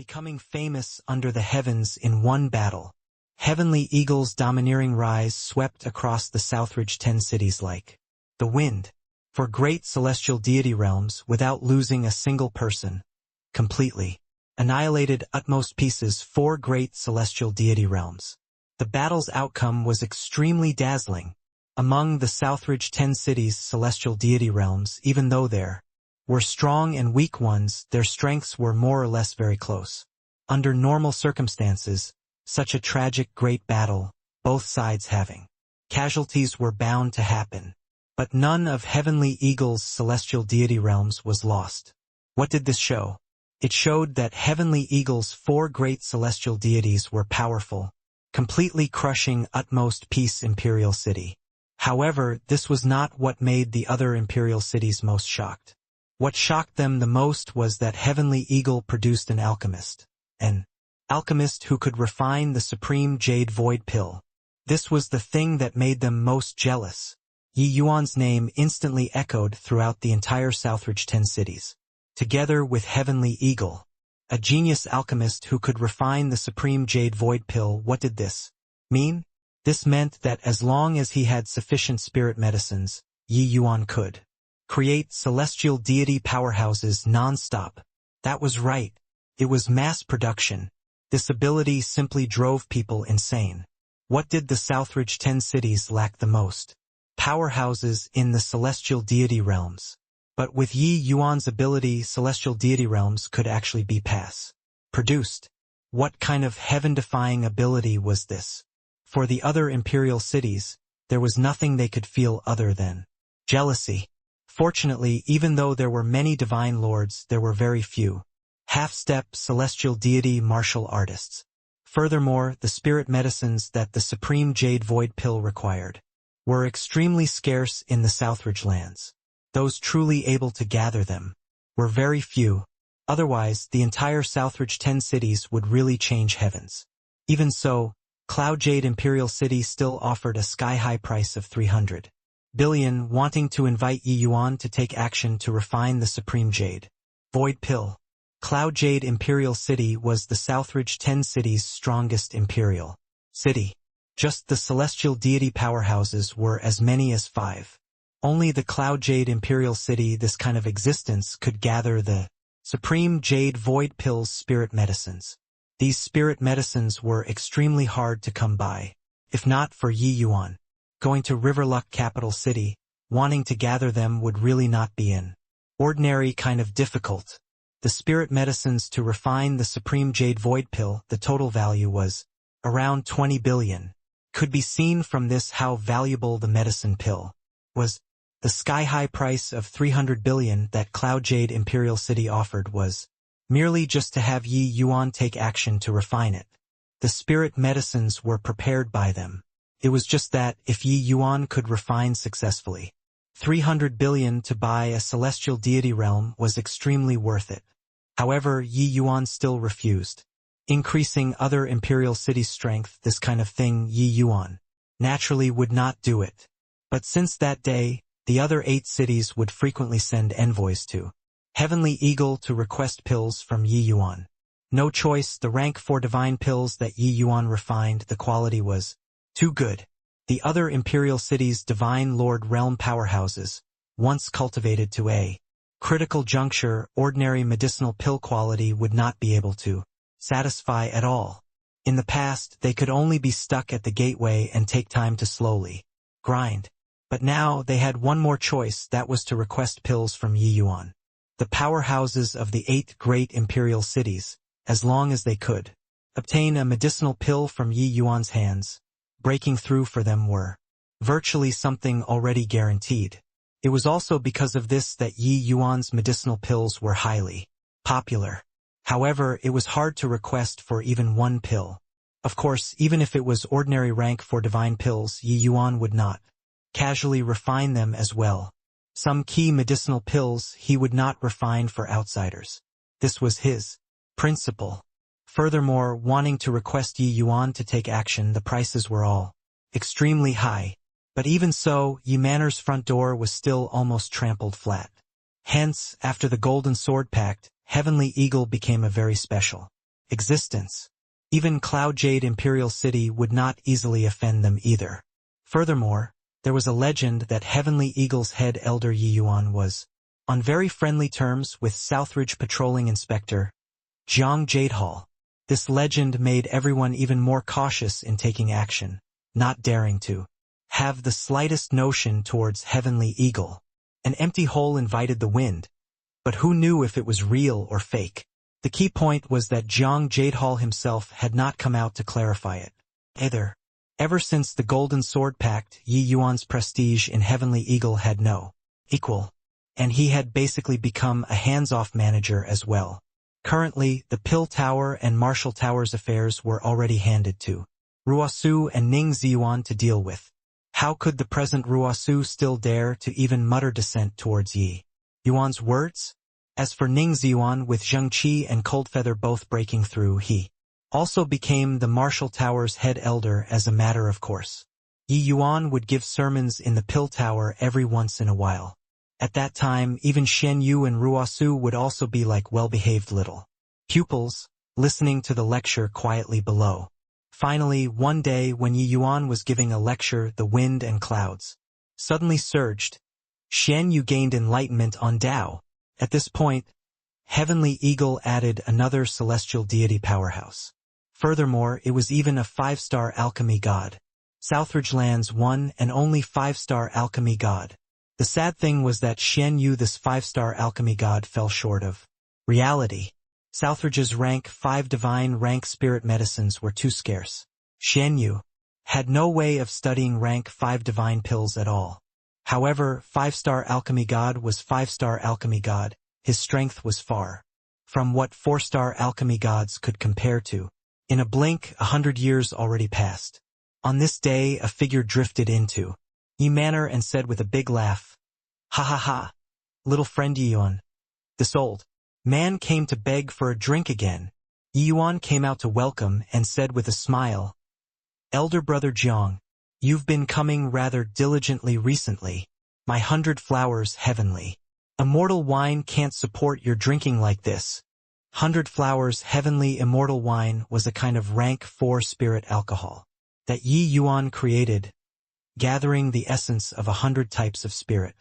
becoming famous under the heavens in one battle. Heavenly Eagle's domineering rise swept across the Southridge 10 cities like the wind, for great celestial deity realms without losing a single person. Completely annihilated utmost pieces 4 great celestial deity realms. The battle's outcome was extremely dazzling. Among the Southridge 10 cities' celestial deity realms, even though there were strong and weak ones, their strengths were more or less very close. Under normal circumstances, such a tragic great battle, both sides having casualties, were bound to happen. But none of Heavenly Eagle's celestial deity realms was lost. What did this show? It showed that Heavenly Eagle's 4 great celestial deities were powerful, completely crushing utmost peace imperial city. However, this was not what made the other imperial cities most shocked. What shocked them the most was that Heavenly Eagle produced an alchemist who could refine the supreme jade void pill. This was the thing that made them most jealous. Yi Yuan's name instantly echoed throughout the entire Southridge 10 cities. Together with Heavenly Eagle, a genius alchemist who could refine the supreme jade void pill. What did this mean? This meant that as long as he had sufficient spirit medicines, Yi Yuan could create celestial deity powerhouses non-stop. That was right. It was mass production. This ability simply drove people insane. What did the Southridge 10 cities lack the most? Powerhouses in the celestial deity realms. But with Yi Yuan's ability, celestial deity realms could actually be produced. What kind of heaven-defying ability was this? For the other imperial cities, there was nothing they could feel other than jealousy. Fortunately, even though there were many divine lords, there were very few half-step celestial deity martial artists. Furthermore, the spirit medicines that the supreme jade void pill required were extremely scarce in the Southridge lands. Those truly able to gather them were very few. Otherwise, the entire Southridge 10 cities would really change heavens. Even so, Cloud Jade Imperial City still offered a sky-high price of 300 billion, wanting to invite Yi Yuan to take action to refine the supreme jade void pill. Cloud Jade Imperial City was the Southridge 10 city's strongest imperial city. Just the celestial deity powerhouses were as many as 5. Only the Cloud Jade Imperial City, this kind of existence, could gather the supreme jade void pill's spirit medicines. These spirit medicines were extremely hard to come by. If not for Yi Yuan going to Riverluck capital city, wanting to gather them would really not be an ordinary kind of difficult. The spirit medicines to refine the supreme jade void pill, the total value was around 20 billion. Could be seen from this how valuable the medicine pill was. The sky-high price of 300 billion that Cloud Jade Imperial City offered was merely just to have Yi Yuan take action to refine it. The spirit medicines were prepared by them. It was just that, if Yi Yuan could refine successfully, 300 billion to buy a celestial deity realm was extremely worth it. However, Yi Yuan still refused. Increasing other imperial cities' strength, this kind of thing, Yi Yuan naturally would not do it. But since that day, the other 8 cities would frequently send envoys to Heavenly Eagle to request pills from Yi Yuan. No choice, the rank 4 divine pills that Yi Yuan refined, the quality was too good. The other imperial cities' divine lord realm powerhouses, once cultivated to a critical juncture, ordinary medicinal pill quality would not be able to satisfy at all. In the past, they could only be stuck at the gateway and take time to slowly grind. But now they had one more choice, that was to request pills from Yi Yuan. The powerhouses of the 8 great imperial cities, as long as they could obtain a medicinal pill from Yi Yuan's hands, breaking through for them were virtually something already guaranteed. It was also because of this that Yi Yuan's medicinal pills were highly popular. However, it was hard to request for even one pill. Of course, even if it was ordinary rank for divine pills, Yi Yuan would not casually refine them as well. Some key medicinal pills he would not refine for outsiders. This was his principle. Furthermore, wanting to request Yi Yuan to take action, the prices were all extremely high. But even so, Yi Manor's front door was still almost trampled flat. Hence, after the Golden Sword Pact, Heavenly Eagle became a very special existence. Even Cloud Jade Imperial City would not easily offend them either. Furthermore, there was a legend that Heavenly Eagle's head elder Yi Yuan was on very friendly terms with Southridge Patrolling Inspector Jiang Jadehall. This legend made everyone even more cautious in taking action, not daring to have the slightest notion towards Heavenly Eagle. An empty hole invited the wind, but who knew if it was real or fake? The key point was that Jiang Jadehall himself had not come out to clarify it either. Ever since the Golden Sword Pact, Yi Yuan's prestige in Heavenly Eagle had no equal, and he had basically become a hands-off manager as well. Currently, the Pill Tower and Marshall Tower's affairs were already handed to Ruosu and Ning Ziyuan to deal with. How could the present Ruosu still dare to even mutter dissent towards Yi Yuan's words? As for Ning Ziyuan, with Zheng Qi and Coldfeather both breaking through, he also became the Marshall Tower's head elder as a matter of course. Yi Yuan would give sermons in the Pill Tower every once in a while. At that time, even Shen Yu and Ruosu would also be like well-behaved little pupils, listening to the lecture quietly below. Finally, one day when Yi Yuan was giving a lecture, the wind and clouds suddenly surged. Shen Yu gained enlightenment on Tao. At this point, Heavenly Eagle added another celestial deity powerhouse. Furthermore, it was even a 5-star alchemy god. Southridge Land's one and only 5-star alchemy god. The sad thing was that Shen Yu, this 5-star alchemy god, fell short of reality. Southridge's rank 5 divine rank spirit medicines were too scarce. Shen Yu had no way of studying rank 5 divine pills at all. However, 5-star alchemy god was 5-star alchemy god. His strength was far from what 4-star alchemy gods could compare to. In a blink, 100 years already passed. On this day, a figure drifted into Yi Manor and said with a big laugh, "Ha ha ha, little friend Yi Yuan." This old man came to beg for a drink again. Yi Yuan came out to welcome and said with a smile, "Elder brother Jiang, you've been coming rather diligently recently. My 100 flowers heavenly. Immortal wine can't support your drinking like this." 100 flowers heavenly immortal wine was a kind of rank 4 spirit alcohol that Yi Yuan created, gathering the essence of 100 types of spirit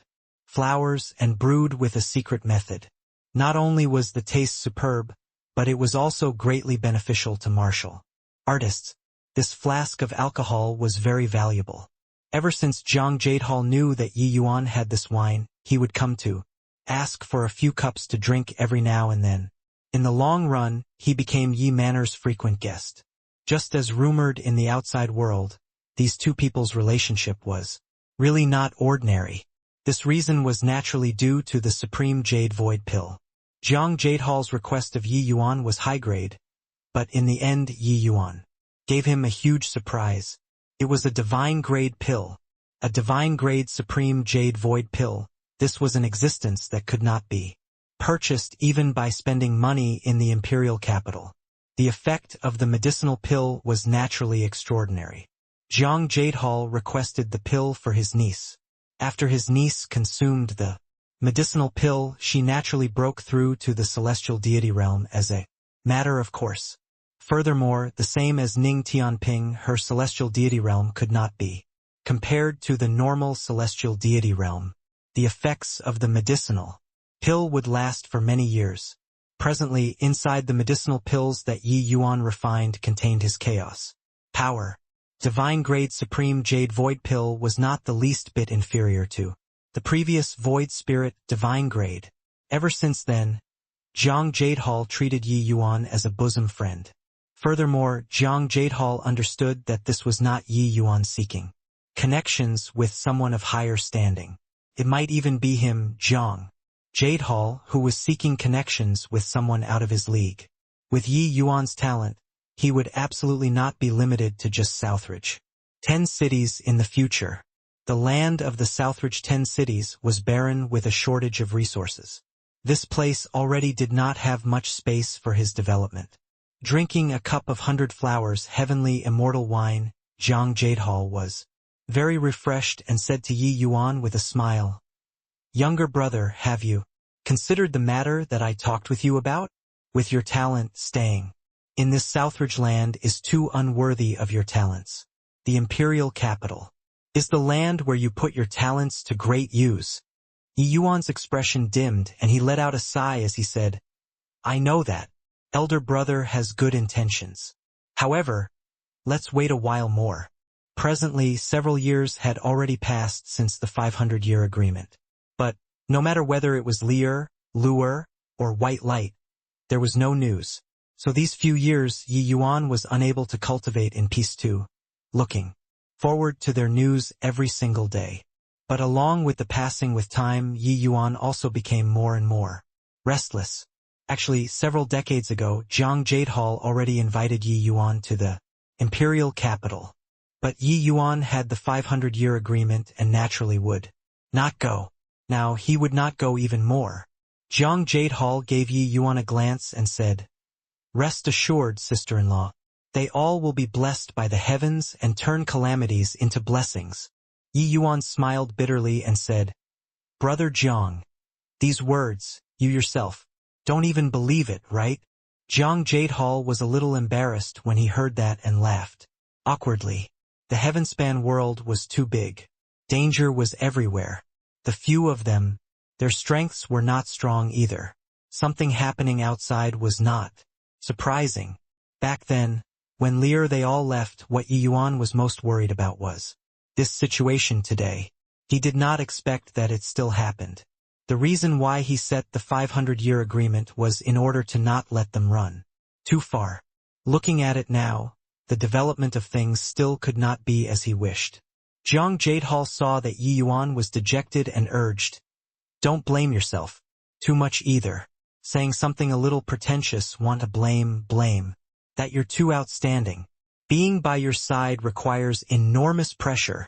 flowers and brewed with a secret method. Not only was the taste superb, but it was also greatly beneficial to martial artists. This flask of alcohol was very valuable. Ever since Jiang Jadehall knew that Yi Yuan had this wine, he would come to ask for a few cups to drink every now and then. In the long run, he became Yi Manor's frequent guest. Just as rumored in the outside world, these two people's relationship was really not ordinary. This reason was naturally due to the Supreme Jade Void Pill. Jiang Jadehall's request of Yi Yuan was high-grade, but in the end Yi Yuan gave him a huge surprise. It was a divine-grade pill, a divine-grade Supreme Jade Void Pill. This was an existence that could not be purchased even by spending money in the imperial capital. The effect of the medicinal pill was naturally extraordinary. Jiang Jadehall requested the pill for his niece. After his niece consumed the medicinal pill, she naturally broke through to the celestial deity realm as a matter of course. Furthermore, the same as Ning Tianping, her celestial deity realm could not be compared to the normal celestial deity realm. The effects of the medicinal pill would last for many years. Presently, inside the medicinal pills that Yi Yuan refined contained his chaos power. Divine-grade Supreme Jade Void Pill was not the least bit inferior to the previous Void Spirit Divine Grade. Ever since then, Jiang Jadehall treated Yi Yuan as a bosom friend. Furthermore, Jiang Jadehall understood that this was not Yi Yuan seeking connections with someone of higher standing. It might even be him, Jiang Jadehall, who was seeking connections with someone out of his league. With Yi Yuan's talent, he would absolutely not be limited to just Southridge 10 cities in the future. The land of the Southridge 10 cities was barren with a shortage of resources. This place already did not have much space for his development. Drinking a cup of 100 flowers heavenly immortal wine, Jiang Jadehall was very refreshed and said to Yi Yuan with a smile, "Younger brother, have you considered the matter that I talked with you about? With your talent staying in this Southridge land is too unworthy of your talents. The imperial capital is the land where you put your talents to great use. Yi Yuan's expression dimmed and he let out a sigh as he said, I know that. Elder brother has good intentions. However, let's wait a while more. Presently, several years had already passed since the 500-year agreement. But, no matter whether it was Lear, Lure, or White Light, there was no news. So these few years Yi Yuan was unable to cultivate in peace too, looking forward to their news every single day. But along with the passing with time, Yi Yuan also became more and more restless. Actually, several decades ago, Zhang Jadehal already invited Yi Yuan to the imperial capital. But Yi Yuan had the 500-year agreement and naturally would not go. Now he would not go even more. Zhang Jadehal gave Yi Yuan a glance and said, Rest assured, sister-in-law, they all will be blessed by the heavens and turn calamities into blessings. Yi Yuan smiled bitterly and said, Brother Zhang, these words, you yourself, don't even believe it, right? Zhang Jadehal was a little embarrassed when he heard that and laughed awkwardly. The heavenspan world was too big. Danger was everywhere. The few of them, their strengths were not strong either. Something happening outside was not surprising. Back then, when Lear they all left, what Yi Yuan was most worried about was this situation today. He did not expect that it still happened. The reason why he set the 500-year agreement was in order to not let them run too far. Looking at it now, the development of things still could not be as he wished. Zhang Jadehal saw that Yi Yuan was dejected and urged, Don't blame yourself too much either. Saying something a little pretentious, want to blame, that you're too outstanding. Being by your side requires enormous pressure.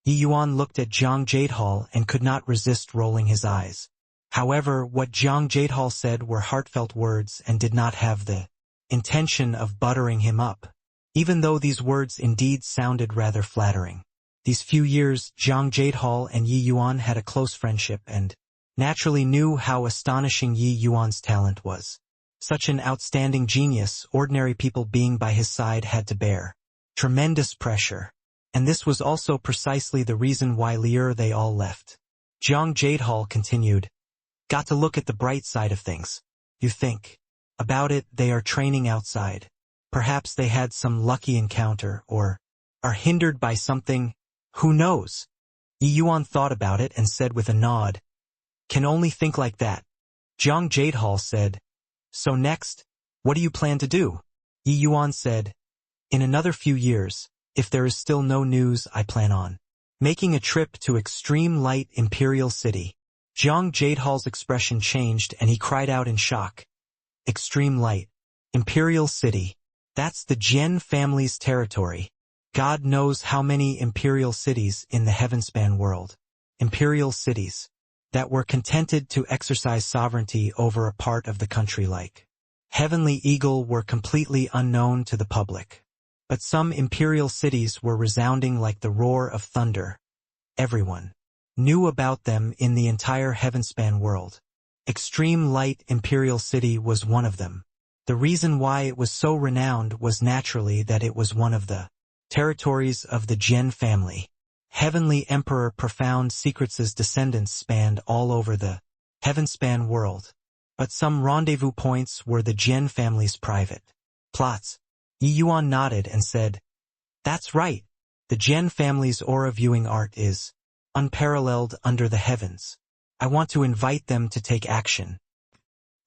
Yi Yuan looked at Zhang Jadehal and could not resist rolling his eyes. However, what Zhang Jadehal said were heartfelt words and did not have the intention of buttering him up, even though these words indeed sounded rather flattering. These few years, Zhang Jadehal and Yi Yuan had a close friendship and naturally knew how astonishing Yi Yuan's talent was. Such an outstanding genius, ordinary people being by his side had to bear tremendous pressure. And this was also precisely the reason why Lear they all left. Zhang Jadehal continued, Got to look at the bright side of things. You think about it, they are training outside. Perhaps they had some lucky encounter or are hindered by something. Who knows? Yi Yuan thought about it and said with a nod, Can only think like that. Zhang Jadehal said, So next, what do you plan to do? Yi Yuan said, In another few years, if there is still no news, I plan on making a trip to Extreme Light Imperial City. Zhang Jadehal's expression changed and he cried out in shock. Extreme Light Imperial City. That's the Jian family's territory. God knows how many imperial cities in the heavenspan world. Imperial cities that were contented to exercise sovereignty over a part of the country like Heavenly Eagle were completely unknown to the public. But some imperial cities were resounding like the roar of thunder. Everyone knew about them in the entire heavenspan world. Extreme Light Imperial City was one of them. The reason why it was so renowned was naturally that it was one of the territories of the Jian family. Heavenly Emperor Profound Secrets' descendants spanned all over the heavenspan world. But some rendezvous points were the Jian family's private plots. Yi Yuan nodded and said, That's right. The Jian family's aura viewing art is unparalleled under the heavens. I want to invite them to take action.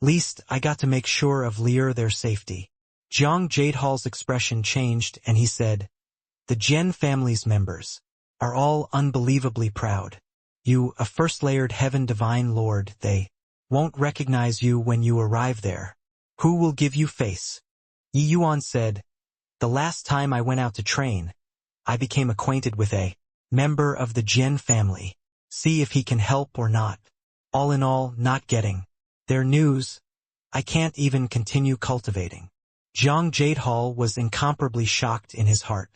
Least, I got to make sure of Lear their safety. Zhang Jadehal's expression changed and he said, The Jian family's members are all unbelievably proud. You, a first-layered heaven divine lord, they won't recognize you when you arrive there. Who will give you face? Yi Yuan said, The last time I went out to train, I became acquainted with a member of the Jian family. See if he can help or not. All in all, not getting their news, I can't even continue cultivating. Zhang Jadehal was incomparably shocked in his heart.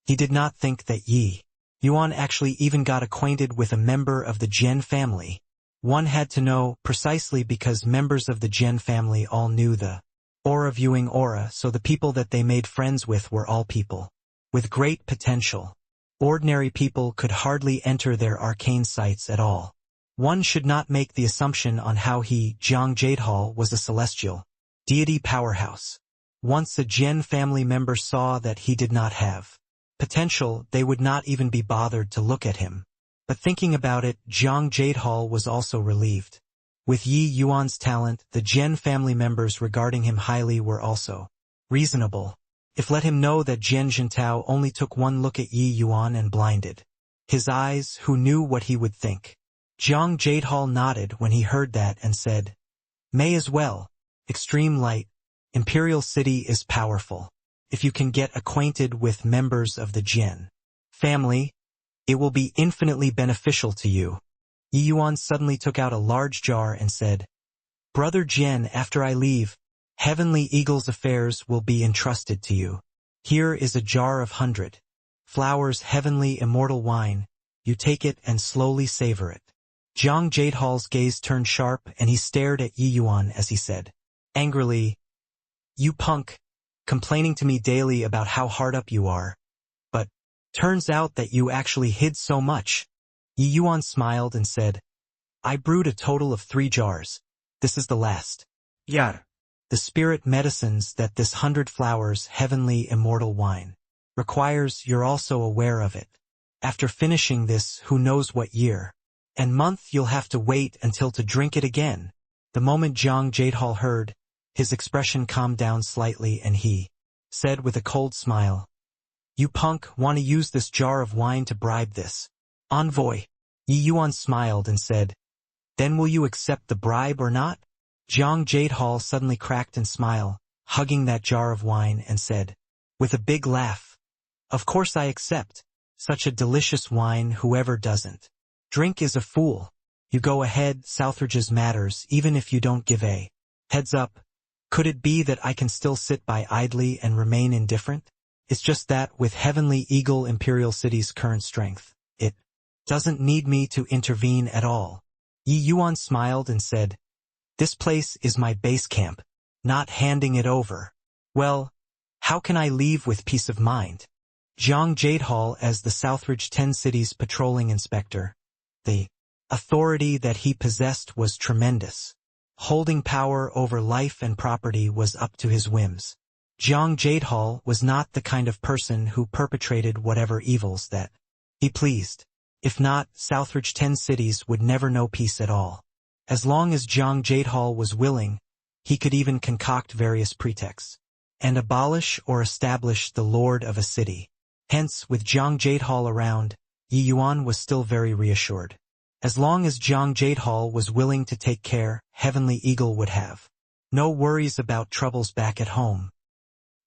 He did not think that Yi Yuan actually even got acquainted with a member of the Jian family. One had to know precisely because members of the Jian family all knew the Aura viewing aura, so the people that they made friends with were all people with great potential. Ordinary people could hardly enter their arcane sites at all. One should not make the assumption on how Jiang Jadehal was a celestial deity powerhouse. Once a Jian family member saw that he did not have potential, they would not even be bothered to look at him. But thinking about it, Jiang Jadehal was also relieved. With Yi Yuan's talent, the Jian family members regarding him highly were also reasonable. If let him know that Jian Jintao only took one look at Yi Yuan and blinded his eyes, who knew what he would think. Jiang Jadehal nodded when he heard that and said, "May as well. Extreme light. Imperial City is powerful. If you can get acquainted with members of the Jian family, it will be infinitely beneficial to you." Yi Yuan suddenly took out a large jar and said, "Brother Jian, after I leave, Heavenly Eagle's affairs will be entrusted to you. Here is a jar of 100 flowers heavenly immortal wine. You take it and slowly savor it." Jiang Jadehal's gaze turned sharp and he stared at Yi Yuan as he said, angrily, "You punk, complaining to me daily about how hard up you are. But turns out that you actually hid so much." Yi Yuan smiled and said, "I brewed a total of 3 jars. This is the last. Yar. The spirit medicines that this 100 flowers heavenly immortal wine requires, you're also aware of it. After finishing this, who knows what year and month you'll have to wait until to drink it again." The moment Jiang Jadehal heard, his expression calmed down slightly and he said with a cold smile, "You punk, want to use this jar of wine to bribe this envoy?" Yi Yuan smiled and said, "Then will you accept the bribe or not?" Jiang Jadehal suddenly cracked and smiled, hugging that jar of wine and said, with a big laugh, "Of course I accept. Such a delicious wine, whoever doesn't drink is a fool. You go ahead, Southridge's matters, even if you don't give a heads up. Could it be that I can still sit by idly and remain indifferent? It's just that with Heavenly Eagle Imperial City's current strength, it doesn't need me to intervene at all." Yi Yuan smiled and said, "This place is my base camp, not handing it over. Well, how can I leave with peace of mind?" Jiang Jadehal, as the Southridge 10 Cities patrolling inspector, the authority that he possessed was tremendous. Holding power over life and property was up to his whims. Jiang Jadehal was not the kind of person who perpetrated whatever evils that he pleased. If not, Southridge 10 Cities would never know peace at all. As long as Jiang Jadehal was willing, he could even concoct various pretexts and abolish or establish the lord of a city. Hence, with Jiang Jadehal around, Yi Yuan was still very reassured. As long as Jiang Jadehal was willing to take care, Heavenly Eagle would have no worries about troubles back at home.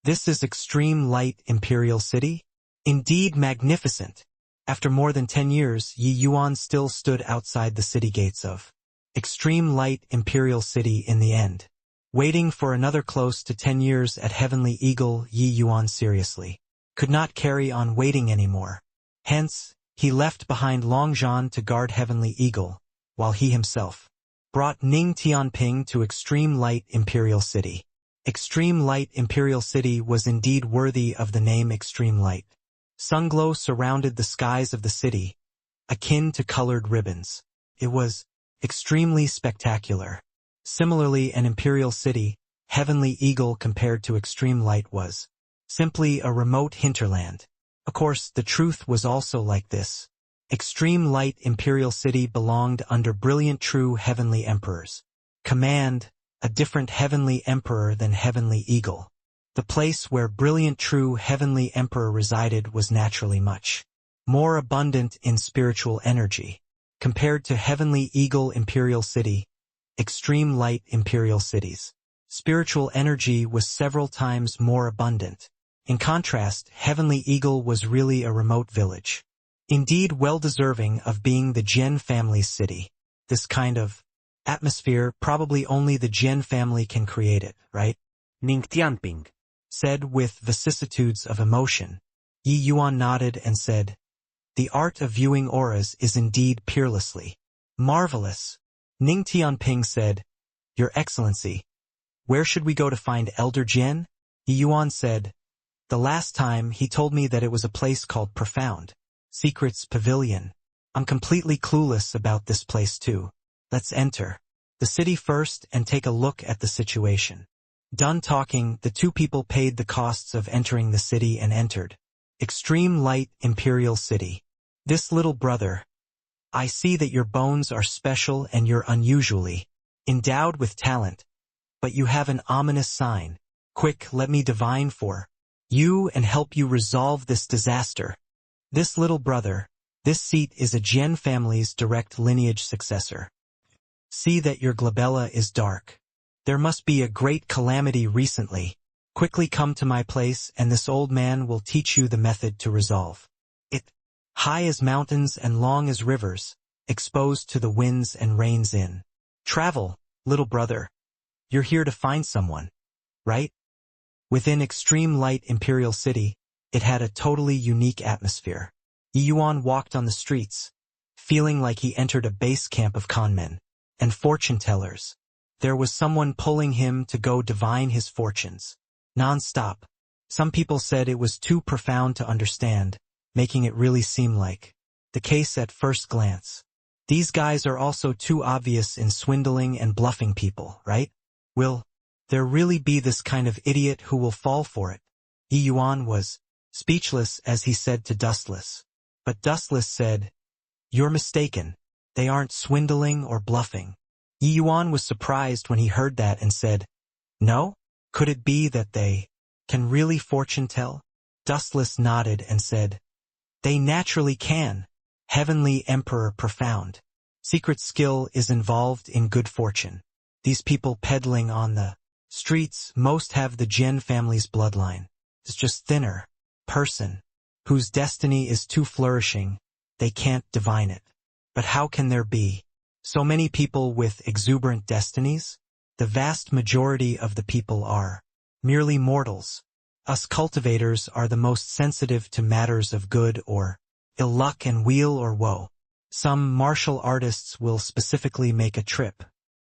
This is Extreme Light Imperial City? Indeed magnificent. After more than 10 years, Yi Yuan still stood outside the city gates of Extreme Light Imperial City in the end. Waiting for another close to 10 years at Heavenly Eagle, Yi Yuan seriously could not carry on waiting anymore. Hence, he left behind Longzhan to guard Heavenly Eagle, while he himself brought Ning Tianping to Extreme Light Imperial City. Extreme Light Imperial City was indeed worthy of the name Extreme Light. Sunglow surrounded the skies of the city, akin to colored ribbons. It was extremely spectacular. Similarly, an imperial city, Heavenly Eagle compared to Extreme Light was simply a remote hinterland. Of course, the truth was also like this. Extreme Light Imperial City belonged under Brilliant True Heavenly Emperor's command, a different Heavenly Emperor than Heavenly Eagle. The place where Brilliant True Heavenly Emperor resided was naturally much more abundant in spiritual energy. Compared to Heavenly Eagle Imperial City, Extreme Light Imperial Cities, spiritual energy was several times more abundant. In contrast, Heavenly Eagle was really a remote village. Indeed well deserving of being the Jian family's city. This kind of atmosphere, probably only the Jian family can create it, right? Ning Tianping said with vicissitudes of emotion. Yi Yuan nodded and said, "The art of viewing auras is indeed peerlessly marvelous." Ning Tianping said, "Your Excellency, Where should we go to find Elder Jin? Yi Yuan said. The last time he told me that it was a place called Profound Secrets Pavilion. I'm completely clueless about this place too. Let's enter the city first and take a look at the situation. Done talking, the two people paid the costs of entering the city and entered. Extreme Light Imperial City. This little brother. I see that your bones are special and you're unusually endowed with talent. But you have an ominous sign. Quick, let me divine for you and help you resolve this disaster. This little brother. This seat is a Jian family's direct lineage successor. See that your glabella is dark. There must be a great calamity recently. Quickly come to my place and this old man will teach you the method to resolve it. High as mountains and long as rivers, exposed to the winds and rains in. Travel, little brother. You're here to find someone, right? Within Extreme Light Imperial City, it had a totally unique atmosphere. Yi Yuan walked on the streets, feeling like he entered a base camp of conmen and fortune tellers. There was someone pulling him to go divine his fortunes. Non-stop. Some people said it was too profound to understand, making it really seem like the case at first glance. These guys are also too obvious in swindling and bluffing people, right? Will there really be this kind of idiot who will fall for it? Yi Yuan was speechless as he said to Dustless. But Dustless said, "You're mistaken. They aren't swindling or bluffing." Yi Yuan was surprised when he heard that and said, "No? Could it be that they can really fortune tell?" Dustless nodded and said, "They naturally can. Heavenly Emperor Profound. Secret skill is involved in good fortune. These people peddling on the streets most have the Jian family's bloodline. It's just thinner person whose destiny is too flourishing, they can't divine it. But how can there be so many people with exuberant destinies? The vast majority of the people are merely mortals. Us cultivators are the most sensitive to matters of good or ill luck and weal or woe. Some martial artists will specifically make a trip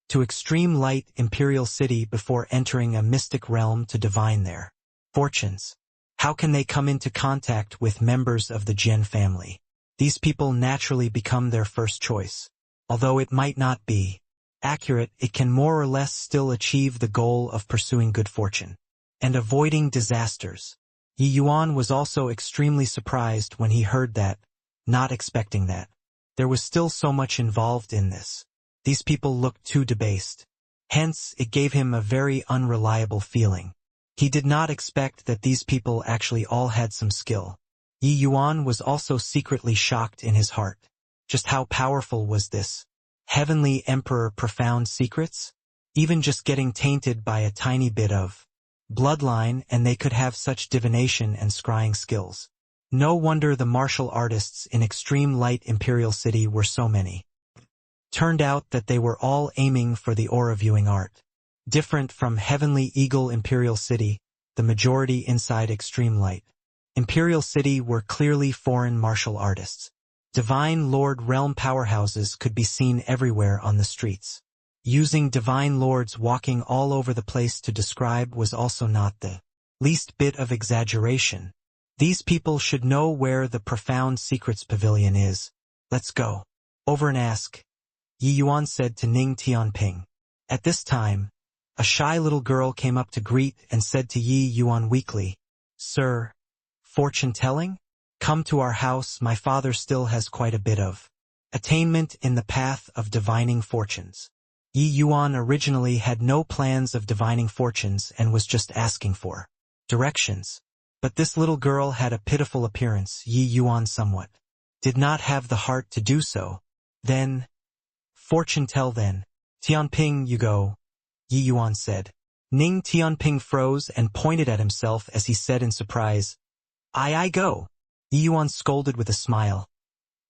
to Extreme Light Imperial City before entering a mystic realm to divine their fortunes. How can they come into contact with members of the Jian family? These people naturally become their first choice. Although it might not be accurate, it can more or less still achieve the goal of pursuing good fortune and avoiding disasters. Yi Yuan was also extremely surprised when he heard that, not expecting that. There was still so much involved in this. These people looked too debased. Hence, it gave him a very unreliable feeling. He did not expect that these people actually all had some skill. Yi Yuan was also secretly shocked in his heart. Just how powerful was this Heavenly Emperor Profound Secrets? Even just getting tainted by a tiny bit of bloodline and they could have such divination and scrying skills. No wonder the martial artists in Extreme Light Imperial City were so many. Turned out that they were all aiming for the aura viewing art. Different from Heavenly Eagle Imperial City, the majority inside Extreme Light Imperial City were clearly foreign martial artists. Divine Lord realm powerhouses could be seen everywhere on the streets. Using Divine Lords walking all over the place to describe was also not the least bit of exaggeration. These people should know where the Profound Secrets Pavilion is. Let's go over and ask, Yi Yuan said to Ning Tianping. At this time, a shy little girl came up to greet and said to Yi Yuan weakly, "Sir, fortune-telling? Come to our house, my father still has quite a bit of attainment in the path of divining fortunes." Yi Yuan originally had no plans of divining fortunes and was just asking for directions. But this little girl had a pitiful appearance. Yi Yuan somewhat did not have the heart to do so. Then, "Fortune tell then. Tianping, you go," Yi Yuan said. Ning Tianping froze and pointed at himself as he said in surprise, I go." Yi Yuan scolded with a smile.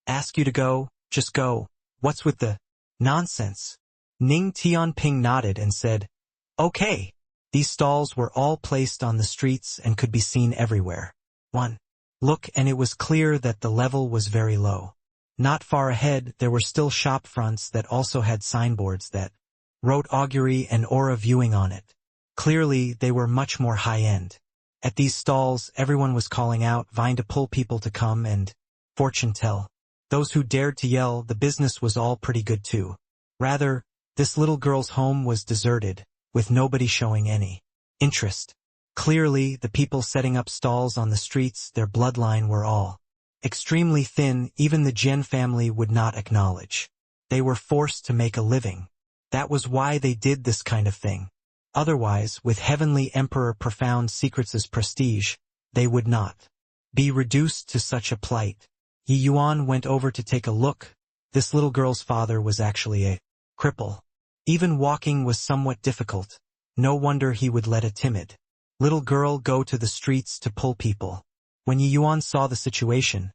"Ask you to go, just go. What's with the nonsense?" Ning Tianping nodded and said, "Okay." These stalls were all placed on the streets and could be seen everywhere. One look and it was clear that the level was very low. Not far ahead there were still shop fronts that also had signboards that wrote augury and aura viewing on it. Clearly, they were much more high-end. At these stalls, everyone was calling out, vying to pull people to come and fortune tell. Those who dared to yell, the business was all pretty good too. Rather, this little girl's home was deserted, with nobody showing any interest. Clearly, the people setting up stalls on the streets, their bloodline were all extremely thin, even the Jian family would not acknowledge. They were forced to make a living. That was why they did this kind of thing. Otherwise, with Heavenly Emperor profound secrets' prestige, they would not be reduced to such a plight. Yi Yuan went over to take a look. This little girl's father was actually a cripple. Even walking was somewhat difficult. No wonder he would let a timid little girl go to the streets to pull people. When Yi Yuan saw the situation,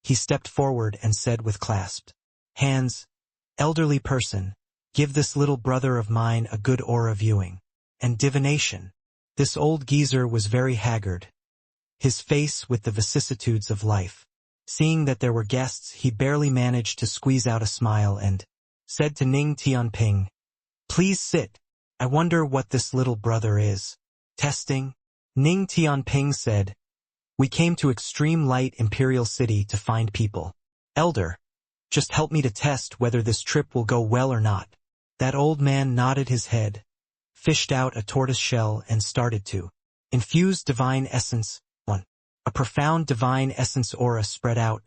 he stepped forward and said with clasped hands, "Elderly person, give this little brother of mine a good aura viewing and divination." This old geezer was very haggard, his face with the vicissitudes of life. Seeing that there were guests, he barely managed to squeeze out a smile and said to Ning Tianping, "Please sit. I wonder what this little brother is testing." Ning Tianping said, "We came to Extreme Light Imperial City to find people. Elder, just help me to test whether this trip will go well or not." That old man nodded his head, fished out a tortoise shell and started to infuse divine essence. A profound divine essence aura spread out.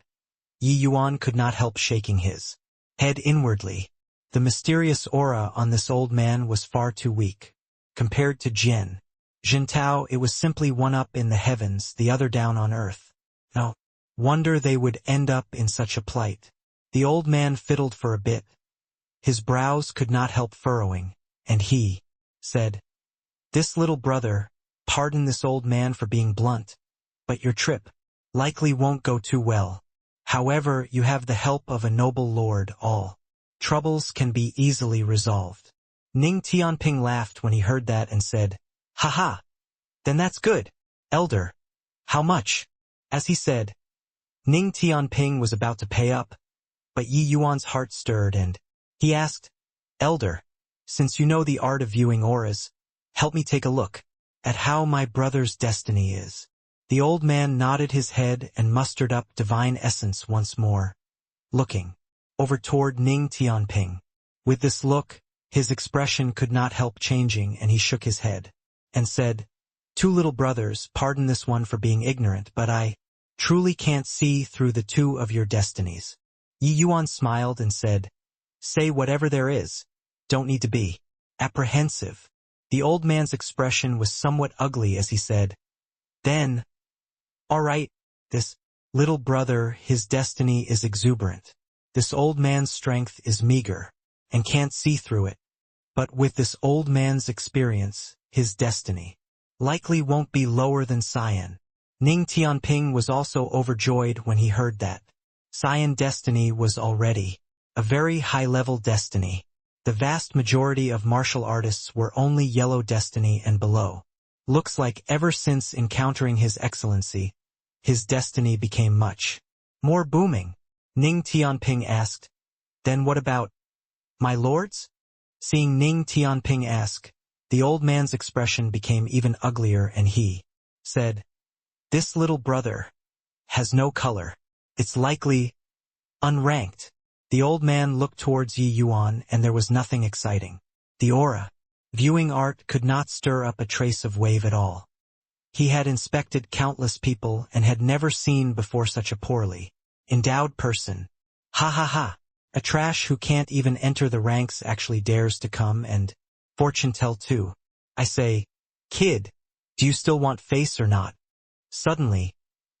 Yi Yuan could not help shaking his head inwardly. The mysterious aura on this old man was far too weak. Compared to Jintao, it was simply one up in the heavens, the other down on earth. No wonder they would end up in such a plight. The old man fiddled for a bit. His brows could not help furrowing, and he said, "This little brother, pardon this old man for being blunt, but your trip likely won't go too well. However, you have the help of a noble lord. All troubles can be easily resolved." Ning Tianping laughed when he heard that and said, "Haha, then that's good. Elder, how much?" As he said, Ning Tianping was about to pay up, but Yi Yuan's heart stirred and he asked, "Elder, since you know the art of viewing auras, help me take a look at how my brother's destiny is." The old man nodded his head and mustered up divine essence once more, looking over toward Ning Tianping. With this look, his expression could not help changing, and he shook his head and said, "Two little brothers, pardon this one for being ignorant, but I truly can't see through the two of your destinies." Yi Yuan smiled and said, "Say whatever there is. Don't need to be apprehensive." The old man's expression was somewhat ugly as he said, "Then, all right, this little brother, his destiny is exuberant. This old man's strength is meager and can't see through it. But with this old man's experience, his destiny likely won't be lower than Cyan." Ning Tianping was also overjoyed when he heard that. Cyan destiny was already a very high-level destiny. The vast majority of martial artists were only yellow destiny and below. Looks like ever since encountering His Excellency, his destiny became much more booming. Ning Tianping asked, "Then what about my lords?" Seeing Ning Tianping ask, the old man's expression became even uglier and he said, "This little brother has no color. It's likely unranked." The old man looked towards Yi Yuan and there was nothing exciting. The aura viewing art could not stir up a trace of wave at all. He had inspected countless people and had never seen before such a poorly endowed person. Ha ha ha! A trash who can't even enter the ranks actually dares to come and fortune tell too. I say, kid, do you still want face or not? Suddenly,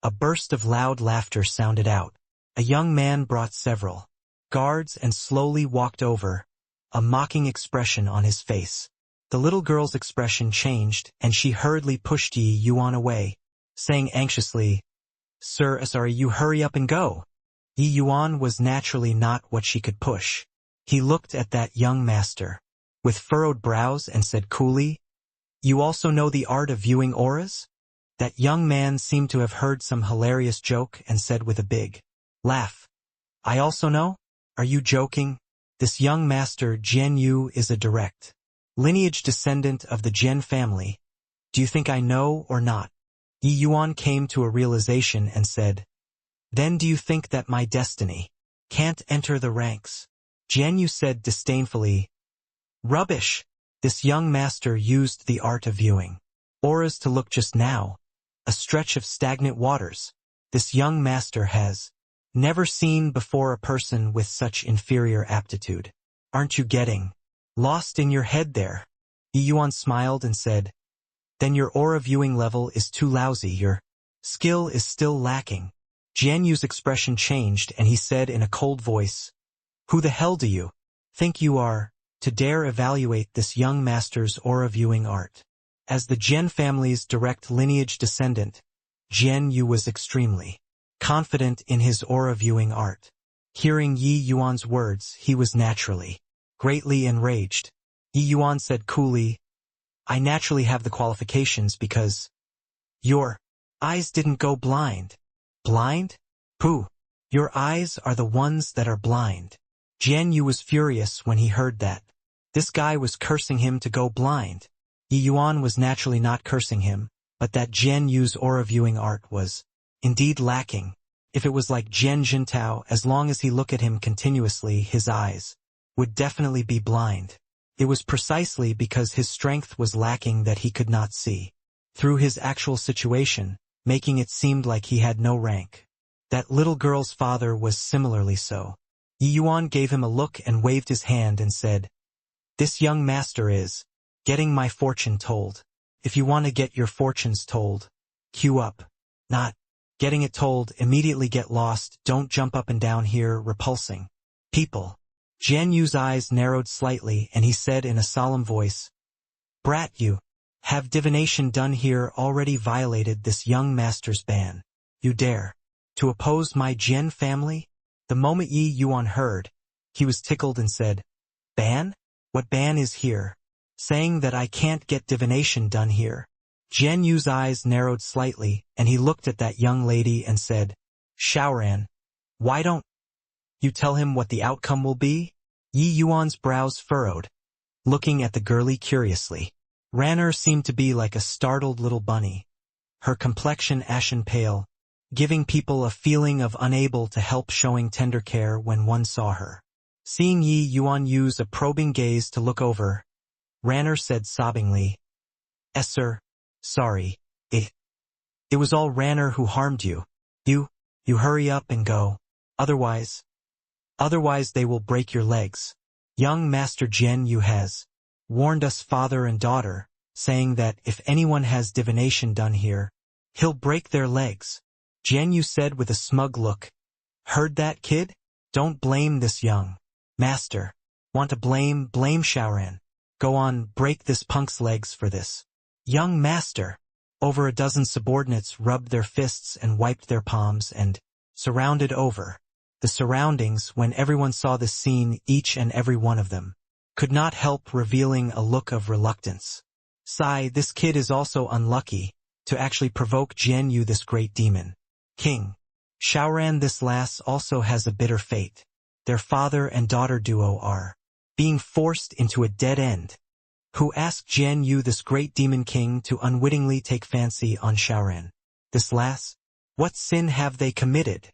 a burst of loud laughter sounded out. A young man brought several guards and slowly walked over, a mocking expression on his face. The little girl's expression changed, and she hurriedly pushed Yi Yuan away, saying anxiously, "Sir, sorry, you hurry up and go." Yi Yuan was naturally not what she could push. He looked at that young master with furrowed brows and said coolly, "You also know the art of viewing auras?" That young man seemed to have heard some hilarious joke and said with a big laugh, "I also know? Are you joking? This young master Jian Yu is a direct lineage descendant of the Jian family. Do you think I know or not? Yi Yuan came to a realization and said, Then do you think that my destiny can't enter the ranks? Jian Yu said disdainfully, Rubbish! This young master used the art of viewing auras to look just now, a stretch of stagnant waters. This young master has never seen before a person with such inferior aptitude. Aren't you getting lost in your head there? Yi Yuan smiled and said, Then your aura viewing level is too lousy, your skill is still lacking. Jian Yu's expression changed and he said in a cold voice, Who the hell do you think you are, to dare evaluate this young master's aura viewing art? As the Jian family's direct lineage descendant, Jian Yu was extremely confident in his aura viewing art. Hearing Yi Yuan's words, he was naturally greatly enraged. Yi Yuan said coolly, I naturally have the qualifications because your eyes didn't go blind. Blind? Pooh! Your eyes are the ones that are blind. Jian Yu was furious when he heard that. This guy was cursing him to go blind. Yi Yuan was naturally not cursing him, but that Jian Yu's aura viewing art was indeed lacking. If it was like Jian Jintao, as long as he looked at him continuously, his eyes would definitely be blind. It was precisely because his strength was lacking that he could not see through his actual situation, making it seem like he had no rank. That little girl's father was similarly so. Yi Yuan gave him a look and waved his hand and said, This young master is getting my fortune told. If you want to get your fortunes told, queue up. Not getting it told, immediately get lost, don't jump up and down here, repulsing people. Jian Yu's eyes narrowed slightly and he said in a solemn voice, Brat, you have divination done here already violated this young master's ban. You dare to oppose my Jian family? The moment Yi Yuan heard, he was tickled and said, Ban? What ban is here? Saying that I can't get divination done here. Jian Yu's eyes narrowed slightly, and he looked at that young lady and said, Xiaoran, why don't you tell him what the outcome will be? Yi Yuan's brows furrowed, looking at the girlie curiously. Ran'er seemed to be like a startled little bunny, her complexion ashen pale, giving people a feeling of unable to help, showing tender care when one saw her. Seeing Yi Yuan use a probing gaze to look over, Ran'er said sobbingly, Sir, sorry, it was all Ran'er who harmed you. You hurry up and go. Otherwise they will break your legs. Young Master Jian Yu has warned us father and daughter, saying that if anyone has divination done here, he'll break their legs. Jian Yu said with a smug look, Heard that, kid? Don't blame this young master. Want to blame Xiaoran. Go on, break this punk's legs for this young master. Over a dozen subordinates rubbed their fists and wiped their palms and surrounded over the surroundings. When everyone saw this scene, each and every one of them could not help revealing a look of reluctance. Sigh, this kid is also unlucky to actually provoke Jian Yu, this great demon king. Xiaoran, this lass, also has a bitter fate. Their father and daughter duo are being forced into a dead end. Who asked Jian Yu, this great demon king, to unwittingly take fancy on Xiaoran? This lass? What sin have they committed?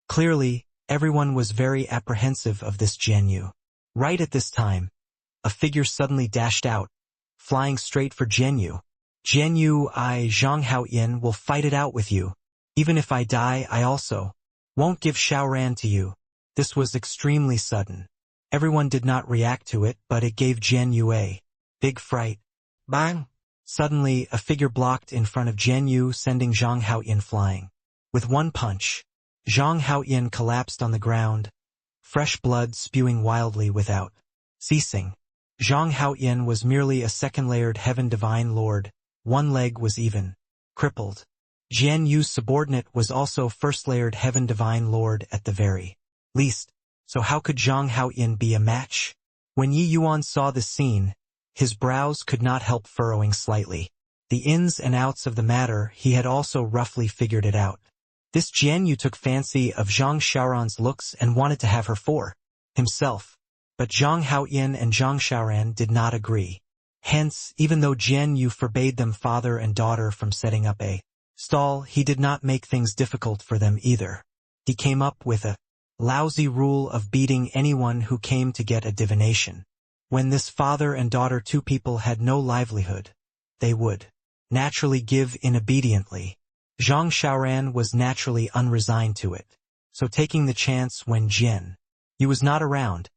Clearly, everyone was very apprehensive of this Jian Yu. Right at this time, a figure suddenly dashed out, flying straight for Jian Yu. Jian Yu, I, Zhang Haoyin, will fight it out with you. Even if I die, I also won't give Xiaoran to you. This was extremely sudden. Everyone did not react to it, but it gave Jian Yu a big fright. Bang! Suddenly, a figure blocked in front of Jian Yu, sending Zhang Haoyin flying. With one punch, Zhang Haoyin collapsed on the ground, fresh blood spewing wildly without ceasing. Zhang Haoyin was merely a second-layered heaven divine lord. One leg was even crippled. Jian Yu's subordinate was also first-layered heaven divine lord at the very least. So how could Zhang Haoyin be a match? When Yi Yuan saw the scene, his brows could not help furrowing slightly. The ins and outs of the matter, he had also roughly figured it out. This Jian Yu took fancy of Zhang Xiaoran's looks and wanted to have her for himself. But Zhang Haoyin and Zhang Xiaoran did not agree. Hence, even though Jian Yu forbade them father and daughter from setting up a stall, he did not make things difficult for them either. He came up with a lousy rule of beating anyone who came to get a divination. When this father and daughter two people had no livelihood, they would naturally give in obediently. Zhang Xiaoran was naturally unresigned to it, so taking the chance when Jian Yu was not around,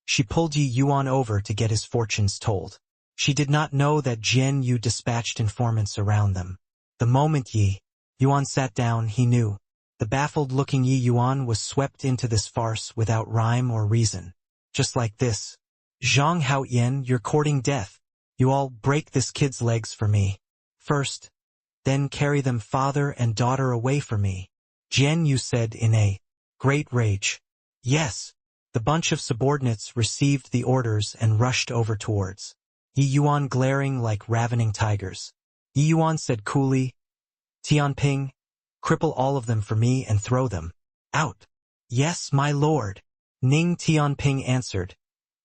she pulled Yi Yuan over to get his fortunes told. She did not know that Jian Yu dispatched informants around them. The moment Yi Yuan sat down, he knew. The baffled-looking Yi Yuan was swept into this farce without rhyme or reason. Just like this. Zhang Haoyan, you're courting death. You all break this kid's legs for me. First, then carry them father and daughter away for me. Jian Yu said in a great rage. Yes. The bunch of subordinates received the orders and rushed over towards Yi Yuan, glaring like ravening tigers. Yi Yuan said coolly, Tianping, cripple all of them for me and throw them out. Yes, my lord. Ning Tianping answered,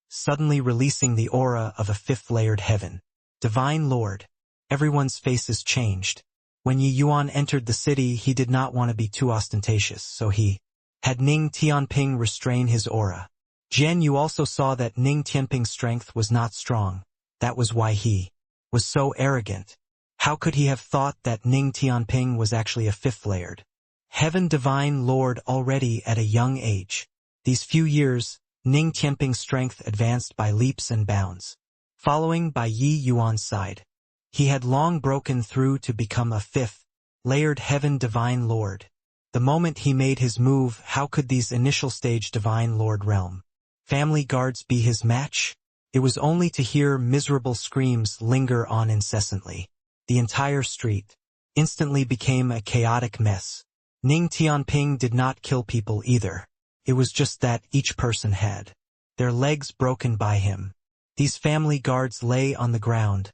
suddenly releasing the aura of a fifth-layered heaven. Divine Lord. Everyone's faces changed. When Yi Yuan entered the city, he did not want to be too ostentatious, so he had Ning Tianping restrain his aura. Jian Yu also saw that Ning Tianping's strength was not strong. That was why he was so arrogant. How could he have thought that Ning Tianping was actually a fifth-layered heaven divine lord already at a young age? These few years, Ning Tianping's strength advanced by leaps and bounds. Following by Yi Yuan's side, he had long broken through to become a fifth-layered heaven divine lord. The moment he made his move, how could these initial stage divine lord realm family guards be his match? It was only to hear miserable screams linger on incessantly. The entire street instantly became a chaotic mess. Ning Tianping did not kill people either. It was just that each person had their legs broken by him. These family guards lay on the ground,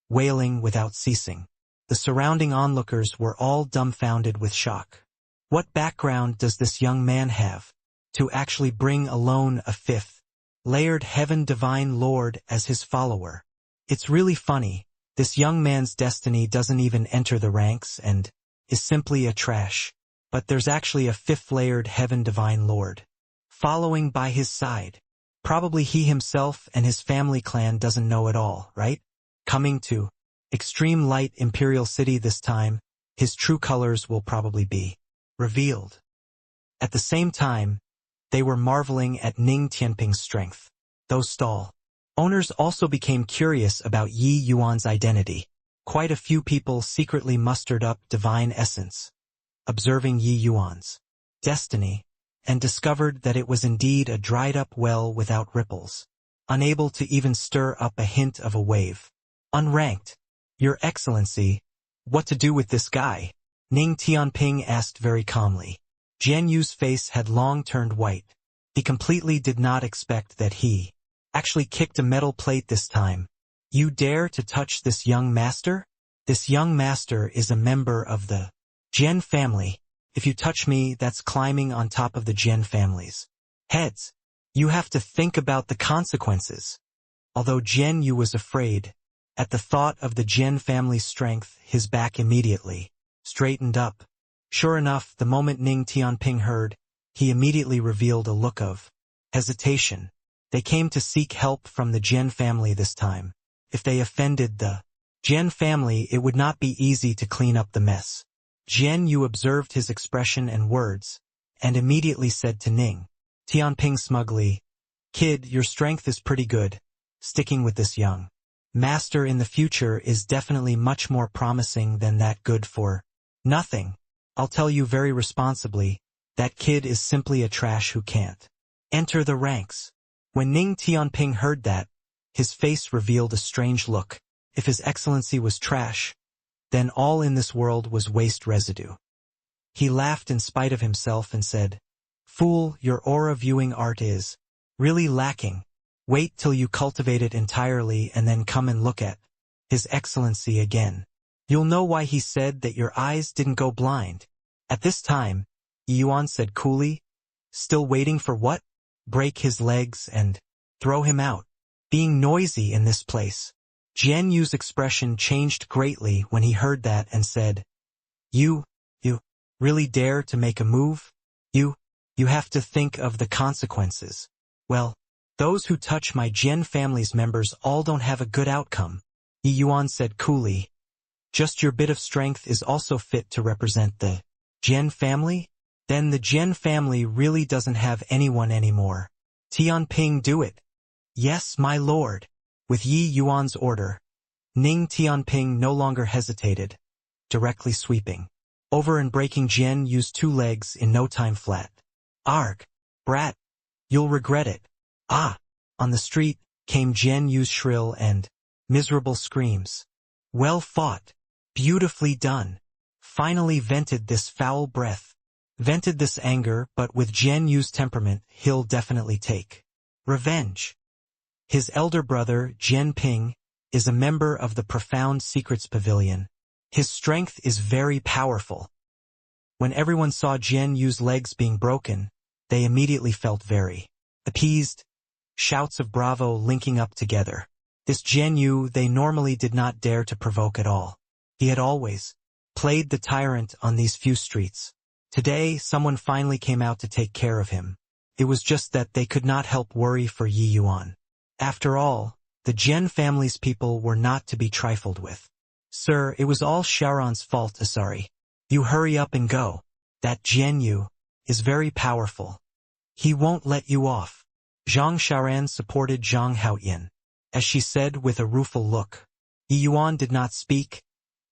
wailing without ceasing. The surrounding onlookers were all dumbfounded with shock. What background does this young man have to actually bring alone a fifth-layered heaven divine lord as his follower? It's really funny. This young man's destiny doesn't even enter the ranks and is simply a trash. But there's actually a fifth-layered heaven divine lord following by his side. Probably he himself and his family clan doesn't know at all, right? Coming to Extreme Light Imperial City this time, his true colors will probably be revealed. At the same time, they were marveling at Ning Tianping's strength. Those stall owners also became curious about Yi Yuan's identity. Quite a few people secretly mustered up divine essence, observing Yi Yuan's destiny, and discovered that it was indeed a dried-up well without ripples, unable to even stir up a hint of a wave. Unranked. Your Excellency, what to do with this guy? Ning Tianping asked very calmly. Jian Yu's face had long turned white. He completely did not expect that he actually kicked a metal plate this time. You dare to touch this young master? This young master is a member of the Jian family. If you touch me, that's climbing on top of the Jian family's heads. You have to think about the consequences. Although Jian Yu was afraid, at the thought of the Jian family's strength, his back immediately straightened up. Sure enough, the moment Ning Tianping heard, he immediately revealed a look of hesitation. They came to seek help from the Jian family this time. If they offended the Jian family, it would not be easy to clean up the mess. Jian Yu observed his expression and words, and immediately said to Ning Tianping smugly, Kid, your strength is pretty good. Sticking with this young master in the future is definitely much more promising than that good for nothing. I'll tell you very responsibly, that kid is simply a trash who can't enter the ranks. When Ning Tianping heard that, his face revealed a strange look. If His Excellency was trash, then all in this world was waste residue. He laughed in spite of himself and said, Fool, your aura viewing art is really lacking. Wait till you cultivate it entirely and then come and look at His Excellency again. You'll know why he said that your eyes didn't go blind. At this time, Yi Yuan said coolly, Still waiting for what? Break his legs and throw him out. Being noisy in this place. Jian Yu's expression changed greatly when he heard that and said, You really dare to make a move? You have to think of the consequences. Well, those who touch my Jian family's members all don't have a good outcome, Yi Yuan said coolly. Just your bit of strength is also fit to represent the Jian family? Then the Jian family really doesn't have anyone anymore. Tianping, do it. Yes, my lord. With Yi Yuan's order, Ning Tianping no longer hesitated, directly sweeping over and breaking Jian Yu's 2 legs in no time flat. Arg! Brat! You'll regret it. Ah! On the street came Jian Yu's shrill and miserable screams. Well fought. Beautifully done. Finally vented this foul breath. Vented this anger, but with Jian Yu's temperament, he'll definitely take revenge. His elder brother, Jian Ping, is a member of the Profound Secrets Pavilion. His strength is very powerful. When everyone saw Jian Yu's legs being broken, they immediately felt very appeased. Shouts of bravo linking up together. This Jian Yu they normally did not dare to provoke at all. He had always played the tyrant on these few streets. Today, someone finally came out to take care of him. It was just that they could not help worry for Yi Yuan. After all, the Jian family's people were not to be trifled with. Sir, it was all Shaoran's fault, sorry. You hurry up and go. That Jian Yu is very powerful. He won't let you off. Zhang Shaoran supported Zhang Haoyin, as she said with a rueful look. Yi Yuan did not speak,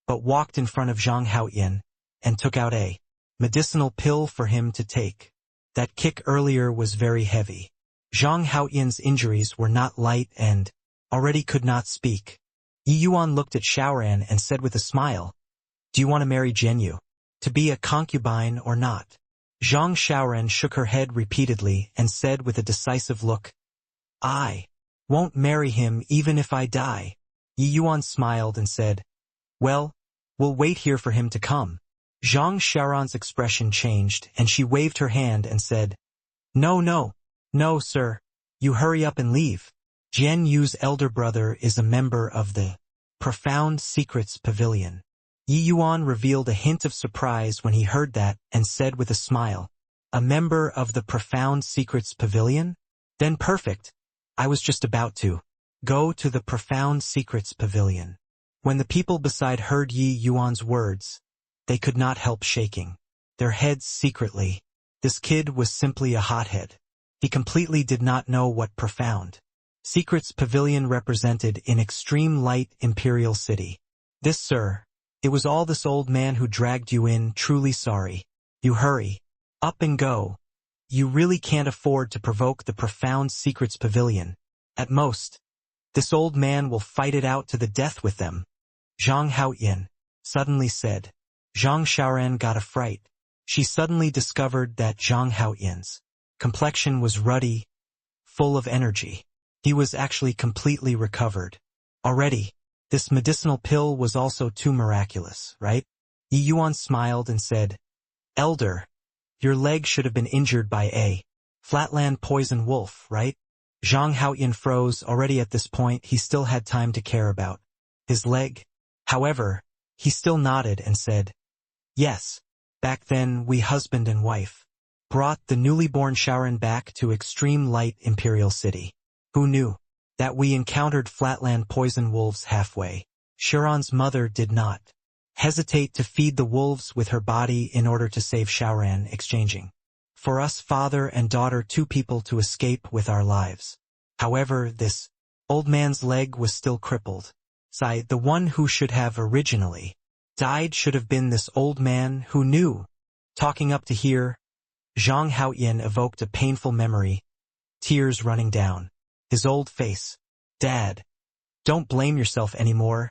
but walked in front of Zhang Haoyin and took out a medicinal pill for him to take. That kick earlier was very heavy. Zhang Haoyin's injuries were not light and already could not speak. Yi Yuan looked at Shaoran and said with a smile, Do you want to marry Jian Yu? To be a concubine or not? Zhang Shaoran shook her head repeatedly and said with a decisive look, I won't marry him even if I die. Yi Yuan smiled and said, Well, we'll wait here for him to come. Zhang Shaoran's expression changed and she waved her hand and said, No, sir. You hurry up and leave. Jian Yu's elder brother is a member of the Profound Secrets Pavilion. Yi Yuan revealed a hint of surprise when he heard that and said with a smile, A member of the Profound Secrets Pavilion? Then perfect. I was just about to go to the Profound Secrets Pavilion. When the people beside heard Yi Yuan's words, they could not help shaking their heads secretly. This kid was simply a hothead. He completely did not know what Profound Secrets Pavilion represented in extreme light Imperial City. This, sir, it was all this old man who dragged you in, truly sorry. You hurry up and go. You really can't afford to provoke the Profound Secrets Pavilion. At most, this old man will fight it out to the death with them. Zhang Haoyin suddenly said. Zhang Shaoran got a fright. She suddenly discovered that Zhang Haoyin's complexion was ruddy, full of energy. He was actually completely recovered. Already, this medicinal pill was also too miraculous, right? Yi Yuan smiled and said, Elder, your leg should have been injured by a flatland poison wolf, right? Zhang Haoyin froze. Already at this point he still had time to care about his leg. However, he still nodded and said, Yes, back then we husband and wife brought the newly born Shaoran back to extreme light Imperial City. Who knew that we encountered flatland poison wolves halfway? Shaoran's mother did not hesitate to feed the wolves with her body in order to save Shaoran, exchanging for us father and daughter 2 people to escape with our lives. However, this old man's leg was still crippled. The one who should have originally died should have been this old man who knew. Talking up to here, Zhang Haoyin evoked a painful memory, tears running down his old face. Dad, don't blame yourself anymore.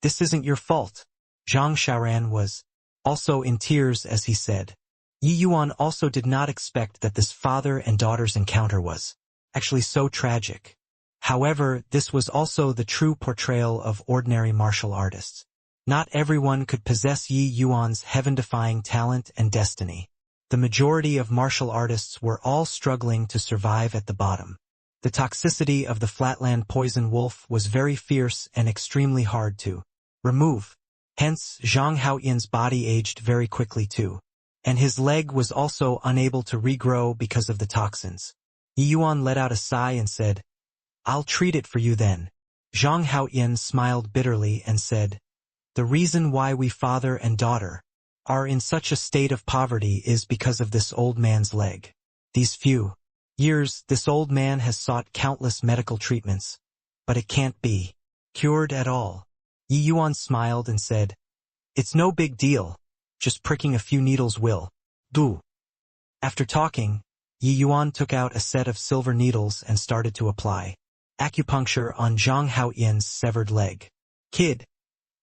This isn't your fault. Zhang Shaoran was also in tears as he said. Yi Yuan also did not expect that this father and daughter's encounter was actually so tragic. However, this was also the true portrayal of ordinary martial artists. Not everyone could possess Yi Yuan's heaven-defying talent and destiny. The majority of martial artists were all struggling to survive at the bottom. The toxicity of the flatland poison wolf was very fierce and extremely hard to remove. Hence, Zhang Haoyin's body aged very quickly too, and his leg was also unable to regrow because of the toxins. Yi Yuan let out a sigh and said, "I'll treat it for you then." Zhang Haoyin smiled bitterly and said, "The reason why we father and daughter are in such a state of poverty is because of this old man's leg. These few years, this old man has sought countless medical treatments, but it can't be cured at all." Yi Yuan smiled and said, "It's no big deal, just pricking a few needles will do." After talking, Yi Yuan took out a set of silver needles and started to apply acupuncture on Zhang Haoyin's severed leg. "Kid,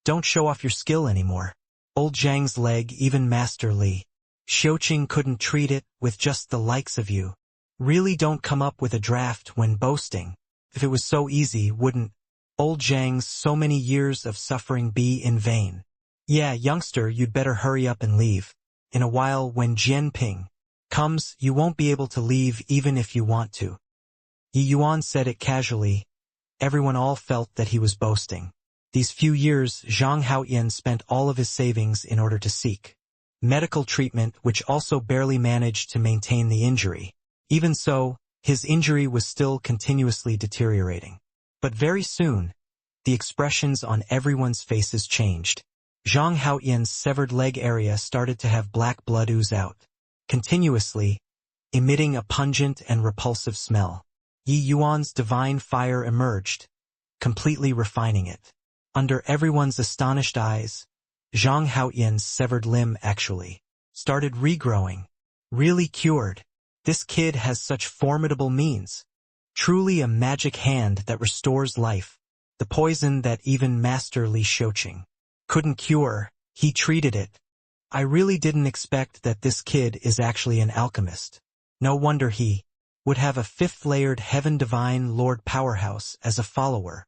don't show off your skill anymore." Old Zhang's leg, even Master Li Xiuqing couldn't treat it with just the likes of you. Really don't come up with a draft when boasting. If it was so easy, wouldn't old Zhang's so many years of suffering be in vain? Yeah, youngster, you'd better hurry up and leave. In a while, when Jian Ping comes, you won't be able to leave even if you want to. Yi Yuan said it casually. Everyone all felt that he was boasting. These few years, Zhang Haoyin spent all of his savings in order to seek medical treatment, which also barely managed to maintain the injury. Even so, his injury was still continuously deteriorating. But very soon, the expressions on everyone's faces changed. Zhang Haoyin's severed leg area started to have black blood ooze out, continuously, emitting a pungent and repulsive smell. Yi Yuan's divine fire emerged, completely refining it. Under everyone's astonished eyes, Zhang Haoyin's severed limb actually started regrowing, really cured. This kid has such formidable means. Truly a magic hand that restores life. The poison that even Master Li Xiuqing couldn't cure, he treated it. I really didn't expect that this kid is actually an alchemist. No wonder he would have a fifth-layered Heaven Divine Lord powerhouse as a follower.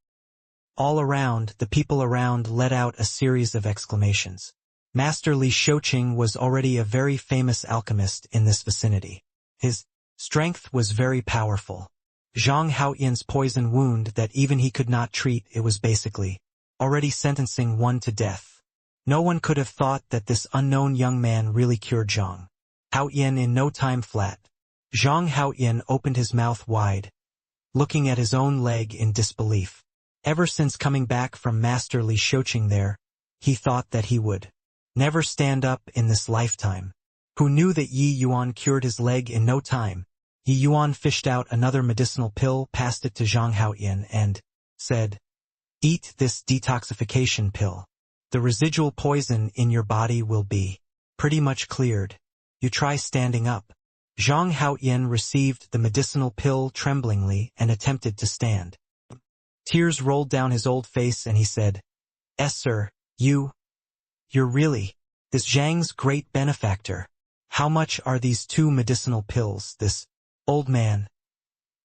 All around, the people around let out a series of exclamations. Master Li Xiuqing was already a very famous alchemist in this vicinity. His strength was very powerful. Zhang Haoyin's poison wound that even he could not treat, it was basically already sentencing one to death. No one could have thought that this unknown young man really cured Zhang Haoyin in no time flat. Zhang Haoyin opened his mouth wide, looking at his own leg in disbelief. Ever since coming back from Master Li Xiuqing there, he thought that he would never stand up in this lifetime. Who knew that Yi Yuan cured his leg in no time? Yi Yuan fished out another medicinal pill, passed it to Zhang Haoyin, and said, "Eat this detoxification pill. The residual poison in your body will be pretty much cleared. You try standing up." Zhang Haoyin received the medicinal pill tremblingly and attempted to stand. Tears rolled down his old face and he said, "Yes, sir, you're really this Zhang's great benefactor. How much are these 2 medicinal pills, this old man?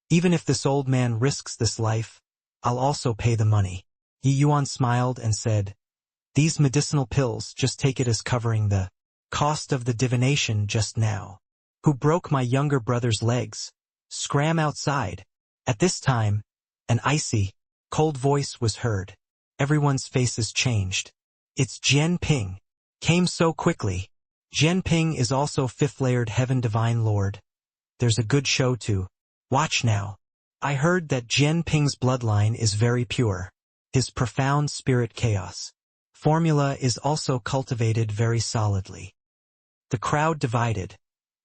Even if this old man risks this life, I'll also pay the money." Yi Yuan smiled and said, "These medicinal pills, just take it as covering the cost of the divination just now. Who broke my younger brother's legs? Scram outside." At this time, an icy, cold voice was heard. Everyone's faces changed. It's Jian Ping. Came so quickly. Jian Ping is also fifth-layered Heaven Divine Lord. There's a good show to watch now. I heard that Jian Ping's bloodline is very pure. His profound spirit chaos formula is also cultivated very solidly. The crowd divided.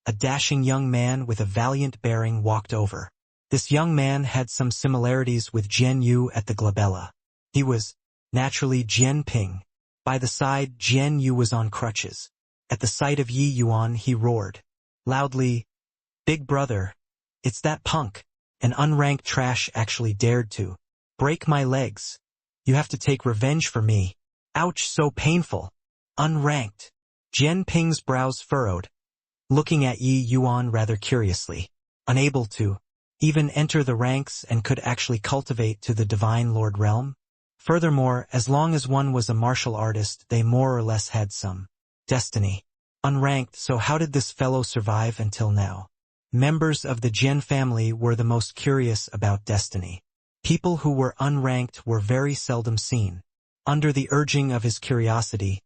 A dashing young man with a valiant bearing walked over. This young man had some similarities with Jian Yu at the glabella. He was, naturally, Jian Ping. By the side, Jian Yu was on crutches. At the sight of Yi Yuan, he roared loudly, "Big brother, it's that punk. An unranked trash actually dared to break my legs. You have to take revenge for me. Ouch, so painful. Unranked." Jian Ping's brows furrowed, looking at Yi Yuan rather curiously. Unable to even enter the ranks and could actually cultivate to the Divine Lord realm? Furthermore, as long as one was a martial artist, they more or less had some destiny. Unranked, so how did this fellow survive until now? members of the Jian family were the most curious about destiny. People who were unranked were very seldom seen. Under the urging of his curiosity,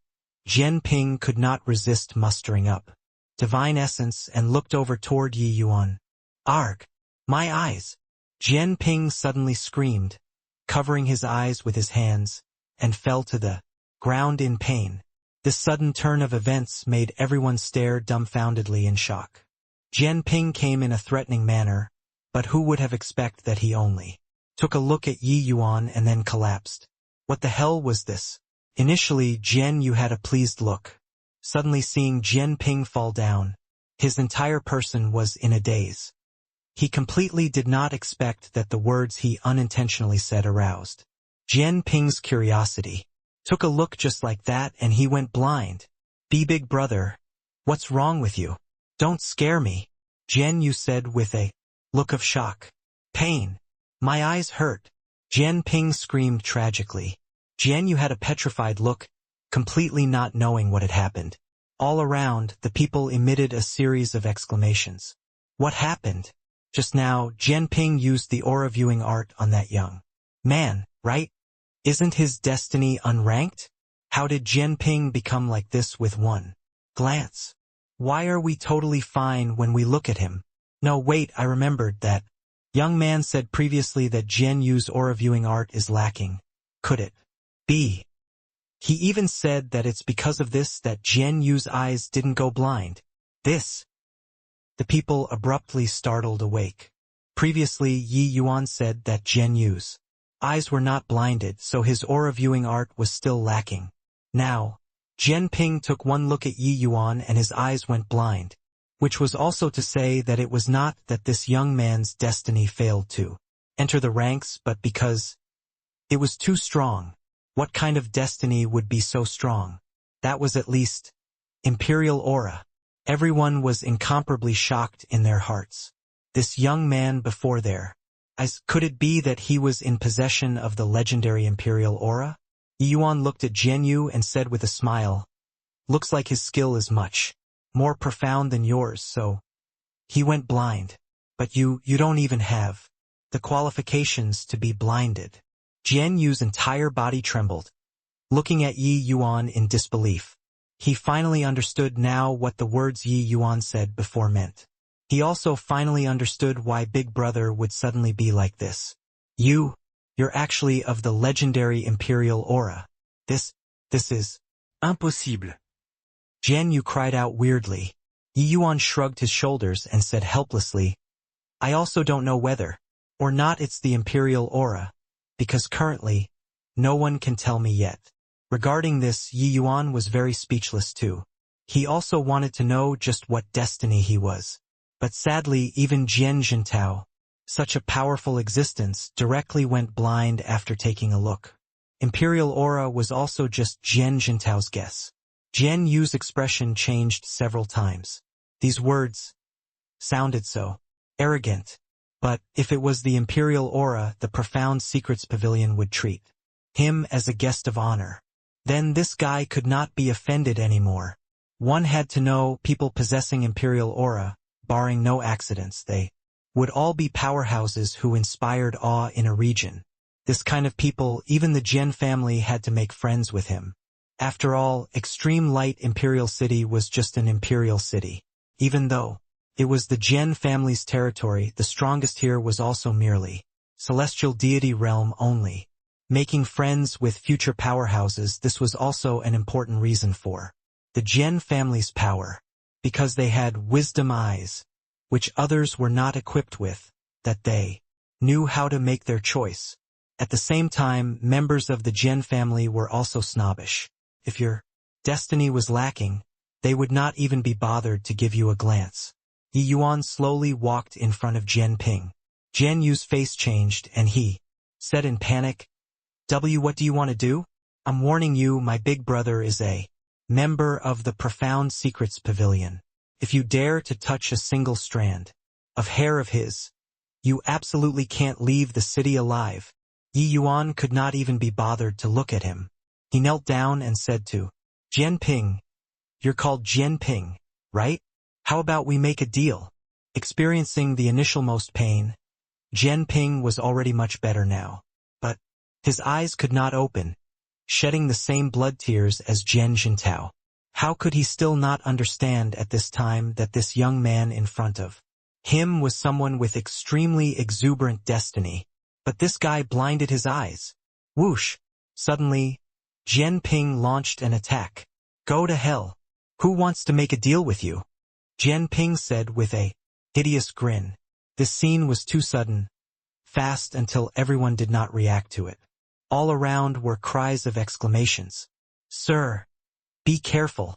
Jian Ping could not resist mustering up divine essence and looked over toward Yi Yuan. "Arg! My eyes!" Jian Ping suddenly screamed, covering his eyes with his hands, and fell to the ground in pain. This sudden turn of events made everyone stare dumbfoundedly in shock. Jian Ping came in a threatening manner, but who would have expected that he only took a look at Yi Yuan and then collapsed. What the hell was this? Initially, Jian Yu had a pleased look. Suddenly seeing Jian Ping fall down, his entire person was in a daze. He completely did not expect that the words he unintentionally said aroused Jian Ping's curiosity. Took a look just like that and he went blind. Big brother, what's wrong with you? Don't scare me, Jian Yu said with a look of shock. Pain. My eyes hurt. Jian Ping screamed tragically. Jian Yu had a petrified look, completely not knowing what had happened. All around, the people emitted a series of exclamations. What happened? Just now, Jian Ping used the aura viewing art on that young man, right? Isn't his destiny unranked? How did Jian Ping become like this with one glance? Why are we totally fine when we look at him? No, wait, I remembered that. Young man said previously that Jian Yu's aura viewing art is lacking. Could it be? He even said that it's because of this that Jian Yu's eyes didn't go blind. This. The people abruptly startled awake. Previously, Yi Yuan said that Jian Yu's eyes were not blinded, so his aura viewing art was still lacking. Now, Jian Ping took one look at Yi Yuan and his eyes went blind, which was also to say that it was not that this young man's destiny failed to enter the ranks, but because it was too strong. What kind of destiny would be so strong? That was at least imperial aura. Everyone was incomparably shocked in their hearts. This young man before their eyes, could it be that he was in possession of the legendary imperial aura? Yi Yuan looked at Jian Yu and said with a smile, "Looks like his skill is much more profound than yours, so he went blind. But you don't even have the qualifications to be blinded." Jian Yu's entire body trembled, looking at Yi Yuan in disbelief. He finally understood now what the words Yi Yuan said before meant. He also finally understood why Big Brother would suddenly be like this. You're actually of the legendary imperial aura. This is Impossible. Jian Yu cried out weirdly. Yi Yuan shrugged his shoulders and said helplessly, "I also don't know whether or not it's the imperial aura, because currently, no one can tell me yet." Regarding this, Yi Yuan was very speechless too. He also wanted to know just what destiny he was. But sadly, even Jian Jintao, such a powerful existence, directly went blind after taking a look. Imperial aura was also just Jian Jintao's guess. Jian Yu's expression changed several times. These words sounded so arrogant. But if it was the imperial aura, the profound secrets pavilion would treat him as a guest of honor. Then this guy could not be offended anymore. One had to know people possessing imperial aura, barring no accidents, they would all be powerhouses who inspired awe in a region. This kind of people, even the Jian family had to make friends with him. After all, Extreme Light Imperial City was just an imperial city. Even though it was the Jian family's territory, the strongest here was also merely celestial deity realm only. Making friends with future powerhouses, this was also an important reason for the Jian family's power, because they had wisdom eyes, which others were not equipped with, that they knew how to make their choice. At the same time, members of the Jian family were also snobbish. If your destiny was lacking, they would not even be bothered to give you a glance. Yi Yuan slowly walked in front of Jian Ping. Jian Yu's face changed and he said in panic, What do you want to do? I'm warning you, my big brother is a member of the Profound Secrets Pavilion. If you dare to touch a single strand of hair of his, you absolutely can't leave the city alive. Yi Yuan could not even be bothered to look at him. He knelt down and said to Jian Ping, "You're called Jian Ping, right? How about we make a deal? Experiencing the initial most pain, Jian Ping was already much better now. But his eyes could not open, shedding the same blood tears as Jian Jintao. How could he still not understand at this time that this young man in front of him was someone with extremely exuberant destiny? But this guy blinded his eyes. Whoosh! Suddenly, Jian Ping launched an attack. Go to hell. Who wants to make a deal with you? Jian Ping said with a hideous grin. This scene was too sudden, fast until everyone did not react to it. All around were cries of exclamations. Sir! Be careful!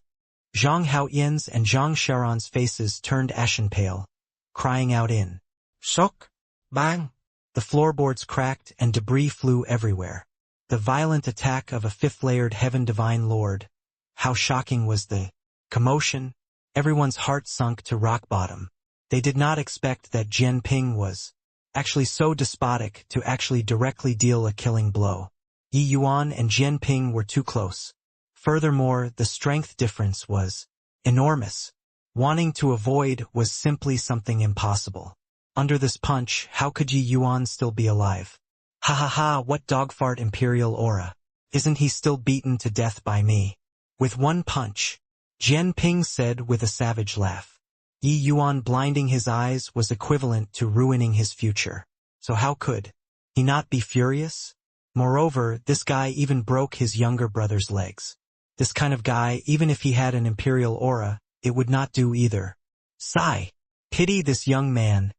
Zhang Haoyan's and Zhang Shaoran's faces turned ashen pale, crying out in shock. Bang! The floorboards cracked and debris flew everywhere. The violent attack of a fifth-layered Heaven Divine Lord. How shocking was the commotion! Everyone's heart sunk to rock bottom. They did not expect that Jian Ping was actually so despotic to actually directly deal a killing blow. Yi Yuan and Jian Ping were too close. Furthermore, the strength difference was enormous. Wanting to avoid was simply something impossible. Under this punch, how could Yi Yuan still be alive? Ha ha ha, what dogfart imperial aura. Isn't he still beaten to death by me? With one punch, Jian Ping said with a savage laugh. Yi Yuan blinding his eyes was equivalent to ruining his future. So how could he not be furious? Moreover, this guy even broke his younger brother's legs. This kind of guy, even if he had an imperial aura, it would not do either. Sigh. Pity this young man.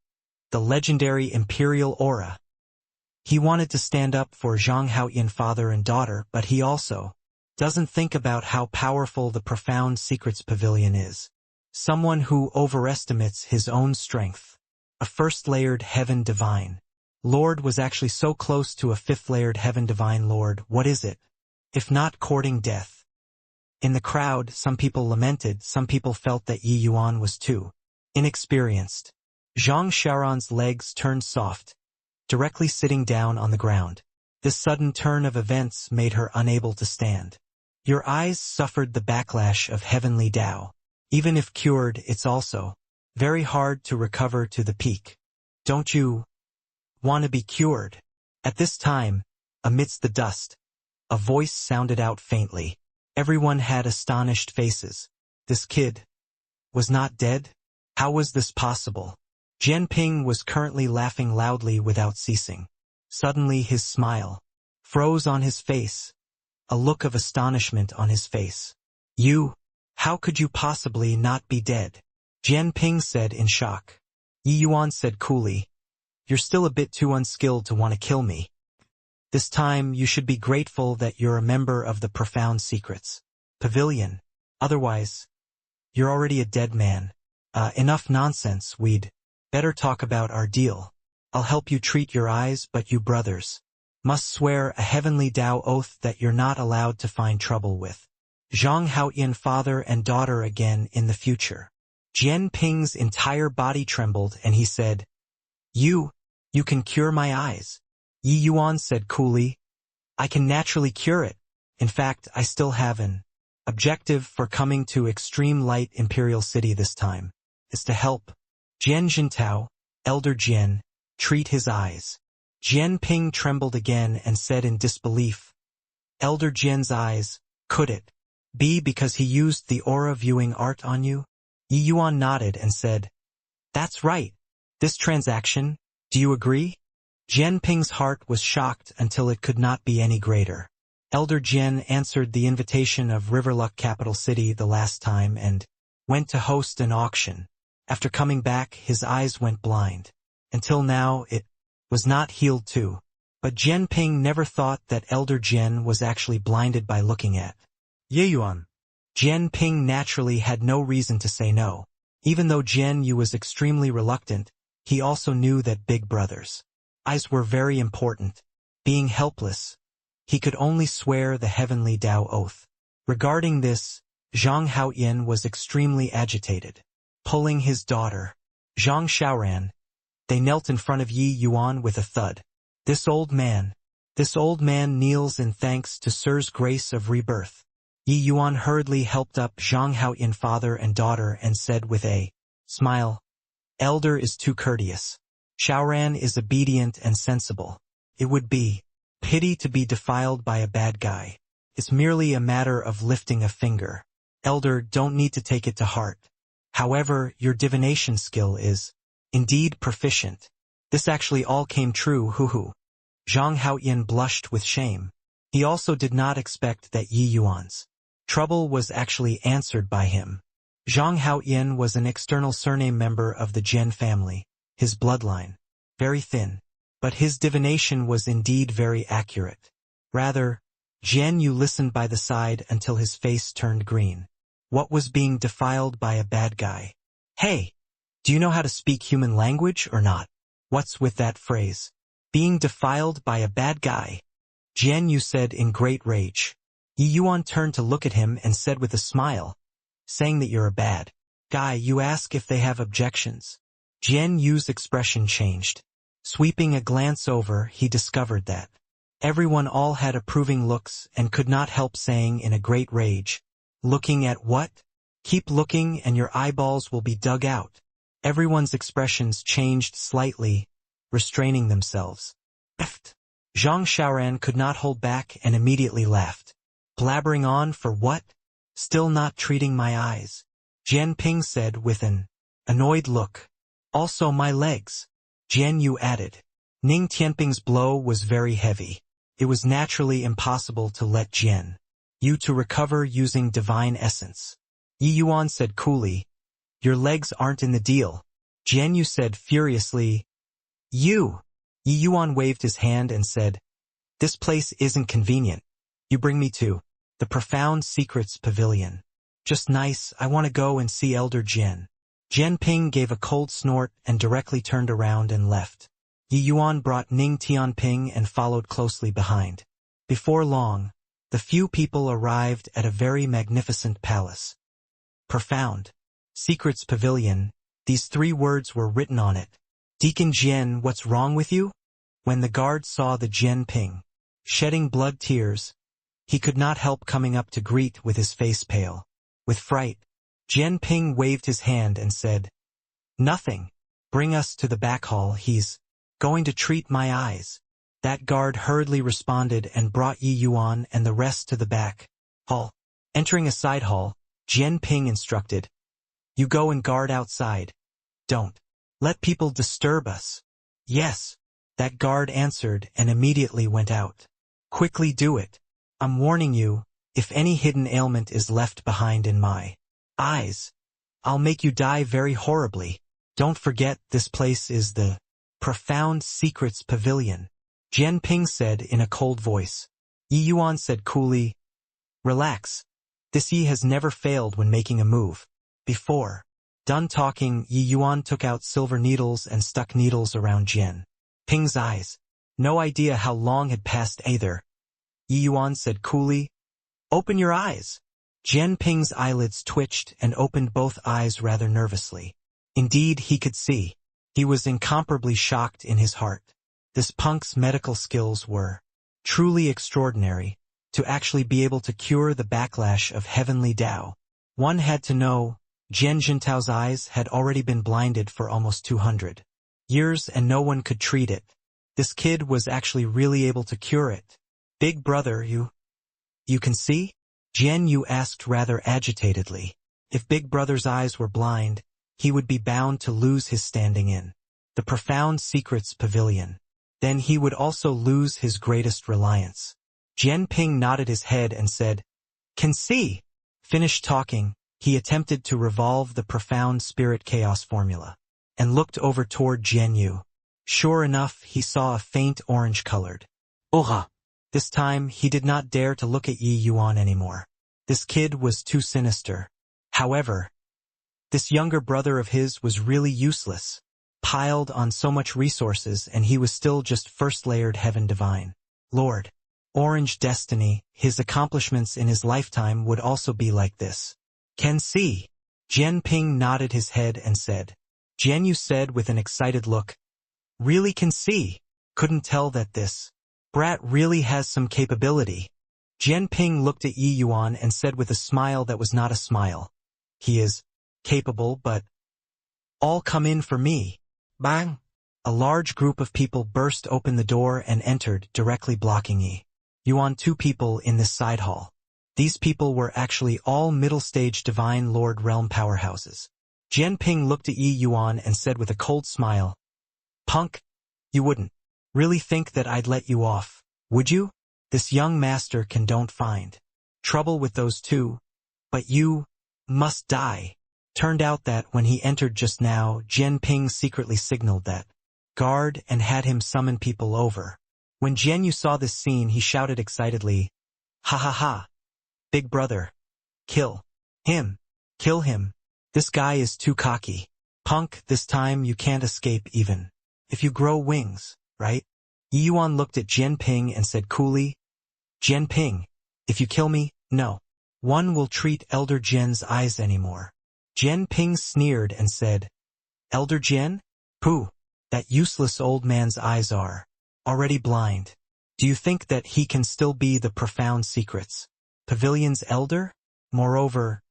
The legendary imperial aura. He wanted to stand up for Zhang Haoyan father and daughter, but he also doesn't think about how powerful the profound secrets pavilion is. Someone who overestimates his own strength. A first-layered Heaven Divine Lord was actually so close to a fifth-layered Heaven Divine Lord. What is it, if not courting death? In the crowd, some people lamented, some people felt that Yi Yuan was too inexperienced. Zhang Shaoran's legs turned soft, directly sitting down on the ground. This sudden turn of events made her unable to stand. Your eyes suffered the backlash of heavenly Tao. Even if cured, it's also very hard to recover to the peak. Don't you want to be cured? At this time, amidst the dust, a voice sounded out faintly. Everyone had astonished faces. This kid was not dead? How was this possible? Jian Ping was currently laughing loudly without ceasing. Suddenly his smile froze on his face, a look of astonishment on his face. You, how could you possibly not be dead? Jian Ping said in shock. Yi Yuan said coolly, you're still a bit too unskilled to want to kill me. This time you should be grateful that you're a member of the Profound Secrets Pavilion. Otherwise, you're already a dead man. Enough nonsense, we'd better talk about our deal. I'll help you treat your eyes, but you brothers must swear a heavenly Tao oath that you're not allowed to find trouble with Zhang Haoyan father and daughter again in the future. Jian Ping's entire body trembled and he said, You can cure my eyes. Yi Yuan said coolly, I can naturally cure it. In fact, I still have an objective for coming to Extreme Light Imperial City this time, is to help Jian Jintao, Elder Jian, treat his eyes. Jian Ping trembled again and said in disbelief, Elder Jian's eyes, could it be because he used the aura viewing art on you? Yi Yuan nodded and said, That's right. This transaction, do you agree? Jian Ping's heart was shocked until it could not be any greater. Elder Jian answered the invitation of Riverluck Capital City the last time and went to host an auction. After coming back, his eyes went blind. Until now, it was not healed too. But Jian Ping never thought that Elder Jian was actually blinded by looking at Yi Yuan. Jian Ping naturally had no reason to say no. Even though Jian Yu was extremely reluctant, he also knew that big brothers' eyes were very important. Being helpless, he could only swear the heavenly Tao oath. Regarding this, Zhang Haoyan was extremely agitated. Pulling his daughter, Zhang Shaoran, they knelt in front of Yi Yuan with a thud. This old man kneels in thanks to Sir's grace of rebirth. Yi Yuan hurriedly helped up Zhang Haoyan father and daughter and said with a smile, Elder is too courteous. Shaoran is obedient and sensible. It would be pity to be defiled by a bad guy. It's merely a matter of lifting a finger. Elder, don't need to take it to heart. However, your divination skill is indeed proficient. This actually all came true, hoo. Zhang Haoyan blushed with shame. He also did not expect that Yi Yuan's trouble was actually answered by him. Zhang Haoyan was an external surname member of the Jian family, his bloodline. Very thin. But his divination was indeed very accurate. Rather, Jian Yu listened by the side until his face turned green. What was being defiled by a bad guy? Hey, do you know how to speak human language or not? What's with that phrase? Being defiled by a bad guy? Jian Yu said in great rage. Yi Yuan turned to look at him and said with a smile, saying that you're a bad guy, you ask if they have objections. Jian Yu's expression changed. Sweeping a glance over, he discovered that everyone all had approving looks and could not help saying in a great rage, looking at what? Keep looking and your eyeballs will be dug out. Everyone's expressions changed slightly, restraining themselves. Zhang Shaoran could not hold back and immediately laughed. Blabbering on for what? Still not treating my eyes. Jian Ping said with an annoyed look. Also my legs. Jian Yu added. Ning Tianping's blow was very heavy. It was naturally impossible to let Jian Yu to recover using divine essence. Yi Yuan said coolly, your legs aren't in the deal. Jian Yu said furiously, you. Yi Yuan waved his hand and said, this place isn't convenient. You bring me to the Profound Secrets Pavilion. Just nice, I want to go and see Elder Jian. Jian Ping gave a cold snort and directly turned around and left. Yi Yuan brought Ning Tianping and followed closely behind. Before long, the few people arrived at a very magnificent palace. Profound Secrets Pavilion, these 3 words were written on it. Deacon Jian, what's wrong with you? When the guard saw the Jian Ping shedding blood tears, he could not help coming up to greet with his face pale. With fright, Jian Ping waved his hand and said, nothing. Bring us to the back hall, he's going to treat my eyes. That guard hurriedly responded and brought Yi Yuan and the rest to the back hall. Entering a side hall, Jian Ping instructed, you go and guard outside. Don't let people disturb us. Yes, that guard answered and immediately went out. Quickly do it. I'm warning you, if any hidden ailment is left behind in my eyes, I'll make you die very horribly. Don't forget this place is the Profound Secrets Pavilion. Jian Ping said in a cold voice. Yi Yuan said coolly, relax. This Yi has never failed when making a move. Before done talking, Yi Yuan took out silver needles and stuck needles around Jian Ping's eyes. No idea how long had passed either. Yi Yuan said coolly, open your eyes. Jian Ping's eyelids twitched and opened both eyes rather nervously. Indeed, he could see. He was incomparably shocked in his heart. This punk's medical skills were truly extraordinary, to actually be able to cure the backlash of heavenly Tao. One had to know, Jian Jintao's eyes had already been blinded for almost 200 years and no one could treat it. This kid was actually really able to cure it. Big brother, you can see? Jian Yu asked rather agitatedly. If Big Brother's eyes were blind, he would be bound to lose his standing in the Profound Secrets Pavilion. Then he would also lose his greatest reliance. Jian Ping nodded his head and said, can see. Finished talking, he attempted to revolve the Profound Spirit Chaos formula, and looked over toward Jian Yu. Sure enough, he saw a faint orange-colored aura. This time, he did not dare to look at Yi Yuan anymore. This kid was too sinister. However, this younger brother of his was really useless, piled on so much resources, and he was still just first-layered heaven divine. Lord Orange Destiny, his accomplishments in his lifetime would also be like this. Can see. Jian Ping nodded his head and said. Jian Yu said with an excited look, really can see. Couldn't tell that this brat really has some capability. Jian Ping looked at Yi Yuan and said with a smile that was not a smile. He is capable, but All come in for me. Bang! A large group of people burst open the door and entered, directly blocking Yi Yuan. Two people in this side hall. These people were actually all middle-stage Divine Lord Realm powerhouses. Jian Ping looked at Yi Yuan and said with a cold smile, "Punk, you wouldn't really think that I'd let you off, would you? This young master don't find trouble with those two, but you must die." Turned out that when he entered just now, Jian Ping secretly signaled that guard and had him summon people over. When Jian Yu saw this scene, he shouted excitedly, "Ha ha ha! Big brother! Kill him! Kill him! This guy is too cocky. Punk, this time you can't escape even if you grow wings, right?" Yi Yuan looked at Jian Ping and said coolly, "Jian Ping, if you kill me, no one will treat Elder Jian's eyes anymore." Jian Ping sneered and said, "Elder Jian? Pooh, that useless old man's eyes are already blind. Do you think that he can still be the profound secrets pavilion's elder? Moreover,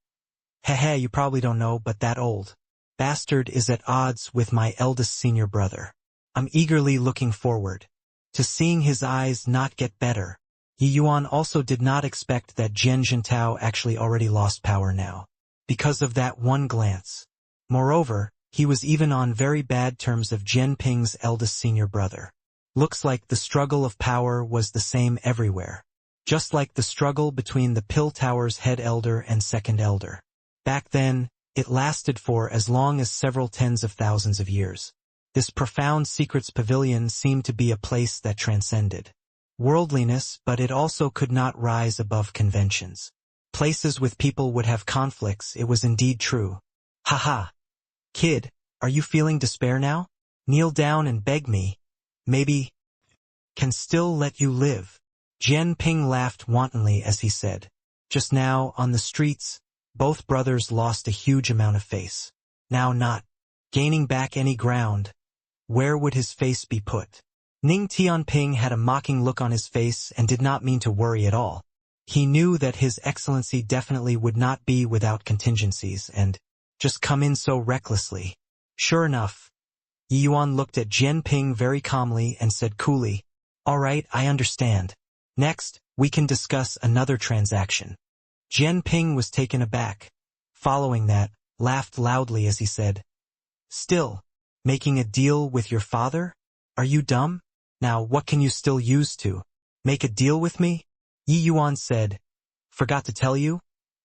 heh, you probably don't know, but that old bastard is at odds with my eldest senior brother. I'm eagerly looking forward to seeing his eyes not get better." Yi Yuan also did not expect that Jian Jintao actually already lost power now, because of that one glance. Moreover, he was even on very bad terms of Jian Ping's eldest senior brother. Looks like the struggle of power was the same everywhere, just like the struggle between the Pill Tower's head elder and second elder. Back then, it lasted for as long as several tens of thousands of years. This profound secrets pavilion seemed to be a place that transcended worldliness, but it also could not rise above conventions. Places with people would have conflicts, it was indeed true. "Haha. Kid, are you feeling despair now? Kneel down and beg me. Maybe can still let you live." Jian Ping laughed wantonly as he said, "Just now, on the streets, both brothers lost a huge amount of face. Now not gaining back any ground, where would his face be put?" Ning Tianping had a mocking look on his face and did not mean to worry at all. He knew that His Excellency definitely would not be without contingencies and just come in so recklessly. Sure enough, Yi Yuan looked at Jian Ping very calmly and said coolly, "All right, I understand. Next, we can discuss another transaction." Jian Ping was taken aback. Following that, laughed loudly as he said, "Still, making a deal with your father? Are you dumb? Now what can you still use to make a deal with me?" Yi Yuan said, "Forgot to tell you,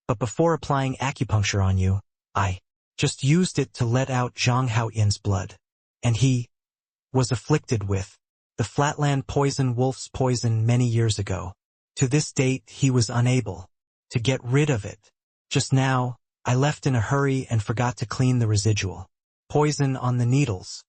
but before applying acupuncture on you, I just used it to let out Zhang Haoyan's blood. And he was afflicted with the flatland poison wolf's poison many years ago. To this date he was unable to get rid of it. Just now, I left in a hurry and forgot to clean the residual poison on the needles.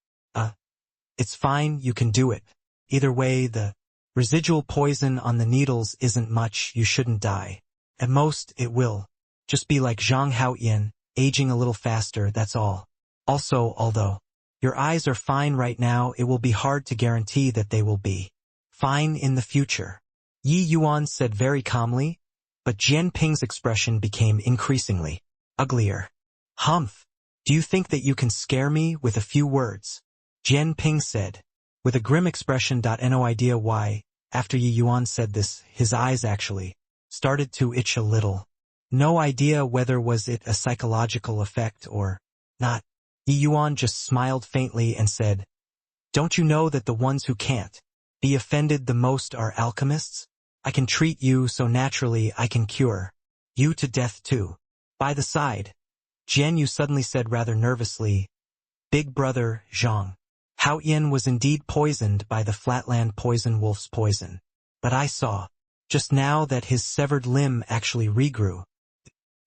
It's fine, you can do it. Either way, the residual poison on the needles isn't much, you shouldn't die. At most, it will just be like Zhang Haoyan, aging a little faster, that's all. Also, although your eyes are fine right now, it will be hard to guarantee that they will be fine in the future." Yi Yuan said very calmly, but Jian Ping's expression became increasingly uglier. "Humph, do you think that you can scare me with a few words?" Jian Ping said, with a grim expression. No idea why, after Yi Yuan said this, his eyes actually started to itch a little. No idea whether was it a psychological effect or not. Yi Yuan just smiled faintly and said, "Don't you know that the ones who can't be offended the most are alchemists? I can treat you so naturally I can cure you to death too." By the side, Jian Yu suddenly said rather nervously, "Big brother, Zhang Haoyan was indeed poisoned by the flatland poison wolf's poison. But I saw just now that his severed limb actually regrew.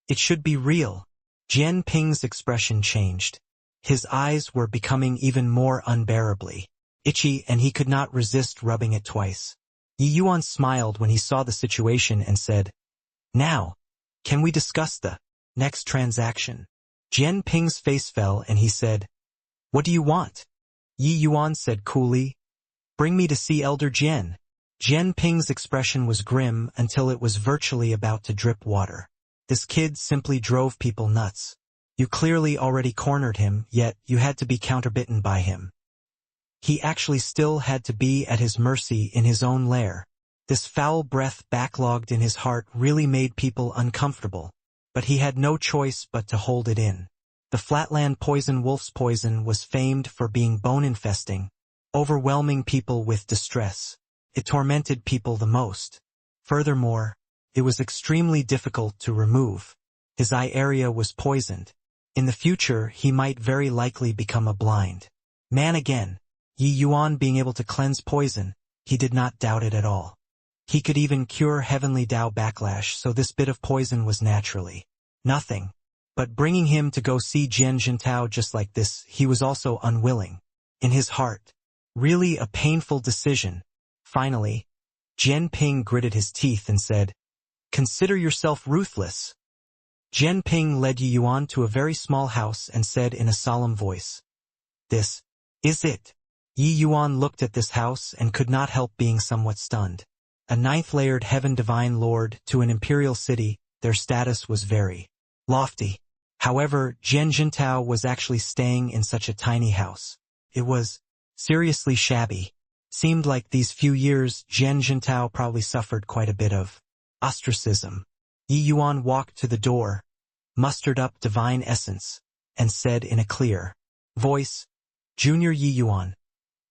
It should be real." Jian Ping's expression changed. His eyes were becoming even more unbearably itchy and he could not resist rubbing it twice. Yi Yuan smiled when he saw the situation and said, "Now, can we discuss the next transaction?" Jian Ping's face fell and he said, "What do you want?" Yi Yuan said coolly, "Bring me to see Elder Jian." Jian Ping's expression was grim until it was virtually about to drip water. This kid simply drove people nuts. You clearly already cornered him, yet you had to be counterbitten by him. He actually still had to be at his mercy in his own lair. This foul breath backlogged in his heart really made people uncomfortable, but he had no choice but to hold it in. The flatland poison wolf's poison was famed for being bone-infesting, overwhelming people with distress. It tormented people the most. Furthermore, it was extremely difficult to remove. His eye area was poisoned. In the future, he might very likely become a blind man again. Yi Yuan being able to cleanse poison, he did not doubt it at all. He could even cure heavenly Tao backlash, so this bit of poison was naturally nothing. But bringing him to go see Jian Jintao just like this, he was also unwilling. In his heart, really a painful decision. Finally, Jian Ping gritted his teeth and said, "Consider yourself ruthless." Jian Ping led Yi Yuan to a very small house and said in a solemn voice, "This is it." Yi Yuan looked at this house and could not help being somewhat stunned. A ninth-layered heaven divine lord to an imperial city, their status was very lofty. However, Jian Jintao was actually staying in such a tiny house. It was seriously shabby. Seemed like these few years Jian Jintao probably suffered quite a bit of ostracism. Yi Yuan walked to the door, mustered up divine essence, and said in a clear voice, "Junior Yi Yuan,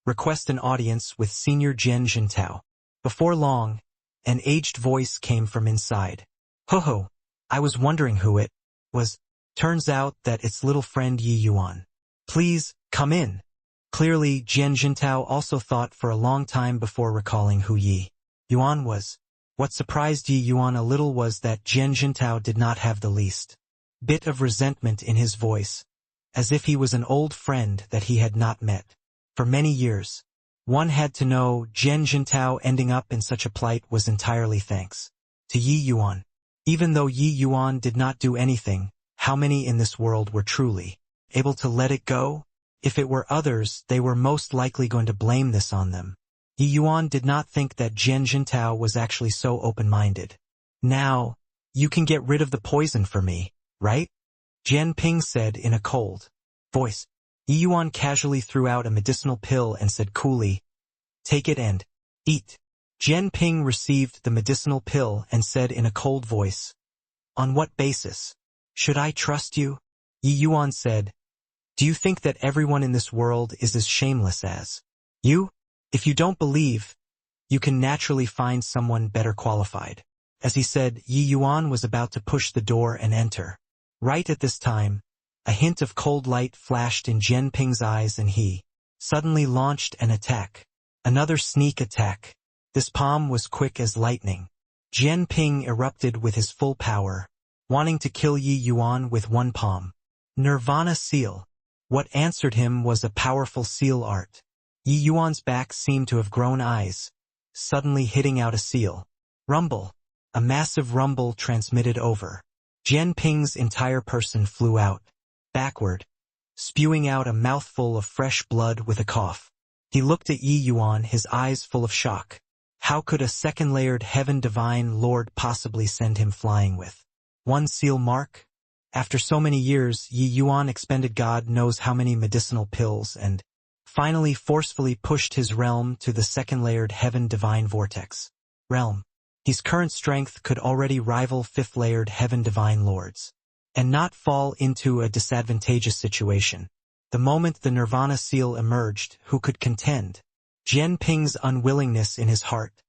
request an audience with Senior Jian Jintao." Before long, an aged voice came from inside. "Ho-ho, I was wondering who it was. Turns out that it's little friend Yi Yuan. Please, come in." Clearly, Jian Jintao also thought for a long time before recalling who Yi Yuan was. What surprised Yi Yuan a little was that Jian Jintao did not have the least bit of resentment in his voice, as if he was an old friend that he had not met for many years. One had to know Jian Jintao ending up in such a plight was entirely thanks to Yi Yuan. Even though Yi Yuan did not do anything, how many in this world were truly able to let it go? If it were others, they were most likely going to blame this on them. Yi Yuan did not think that Jian Jintao was actually so open-minded. "Now, you can get rid of the poison for me, right?" Jian Ping said in a cold voice. Yi Yuan casually threw out a medicinal pill and said coolly, "Take it and eat." Jian Ping received the medicinal pill and said in a cold voice, "On what basis should I trust you?" Yi Yuan said, "Do you think that everyone in this world is as shameless as you? If you don't believe, you can naturally find someone better qualified." As he said, Yi Yuan was about to push the door and enter. Right at this time, a hint of cold light flashed in Jian Ping's eyes and he suddenly launched an attack. Another sneak attack. This palm was quick as lightning. Jian Ping erupted with his full power, wanting to kill Yi Yuan with one palm. Nirvana seal. What answered him was a powerful seal art. Yi Yuan's back seemed to have grown eyes, suddenly hitting out a seal. Rumble. A massive rumble transmitted over. Jian Ping's entire person flew out, backward, spewing out a mouthful of fresh blood with a cough. He looked at Yi Yuan, his eyes full of shock. How could a second-layered heaven divine lord possibly send him flying with one seal mark? After so many years, Yi Yuan expended God knows how many medicinal pills and finally forcefully pushed his realm to the second-layered heaven divine vortex realm. His current strength could already rival fifth-layered heaven divine lords, and not fall into a disadvantageous situation. The moment the Nirvana seal emerged, who could contend? Jian Ping's unwillingness in his heart.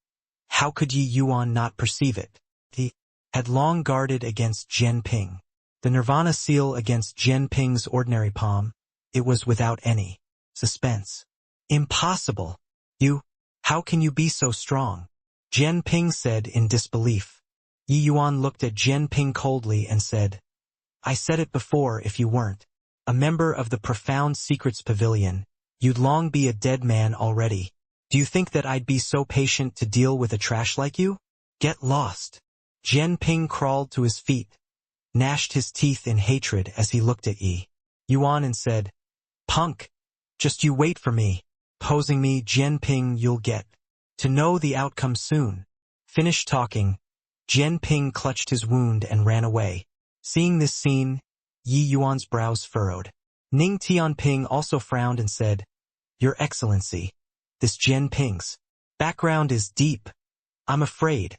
How could Yi Yuan not perceive it? He had long guarded against Jian Ping. The Nirvana seal against Jian Ping's ordinary palm, it was without any suspense. "Impossible. How can you be so strong?" Jian Ping said in disbelief. Yi Yuan looked at Jian Ping coldly and said, "I said it before, if you weren't a member of the Profound Secrets Pavilion, you'd long be a dead man already. Do you think that I'd be so patient to deal with a trash like you? Get lost." Jian Ping crawled to his feet, gnashed his teeth in hatred as he looked at Yi Yuan and said, "Punk, just you wait for me. Posing me, Jian Ping, you'll get to know the outcome soon." Finished talking, Jian Ping clutched his wound and ran away. Seeing this scene, Yi Yuan's brows furrowed. Ning Tianping also frowned and said, Your Excellency, this Jian Ping's background is deep. I'm afraid.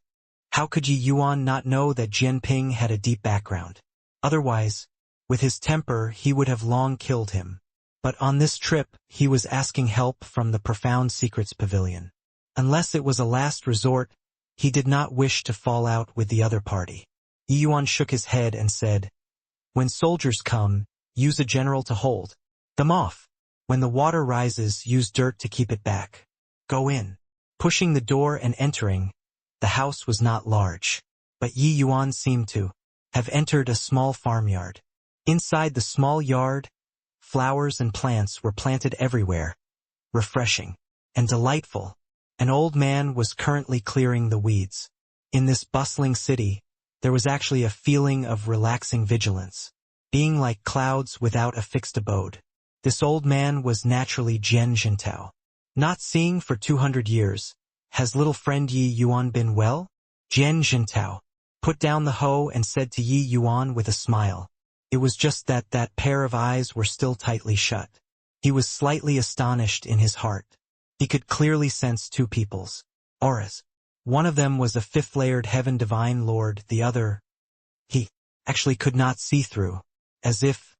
How could Yi Yuan not know that Jian Ping had a deep background? Otherwise, with his temper he would have long killed him. But on this trip he was asking help from the Profound Secrets Pavilion. Unless it was a last resort, he did not wish to fall out with the other party. Yi Yuan shook his head and said, When soldiers come, use a general to hold them off. When the water rises, use dirt to keep it back. Go in. Pushing the door and entering, the house was not large, but Yi Yuan seemed to have entered a small farmyard. Inside the small yard, flowers and plants were planted everywhere, refreshing and delightful. An old man was currently clearing the weeds. In this bustling city, there was actually a feeling of relaxing vigilance, being like clouds without a fixed abode. This old man was naturally Jian Jintao. Not seeing for 200 years, has little friend Yi Yuan been well? Jian Jintao put down the hoe and said to Yi Yuan with a smile. It was just that pair of eyes were still tightly shut. He was slightly astonished in his heart. He could clearly sense two people's auras. One of them was a fifth-layered heaven divine lord, the other he actually could not see through, as if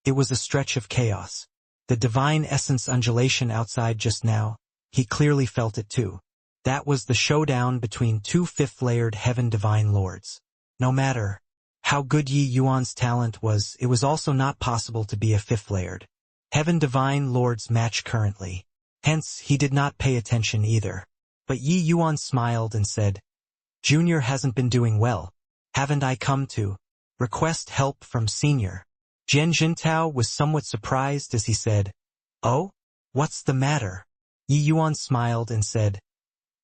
it was a stretch of chaos. The divine essence undulation outside just now, he clearly felt it too. That was the showdown between two fifth-layered heaven divine lords. No matter how good Yi Yuan's talent was, it was also not possible to be a fifth-layered heaven divine lord's match currently. Hence, he did not pay attention either. But Yi Yuan smiled and said, Junior hasn't been doing well. Haven't I come to request help from Senior? Jian Jintao was somewhat surprised as he said, Oh? What's the matter? Yi Yuan smiled and said,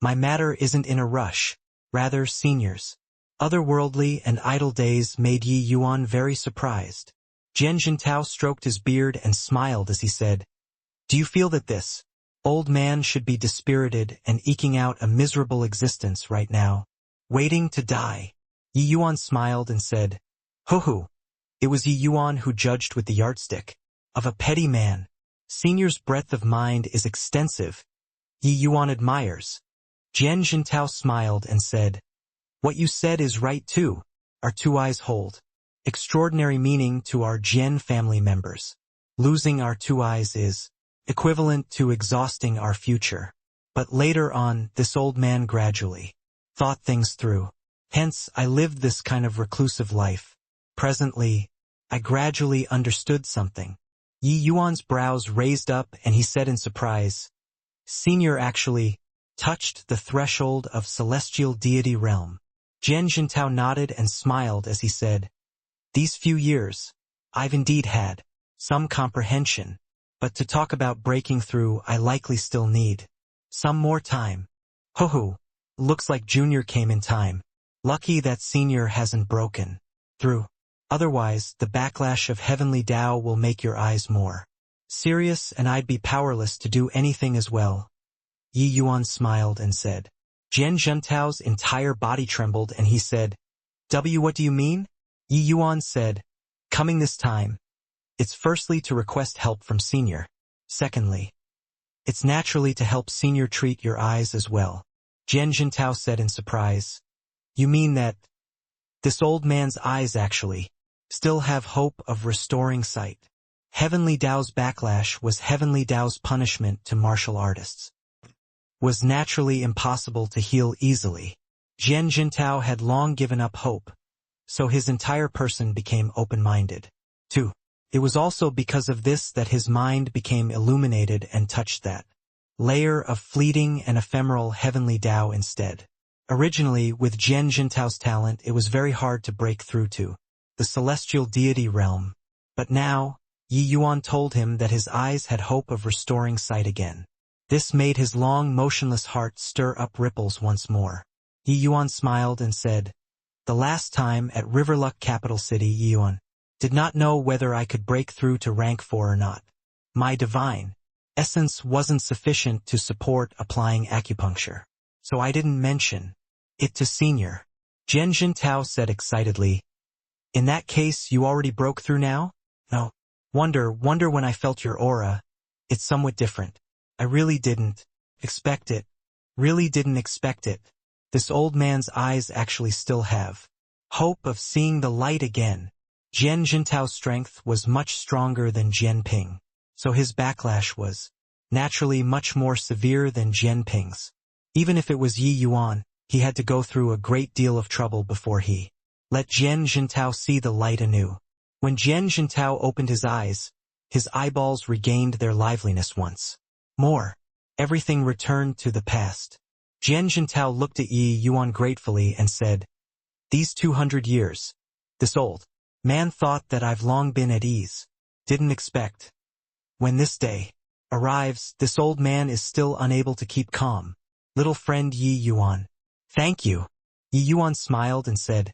My matter isn't in a rush. Rather, Senior's otherworldly and idle days made Yi Yuan very surprised. Jian Jintao stroked his beard and smiled as he said, Do you feel that this old man should be dispirited and eking out a miserable existence right now, waiting to die? Yi Yuan smiled and said, Hoo-hoo. It was Yi Yuan who judged with the yardstick of a petty man. Senior's breadth of mind is extensive. Yi Yuan admires. Jian Jintao smiled and said, What you said is right too. Our two eyes hold extraordinary meaning to our Jian family members. Losing our two eyes is equivalent to exhausting our future. But later on, this old man gradually thought things through. Hence, I lived this kind of reclusive life. Presently, I gradually understood something. Yi Yuan's brows raised up and he said in surprise, Senior actually touched the threshold of celestial deity realm. Jian Jintao nodded and smiled as he said, These few years, I've indeed had some comprehension, but to talk about breaking through I likely still need some more time. Ho-ho, looks like Junior came in time. Lucky that Senior hasn't broken through. Otherwise, the backlash of heavenly Tao will make your eyes more serious and I'd be powerless to do anything as well. Yi Yuan smiled and said. Jian Zhentao's entire body trembled and he said, What do you mean? Yi Yuan said, Coming this time, it's firstly to request help from Senior. Secondly, it's naturally to help Senior treat your eyes as well. Jian Zhentao said in surprise, You mean that this old man's eyes actually still have hope of restoring sight? Heavenly Tao's backlash was Heavenly Tao's punishment to martial artists. Was naturally impossible to heal easily. Jian Jintao had long given up hope, so his entire person became open-minded. 2. It was also because of this that his mind became illuminated and touched that layer of fleeting and ephemeral Heavenly Tao instead. Originally, with Jian Jintao's talent, it was very hard to break through to the celestial deity realm. But now, Yi Yuan told him that his eyes had hope of restoring sight again. This made his long, motionless heart stir up ripples once more. Yi Yuan smiled and said, The last time at Riverluck capital city, Yi Yuan did not know whether I could break through to rank 4 or not. My divine essence wasn't sufficient to support applying acupuncture, so I didn't mention it to Senior. Jian Jintao said excitedly, In that case, you already broke through now? No. Wonder when I felt your aura. It's somewhat different. I really didn't expect it. Really didn't expect it. This old man's eyes actually still have hope of seeing the light again. Jian Jintao's strength was much stronger than Jian Ping, so his backlash was naturally much more severe than Jian Ping's. Even if it was Yi Yuan, he had to go through a great deal of trouble before he let Jian Jintao see the light anew. When Jian Jintao opened his eyes, his eyeballs regained their liveliness once more. Everything returned to the past. Jian Jintao looked at Yi Yuan gratefully and said, "These 200 years, this old man thought that I've long been at ease. Didn't expect. When this day arrives, this old man is still unable to keep calm. Little friend Yi Yuan." "Thank you." Yi Yuan smiled and said,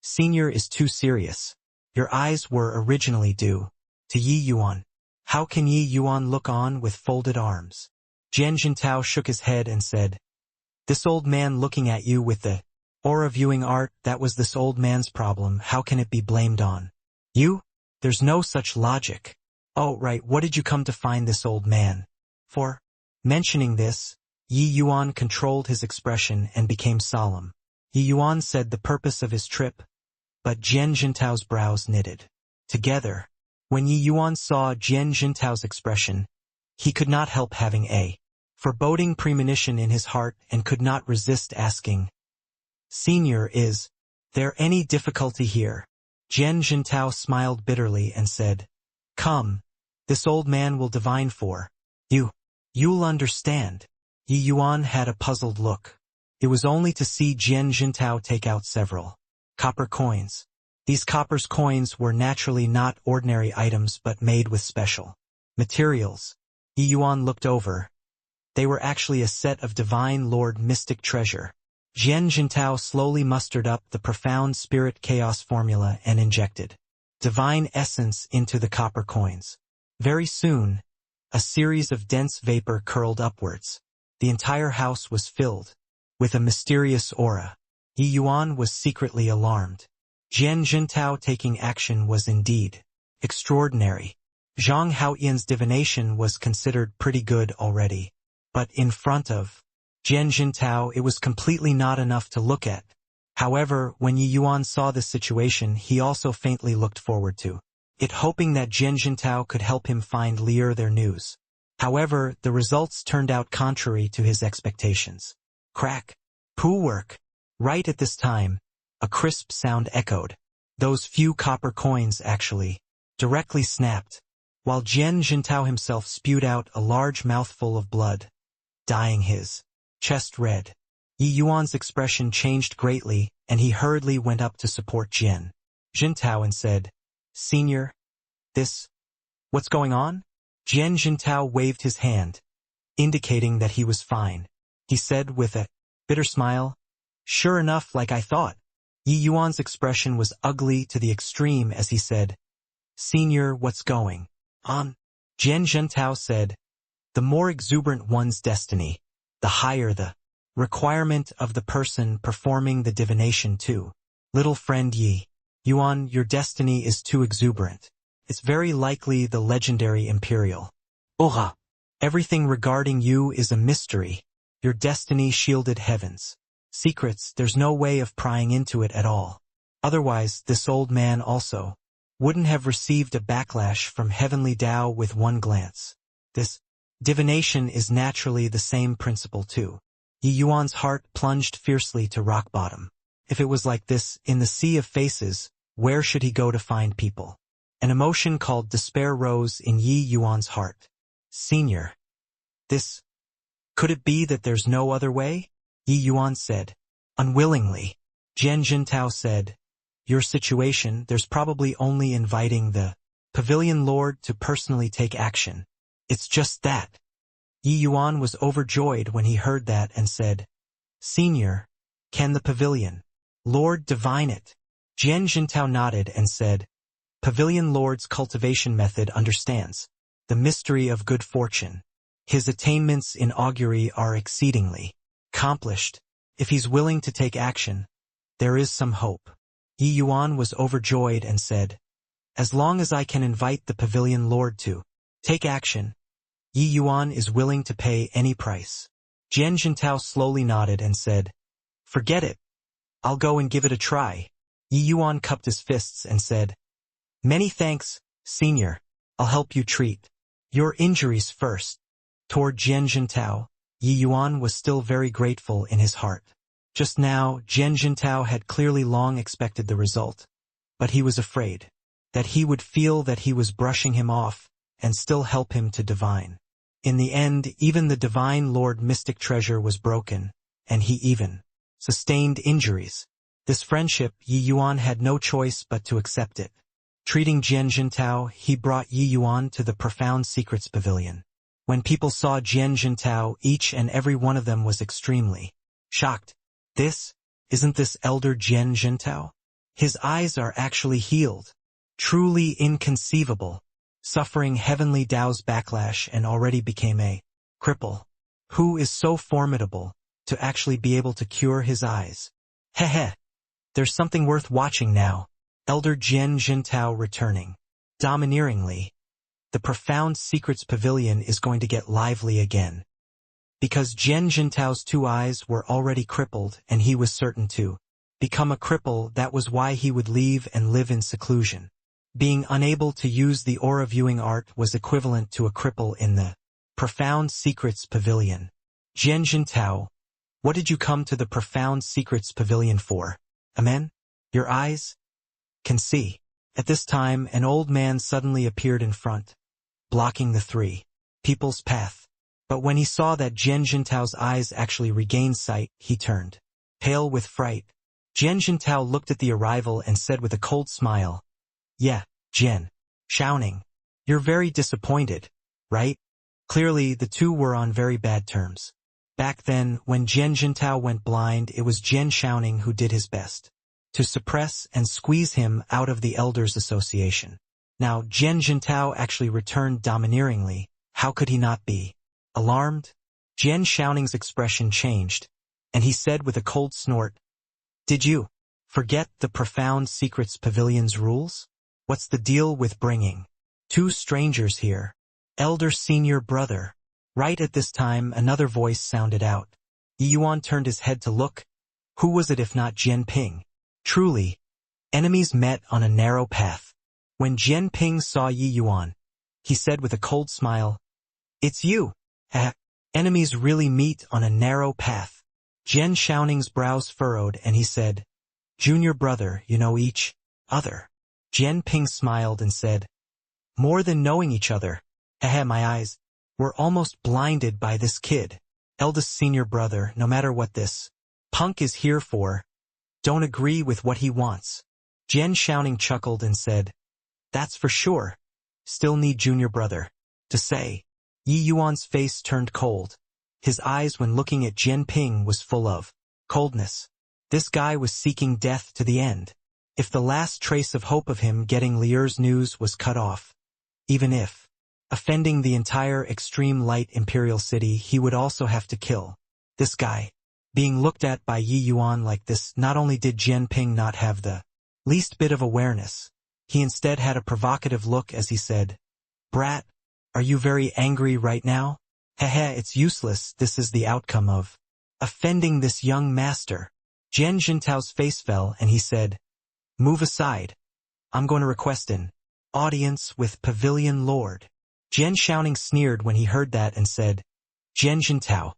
"Senior is too serious. Your eyes were originally due to Yi Yuan. How can Yi Yuan look on with folded arms?" Jian Jintao shook his head and said, "This old man looking at you with the aura viewing art, that was this old man's problem. How can it be blamed on you? There's no such logic." "Oh, right, what did you come to find this old man for?" Mentioning this, Yi Yuan controlled his expression and became solemn. Yi Yuan said the purpose of his trip, but Jian Jintao's brows knitted together. When Yi Yuan saw Jian Jintao's expression, he could not help having a foreboding premonition in his heart and could not resist asking, "Senior, is there any difficulty here?" Jian Jintao smiled bitterly and said, "Come, this old man will divine for you. You'll understand." Yi Yuan had a puzzled look. It was only to see Jian Jintao take out several copper coins. These copper coins were naturally not ordinary items but made with special materials. Yi Yuan looked over. They were actually a set of Divine Lord mystic treasure. Jian Jintao slowly mustered up the profound spirit chaos formula and injected divine essence into the copper coins. Very soon, a series of dense vapor curled upwards. The entire house was filled with a mysterious aura. Yi Yuan was secretly alarmed. Jian Jintao taking action was indeed extraordinary. Zhang Haoyan's divination was considered pretty good already. But in front of Jian Jintao, it was completely not enough to look at. However, when Yi Yuan saw this situation, he also faintly looked forward to it, hoping that Jian Jintao could help him find their news. However, the results turned out contrary to his expectations. Crack. Poo work. Right at this time, a crisp sound echoed. Those few copper coins actually directly snapped, while Jian Jintao himself spewed out a large mouthful of blood, dyeing his chest red. Yi Yuan's expression changed greatly, and he hurriedly went up to support Jian Jintao and said, "Senior, what's going on?" Jian Jintao waved his hand, indicating that he was fine. He said with a bitter smile, "Sure enough, like I thought." Yi Yuan's expression was ugly to the extreme as he said, "Senior, what's going on?" Jian Jintao said, "The more exuberant one's destiny, the higher the requirement of the person performing the divination too. Little friend Yi Yuan, your destiny is too exuberant. It's very likely the legendary imperial aura. Everything regarding you is a mystery. Your destiny shielded heavens. Secrets, there's no way of prying into it at all. Otherwise, this old man also wouldn't have received a backlash from heavenly Tao with one glance. This divination is naturally the same principle too." Yi Yuan's heart plunged fiercely to rock bottom. If it was like this, in the sea of faces, where should he go to find people? An emotion called despair rose in Yi Yuan's heart. "Senior, could it be that there's no other way?" Yi Yuan said, unwillingly. Jian Jintao said, "Your situation, there's probably only inviting the Pavilion Lord to personally take action. It's just that." Yi Yuan was overjoyed when he heard that and said, "Senior, can the Pavilion Lord divine it?" Jian Jintao nodded and said, "Pavilion Lord's cultivation method understands the mystery of good fortune. His attainments in augury are exceedingly accomplished. If he's willing to take action, there is some hope." Yi Yuan was overjoyed and said, "As long as I can invite the pavilion lord to take action, Yi Yuan is willing to pay any price." Jian Jintao slowly nodded and said, "Forget it. I'll go and give it a try." Yi Yuan cupped his fists and said, "Many thanks, senior. I'll help you treat your injuries first." Toward Jian Jintao, Yi Yuan was still very grateful in his heart. Just now, Jian Jintao had clearly long expected the result, but he was afraid that he would feel that he was brushing him off and still help him to divine. In the end, even the divine Lord Mystic Treasure was broken, and he even sustained injuries. This friendship, Yi Yuan had no choice but to accept it. Treating Jian Jintao, he brought Yi Yuan to the Profound Secrets Pavilion. When people saw Jian Jintao, each and every one of them was extremely shocked. Isn't this Elder Jian Jintao? His eyes are actually healed. Truly inconceivable. Suffering heavenly Tao's backlash and already became a cripple. Who is so formidable to actually be able to cure his eyes? Heh. There's something worth watching now. Elder Jian Jintao returning. Domineeringly. The Profound Secrets Pavilion is going to get lively again. Because Jian Jintao's two eyes were already crippled and he was certain to become a cripple, that was why he would leave and live in seclusion. Being unable to use the aura viewing art was equivalent to a cripple in the Profound Secrets Pavilion. Jian Jintao, what did you come to the Profound Secrets Pavilion for? Amen? Your eyes can see. At this time, an old man suddenly appeared in front, blocking the three people's path. But when he saw that Jian Jintao's eyes actually regained sight, he turned pale with fright. Jian Jintao looked at the arrival and said with a cold smile, "Yeah, Jian, shouting. You're very disappointed, right?" Clearly, the two were on very bad terms. Back then, when Jian Jintao went blind, it was Jian Shouning who did his best to suppress and squeeze him out of the Elders Association. Now, Jian Jintao actually returned domineeringly. How could he not be alarmed? Jian Shouning's expression changed, and he said with a cold snort, "Did you forget the Profound Secrets Pavilion's rules? What's the deal with bringing two strangers here? Elder senior brother." Right at this time, another voice sounded out. Yi Yuan turned his head to look. Who was it if not Jian Ping? Truly, enemies met on a narrow path. When Jian Ping saw Yi Yuan, he said with a cold smile, "It's you." Enemies really meet on a narrow path. Jian Shouning's brows furrowed and he said, "Junior brother, you know each other." Jian Ping smiled and said, "More than knowing each other. My eyes were almost blinded by this kid. Eldest senior brother, no matter what this punk is here for, don't agree with what he wants." Jian Shouning chuckled and said, "That's for sure. Still need junior brother to say." Yi Yuan's face turned cold. His eyes when looking at Jian Ping was full of coldness. This guy was seeking death to the end. If the last trace of hope of him getting Lier's news was cut off, even if offending the entire extreme light imperial city, he would also have to kill this guy. Being looked at by Yi Yuan like this, not only did Jian Ping not have the least bit of awareness, he instead had a provocative look as he said, "Brat, are you very angry right now?" It's useless. This is the outcome of offending this young master." Jian Jintao's face fell and he said, "Move aside. I'm going to request an audience with Pavilion Lord." Jian Shouning sneered when he heard that and said, "Jian Jintao,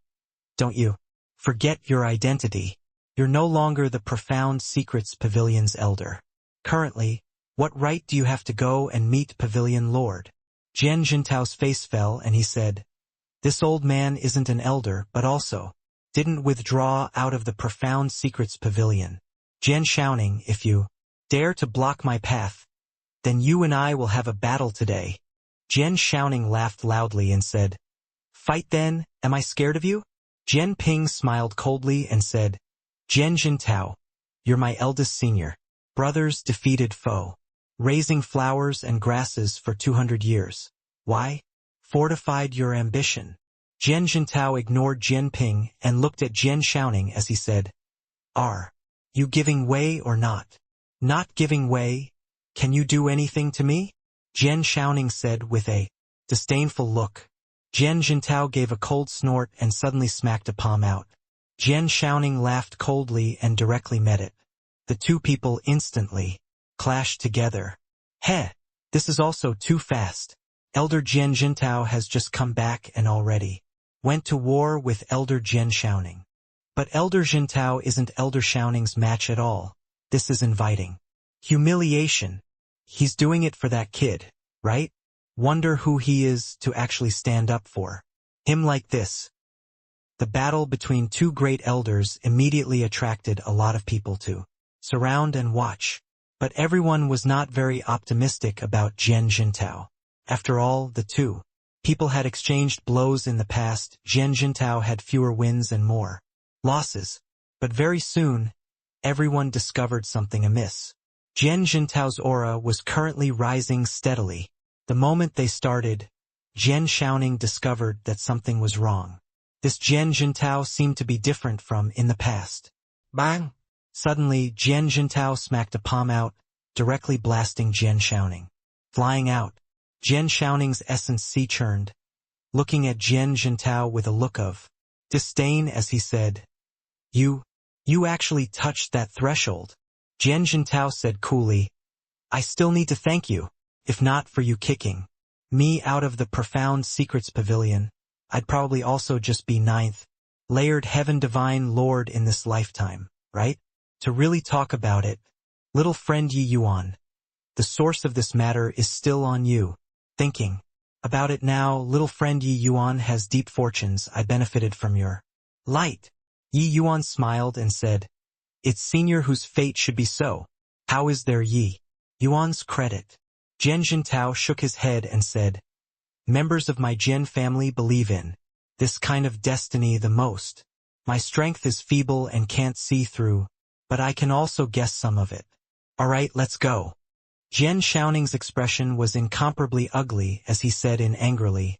don't you forget your identity. You're no longer the Profound Secrets Pavilion's elder. Currently, what right do you have to go and meet Pavilion Lord?" Jian Jintao's face fell and he said, "This old man isn't an elder but also didn't withdraw out of the Profound Secrets Pavilion. Jian Shouning, if you dare to block my path, then you and I will have a battle today." Jian Shouning laughed loudly and said, "Fight then, am I scared of you?" Jian Ping smiled coldly and said, "Jian Jintao, you're my eldest senior brother's defeated foe. Raising flowers and grasses for 200 years. Why? Fortified your ambition." Jian Jintao ignored Jian Ping and looked at Jian Shouning as he said, "Are you giving way or not?" Not giving way? Can you do anything to me? Jian Shaoning said with a disdainful look. Jian Jintao gave a cold snort and suddenly smacked a palm out. Jian Shaoning laughed coldly and directly met it. The two people instantly clashed together. Heh, this is also too fast. Elder Jian Jintao has just come back and already went to war with Elder Jian Shaoning. But Elder Jintao isn't Elder Shaoning's match at all. This is inviting humiliation. He's doing it for that kid, right? Wonder who he is to actually stand up for him like this. The battle between two great elders immediately attracted a lot of people to surround and watch. But everyone was not very optimistic about Jian Jintao. After all, the two people had exchanged blows in the past. Jian Jintao had fewer wins and more losses. But very soon, everyone discovered something amiss. Jian Jintao's aura was currently rising steadily. The moment they started, Jian Shaoning discovered that something was wrong. This Jian Jintao seemed to be different from in the past. Bang! Suddenly, Jian Jintao smacked a palm out, directly blasting Jian Shaoning. Flying out, Jian Shaoning's essence sea-churned, looking at Jian Jintao with a look of disdain as he said, You actually touched that threshold. Jian Jintao said coolly, I still need to thank you. If not for you kicking me out of the Profound Secrets Pavilion, I'd probably also just be 9th layered Heaven Divine Lord in this lifetime, right? To really talk about it, little friend Yi Yuan, the source of this matter is still on you. Thinking about it now, little friend Yi Yuan has deep fortunes. I benefited from your light. Yi Yuan smiled and said, It's senior whose fate should be so. How is there Yi Yuan's credit? Jian Jintao shook his head and said, Members of my Jian family believe in this kind of destiny the most. My strength is feeble and can't see through, but I can also guess some of it. All right, let's go. Jian Shaoning's expression was incomparably ugly as he said angrily,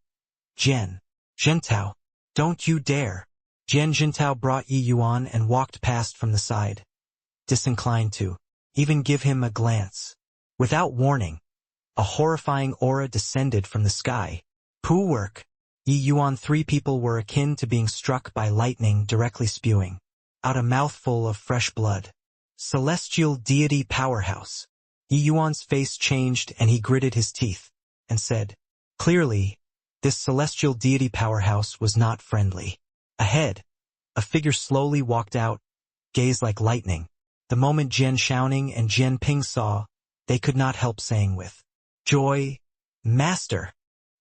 Jian Jintao, don't you dare. Jian Jintao brought Yi Yuan and walked past from the side, disinclined to even give him a glance. Without warning, a horrifying aura descended from the sky. Pooh work. Yi Yuan, 3 people were akin to being struck by lightning directly spewing out a mouthful of fresh blood. Celestial deity powerhouse. Yi Yuan's face changed and he gritted his teeth and said, Clearly, this celestial deity powerhouse was not friendly. Ahead, a figure slowly walked out, gaze like lightning. The moment Jian Shaoning and Jian Ping saw, they could not help saying with joy, Master.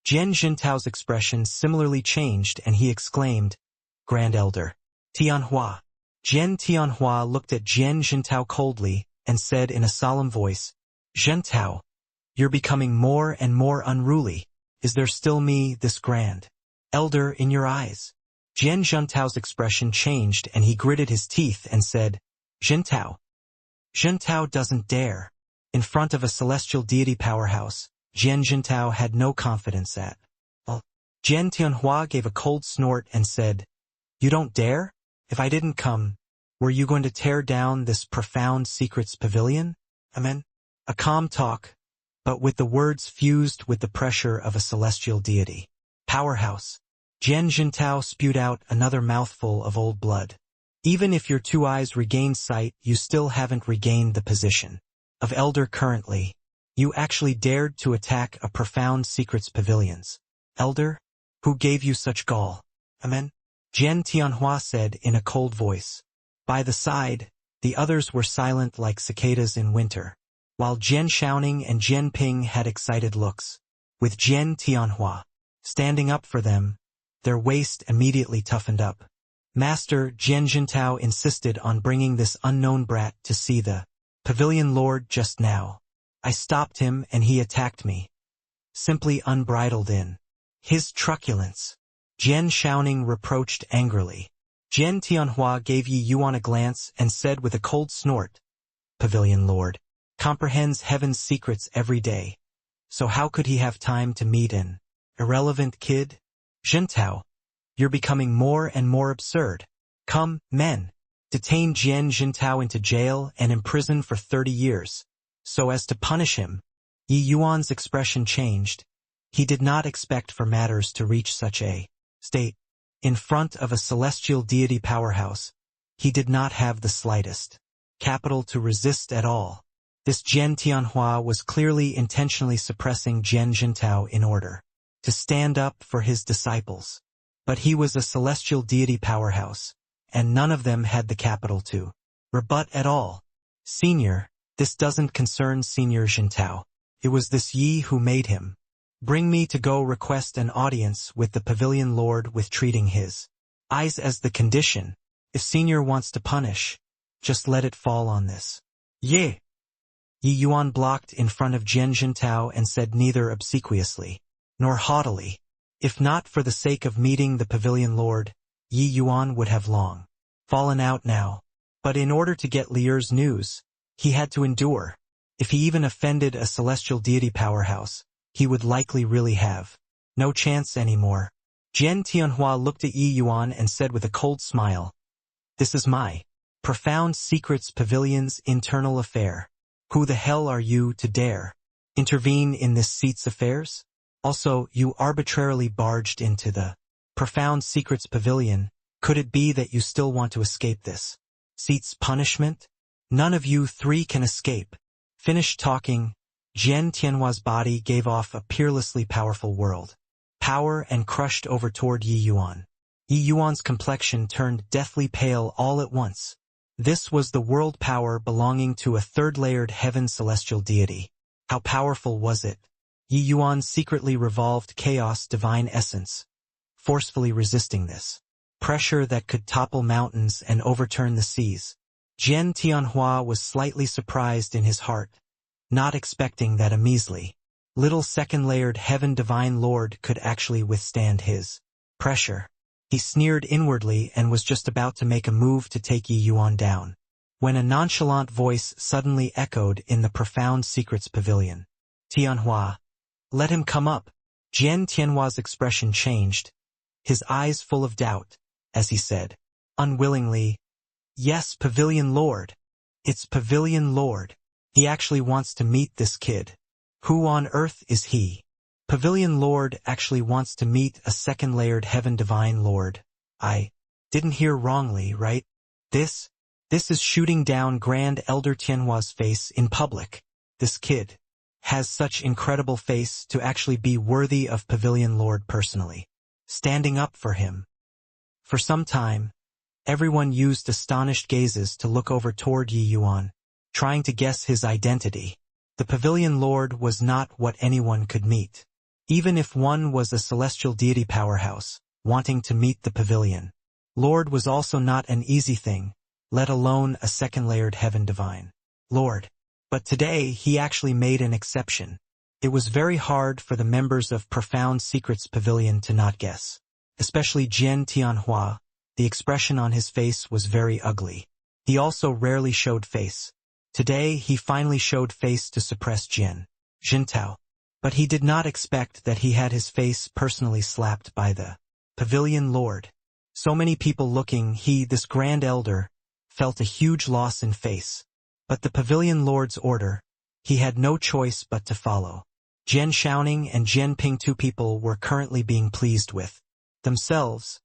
Jian Jintao's expression similarly changed and he exclaimed, Grand Elder Tianhua. Jian Tianhua looked at Jian Jintao coldly and said in a solemn voice, Jintao, you're becoming more and more unruly. Is there still me, this grand elder, in your eyes? Jian Jintao's expression changed and he gritted his teeth and said, Jintao. Jintao doesn't dare. In front of a celestial deity powerhouse, Jian Jintao had no confidence at all. Jian Tianhua gave a cold snort and said, You don't dare? If I didn't come, were you going to tear down this Profound Secrets Pavilion? Amen. A calm talk, but with the words fused with the pressure of a celestial deity powerhouse. Jian Jintao spewed out another mouthful of old blood. Even if your 2 eyes regain sight, you still haven't regained the position of elder currently. You actually dared to attack a Profound Secrets Pavilions elder? Who gave you such gall? Amen. Jian Tianhua said in a cold voice. By the side, the others were silent like cicadas in winter, while Jian Shaoning and Jian Ping had excited looks. With Jian Tianhua standing up for them, their waist immediately toughened up. Master, Jian Jintao insisted on bringing this unknown brat to see the Pavilion Lord just now. I stopped him and he attacked me. Simply unbridled in his truculence. Jian Shaoning reproached angrily. Jian Tianhua gave Yi Yuan a glance and said with a cold snort, Pavilion Lord comprehends heaven's secrets every day. So how could he have time to meet an irrelevant kid? Jintao, you're becoming more and more absurd. Come, men. detain Jian Jintao into jail and imprison for 30 years, so as to punish him. Yi Yuan's expression changed. He did not expect for matters to reach such a state. In front of a celestial deity powerhouse, he did not have the slightest capital to resist at all. This Jian Tianhua was clearly intentionally suppressing Jian Jintao in order to stand up for his disciples. But he was a celestial deity powerhouse, and none of them had the capital to rebut at all. Senior, this doesn't concern Senior Jintao. It was this Yi who made him. Bring me to go request an audience with the pavilion lord with treating his eyes as the condition. If Senior wants to punish, just let it fall on this. Ye. Yi Yuan blocked in front of Jian Jintao and said neither obsequiously nor haughtily. If not for the sake of meeting the pavilion lord, Yi Yuan would have long fallen out now. But in order to get Lier's news, he had to endure. If he even offended a celestial deity powerhouse, he would likely really have no chance anymore. Jian Tianhua looked at Yi Yuan and said with a cold smile, "This is my profound secrets pavilion's internal affair. Who the hell are you to dare intervene in this seat's affairs? Also, you arbitrarily barged into the profound secrets pavilion. Could it be that you still want to escape this seat's punishment? None of you three can escape." Finished talking, Jian Tianhua's body gave off a peerlessly powerful world power and crushed over toward Yi Yuan. Yi Yuan's complexion turned deathly pale all at once. This was the world power belonging to a third-layered heaven celestial deity. How powerful was it? Yi Yuan secretly revolved chaos divine essence, forcefully resisting this pressure that could topple mountains and overturn the seas. Jian Tianhua was slightly surprised in his heart, not expecting that a measly, little second-layered heaven divine lord could actually withstand his pressure. He sneered inwardly and was just about to make a move to take Yi Yuan down, when a nonchalant voice suddenly echoed in the profound secrets pavilion. "Tianhua, let him come up." Jian Tianhua's expression changed, his eyes full of doubt, as he said, unwillingly, "Yes, Pavilion Lord. It's Pavilion Lord. He actually wants to meet this kid. Who on earth is he?" Pavilion Lord actually wants to meet a second-layered heaven divine lord. I didn't hear wrongly, right? This is shooting down Grand Elder Tianhua's face in public. This kid has such incredible face to actually be worthy of Pavilion Lord personally standing up for him. For some time, everyone used astonished gazes to look over toward Yi Yuan, trying to guess his identity. The Pavilion Lord was not what anyone could meet. Even if one was a celestial deity powerhouse, wanting to meet the Pavilion Lord was also not an easy thing, let alone a second-layered heaven divine Lord. But today he actually made an exception. It was very hard for the members of Profound Secrets Pavilion to not guess. Especially Jian Tianhua, the expression on his face was very ugly. He also rarely showed face. Today he finally showed face to suppress Jian Jintao. But he did not expect that he had his face personally slapped by the Pavilion Lord. So many people looking, this Grand Elder, felt a huge loss in face. But the Pavilion Lord's order, he had no choice but to follow. Jian Shaoning and Jian Ping, two people, were currently being pleased with themselves,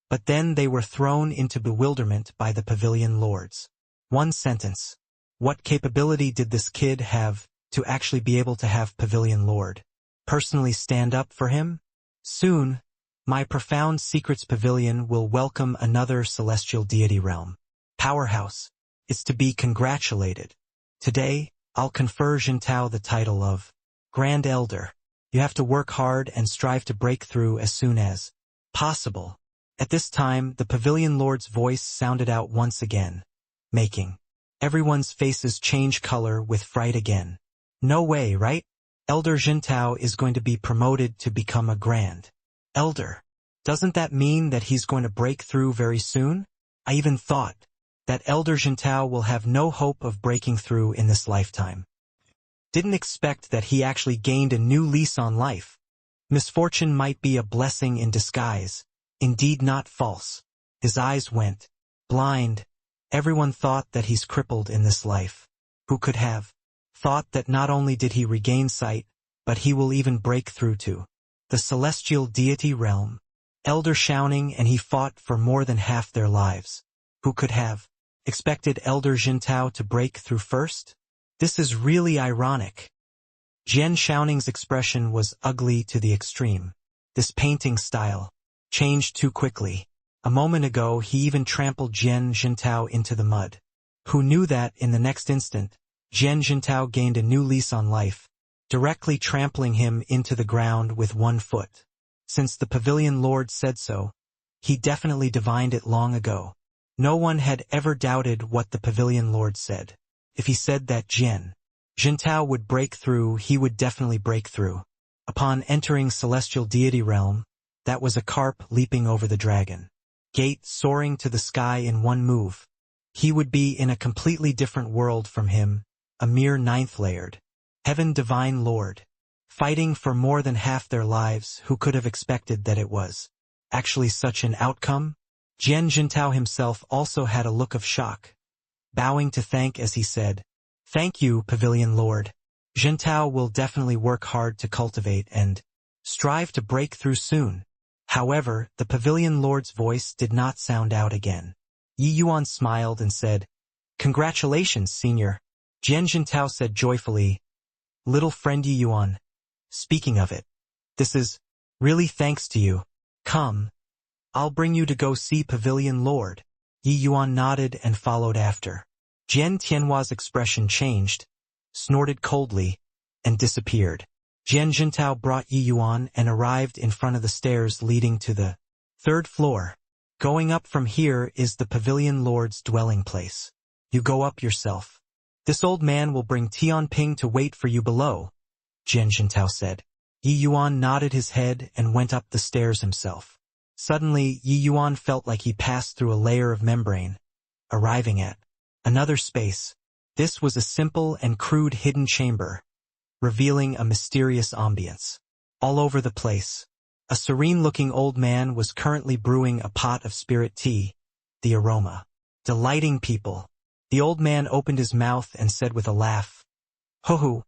but then they were thrown into bewilderment by the Pavilion Lords. One sentence. What capability did this kid have to actually be able to have Pavilion Lord personally stand up for him? Soon, my Profound Secrets Pavilion will welcome another celestial deity realm powerhouse. It's to be congratulated. Today, I'll confer Jintao the title of Grand Elder. You have to work hard and strive to break through as soon as possible. At this time, the Pavilion Lord's voice sounded out once again, making everyone's faces change color with fright again. No way, right? Elder Jintao is going to be promoted to become a Grand Elder. Doesn't that mean that he's going to break through very soon? I even thought that Elder Jintao will have no hope of breaking through in this lifetime. Didn't expect that he actually gained a new lease on life. Misfortune might be a blessing in disguise, indeed not false. His eyes went blind, Everyone thought that he's crippled in this life. Who could have thought that not only did he regain sight, but he will even break through to the celestial deity realm? Elder Shouting, and he fought for more than half their lives. Who could have expected Elder Jintao to break through first? This is really ironic. Jian Shouning's expression was ugly to the extreme. This painting style changed too quickly. A moment ago he even trampled Jian Jintao into the mud. Who knew that in the next instant, Jian Jintao gained a new lease on life, directly trampling him into the ground with 1 foot. Since the Pavilion Lord said so, he definitely divined it long ago. No one had ever doubted what the Pavilion Lord said. If he said that Jian Jintao would break through, he would definitely break through. Upon entering celestial deity realm, that was a carp leaping over the dragon gate, soaring to the sky in 1 move. He would be in a completely different world from him, a mere 9th layered Heaven Divine Lord, fighting for more than half their lives. Who could have expected that it was actually such an outcome? Jian Jintao himself also had a look of shock, bowing to thank as he said, "Thank you, Pavilion Lord. Jintao will definitely work hard to cultivate and strive to break through soon." However, the Pavilion Lord's voice did not sound out again. Yi Yuan smiled and said, "Congratulations, Senior." Jian Jintao said joyfully, "Little friend Yi Yuan, speaking of it, this is really thanks to you. Come, I'll bring you to go see Pavilion Lord." Yi Yuan nodded and followed after. Jian Tianhua's expression changed, snorted coldly, and disappeared. Jian Jintao brought Yi Yuan and arrived in front of the stairs leading to the 3rd floor. "Going up from here is the Pavilion Lord's dwelling place. You go up yourself. This old man will bring Tianping to wait for you below," Jian Jintao said. Yi Yuan nodded his head and went up the stairs himself. Suddenly, Yi Yuan felt like he passed through a layer of membrane, arriving at another space. This was a simple and crude hidden chamber, revealing a mysterious ambience. All over the place, a serene-looking old man was currently brewing a pot of spirit tea, the aroma delighting people. The old man opened his mouth and said with a laugh, "Ho,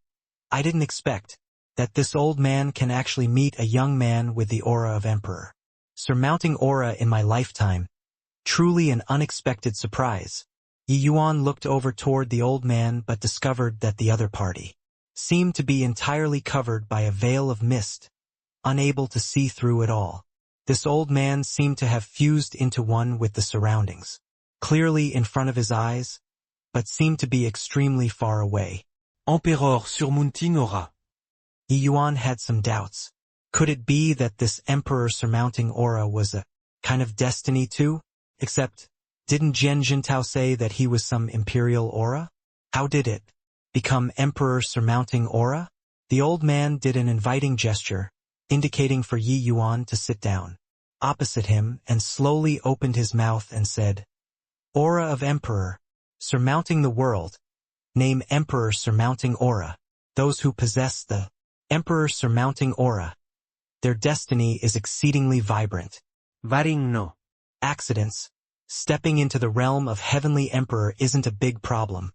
I didn't expect that this old man can actually meet a young man with the aura of Emperor. Surmounting aura in my lifetime. Truly an unexpected surprise." Yi Yuan looked over toward the old man but discovered that the other party seemed to be entirely covered by a veil of mist, unable to see through it all. This old man seemed to have fused into one with the surroundings, clearly in front of his eyes, but seemed to be extremely far away. Empereur surmounting aura. Yi Yuan had some doubts. Could it be that this Emperor surmounting aura was a kind of destiny too? Except, didn't Jian Jintao say that he was some imperial aura? How did it become Emperor surmounting aura? The old man did an inviting gesture, indicating for Yi Yuan to sit down opposite him, and slowly opened his mouth and said, "Aura of Emperor, surmounting the world. Name Emperor surmounting aura. Those who possess the Emperor surmounting aura, their destiny is exceedingly vibrant. Varing no. Accidents. Stepping into the realm of Heavenly Emperor isn't a big problem."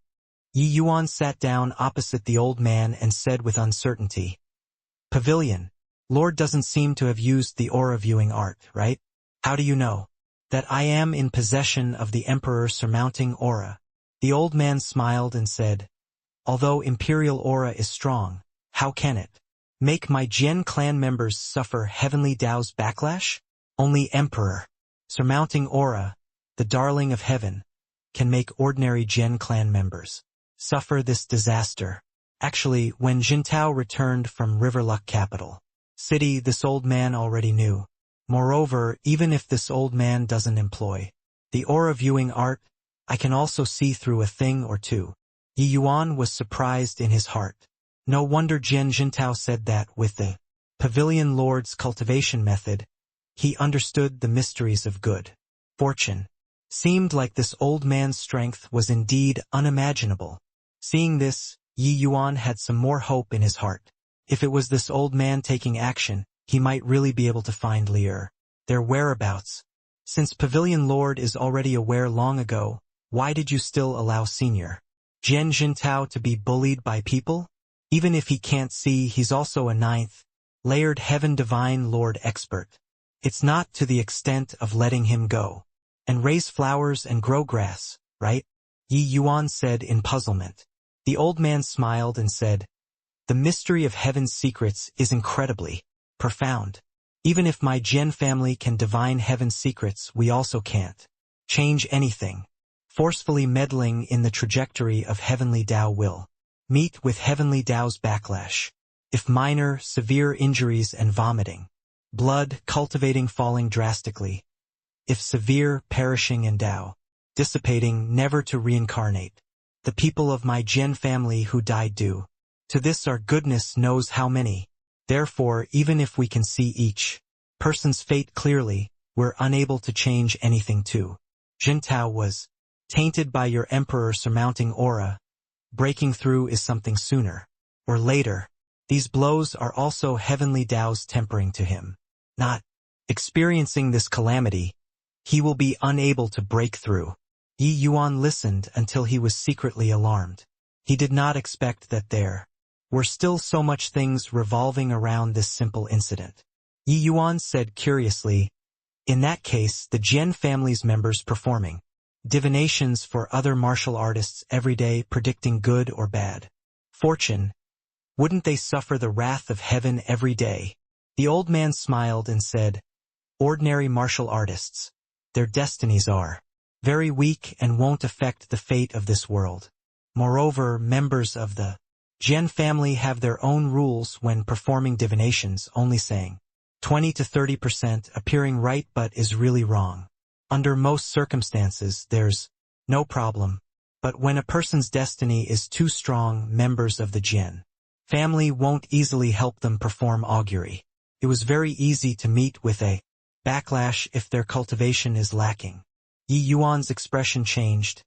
Yi Yuan sat down opposite the old man and said with uncertainty, "Pavilion Lord doesn't seem to have used the aura viewing art, right? How do you know that I am in possession of the Emperor surmounting aura?" The old man smiled and said, "Although Imperial aura is strong, how can it make my Jian clan members suffer Heavenly Dao's backlash? Only Emperor surmounting aura, the darling of heaven, can make ordinary Jian clan members suffer this disaster." Actually, when Jintao returned from Riverluck capital city, this old man already knew. Moreover, even if this old man doesn't employ the aura viewing art, I can also see through a thing or two. Yi Yuan was surprised in his heart. No wonder Jian Jintao said that with the Pavilion Lord's cultivation method, he understood the mysteries of good fortune. Seemed like this old man's strength was indeed unimaginable. Seeing this, Yi Yuan had some more hope in his heart. If it was this old man taking action, he might really be able to find their whereabouts. Since Pavilion Lord is already aware long ago, Why did you still allow Senior Jian Jintao to be bullied by people? Even if he can't see, he's also a ninth layered heaven divine lord expert. It's not to the extent of letting him go and raise flowers and grow grass, right? Yi Yuan said in puzzlement. The old man smiled and said, the mystery of heaven's secrets is incredibly profound. Even if my Jian family can divine heaven's secrets, we also can't change anything. Forcefully meddling in the trajectory of heavenly Tao will meet with heavenly Tao's backlash. If minor, severe injuries and vomiting, blood cultivating falling drastically. If severe, perishing and Tao dissipating, never to reincarnate. The people of my Jian family who died due to this, our goodness knows how many. Therefore, even if we can see each person's fate clearly, we're unable to change anything too. Jintao was tainted by your emperor surmounting aura. Breaking through is something sooner or later. These blows are also heavenly Tao's tempering to him. Not experiencing this calamity, he will be unable to break through. Yi Yuan listened until he was secretly alarmed. He did not expect that there were still so much things revolving around this simple incident. Yi Yuan said curiously, in that case, the Jian family's members performing divinations for other martial artists every day, predicting good or bad fortune, wouldn't they suffer the wrath of heaven every day? The old man smiled and said, ordinary martial artists, their destinies are very weak and won't affect the fate of this world. Moreover, members of the Jian family have their own rules when performing divinations, only saying 20 to 30% appearing right but is really wrong. Under most circumstances, there's no problem. But when a person's destiny is too strong, members of the Jian family won't easily help them perform augury. It was very easy to meet with a backlash if their cultivation is lacking. Yi Yuan's expression changed,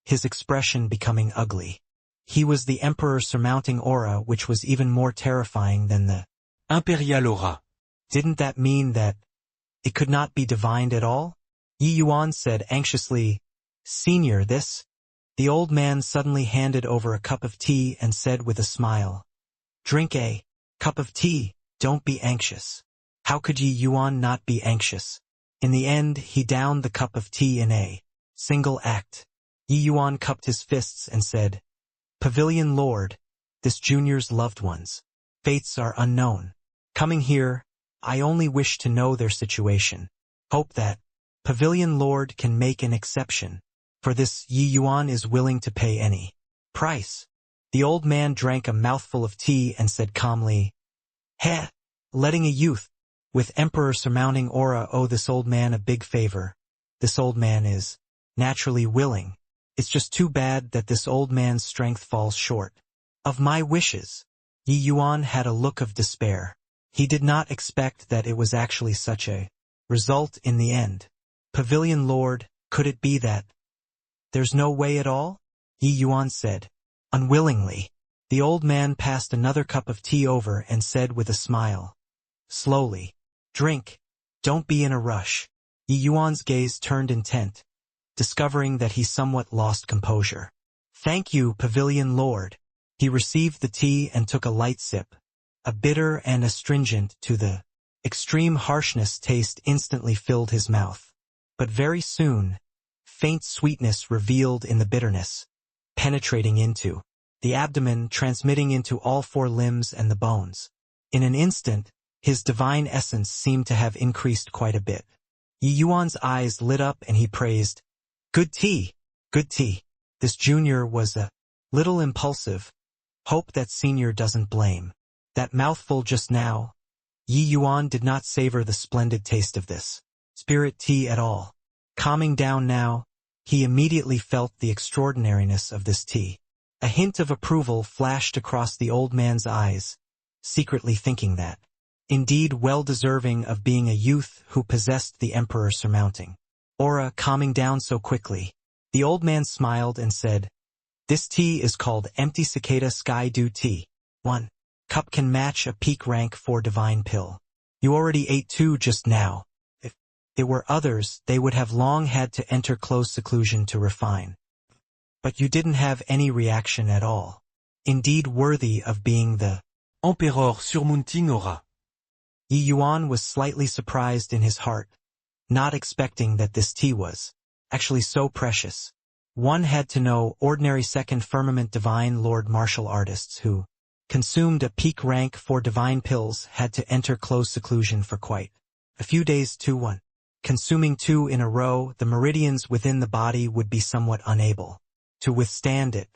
his expression becoming ugly. He was the emperor surmounting aura, which was even more terrifying than the Impérial aura. Didn't that mean that it could not be divined at all? Yi Yuan said anxiously, Senior, this? The old man suddenly handed over a cup of tea and said with a smile, drink a cup of tea, don't be anxious. How could Yi Yuan not be anxious? In the end, he downed the cup of tea in a single act. Yi Yuan cupped his fists and said, Pavilion Lord, this junior's loved ones' fates are unknown. Coming here, I only wish to know their situation. Hope that Pavilion Lord can make an exception. For this, Yi Yuan is willing to pay any price. The old man drank a mouthful of tea and said calmly, Heh, letting a youth with emperor surmounting aura owe this old man a big favor. This old man is naturally willing. It's just too bad that this old man's strength falls short of my wishes. Yi Yuan had a look of despair. He did not expect that it was actually such a result in the end. Pavilion Lord, could it be that there's no way at all? Yi Yuan said, unwillingly. The old man passed another cup of tea over and said with a smile, slowly, drink, don't be in a rush. Yi Yuan's gaze turned intent, discovering that he somewhat lost composure. Thank you, Pavilion Lord. He received the tea and took a light sip. A bitter and astringent to the extreme harshness taste instantly filled his mouth. But very soon, faint sweetness revealed in the bitterness, penetrating into the abdomen, transmitting into all four limbs and the bones. In an instant, his divine essence seemed to have increased quite a bit. Yi Yuan's eyes lit up and he praised, good tea, good tea. This junior was a little impulsive. Hope that senior doesn't blame. That mouthful just now. Yi Yuan did not savor the splendid taste of this spirit tea at all. Calming down now, he immediately felt the extraordinariness of this tea. A hint of approval flashed across the old man's eyes, secretly thinking that, indeed well deserving of being a youth who possessed the emperor surmounting aura. Calming down so quickly, the old man smiled and said, this tea is called Empty Cicada Sky Dew Tea. 1 cup can match a peak rank 4 divine pill. You already ate 2 just now. If it were others, they would have long had to enter close seclusion to refine But you didn't have any reaction at all. Indeed worthy of being the Empereur surmounting aura. Yi Yuan was slightly surprised in his heart, not expecting that this tea was actually so precious. One had to know ordinary second firmament divine lord martial artists who consumed a peak rank for divine pills had to enter close seclusion for quite a few days to one. Consuming 2 in a row, the meridians within the body would be somewhat unable to withstand it.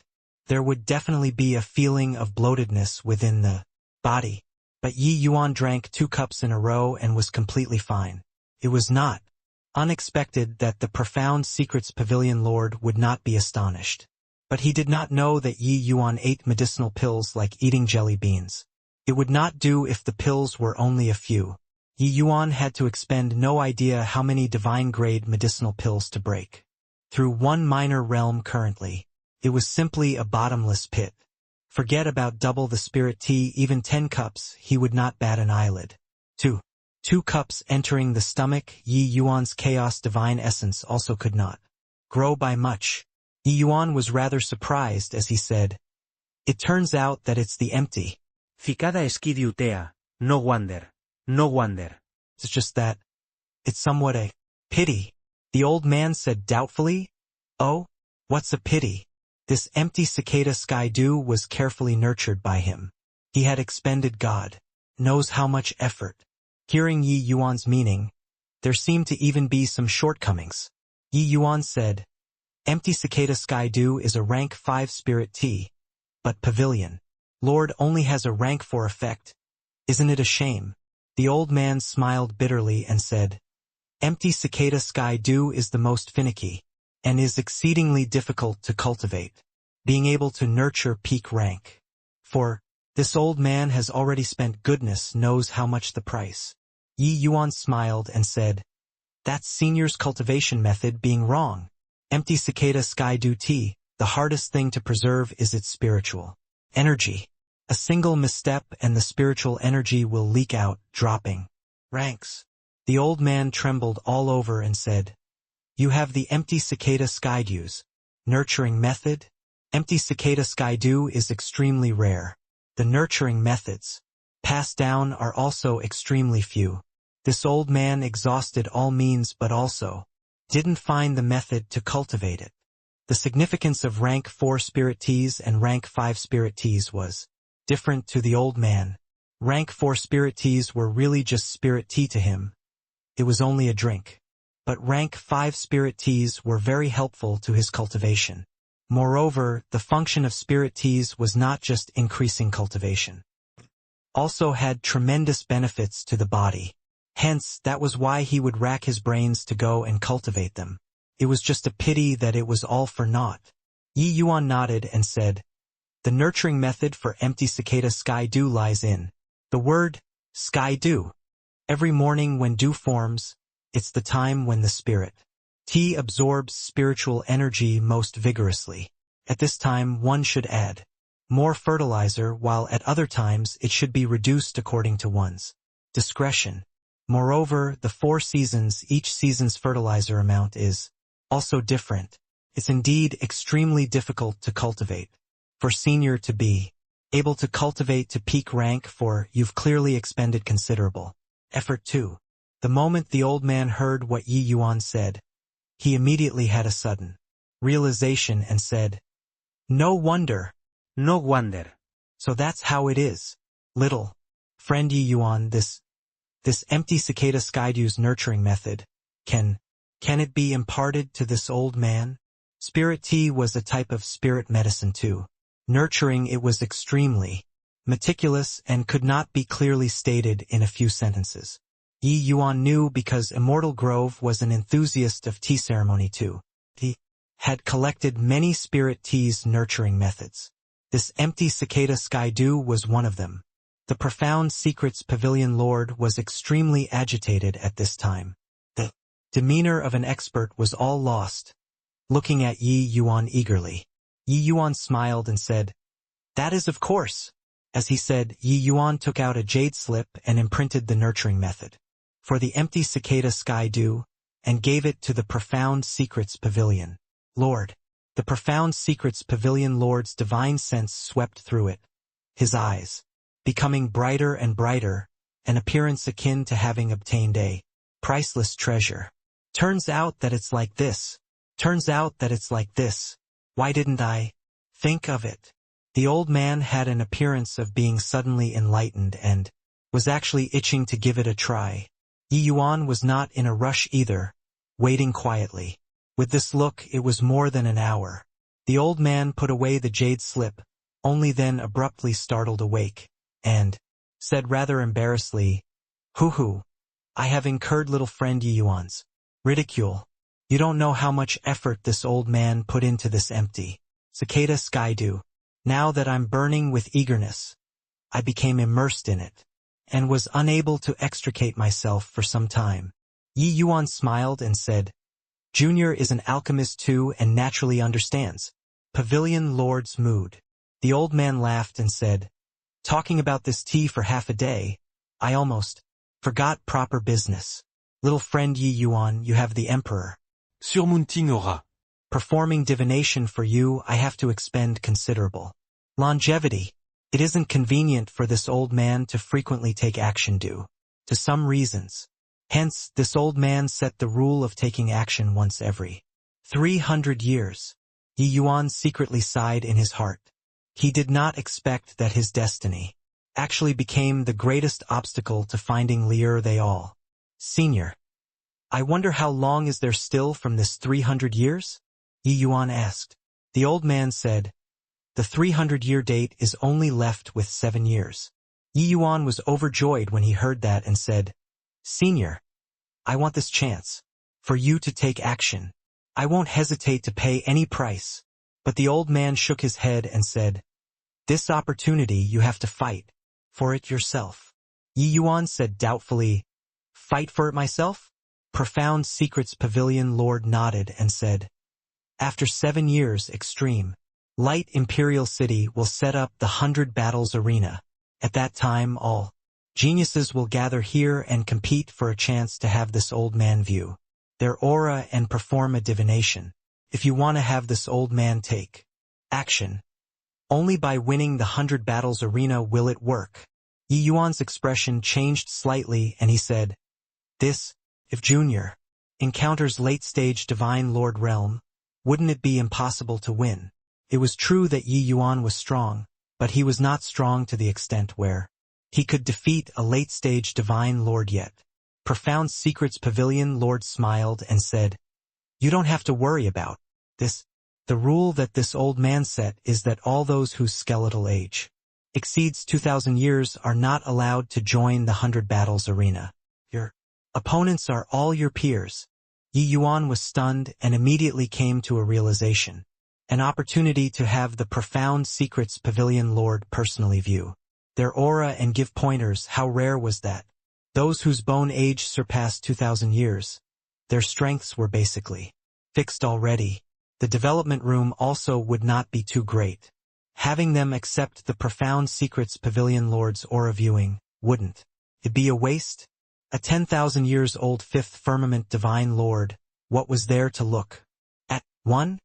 There would definitely be a feeling of bloatedness within the body. But Yi Yuan drank 2 cups in a row and was completely fine. It was not unexpected that the profound secrets pavilion lord would not be astonished. But he did not know that Yi Yuan ate medicinal pills like eating jelly beans. It would not do if the pills were only a few. Yi Yuan had to expend no idea how many divine-grade medicinal pills to break through one minor realm currently. It was simply a bottomless pit. Forget about double the spirit tea, even 10 cups, he would not bat an eyelid. 2 cups entering the stomach, Yi Yuan's chaos divine essence also could not grow by much. Yi Yuan was rather surprised as he said, "It turns out that it's the empty. Ficada esquidiutea, no wonder, no wonder." It's just that it's somewhat a pity," the old man said doubtfully. "Oh, what's a pity?" This empty cicada sky dew was carefully nurtured by him. He had expended God knows how much effort. Hearing Yi Yuan's meaning, there seemed to even be some shortcomings. Yi Yuan said, "Empty cicada sky dew is a rank 5 spirit tea, but pavilion lord only has a rank 4 effect. Isn't it a shame?" The old man smiled bitterly and said, "Empty cicada sky dew is the most finicky, and is exceedingly difficult to cultivate, being able to nurture peak rank. For this old man has already spent goodness knows how much the price." Yi Yuan smiled and said, "That's senior's cultivation method being wrong. Empty cicada sky dew tea, the hardest thing to preserve is its spiritual energy. A single misstep and the spiritual energy will leak out, dropping ranks." The old man trembled all over and said, "You have the empty cicada sky dew's nurturing method? Empty cicada sky dew is extremely rare. The nurturing methods passed down are also extremely few." This old man exhausted all means but also didn't find the method to cultivate it. The significance of rank 4 spirit teas and rank 5 spirit teas was different to the old man. Rank 4 spirit teas were really just spirit tea to him. It was only a drink. But rank 5 spirit teas were very helpful to his cultivation. Moreover, the function of spirit teas was not just increasing cultivation. Also had tremendous benefits to the body. Hence, that was why he would rack his brains to go and cultivate them. It was just a pity that it was all for naught. Yi Yuan nodded and said, "The nurturing method for empty cicada sky dew lies in the word sky dew. Every morning when dew forms, it's the time when the spirit tea absorbs spiritual energy most vigorously. At this time one should add more fertilizer, while at other times it should be reduced according to one's discretion. Moreover, the 4 seasons, each season's fertilizer amount is also different. It's indeed extremely difficult to cultivate. For senior to be able to cultivate to peak rank 4, you've clearly expended considerable effort too." The moment the old man heard what Yi Yuan said, he immediately had a sudden realization and said, "No wonder. No wonder." So that's how it is. Little friend Yi Yuan, this empty cicada sky dew's nurturing method, can it be imparted to this old man? Spirit tea was a type of spirit medicine too. Nurturing it was extremely meticulous and could not be clearly stated in a few sentences. Yi Yuan knew because Immortal Grove was an enthusiast of tea ceremony too. He had collected many spirit tea's nurturing methods. This empty cicada sky dew was one of them. The profound secrets pavilion lord was extremely agitated at this time. The demeanor of an expert was all lost. Looking at Yi Yuan eagerly, Yi Yuan smiled and said, "That is of course." As he said, Yi Yuan took out a jade slip and imprinted the nurturing method for the empty cicada sky dew and gave it to the profound secrets pavilion lord. The profound secrets Pavilion Lord's divine sense swept through it. His eyes, becoming brighter and brighter, an appearance akin to having obtained a priceless treasure. Turns out that it's like this. Turns out that it's like this. Why didn't I think of it? The old man had an appearance of being suddenly enlightened and was actually itching to give it a try. Yi Yuan was not in a rush either, waiting quietly. With this look, it was more than an hour. The old man put away the jade slip, only then abruptly startled awake, and said rather embarrassedly, "Hoo-hoo, I have incurred little friend Yi Yuan's ridicule. You don't know how much effort this old man put into this empty cicada skydew. Now that I'm burning with eagerness, I became immersed in it, and was unable to extricate myself for some time." Yi Yuan smiled and said, "Junior is an alchemist too and naturally understands Pavilion Lord's mood." The old man laughed and said, "Talking about this tea for half a day, I almost forgot proper business. Little friend Yi Yuan, you have the emperor Surmounting aura. performing divination for you. I have to expend considerable longevity. It isn't convenient for this old man to frequently take action due to some reasons. Hence, this old man set the rule of taking action once every 300 years. Yi Yuan secretly sighed in his heart. He did not expect that his destiny actually became the greatest obstacle to finding Lier they all. "Senior, I wonder how long is there still from this 300 years? Yi Yuan asked. The old man said, "The 300-year date is only left with 7 years. Yi Yuan was overjoyed when he heard that and said, "Senior, I want this chance for you to take action. I won't hesitate to pay any price." But the old man shook his head and said, "This opportunity you have to fight for it yourself." Yi Yuan said doubtfully, "Fight for it myself?" Profound Secrets Pavilion Lord nodded and said, "After 7 years, Extreme Light Imperial City will set up the 100 Battles Arena. At that time, all geniuses will gather here and compete for a chance to have this old man view their aura and perform a divination. If you want to have this old man take action, only by winning the 100 Battles Arena will it work." Yi Yuan's expression changed slightly and he said, "This, if Junior encounters late-stage Divine Lord Realm, wouldn't it be impossible to win?" It was true that Yi Yuan was strong, but he was not strong to the extent where he could defeat a late-stage Divine Lord yet. Profound Secrets Pavilion Lord smiled and said, "You don't have to worry about this. The rule that this old man set is that all those whose skeletal age exceeds 2,000 years are not allowed to join the 100 Battles Arena. Your opponents are all your peers." Yi Yuan was stunned and immediately came to a realization. An opportunity to have the Profound Secrets Pavilion Lord personally view their aura and give pointers. How rare was that? Those whose bone age surpassed 2,000 years, their strengths were basically fixed already. The development room also would not be too great. Having them accept the Profound Secrets Pavilion Lord's aura viewing, wouldn't it be a waste? A 10,000 years old Fifth Firmament Divine Lord, what was there to look at? One?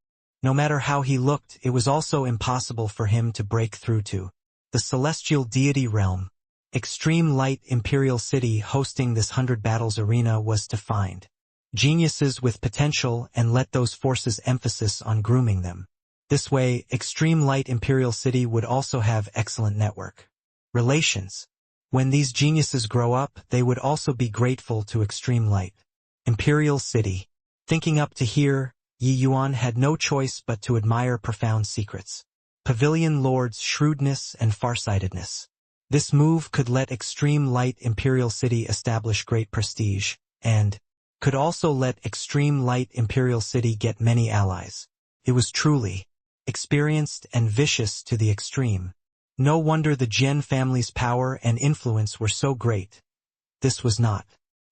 No matter how he looked, it was also impossible for him to break through to the celestial deity realm. Extreme Light Imperial City hosting this 100 Battles Arena was to find geniuses with potential and let those forces emphasis on grooming them. This way, Extreme Light Imperial City would also have excellent network relations. When these geniuses grow up, they would also be grateful to Extreme Light Imperial City. Thinking up to here, Yi Yuan had no choice but to admire Profound Secrets Pavilion Lord's shrewdness and farsightedness. This move could let Extreme Light Imperial City establish great prestige, and could also let Extreme Light Imperial City get many allies. It was truly experienced and vicious to the extreme. No wonder the Jian family's power and influence were so great. This was not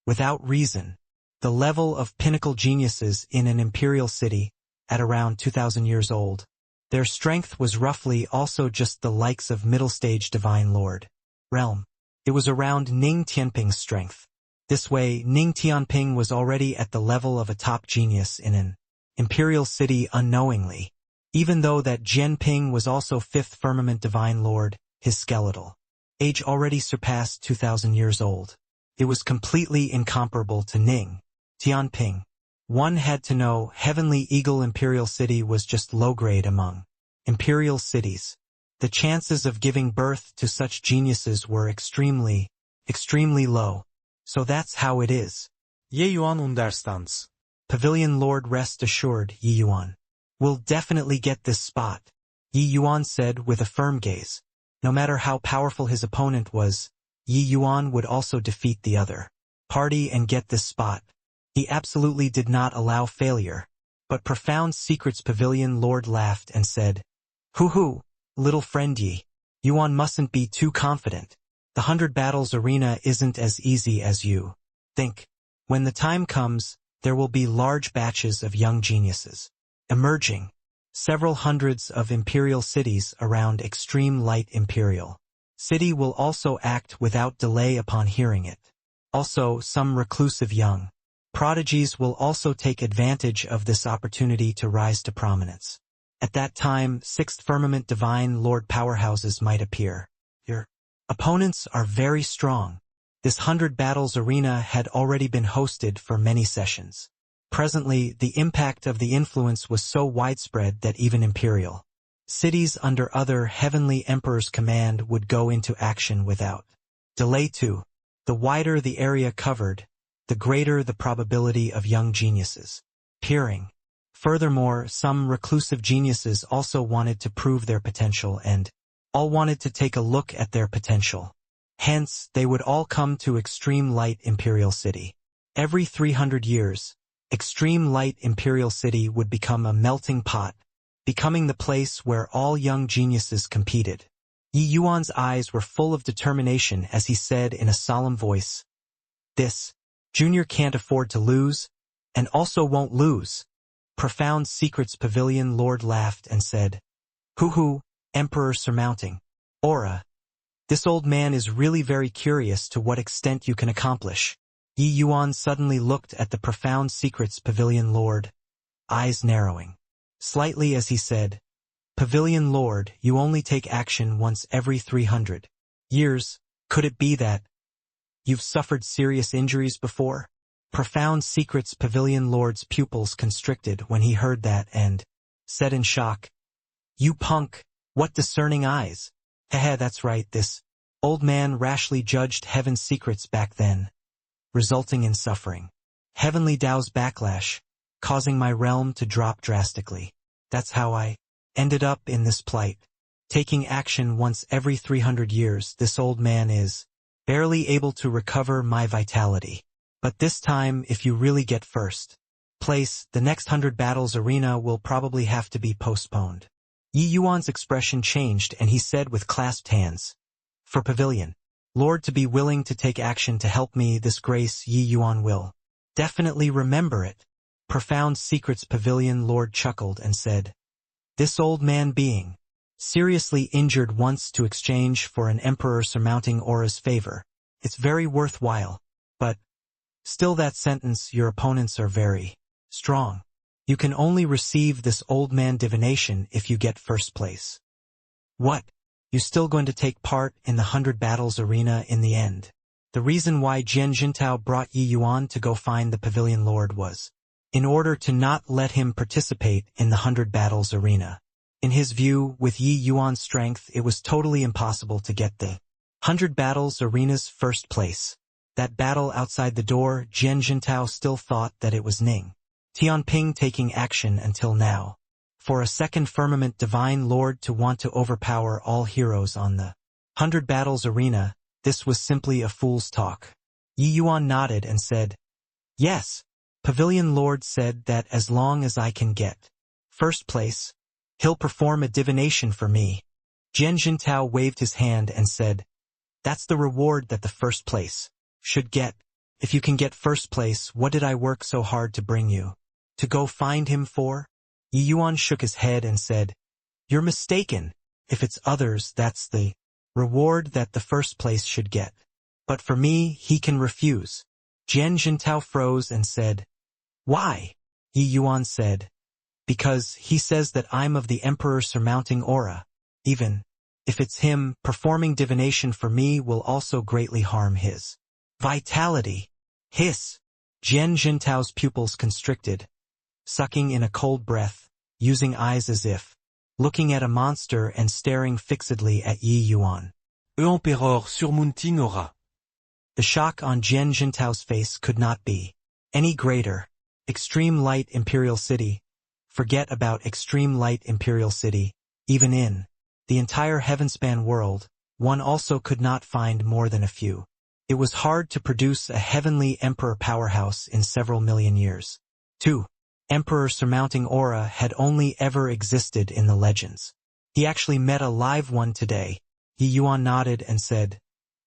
without reason. The level of pinnacle geniuses in an imperial city, at around 2,000 years old, their strength was roughly also just the likes of middle-stage Divine Lord Realm. It was around Ning Tianping's strength. This way, Ning Tianping was already at the level of a top genius in an imperial city unknowingly. Even though that Jianping was also fifth firmament divine lord, his skeletal age already surpassed 2,000 years old. It was completely incomparable to Ning, Tianping. One had to know Heavenly Eagle Imperial City was just low-grade among imperial cities. The chances of giving birth to such geniuses were extremely low. So that's how it is. Ye Yuan understands. Pavilion Lord, rest assured, Yi Yuan. We'll definitely get this spot, Yi Yuan said with a firm gaze. No matter how powerful his opponent was, Yi Yuan would also defeat the other party and get this spot. He absolutely did not allow failure. But Profound Secrets Pavilion Lord laughed and said, Hoo, little friend Yi. Yuan mustn't be too confident. The 100 Battles Arena isn't as easy as you think. When the time comes, there will be large batches of young geniuses emerging. Several hundreds of imperial cities around Extreme Light Imperial City will also act without delay upon hearing it. Also, some reclusive young prodigies will also take advantage of this opportunity to rise to prominence. At that time, Sixth Firmament Divine Lord powerhouses might appear. Your opponents are very strong. This 100 Battles Arena had already been hosted for many sessions. Presently, the impact of the influence was so widespread that even imperial cities under other heavenly emperors' command would go into action without delay too. The wider the area covered, the greater the probability of young geniuses appearing. Furthermore, some reclusive geniuses also wanted to prove their potential and all wanted to take a look at their potential. Hence, they would all come to Extreme Light Imperial City. Every 300 years, Extreme Light Imperial City would become a melting pot, becoming the place where all young geniuses competed. Yi Yuan's eyes were full of determination as he said in a solemn voice, This junior can't afford to lose, and also won't lose. Profound Secrets Pavilion Lord laughed and said, Hoo, Emperor surmounting aura. This old man is really very curious to what extent you can accomplish. Yi Yuan suddenly looked at the Profound Secrets Pavilion Lord, eyes narrowing slightly as he said, Pavilion Lord, you only take action once every 300 years. Could it be that you've suffered serious injuries before? Profound Secrets Pavilion Lord's pupils constricted when he heard that and said in shock, You punk, what discerning eyes. Heh, that's right, this old man rashly judged heaven's secrets back then, resulting in suffering. Heavenly Tao's backlash, causing my realm to drop drastically. That's how I ended up in this plight. Taking action once every 300 years, this old man is barely able to recover my vitality. But this time, if you really get first place, the next 100 Battles Arena will probably have to be postponed. Yi Yuan's expression changed and he said with clasped hands, For Pavilion Lord to be willing to take action to help me, this grace Yi Yuan will definitely remember it. Profound Secrets Pavilion Lord chuckled and said, This old man being seriously injured once to exchange for an emperor surmounting aura's favor. It's very worthwhile. But still that sentence, your opponents are very strong. You can only receive this old man divination if you get first place. What? You still going to take part in the 100 Battles Arena in the end? The reason why Jian Jintao brought Yi Yuan to go find the Pavilion Lord was in order to not let him participate in the 100 Battles Arena. In his view, with Yi Yuan's strength, it was totally impossible to get the 100 Battles Arena's first place. That battle outside the door, Jian Jintao still thought that it was Ning Tianping taking action until now. For a second Firmament Divine Lord to want to overpower all heroes on the 100 Battles Arena, this was simply a fool's talk. Yi Yuan nodded and said, Yes. Pavilion Lord said that as long as I can get first place, he'll perform a divination for me. Jian Jintao waved his hand and said, That's the reward that the first place should get. If you can get first place, what did I work so hard to bring you? To go find him for? Yi Yuan shook his head and said, You're mistaken. If it's others, that's the reward that the first place should get. But for me, he can refuse. Jian Jintao froze and said, Why? Yi Yuan said, because he says that I'm of the Emperor surmounting aura. Even if it's him, performing divination for me will also greatly harm his vitality. Hiss. Jian Jintao's pupils constricted, sucking in a cold breath, using eyes as if looking at a monster and staring fixedly at Yi Yuan. Empereur surmounting aura. The shock on Jian Jintao's face could not be any greater. Extreme Light Imperial City. Forget about Extreme Light Imperial City. Even in the entire Heavenspan world, one also could not find more than a few. It was hard to produce a heavenly emperor powerhouse in several million years. 2. Emperor surmounting aura had only ever existed in the legends. He actually met a live one today. Yi Yuan nodded and said,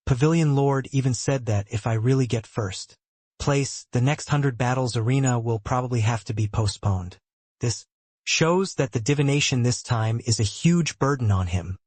Pavilion Lord even said that if I really get first place, the next 100 battles arena will probably have to be postponed. This shows that the divination this time is a huge burden on him.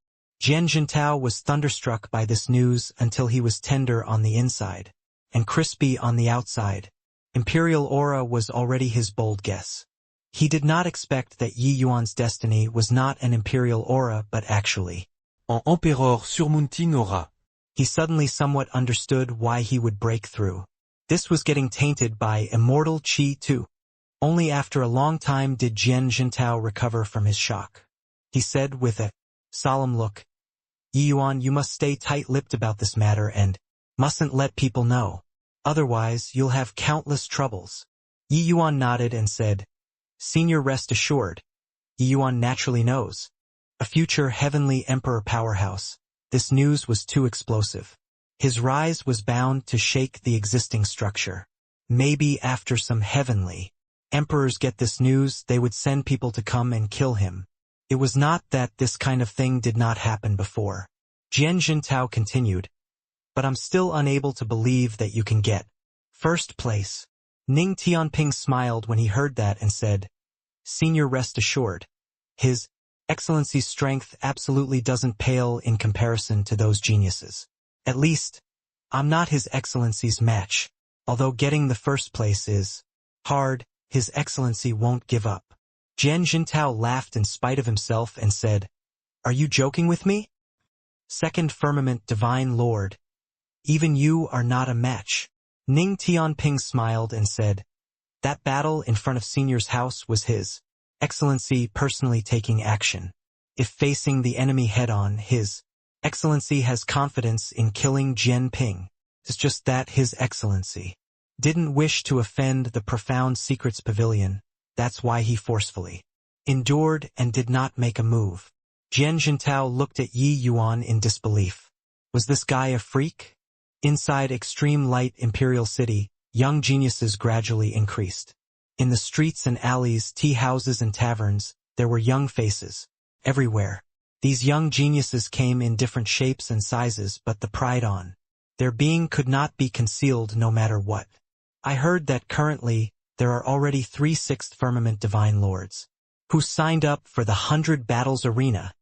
Jian Jintao was thunderstruck by this news until he was tender on the inside and crispy on the outside. Imperial aura was already his bold guess. He did not expect that Yi Yuan's destiny was not an imperial aura but actually En empereur surmounting aura. He suddenly somewhat understood why he would break through. This was getting tainted by immortal qi too. Only after a long time did Jian Jintao recover from his shock. He said with a solemn look, Yi Yuan, you must stay tight-lipped about this matter and mustn't let people know. Otherwise, you'll have countless troubles. Yi Yuan nodded and said, Senior, rest assured. Yi Yuan naturally knows. A future heavenly emperor powerhouse. This news was too explosive. His rise was bound to shake the existing structure. Maybe after some heavenly emperors get this news, they would send people to come and kill him. It was not that this kind of thing did not happen before. Jian Jintao continued, but I'm still unable to believe that you can get first place. Ning Tianping smiled when he heard that and said, Senior, rest assured. His Excellency's strength absolutely doesn't pale in comparison to those geniuses. At least, I'm not His Excellency's match. Although getting the first place is hard, His Excellency won't give up. Jian Jintao laughed in spite of himself and said, Are you joking with me? Second Firmament Divine Lord. Even you are not a match. Ning Tianping smiled and said, That battle in front of Senior's house was His Excellency personally taking action. If facing the enemy head-on, His Excellency has confidence in killing Jian Ping. It's just that His Excellency didn't wish to offend the Profound Secrets Pavilion. That's why he forcefully endured and did not make a move. Jian Jintao looked at Yi Yuan in disbelief. Was this guy a freak? Inside Extreme Light Imperial City, young geniuses gradually increased. In the streets and alleys, tea houses and taverns, there were young faces. Everywhere. These young geniuses came in different shapes and sizes, but the pride on their being could not be concealed no matter what. I heard that currently, there are already 3 Sixth Firmament Divine Lords who signed up for the 100 Battles Arena.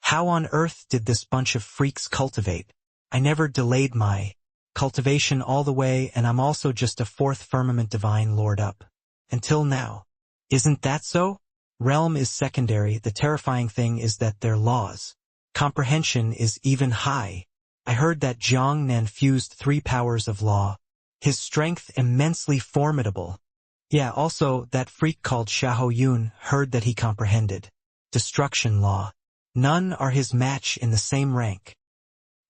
How on earth did this bunch of freaks cultivate? I never delayed my cultivation all the way, and I'm also just a 4th Firmament Divine Lord up. Until now. Isn't that so? Realm is secondary. The terrifying thing is that their laws comprehension is even high. I heard that Jiang Nan fused 3 powers of law. His strength immensely formidable. Yeah, also, that freak called Xiahou Yun heard that he comprehended destruction law. None are his match in the same rank.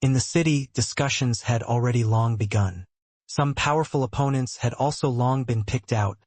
In the city, discussions had already long begun. Some powerful opponents had also long been picked out,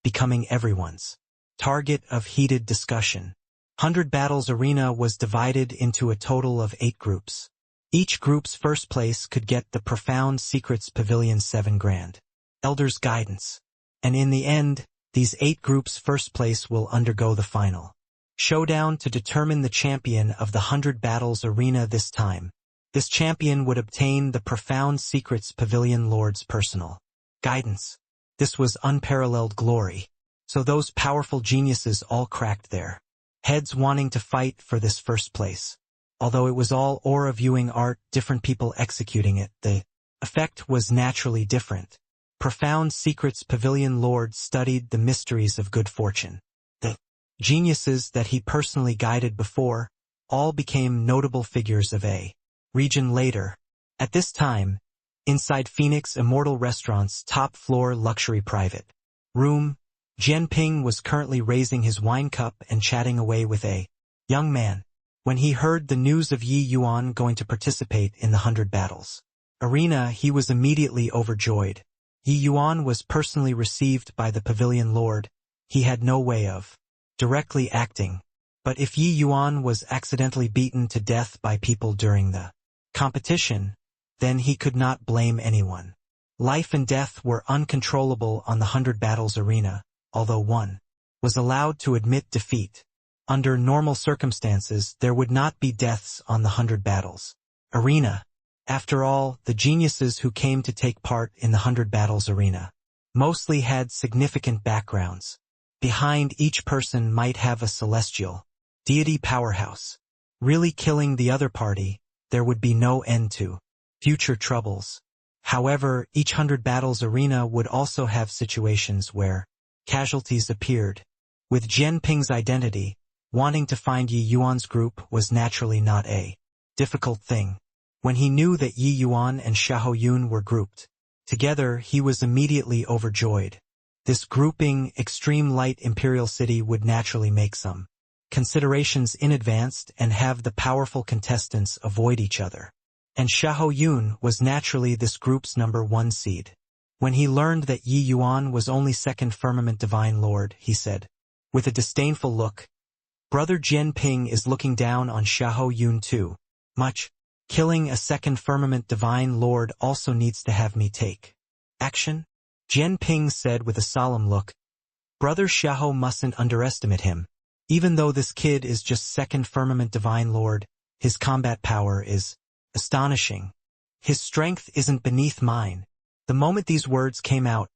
becoming everyone's target of heated discussion. 100 Battles Arena was divided into a total of 8 groups. Each group's first place could get the Profound Secrets Pavilion 7 Grand Elder's Guidance. And in the end, these 8 groups' first place will undergo the final showdown to determine the champion of the 100 Battles Arena this time. This champion would obtain the Profound Secrets Pavilion Lord's personal guidance. This was unparalleled glory. So those powerful geniuses all cracked their heads wanting to fight for this first place. Although it was all aura viewing art, different people executing it, the effect was naturally different. Profound Secrets Pavilion Lord studied the mysteries of good fortune. The geniuses that he personally guided before, all became notable figures of a region later. At this time, inside Phoenix Immortal Restaurant's top-floor luxury private room, Jianping was currently raising his wine cup and chatting away with a young man. When he heard the news of Yi Yuan going to participate in the 100 Battles arena, he was immediately overjoyed. Yi Yuan was personally received by the Pavilion Lord. He had no way of directly acting. But if Yi Yuan was accidentally beaten to death by people during the competition, then he could not blame anyone. Life and death were uncontrollable on the 100 Battles arena, although one was allowed to admit defeat. Under normal circumstances, there would not be deaths on the 100 Battles arena. After all, the geniuses who came to take part in the 100 Battles arena mostly had significant backgrounds. Behind each person might have a celestial deity powerhouse. Really killing the other party, there would be no end to future troubles. However, each 100 Battles arena would also have situations where casualties appeared. With Jianping's identity, wanting to find Yi Yuan's group was naturally not a difficult thing. When he knew that Yi Yuan and Xiahou Yun were grouped together, he was immediately overjoyed. This grouping, Extreme Light Imperial City, would naturally make some considerations in advance and have the powerful contestants avoid each other. And Xiahou Yun was naturally this group's #1 seed. When he learned that Yi Yuan was only second Firmament Divine Lord, he said, with a disdainful look, "Brother Jianping is looking down on Xiahou Yun too much. Killing a second Firmament Divine Lord also needs to have me take action?" Jianping said with a solemn look, "Brother Xiahou mustn't underestimate him. Even though this kid is just second Firmament Divine Lord, his combat power is astonishing. His strength isn't beneath mine." The moment these words came out,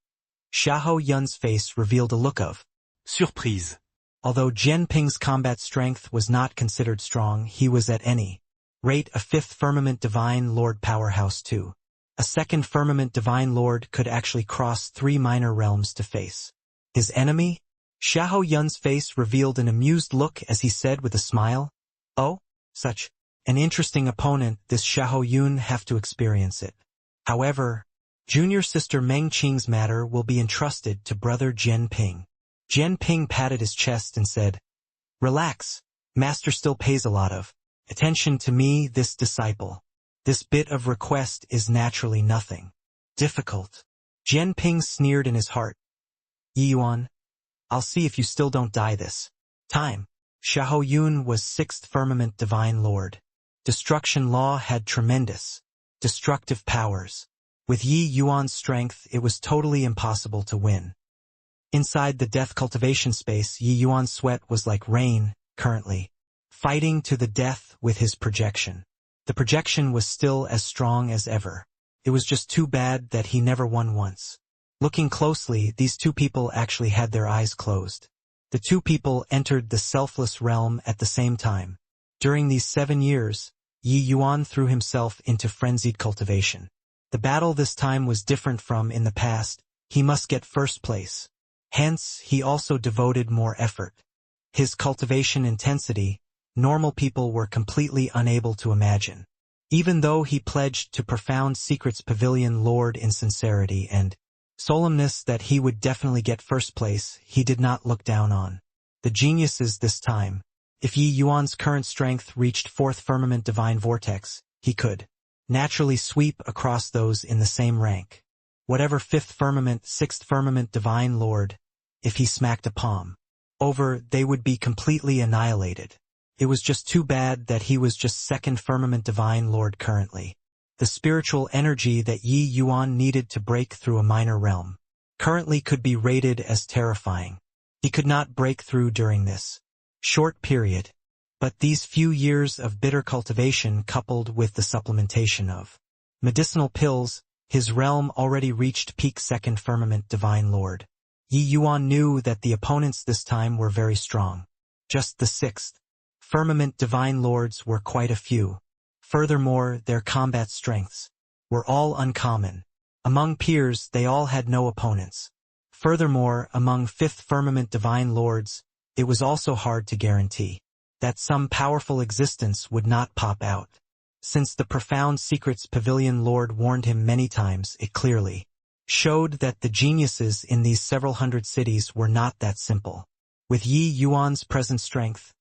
Xiahou Yun's face revealed a look of surprise. Although Jianping's combat strength was not considered strong, he was at any rate a fifth Firmament Divine Lord powerhouse too. A second Firmament Divine Lord could actually cross 3 minor realms to face his enemy. Xiahou Yun's face revealed an amused look as he said with a smile, "Oh, such an interesting opponent. This Xiahou Yun have to experience it. However, junior sister Meng Qing's matter will be entrusted to brother Jianping." Jianping patted his chest and said, "Relax, master still pays a lot of attention to me, this disciple. This bit of request is naturally nothing difficult." Jianping sneered in his heart, "Yi Yuan, I'll see if you still don't die this time." Xiahou Yun was 6th Firmament Divine Lord. Destruction Law had tremendous destructive powers. With Yi Yuan's strength, it was totally impossible to win. Inside the death cultivation space, Yi Yuan's sweat was like rain, currently fighting to the death with his projection. The projection was still as strong as ever. It was just too bad that he never won once. Looking closely, these two people actually had their eyes closed. The two people entered the selfless realm at the same time. During these 7 years, Yi Yuan threw himself into frenzied cultivation. The battle this time was different from in the past. He must get first place. Hence, he also devoted more effort. His cultivation intensity, normal people were completely unable to imagine. Even though he pledged to profound secrets Pavilion Lord in sincerity and solemnness that he would definitely get first place, he did not look down on the geniuses this time. If Yi Yuan's current strength reached 4th Firmament Divine Vortex, he could naturally sweep across those in the same rank. Whatever 5th Firmament, 6th Firmament Divine Lord, if he smacked a palm over, they would be completely annihilated. It was just too bad that he was just 2nd Firmament Divine Lord currently. The spiritual energy that Yi Yuan needed to break through a minor realm currently could be rated as terrifying. He could not break through during this short period. But these few years of bitter cultivation coupled with the supplementation of medicinal pills, his realm already reached peak 2nd Firmament Divine Lord. Yi Yuan knew that the opponents this time were very strong. Just the 6th Firmament Divine Lords were quite a few. Furthermore, their combat strengths were all uncommon. Among peers, they all had no opponents. Furthermore, among 5th Firmament Divine Lords, it was also hard to guarantee that some powerful existence would not pop out. Since the profound secrets Pavilion Lord warned him many times, it clearly showed that the geniuses in these several hundred cities were not that simple. With Yi Yuan's present strength,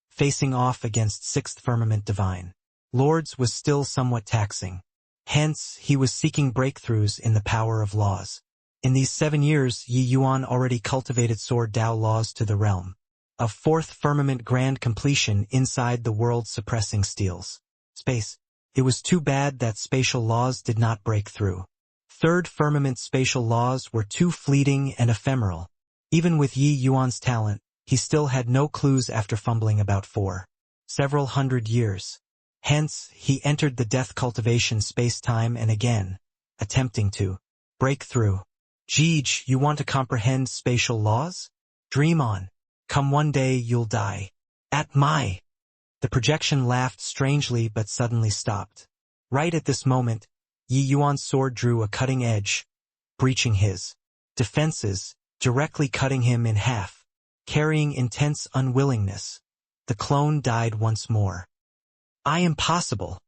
facing off against Sixth Firmament Divine Lords was still somewhat taxing. Hence, he was seeking breakthroughs in the power of laws. In these 7 years, Yi Yuan already cultivated Sword Dao laws to the realm of Fourth Firmament grand completion inside the world-suppressing steels space. It was too bad that spatial laws did not break through. Third Firmament spatial laws were too fleeting and ephemeral. Even with Yi Yuan's talent, he still had no clues after fumbling about for several hundred years. Hence, he entered the death cultivation space-time and again, attempting to break through. Jeej, you want to comprehend spatial laws? Dream on. Come one day you'll die. At my. The projection laughed strangely but suddenly stopped. Right at this moment, Yi Yuan's sword drew a cutting edge, breaching his defenses, directly cutting him in half, carrying intense unwillingness. The clone died once more. I am possible,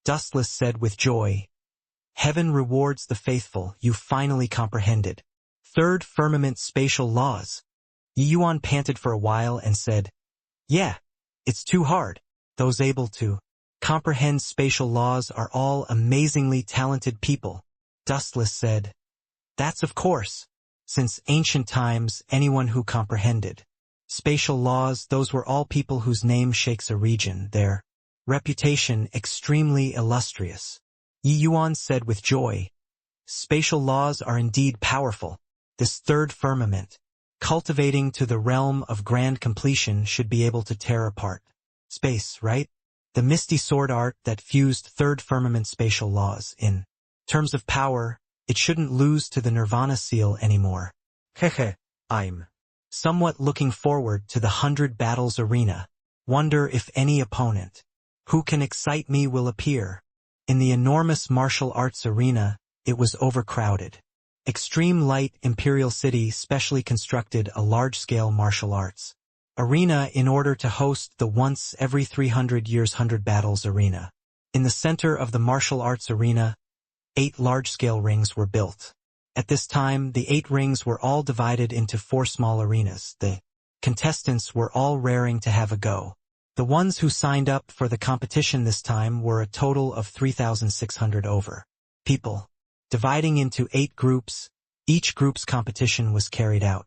Dustless said with joy. Heaven rewards the faithful, you finally comprehended. Third Firmament spatial laws. Yi Yuan panted for a while and said, yeah, it's too hard. Those able to comprehend spatial laws are all amazingly talented people. Dustless said, that's of course. Since ancient times, anyone who comprehended spatial laws, those were all people whose name shakes a region, their reputation extremely illustrious. Yi Yuan said with joy, spatial laws are indeed powerful. This third firmament, cultivating to the realm of grand completion, should be able to tear apart space, right? The misty sword art that fused third firmament spatial laws. In terms of power, it shouldn't lose to the Nirvana seal anymore. Hehe, I'm somewhat looking forward to the 100 battles arena. Wonder if any opponent who can excite me will appear. In the enormous martial arts arena, it was overcrowded. Extreme Light Imperial City specially constructed a large-scale martial arts arena in order to host the once every 300 years 100 battles arena. In the center of the martial arts arena, 8 large-scale rings were built. At this time, the 8 rings were all divided into 4 small arenas. The contestants were all raring to have a go. The ones who signed up for the competition this time were a total of 3,600 over people. Dividing into 8 groups, each group's competition was carried out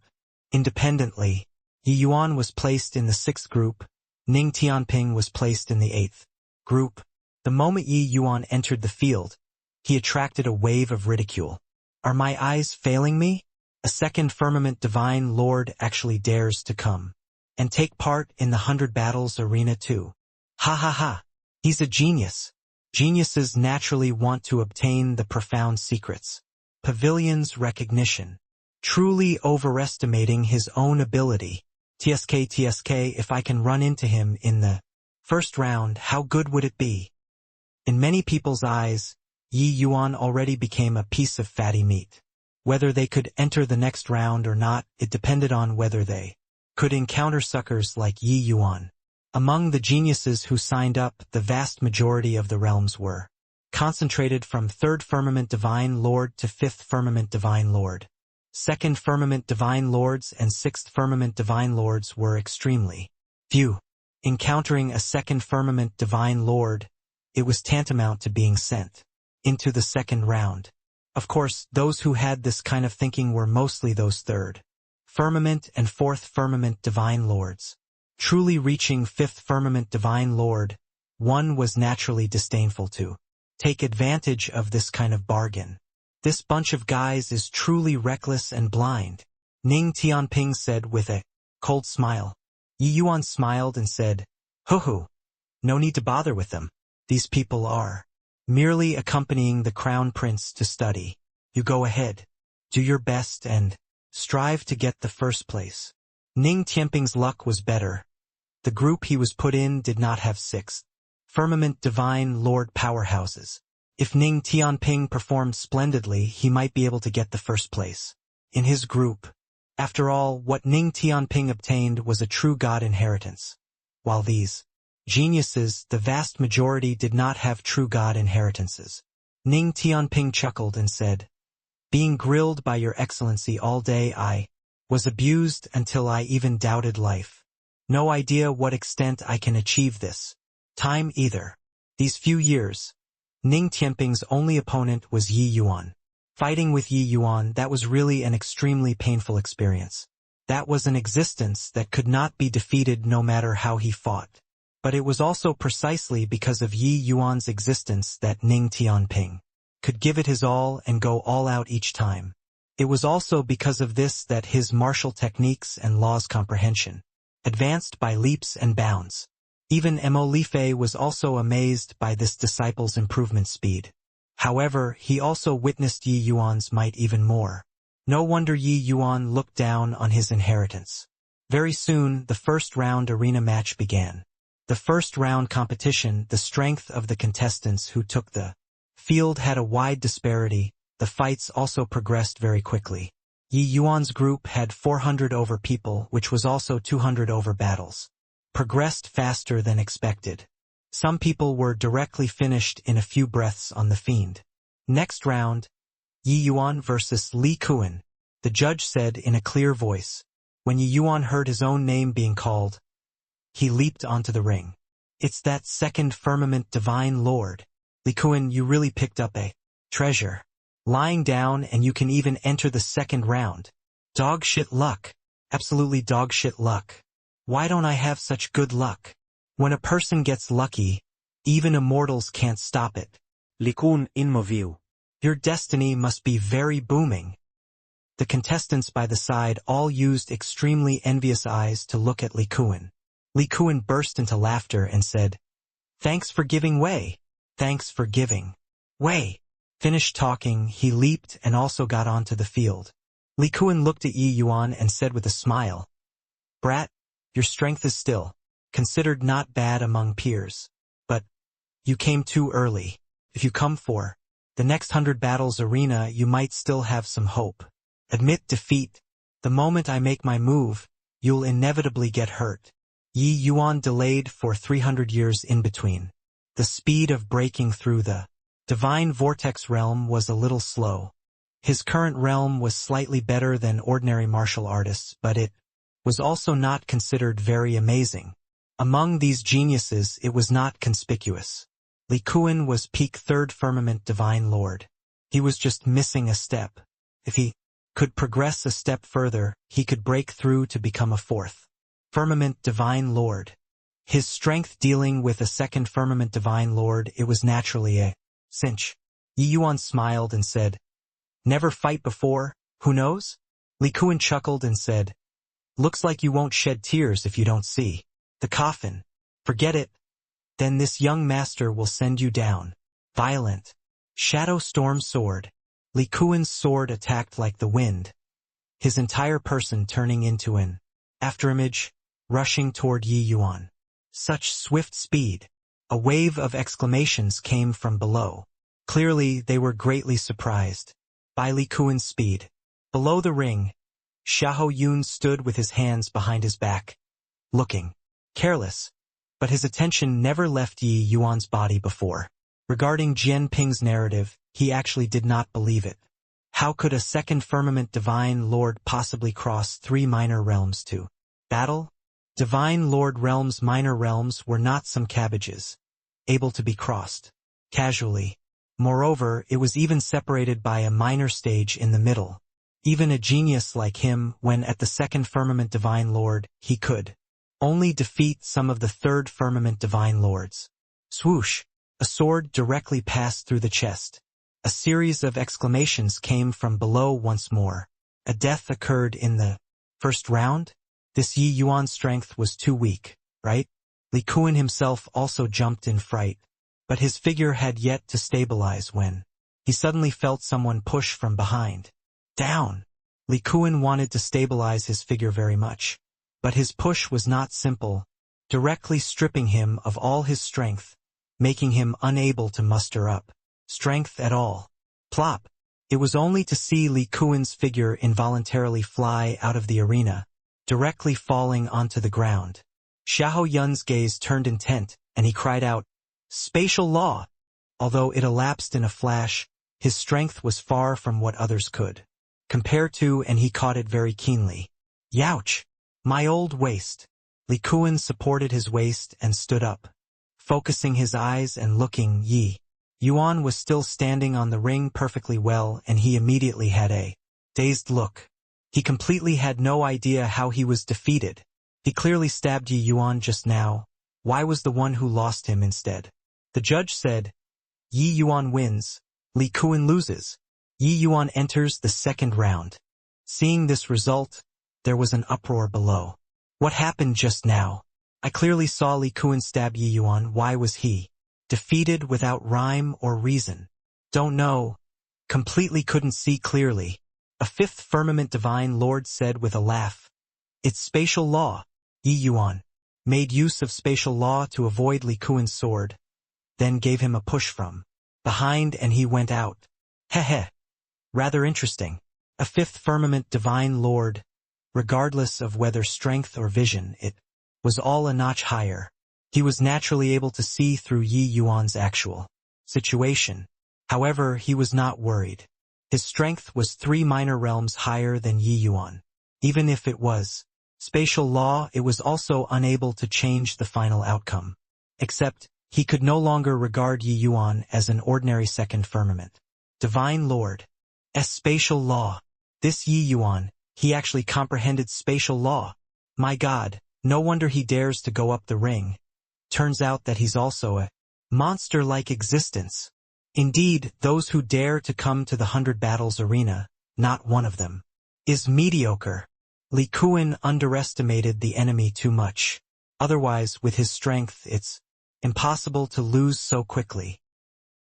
independently. Yi Yuan was placed in the 6th group, Ning Tianping was placed in the 8th group. The moment Yi Yuan entered the field, he attracted a wave of ridicule. Are my eyes failing me? A second Firmament Divine Lord actually dares to come and take part in the 100 battles arena too. Ha ha ha. He's a genius. Geniuses naturally want to obtain the profound secrets. Pavilion's recognition. Truly overestimating his own ability. TSK, if I can run into him in the first round, how good would it be? In many people's eyes, Yi Yuan already became a piece of fatty meat. Whether they could enter the next round or not, it depended on whether they could encounter suckers like Yi Yuan. Among the geniuses who signed up, the vast majority of the realms were concentrated from 3rd Firmament Divine Lord to 5th Firmament Divine Lord. 2nd Firmament Divine Lords and 6th Firmament Divine Lords were extremely few. Encountering a 2nd Firmament Divine Lord, it was tantamount to being sent into the 2nd round. Of course, those who had this kind of thinking were mostly those 3rd Firmament and 4th Firmament Divine Lords. Truly reaching 5th Firmament Divine Lord, one was naturally disdainful to take advantage of this kind of bargain. This bunch of guys is truly reckless and blind, Ning Tianping said with a cold smile. Yi Yuan smiled and said, hoo-hoo, no need to bother with them. These people are merely accompanying the Crown Prince to study. You go ahead, do your best and strive to get the first place. Ning Tianping's luck was better. The group he was put in did not have 6th Firmament Divine Lord powerhouses. If Ning Tianping performed splendidly, he might be able to get the first place. In his group, After all, what Ning Tianping obtained was a true god inheritance. While these geniuses, the vast majority, did not have true god inheritances. Ning Tianping chuckled and said, "Being grilled by your excellency all day, I was abused until I even doubted life. No idea what extent I can achieve this time either." These few years, Ning Tianping's only opponent was Yi Yuan. Fighting with Yi Yuan, that was really an extremely painful experience. That was an existence that could not be defeated no matter how he fought. But it was also precisely because of Yi Yuan's existence that Ning Tianping could give it his all and go all out each time. It was also because of this that his martial techniques and laws comprehension advanced by leaps and bounds. Even Mo Lifei was also amazed by this disciple's improvement speed. However, he also witnessed Yi Yuan's might even more. No wonder Yi Yuan looked down on his inheritance. Very soon, the first round arena match began. The first round competition, the strength of the contestants who took the field had a wide disparity. The fights also progressed very quickly. Yi Yuan's group had 400 over people, which was also 200 over battles. Progressed faster than expected. Some people were directly finished in a few breaths on the fiend. Next round, Yi Yuan versus Li Kuan, the judge said in a clear voice. When Yi Yuan heard his own name being called, he leaped onto the ring. "It's that second firmament divine lord. Li Kuan, you really picked up a treasure. Lying down and you can even enter the second round. Dog shit luck. Absolutely dog shit luck. Why don't I have such good luck? When a person gets lucky, even immortals can't stop it. Li Kuan inmoviu. Your destiny must be very booming." The contestants by the side all used extremely envious eyes to look at Li Kuan. Li Kuan burst into laughter and said, "Thanks for giving way. Thanks for giving way." Finished talking, he leaped and also got onto the field. Li Kuan looked at Yi Yuan and said with a smile, "Brat, your strength is still considered not bad among peers. But you came too early. If you come for the next 100 battles arena, you might still have some hope. Admit defeat. The moment I make my move, you'll inevitably get hurt." Yi Yuan delayed for 300 years in between. The speed of breaking through the divine vortex realm was a little slow. His current realm was slightly better than ordinary martial artists, but it was also not considered very amazing. Among these geniuses, it was not conspicuous. Li Kuan was peak third firmament divine lord. He was just missing a step. If he could progress a step further, he could break through to become a fourth firmament divine lord. His strength dealing with a second firmament divine lord, it was naturally a cinch. Yi Yuan smiled and said, "Never fight before, who knows?" Li Kuan chuckled and said, "Looks like you won't shed tears if you don't see the coffin. Forget it. Then this young master will send you down. Violent. Shadow storm sword." Li Kuan's sword attacked like the wind, his entire person turning into an afterimage, rushing toward Yi Yuan. Such swift speed. A wave of exclamations came from below. Clearly, they were greatly surprised by Li Kuan's speed. Below the ring, Xiahou Yun stood with his hands behind his back, looking careless, but his attention never left Yi Yuan's body before. Regarding Jian Ping's narrative, he actually did not believe it. How could a second firmament divine lord possibly cross 3 minor realms to battle? Divine lord realms, minor realms, were not some cabbages, able to be crossed casually. Moreover, it was even separated by a minor stage in the middle. Even a genius like him, when at the second firmament divine lord, he could only defeat some of the third firmament divine lords. Swoosh! A sword directly passed through the chest. A series of exclamations came from below once more. A death occurred in the first round? This Yi Yuan strength was too weak, right? Li Kuan himself also jumped in fright, but his figure had yet to stabilize when he suddenly felt someone push from behind. Down! Li Kuan wanted to stabilize his figure very much, but his push was not simple, directly stripping him of all his strength, making him unable to muster up strength at all. Plop! It was only to see Li Kuan's figure involuntarily fly out of the arena, directly falling onto the ground. Xiahou Yun's gaze turned intent, and he cried out, "Spatial law!" Although it elapsed in a flash, his strength was far from what others could compare to, and he caught it very keenly. "Youch! My old waist." Li Kuan supported his waist and stood up, focusing his eyes and looking. Yi Yuan was still standing on the ring perfectly well, and he immediately had a dazed look. He completely had no idea how he was defeated. He clearly stabbed Yi Yuan just now. Why was the one who lost him instead? The judge said, "Yi Yuan wins, Li Kuan loses." Yi Yuan enters the second round. Seeing this result, there was an uproar below. What happened just now? I clearly saw Li Kuan stab Yi Yuan. Why was he defeated without rhyme or reason? Don't know. Completely couldn't see clearly. A fifth firmament divine lord said with a laugh, "It's spatial law." Yi Yuan made use of spatial law to avoid Li Kuan's sword, then gave him a push from behind and he went out. Heh. Rather interesting. A fifth firmament divine lord, regardless of whether strength or vision, it was all a notch higher. He was naturally able to see through Yi Yuan's actual situation. However, he was not worried. His strength was 3 minor realms higher than Yi Yuan. Even if it was spatial law, it was also unable to change the final outcome. Except, he could no longer regard Yi Yuan as an ordinary second firmament divine lord. Spatial law. This Yi Yuan, he actually comprehended spatial law. My God, no wonder he dares to go up the ring. Turns out that he's also a monster-like existence. Indeed, those who dare to come to the 100 battles arena, not one of them is mediocre. Li Kuan underestimated the enemy too much. Otherwise, with his strength, it's impossible to lose so quickly.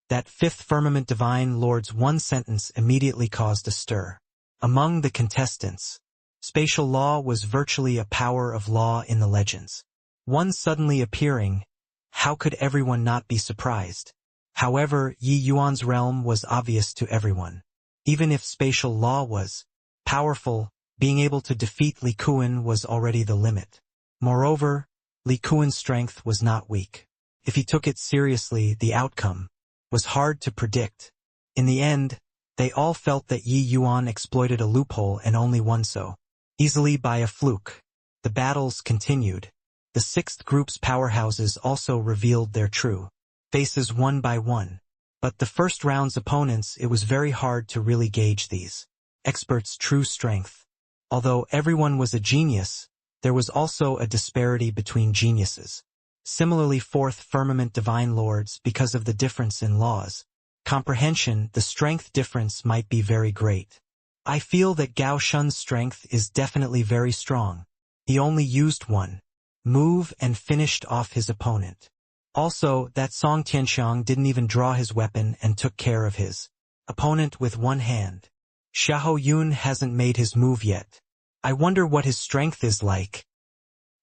That fifth firmament divine lord's one sentence immediately caused a stir among the contestants. Spatial law was virtually a power of law in the legends. One suddenly appearing, how could everyone not be surprised? However, Yi Yuan's realm was obvious to everyone. Even if spatial law was powerful, being able to defeat Li Kuan was already the limit. Moreover, Li Kuan's strength was not weak. If he took it seriously, the outcome was hard to predict. In the end, they all felt that Yi Yuan exploited a loophole and only won so easily by a fluke. The battles continued. The sixth group's powerhouses also revealed their true faces one by one. But the first round's opponents, it was very hard to really gauge these experts' true strength. Although everyone was a genius, there was also a disparity between geniuses. Similarly, fourth firmament divine lords, because of the difference in laws comprehension, the strength difference might be very great. I feel that Gao Shun's strength is definitely very strong. He only used one move and finished off his opponent. Also, that Song Tianxiang didn't even draw his weapon and took care of his opponent with one hand. Xiahou Yun hasn't made his move yet. I wonder what his strength is like.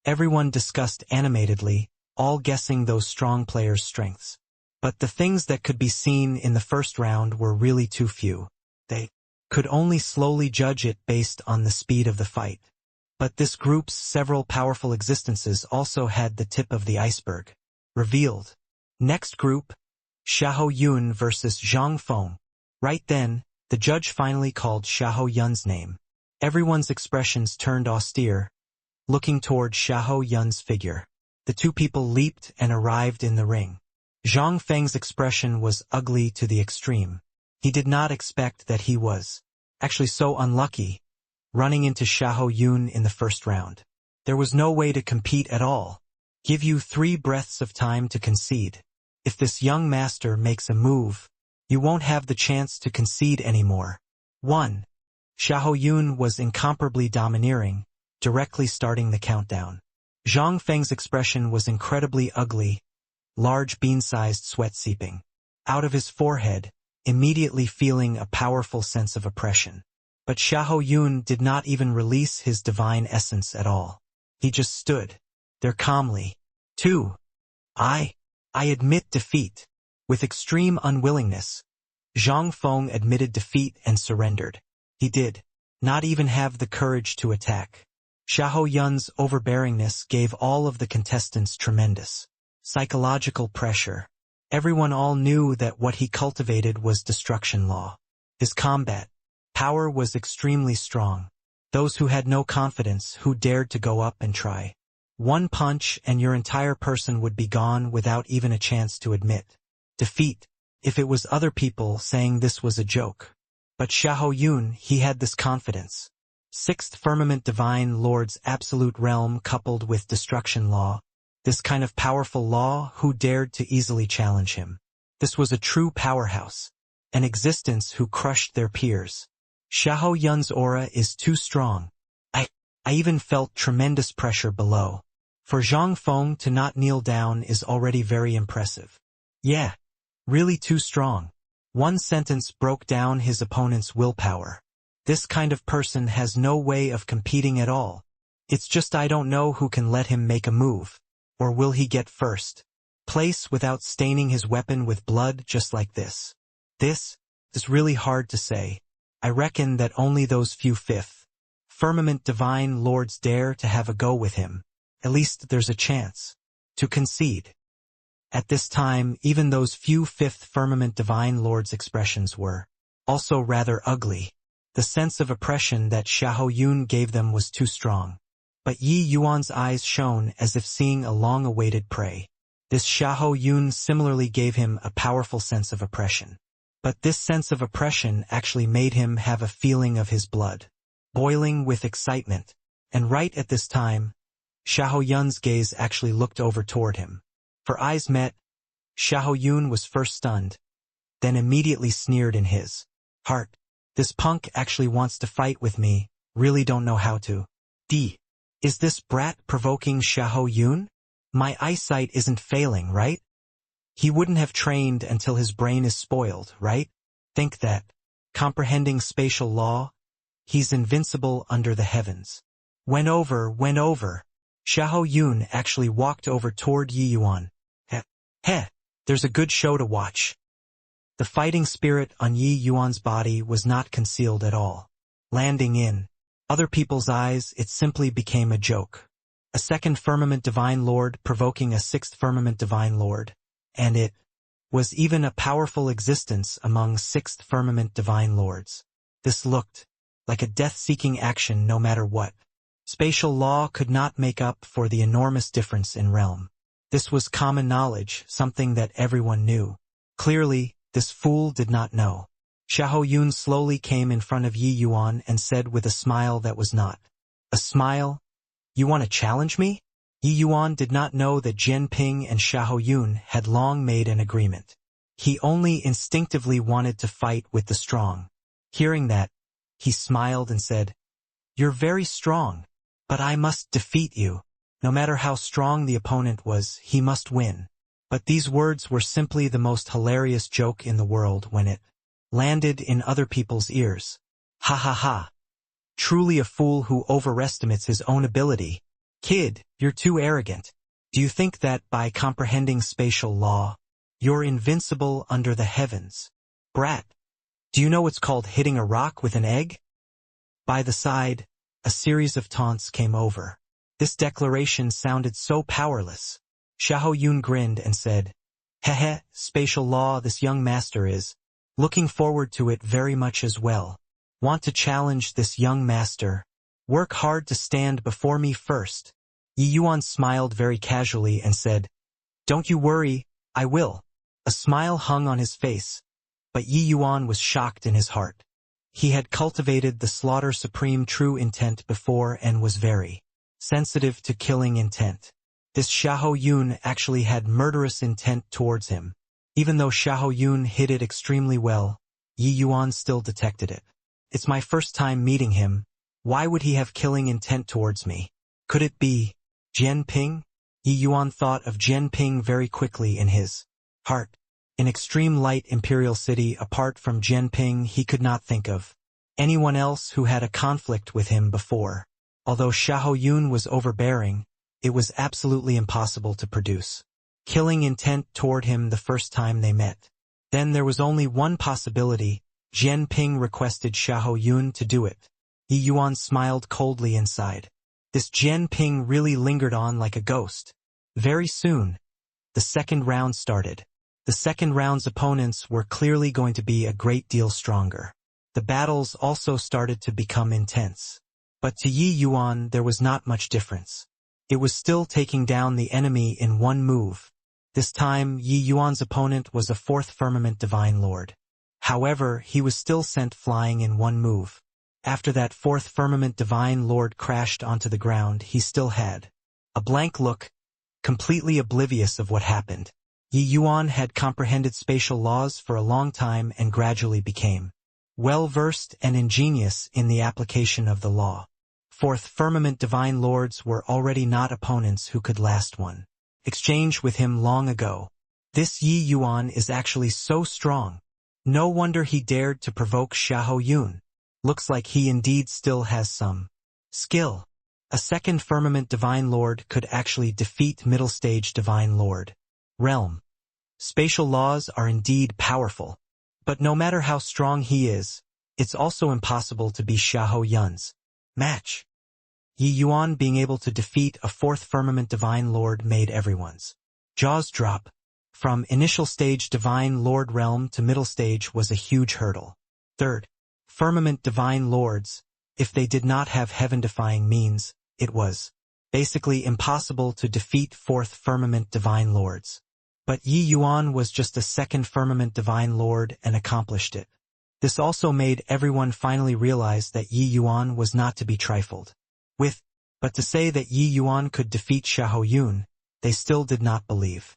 Everyone discussed animatedly, all guessing those strong players' strengths. But the things that could be seen in the first round were really too few. They could only slowly judge it based on the speed of the fight. But this group's several powerful existences also had the tip of the iceberg revealed. Next group, Xiahou Yun versus Zhang Feng. Right then, the judge finally called Xiahou Yun's name. Everyone's expressions turned austere, looking toward Xiahou Yun's figure. The two people leaped and arrived in the ring. Zhang Feng's expression was ugly to the extreme. He did not expect that he was actually so unlucky, running into Xiahou Yun in the first round. There was no way to compete at all. Give you 3 breaths of time to concede. If this young master makes a move, you won't have the chance to concede anymore. 1. Xiahou Yun was incomparably domineering, directly starting the countdown. Zhang Feng's expression was incredibly ugly, large bean-sized sweat seeping out of his forehead, immediately feeling a powerful sense of oppression. But Xiahou Yun did not even release his divine essence at all. He just stood there calmly. 2. I admit defeat. With extreme unwillingness, Zhang Feng admitted defeat and surrendered. He did not even have the courage to attack. Xiahou Yun's overbearingness gave all of the contestants tremendous psychological pressure. Everyone all knew that what he cultivated was destruction law. His combat power was extremely strong. Those who had no confidence, who dared to go up and try one punch, and your entire person would be gone without even a chance to admit defeat, if it was other people saying this was a joke. But Xiahou Yun, he had this confidence. Sixth Firmament Divine Lord's absolute realm coupled with destruction law. This kind of powerful law, who dared to easily challenge him? This was a true powerhouse. An existence who crushed their peers. Xiahou Yun's aura is too strong. I even felt tremendous pressure below. For Zhang Feng to not kneel down is already very impressive. Yeah, really too strong. One sentence broke down his opponent's willpower. This kind of person has no way of competing at all. It's just I don't know who can let him make a move. Or will he get first place without staining his weapon with blood just like this? This is really hard to say. I reckon that only those few fifth Firmament Divine Lords dare to have a go with him. At least there's a chance to concede. At this time, even those few fifth Firmament Divine Lords' expressions were also rather ugly. The sense of oppression that Xiahou Yun gave them was too strong. But Yi Yuan's eyes shone as if seeing a long-awaited prey. This Xiahou Yun similarly gave him a powerful sense of oppression. But this sense of oppression actually made him have a feeling of his blood boiling with excitement. And right at this time, Xiahou Yun's gaze actually looked over toward him. For eyes met, Xiahou Yun was first stunned, then immediately sneered in his heart. This punk actually wants to fight with me, really don't know how to. Is this brat provoking Xiahou Yun? My eyesight isn't failing, right? He wouldn't have trained until his brain is spoiled, right? Think that. Comprehending spatial law, he's invincible under the heavens. Went over. Xiahou Yun actually walked over toward Yi Yuan. There's a good show to watch. The fighting spirit on Yi Yuan's body was not concealed at all. Landing in other people's eyes, it simply became a joke. A second Firmament Divine Lord provoking a sixth Firmament Divine Lord. And it was even a powerful existence among sixth Firmament Divine Lords. This looked like a death-seeking action no matter what. Spatial law could not make up for the enormous difference in realm. This was common knowledge, something that everyone knew. Clearly, this fool did not know. Xiahou Yun slowly came in front of Yi Yuan and said with a smile that was not a smile, "You want to challenge me?" Yi Yuan did not know that Jian Ping and Xiahou Yun had long made an agreement. He only instinctively wanted to fight with the strong. Hearing that, he smiled and said, "You're very strong, but I must defeat you." No matter how strong the opponent was, he must win. But these words were simply the most hilarious joke in the world when it landed in other people's ears. Ha ha ha. Truly a fool who overestimates his own ability. Kid, you're too arrogant. Do you think that by comprehending spatial law, you're invincible under the heavens? Brat, do you know what's called hitting a rock with an egg? By the side, a series of taunts came over. This declaration sounded so powerless. Xiahou Yun grinned and said, "Hehe, spatial law, this young master is looking forward to it very much as well. Want to challenge this young master? Work hard to stand before me first." Yi Yuan smiled very casually and said, "Don't you worry, I will." A smile hung on his face, but Yi Yuan was shocked in his heart. He had cultivated the slaughter supreme true intent before and was very sensitive to killing intent. This Xiahou Yun actually had murderous intent towards him. Even though Xiahou Yun hid it extremely well, Yi Yuan still detected it. It's my first time meeting him. Why would he have killing intent towards me? Could it be Jian Ping? Yi Yuan thought of Jian Ping very quickly in his heart. In extreme light Imperial City, apart from Jian Ping, he could not think of anyone else who had a conflict with him before. Although Xiahou Yun was overbearing, it was absolutely impossible to produce killing intent toward him the first time they met. Then there was only one possibility. Jian Ping requested Xiahou Yun to do it. Yi Yuan smiled coldly inside. This Jian Ping really lingered on like a ghost. Very soon, the second round started. The second round's opponents were clearly going to be a great deal stronger. The battles also started to become intense. But to Yi Yuan there was not much difference. It was still taking down the enemy in one move. This time Yi Yuan's opponent was a fourth firmament divine lord. However, he was still sent flying in one move. After that fourth firmament divine lord crashed onto the ground, he still had a blank look, completely oblivious of what happened. Yi Yuan had comprehended spatial laws for a long time and gradually became well-versed and ingenious in the application of the law. Fourth firmament divine lords were already not opponents who could last one exchange with him long ago. This Yi Yuan is actually so strong. No wonder he dared to provoke Xiahou Yun. Looks like he indeed still has some skill. A second firmament divine lord could actually defeat middle stage divine lord. Realm. Spatial laws are indeed powerful. But no matter how strong he is, it's also impossible to be Xiahou Yun's match. Yi Yuan being able to defeat a fourth firmament divine lord made everyone's jaws drop. From initial stage divine lord realm to middle stage was a huge hurdle. Third, firmament divine lords, if they did not have heaven-defying means, it was basically impossible to defeat fourth firmament divine lords. But Yi Yuan was just a second firmament divine lord and accomplished it. This also made everyone finally realize that Yi Yuan was not to be trifled with, but to say that Yi Yuan could defeat Xiahou Yun, they still did not believe.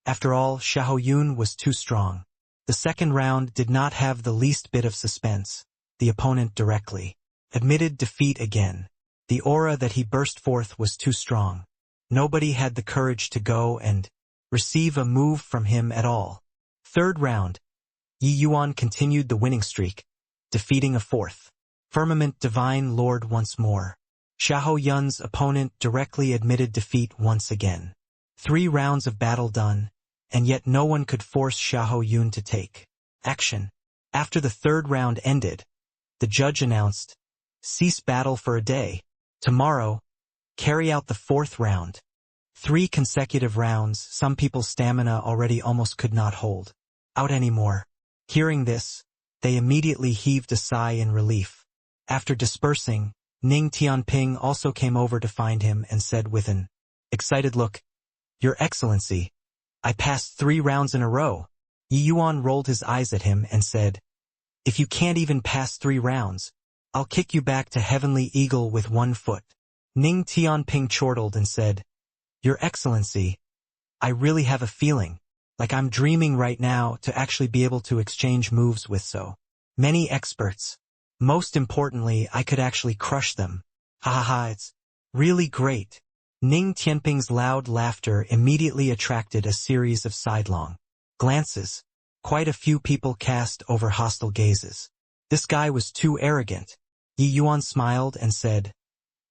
After all, Xiahou Yun was too strong. The second round did not have the least bit of suspense. The opponent directly admitted defeat again. The aura that he burst forth was too strong. Nobody had the courage to go and receive a move from him at all. Third round, Yi Yuan continued the winning streak, defeating a fourth firmament divine lord once more. Xiahou Yun's opponent directly admitted defeat once again. 3 rounds of battle done, and yet no one could force Xiahou Yun to take action. After the third round ended, the judge announced, "Cease battle for a day. Tomorrow, carry out the fourth round." 3 consecutive rounds, some people's stamina already almost could not hold out anymore. Hearing this, they immediately heaved a sigh in relief. After dispersing, Ning Tianping also came over to find him and said with an excited look, "Your Excellency, I passed 3 rounds in a row." Yi Yuan rolled his eyes at him and said, "If you can't even pass 3 rounds, I'll kick you back to Heavenly Eagle with 1 foot." Ning Tianping chortled and said, "Your Excellency, I really have a feeling like I'm dreaming right now to actually be able to exchange moves with so many experts. Most importantly, I could actually crush them. Ha ha ha, it's really great." Ning Tianping's loud laughter immediately attracted a series of sidelong glances. Quite a few people cast over hostile gazes. This guy was too arrogant. Yi Yuan smiled and said,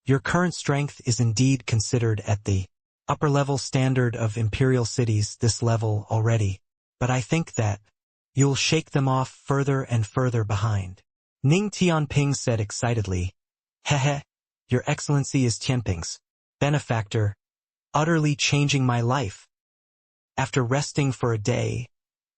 "Your current strength is indeed considered at the upper-level standard of imperial cities this level already, but I think that you'll shake them off further and further behind." Ning Tianping said excitedly, "Hehe, Your Excellency is Tianping's benefactor, utterly changing my life." After resting for a day,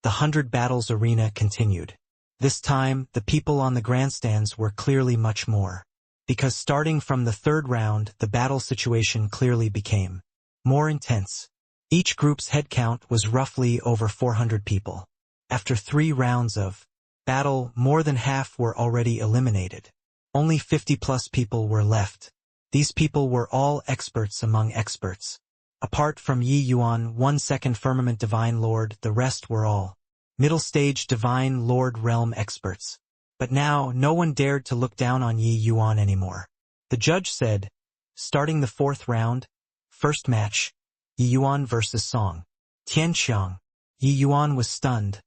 the 100 battles arena continued. This time, the people on the grandstands were clearly much more. Because starting from the third round, the battle situation clearly became more intense. Each group's head count was roughly over 400 people. After 3 rounds of battle, more than half were already eliminated. Only 50+ people were left. These people were all experts among experts. Apart from Yi Yuan, 1 second firmament divine lord, the rest were all middle stage divine lord realm experts. But now, no one dared to look down on Yi Yuan anymore. The judge said, starting the 4th round, first match, Yi Yuan versus Song Tianxiang. Yi Yuan was stunned,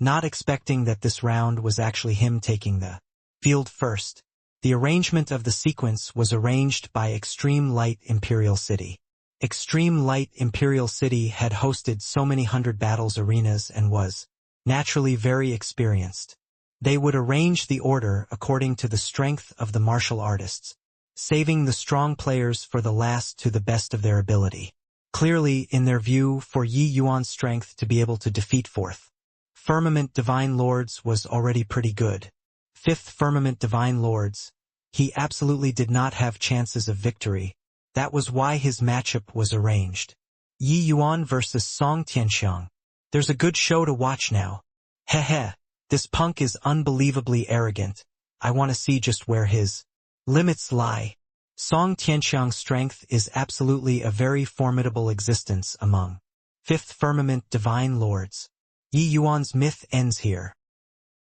not expecting that this round was actually him taking the field first. The arrangement of the sequence was arranged by Extreme Light Imperial City. Extreme Light Imperial City had hosted so many 100 battles arenas and was naturally very experienced. They would arrange the order according to the strength of the martial artists, saving the strong players for the last to the best of their ability. Clearly, in their view, for Yi Yuan's strength to be able to defeat Fourth Firmament Divine Lords was already pretty good. Fifth Firmament Divine Lords, he absolutely did not have chances of victory. That was why his matchup was arranged. Yi Yuan versus Song Tianxiang. There's a good show to watch now. Heh. This punk is unbelievably arrogant. I want to see just where his limits lie. Song Tianxiang's strength is absolutely a very formidable existence among Fifth Firmament Divine Lords. Yi Yuan's myth ends here.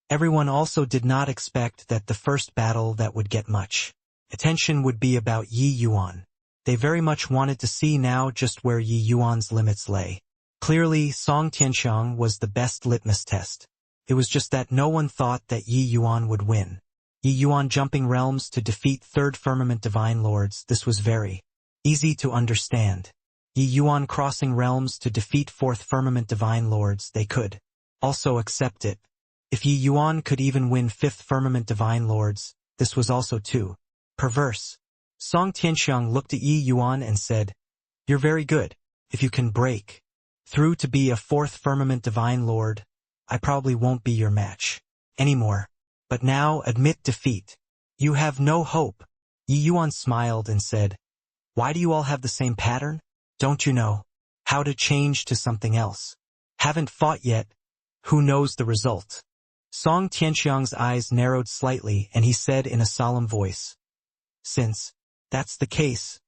Everyone also did not expect that the first battle that would get much attention would be about Yi Yuan. They very much wanted to see now just where Yi Yuan's limits lay. Clearly, Song Tianxiang was the best litmus test. It was just that no one thought that Yi Yuan would win. Yi Yuan jumping realms to defeat Third Firmament Divine Lords, this was very easy to understand. Yi Yuan crossing realms to defeat Fourth Firmament Divine Lords, they could also accept it. If Yi Yuan could even win Fifth Firmament Divine Lords, this was also too perverse. Song Tianxiang looked at Yi Yuan and said, "You're very good. If you can break through to be a Fourth Firmament Divine Lord, I probably won't be your match anymore. But now admit defeat. You have no hope." Yi Yuan smiled and said, "Why do you all have the same pattern? Don't you know how to change to something else? Haven't fought yet. Who knows the result?" Song Tianxiang's eyes narrowed slightly and he said in a solemn voice, "Since that's the case,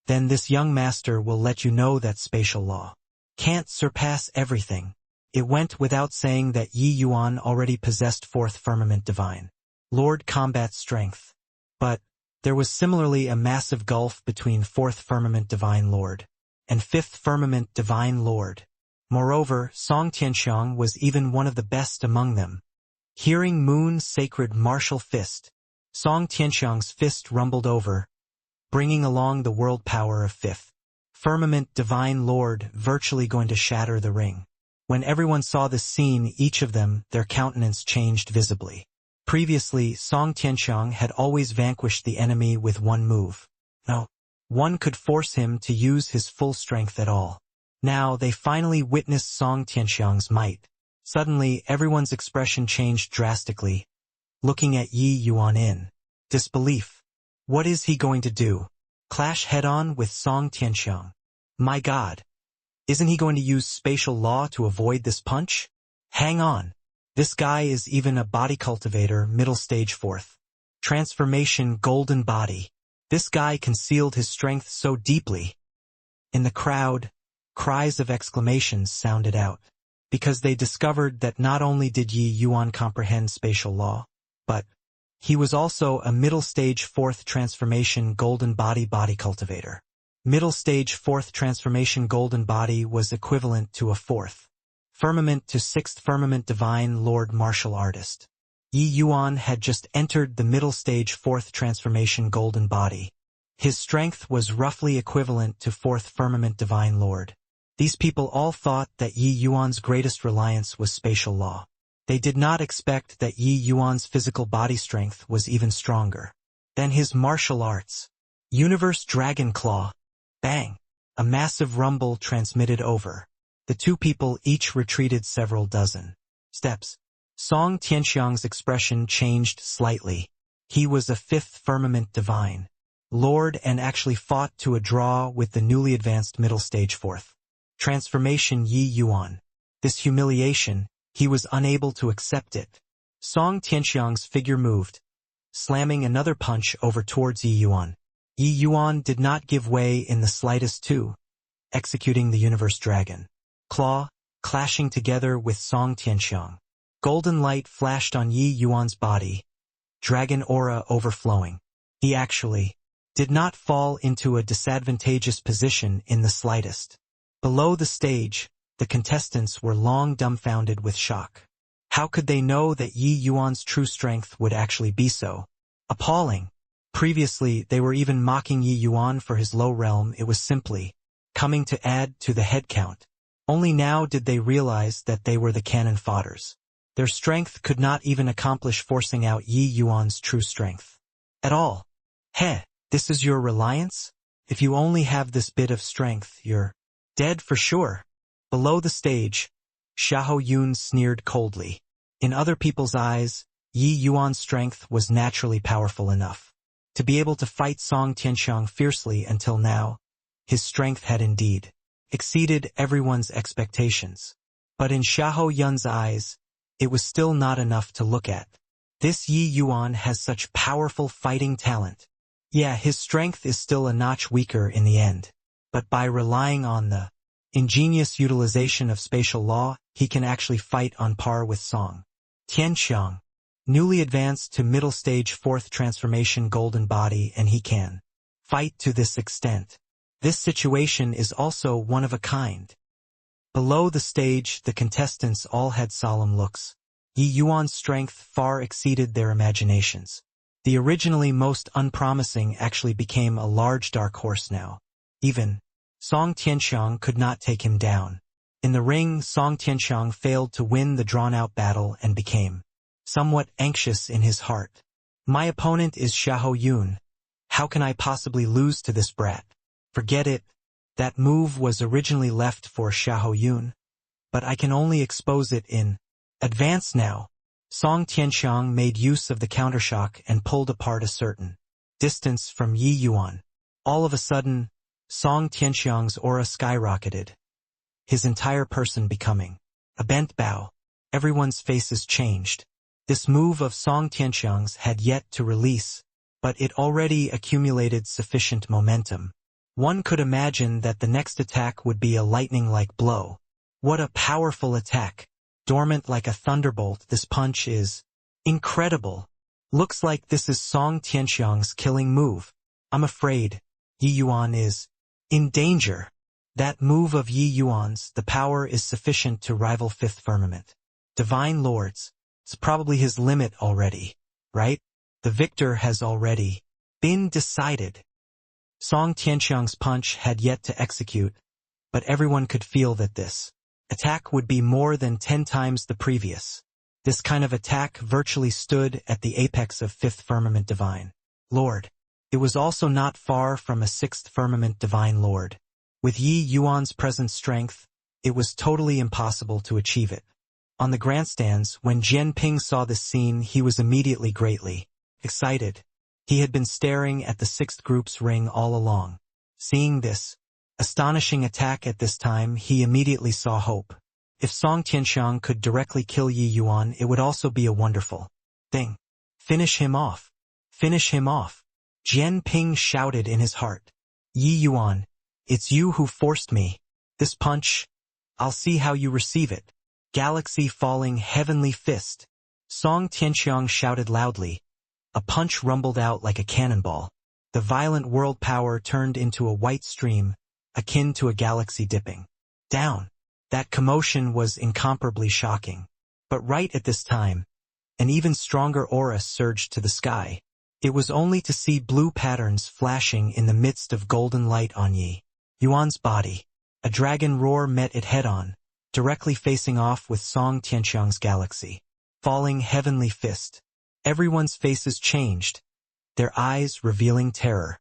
then this young master will let you know that spatial law can't surpass everything." It went without saying that Yi Yuan already possessed Fourth Firmament Divine Lord combat strength. But there was similarly a massive gulf between Fourth Firmament Divine Lord and Fifth Firmament Divine Lord. Moreover, Song Tianxiang was even one of the best among them. Hearing Moon's sacred martial fist, Song Tianxiang's fist rumbled over, bringing along the world power of Fifth Firmament Divine Lord, virtually going to shatter the ring. When everyone saw this scene, each of them, their countenance changed visibly. Previously, Song Tianxiang had always vanquished the enemy with one move. No one could force him to use his full strength at all. Now they finally witnessed Song Tianxiang's might. Suddenly, everyone's expression changed drastically, looking at Yi Yuan in disbelief. What is he going to do? Clash head-on with Song Tianxiang? My God! Isn't he going to use spatial law to avoid this punch? Hang on. This guy is even a body cultivator, middle stage Fourth Transformation Golden Body. This guy concealed his strength so deeply. In the crowd, cries of exclamations sounded out, because they discovered that not only did Yi Yuan comprehend spatial law, but he was also a middle stage Fourth Transformation Golden Body cultivator. Middle stage Fourth Transformation Golden Body was equivalent to a Fourth Firmament to Sixth Firmament Divine Lord martial artist. Yi Yuan had just entered the middle stage Fourth Transformation Golden Body. His strength was roughly equivalent to Fourth Firmament Divine Lord. These people all thought that Yi Yuan's greatest reliance was spatial law. They did not expect that Yi Yuan's physical body strength was even stronger than his martial arts. Universe Dragon Claw. Bang! A massive rumble transmitted over. The two people each retreated several dozen steps. Song Tianxiang's expression changed slightly. He was a Fifth Firmament Divine Lord and actually fought to a draw with the newly advanced middle stage Fourth Transformation Yi Yuan. This humiliation, he was unable to accept it. Song Tianxiang's figure moved, slamming another punch over towards Yi Yuan. Yi Yuan did not give way in the slightest too, executing the Universe Dragon Claw, clashing together with Song Tianxiang. Golden light flashed on Yi Yuan's body, dragon aura overflowing. He actually did not fall into a disadvantageous position in the slightest. Below the stage, the contestants were long dumbfounded with shock. How could they know that Yi Yuan's true strength would actually be so appalling? Previously, they were even mocking Yi Yuan for his low realm. It was simply coming to add to the head count. Only now did they realize that they were the cannon fodders. Their strength could not even accomplish forcing out Yi Yuan's true strength. At all. Heh, this is your reliance? If you only have this bit of strength, you're dead for sure. Below the stage, Xiahou Yun sneered coldly. In other people's eyes, Yi Yuan's strength was naturally powerful enough to be able to fight Song Tianxiang fiercely until now. His strength had indeed exceeded everyone's expectations. But in Xiahou Yun's eyes, it was still not enough to look at. This Yi Yuan has such powerful fighting talent. Yeah, his strength is still a notch weaker in the end. But by relying on the ingenious utilization of spatial law, he can actually fight on par with Song Tianxiang. Newly advanced to middle stage 4th transformation golden body, and he can fight to this extent. This situation is also one of a kind. Below the stage, the contestants all had solemn looks. Yi Yuan's strength far exceeded their imaginations. The originally most unpromising actually became a large dark horse now. Even Song Tianxiang could not take him down. In the ring, Song Tianxiang failed to win the drawn-out battle and became somewhat anxious in his heart. My opponent is Xiahou Yun. How can I possibly lose to this brat? Forget it. That move was originally left for Xiahou Yun, but I can only expose it in advance now. Song Tianxiang made use of the countershock and pulled apart a certain distance from Yi Yuan. All of a sudden, Song Tianxiang's aura skyrocketed, his entire person becoming a bent bow. Everyone's faces changed. This move of Song Tianxiang's had yet to release, but it already accumulated sufficient momentum. One could imagine that the next attack would be a lightning-like blow. What a powerful attack! Dormant like a thunderbolt, this punch is incredible. Looks like this is Song Tianxiang's killing move. I'm afraid Yi Yuan is in danger. That move of Yi Yuan's, the power is sufficient to rival Fifth Firmament. Divine Lords. It's probably his limit already, right? The victor has already been decided. Song Tianxiang's punch had yet to execute, but everyone could feel that this attack would be more than 10 times the previous. This kind of attack virtually stood at the apex of Fifth Firmament Divine Lord. It was also not far from a Sixth Firmament Divine Lord. With Yi Yuan's present strength, it was totally impossible to achieve it. On the grandstands, when Jian Ping saw this scene, he was immediately greatly excited. He had been staring at the 6th group's ring all along. Seeing this astonishing attack at this time, he immediately saw hope. If Song Tianxiang could directly kill Yi Yuan, it would also be a wonderful thing. Finish him off. Finish him off. Jian Ping shouted in his heart. Yi Yuan, it's you who forced me. This punch, I'll see how you receive it. Galaxy falling heavenly fist. Song Tianxiang shouted loudly. A punch rumbled out like a cannonball. The violent world power turned into a white stream, akin to a galaxy dipping down. That commotion was incomparably shocking. But right at this time, an even stronger aura surged to the sky. It was only to see blue patterns flashing in the midst of golden light on Yi Yuan's body. A dragon roar met it head-on, directly facing off with Song Tianxiang's galaxy. Falling heavenly fist. Everyone's faces changed, their eyes revealing terror.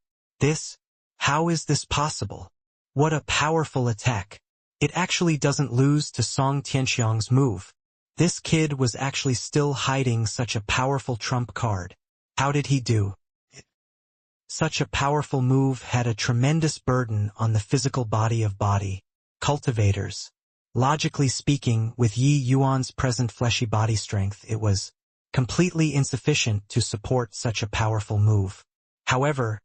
How is this possible? What a powerful attack. It actually doesn't lose to Song Tianxiang's move. This kid was actually still hiding such a powerful trump card. How did he do it? Such a powerful move had a tremendous burden on the physical body of body cultivators. Logically speaking, with Yi Yuan's present fleshy body strength, it was completely insufficient to support such a powerful move. However,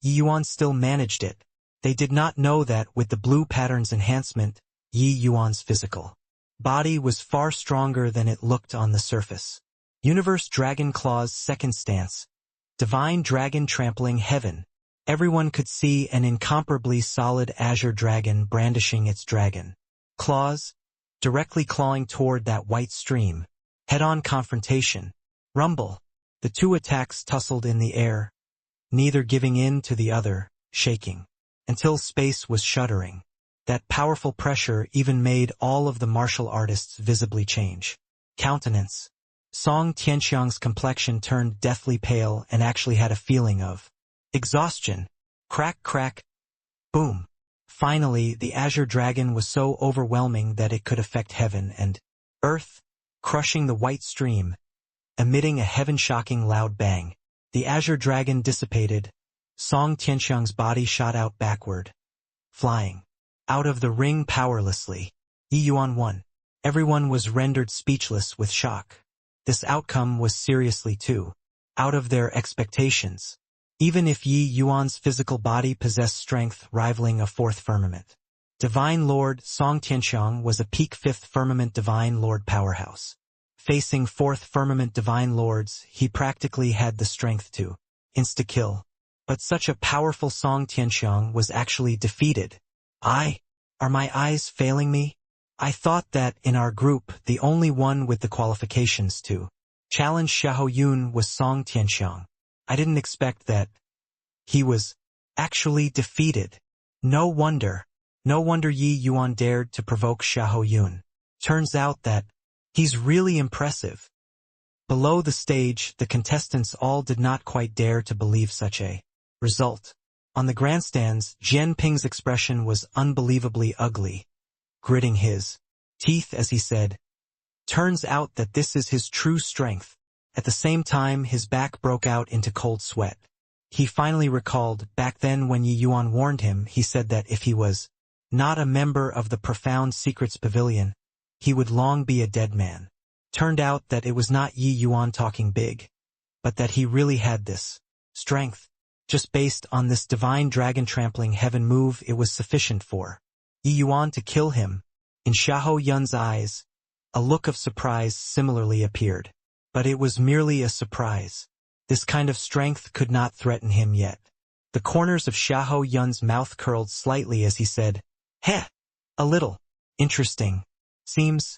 Yi Yuan still managed it. They did not know that with the blue pattern's enhancement, Yi Yuan's physical body was far stronger than it looked on the surface. Universe Dragon Claw's second stance. Divine Dragon trampling heaven. Everyone could see an incomparably solid azure dragon brandishing its dragon claws, directly clawing toward that white stream. Head-on confrontation. Rumble. The two attacks tussled in the air, neither giving in to the other, shaking, until space was shuddering. That powerful pressure even made all of the martial artists visibly change countenance. Song Tianxiang's complexion turned deathly pale and actually had a feeling of exhaustion. Crack, crack, boom. Finally, the azure dragon was so overwhelming that it could affect heaven and earth, crushing the white stream, emitting a heaven-shocking loud bang. The azure dragon dissipated. Song Tianxiang's body shot out backward, flying out of the ring powerlessly. Yi Yuan won. Everyone was rendered speechless with shock. This outcome was seriously too out of their expectations, even if Yi Yuan's physical body possessed strength rivaling a fourth firmament. Divine Lord Song Tianxiang was a peak fifth firmament Divine Lord powerhouse. Facing fourth firmament Divine Lords, he practically had the strength to insta-kill. But such a powerful Song Tianxiang was actually defeated. Are my eyes failing me? I thought that, in our group, the only one with the qualifications to challenge Xiahou Yun was Song Tianxiang. I didn't expect that he was actually defeated. No wonder Yi Yuan dared to provoke Xiahou Yun. Turns out that he's really impressive. Below the stage, the contestants all did not quite dare to believe such a result. On the grandstands, Jian Ping's expression was unbelievably ugly, gritting his teeth as he said, "Turns out that this is his true strength." At the same time, his back broke out into cold sweat. He finally recalled, back then when Yi Yuan warned him, he said that if he was not a member of the Profound Secrets Pavilion, he would long be a dead man. Turned out that it was not Yi Yuan talking big, but that he really had this strength. Just based on this divine dragon trampling heaven move, it was sufficient for Yi Yuan to kill him. In Xiahou Yun's eyes, a look of surprise similarly appeared. But it was merely a surprise. This kind of strength could not threaten him yet. The corners of Xiahou Yun's mouth curled slightly as he said, "Heh, a little interesting. Seems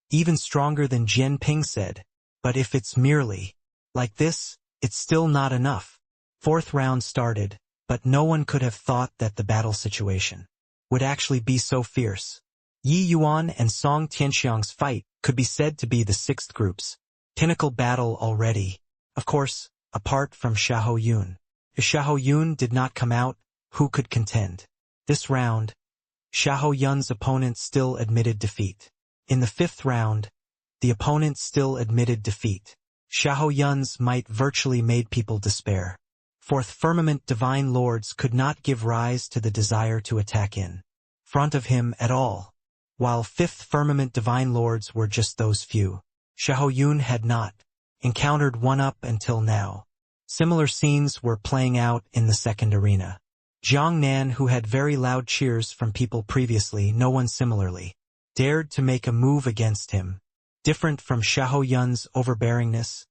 even stronger than Jian Ping said. But if it's merely like this, it's still not enough." Fourth round started, but no one could have thought that the battle situation would actually be so fierce. Yi Yuan and Song Tianxiang's fight could be said to be the sixth group's pinnacle battle already. Of course, apart from Xiahou Yun. If Xiahou Yun did not come out, who could contend? This round, Xiahou Yun's opponent still admitted defeat. In the fifth round, the opponent still admitted defeat. Xiahou Yun's might virtually made people despair. Fourth firmament Divine Lords could not give rise to the desire to attack in front of him at all, while fifth firmament Divine Lords were just those few. Xiahou Yun had not encountered one up until now. Similar scenes were playing out in the second arena. Jiang Nan, who had very loud cheers from people previously, no one similarly dared to make a move against him. Different from Xiahou Yun's overbearingness,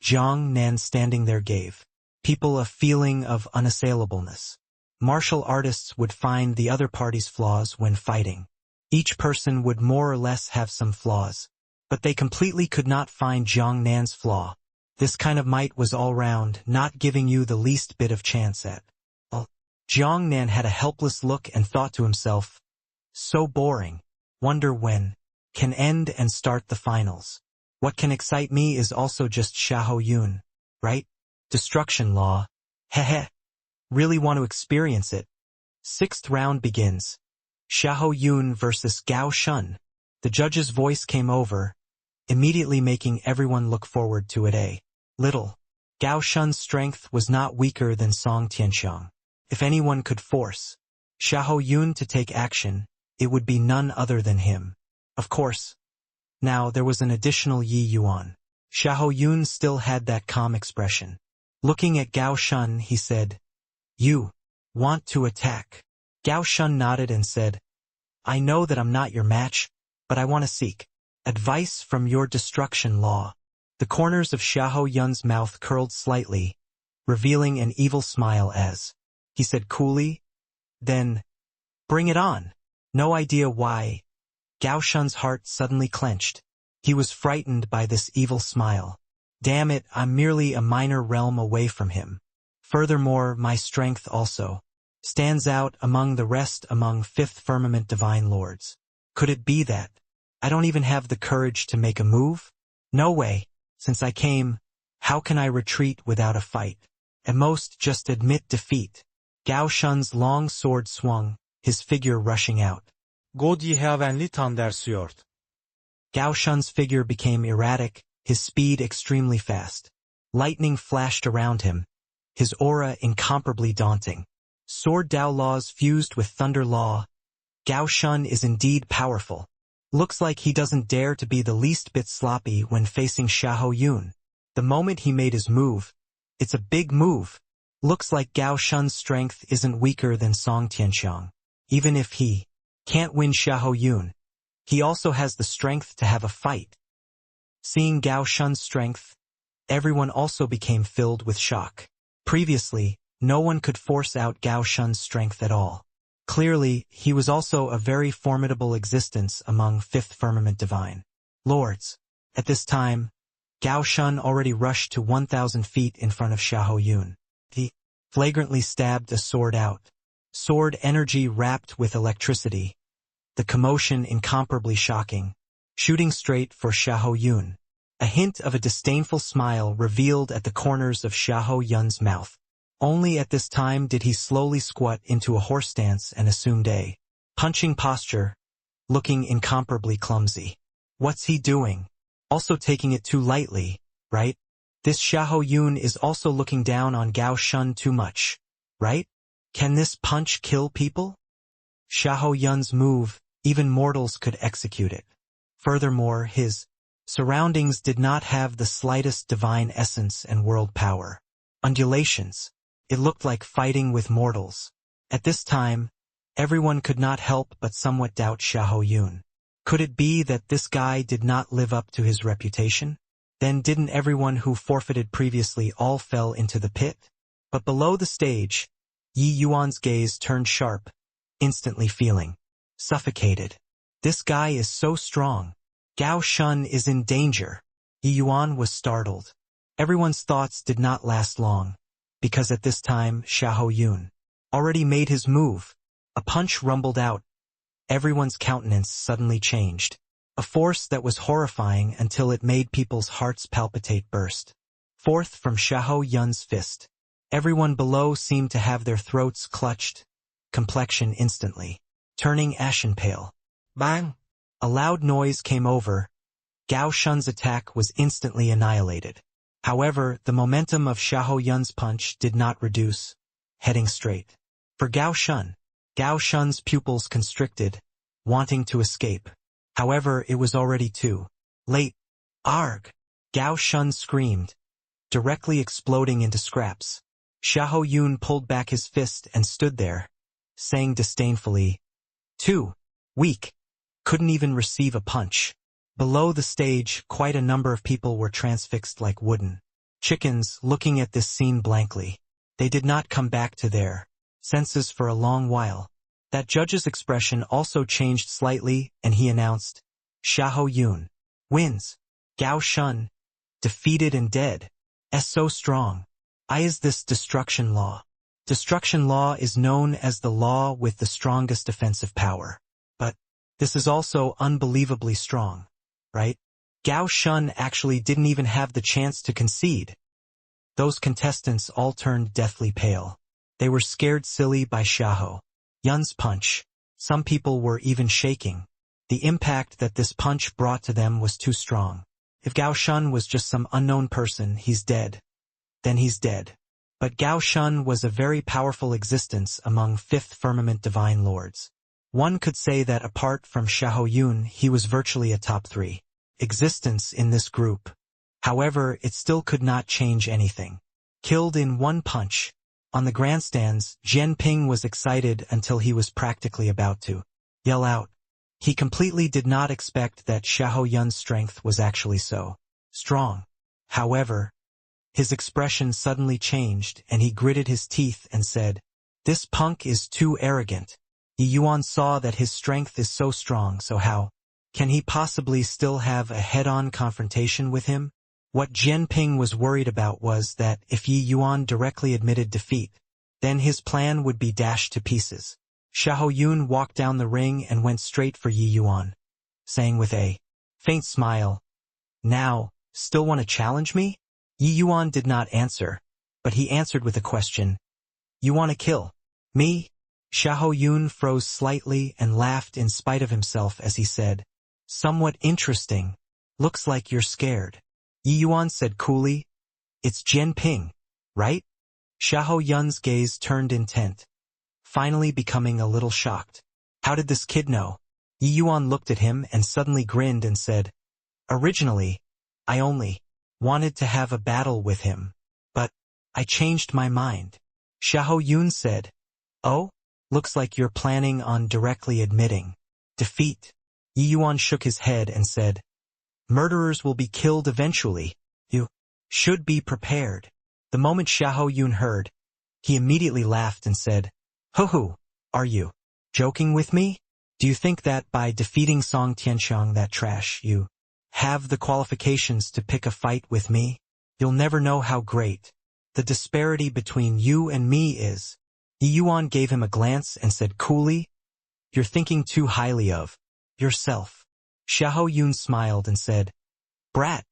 Jiang Nan standing there gave people a feeling of unassailableness. Martial artists would find the other party's flaws when fighting. Each person would more or less have some flaws, but they completely could not find Jiang Nan's flaw. This kind of might was all round, not giving you the least bit of chance at all. Jiang Nan had a helpless look and thought to himself, "So boring. Wonder when can end and start the finals. What can excite me is also just Xiahou Yun, right? Destruction Law. Heh. Really want to experience it." Sixth round begins. Xiahou Yun versus Gao Shun. The judge's voice came over, immediately making everyone look forward to it a little. Gao Shun's strength was not weaker than Song Tianxiang. If anyone could force Xiahou Yun to take action, it would be none other than him. Of course. Now there was an additional Yi Yuan. Xiahou Yun still had that calm expression. Looking at Gao Shun, he said, "You want to attack?" Gao Shun nodded and said, "I know that I'm not your match, but I want to seek advice from your destruction law." The corners of Xiahou Yun's mouth curled slightly, revealing an evil smile as he said coolly, "Then, bring it on." No idea why, Gao Shun's heart suddenly clenched. He was frightened by this evil smile. Damn it, I'm merely a minor realm away from him. Furthermore, my strength also stands out among the rest among fifth firmament Divine Lords. Could it be that I don't even have the courage to make a move? No way. Since I came, how can I retreat without a fight? At most, just admit defeat. Gao Shun's long sword swung, his figure rushing out. God jævlig tandersjord. Gao Shun's figure became erratic, his speed extremely fast. Lightning flashed around him, his aura incomparably daunting. Sword Dao laws fused with thunder law. Gao Shun is indeed powerful. Looks like he doesn't dare to be the least bit sloppy when facing Xiahou Yun. The moment he made his move, it's a big move. Looks like Gao Shun's strength isn't weaker than Song Tianxiang. Even if he can't win Xiahou Yun, he also has the strength to have a fight. Seeing Gao Shun's strength, everyone also became filled with shock. Previously, no one could force out Gao Shun's strength at all. Clearly, he was also a very formidable existence among Fifth Firmament Divine Lords. At this time, Gao Shun already rushed to 1,000 feet in front of Xiahou Yun. He flagrantly stabbed a sword out. Sword energy wrapped with electricity. The commotion incomparably shocking. Shooting straight for Xiahou Yun. A hint of a disdainful smile revealed at the corners of Xiahou Yun's mouth. Only at this time did he slowly squat into a horse stance and assumed a punching posture, looking incomparably clumsy. What's he doing? Also taking it too lightly, right? This Xiahou Yun is also looking down on Gao Shun too much, right? Can this punch kill people? Xiahou Yun's move, even mortals could execute it. Furthermore, his surroundings did not have the slightest divine essence and world power. Undulations. It looked like fighting with mortals. At this time, everyone could not help but somewhat doubt Xiahou Yun. Could it be that this guy did not live up to his reputation? Then didn't everyone who forfeited previously all fell into the pit? But below the stage, Yi Yuan's gaze turned sharp, instantly feeling suffocated. This guy is so strong. Gao Shun is in danger. Yi Yuan was startled. Everyone's thoughts did not last long, because at this time Xiahou Yun already made his move. A punch rumbled out. Everyone's countenance suddenly changed. A force that was horrifying until it made people's hearts palpitate burst forth from Xiahou Yun's fist. Everyone below seemed to have their throats clutched, complexion instantly turning ashen pale. Bang! A loud noise came over. Gao Shun's attack was instantly annihilated. However, the momentum of Xiahou Yun's punch did not reduce, heading straight for Gao Shun. Gao Shun's pupils constricted, wanting to escape. However, it was already too late. Arg! Gao Shun screamed, directly exploding into scraps. Xiahou Yun pulled back his fist and stood there, saying disdainfully, "Too weak. Couldn't even receive a punch." Below the stage, quite a number of people were transfixed like wooden chickens, looking at this scene blankly. They did not come back to their senses for a long while. That judge's expression also changed slightly, and he announced, "Xiahou Yun wins. Gao Shun, defeated and dead. So strong. I is this destruction law. Destruction law is known as the law with the strongest offensive power. But this is also unbelievably strong, right? Gao Shun actually didn't even have the chance to concede." Those contestants all turned deathly pale. They were scared silly by Xiahou Yun's punch. Some people were even shaking. The impact that this punch brought to them was too strong. If Gao Shun was just some unknown person, he's dead. Then he's dead. But Gao Shun was a very powerful existence among Fifth Firmament Divine Lords. One could say that apart from Xiahou Yun, he was virtually a top 3 existence in this group. However, it still could not change anything. Killed in one punch. On the grandstands, Jianping was excited until he was practically about to yell out. He completely did not expect that Xiahou Yun's strength was actually so strong. However, his expression suddenly changed and he gritted his teeth and said, "This punk is too arrogant." Yi Yuan saw that his strength is so strong, so how can he possibly still have a head-on confrontation with him? What Jianping was worried about was that if Yi Yuan directly admitted defeat, then his plan would be dashed to pieces. Xiahou Yun walked down the ring and went straight for Yi Yuan. saying with a faint smile, "Now, still want to challenge me?" Yi Yuan did not answer, but he answered with a question. "You want to kill me?" Xiahou Yun froze slightly and laughed in spite of himself as he said, "Somewhat interesting. Looks like you're scared." Yi Yuan said coolly, "It's Jian Ping, right?" Xiahou Yun's gaze turned intent, finally becoming a little shocked. "How did this kid know?" Yi Yuan looked at him and suddenly grinned and said, "Originally, I only wanted to have a battle with him, but I changed my mind." Xiahou Yun said, "Oh? Looks like you're planning on directly admitting defeat." Yi Yuan shook his head and said, "Murderers will be killed eventually. You should be prepared." The moment Xiahou Yun heard, he immediately laughed and said, "Hoo-hoo, are you joking with me? Do you think that by defeating Song Tianxiang, that trash, you have the qualifications to pick a fight with me? You'll never know how great the disparity between you and me is." Yi Yuan gave him a glance and said coolly, "You're thinking too highly of yourself." Xiahou Yun smiled and said, "Brat,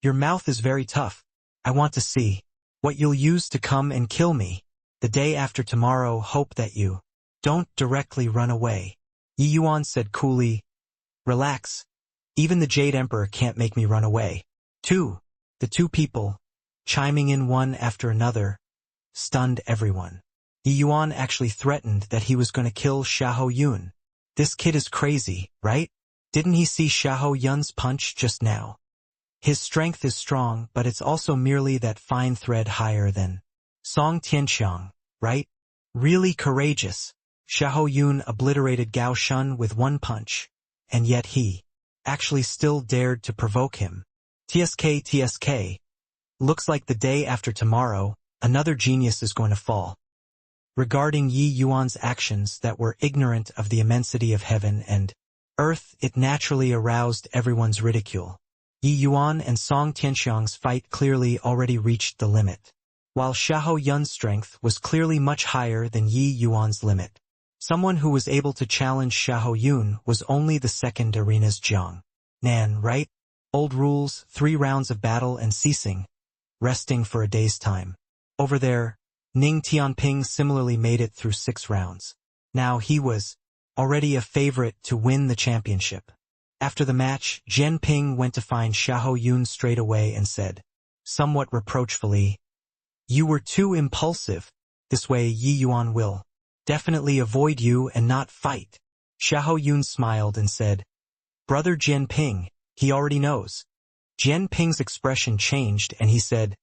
your mouth is very tough. I want to see what you'll use to come and kill me. The day after tomorrow, hope that you don't directly run away." Yi Yuan said coolly, "Relax. Even the Jade Emperor can't make me run away." The two people, chiming in one after another, stunned everyone. Yi Yuan actually threatened that he was going to kill Xiahou Yun. This kid is crazy, right? Didn't he see Xiahou Yun's punch just now? His strength is strong, but it's also merely that fine thread higher than Song Tianxiang, right? Really courageous. Xiahou Yun obliterated Gao Shun with one punch, and yet he actually still dared to provoke him. TSK. Looks like the day after tomorrow, another genius is going to fall. Regarding Yi Yuan's actions that were ignorant of the immensity of heaven and earth, it naturally aroused everyone's ridicule. Yi Yuan and Song Tianxiang's fight clearly already reached the limit, while Xiahou Yun's strength was clearly much higher than Yi Yuan's limit. Someone who was able to challenge Xiahou Yun was only the second arena's Jiang Nan, right? Old rules, 3 rounds of battle and ceasing, resting for a day's time. Over there, Ning Tianping similarly made it through 6 rounds. Now he was already a favorite to win the championship. After the match, Jian Ping went to find Xiahou Yun straight away and said, somewhat reproachfully, "You were too impulsive. This way Yi Yuan will definitely avoid you and not fight." Xiahou Yun smiled and said, "Brother Jian Ping, he already knows." Jian Ping's expression changed and he said,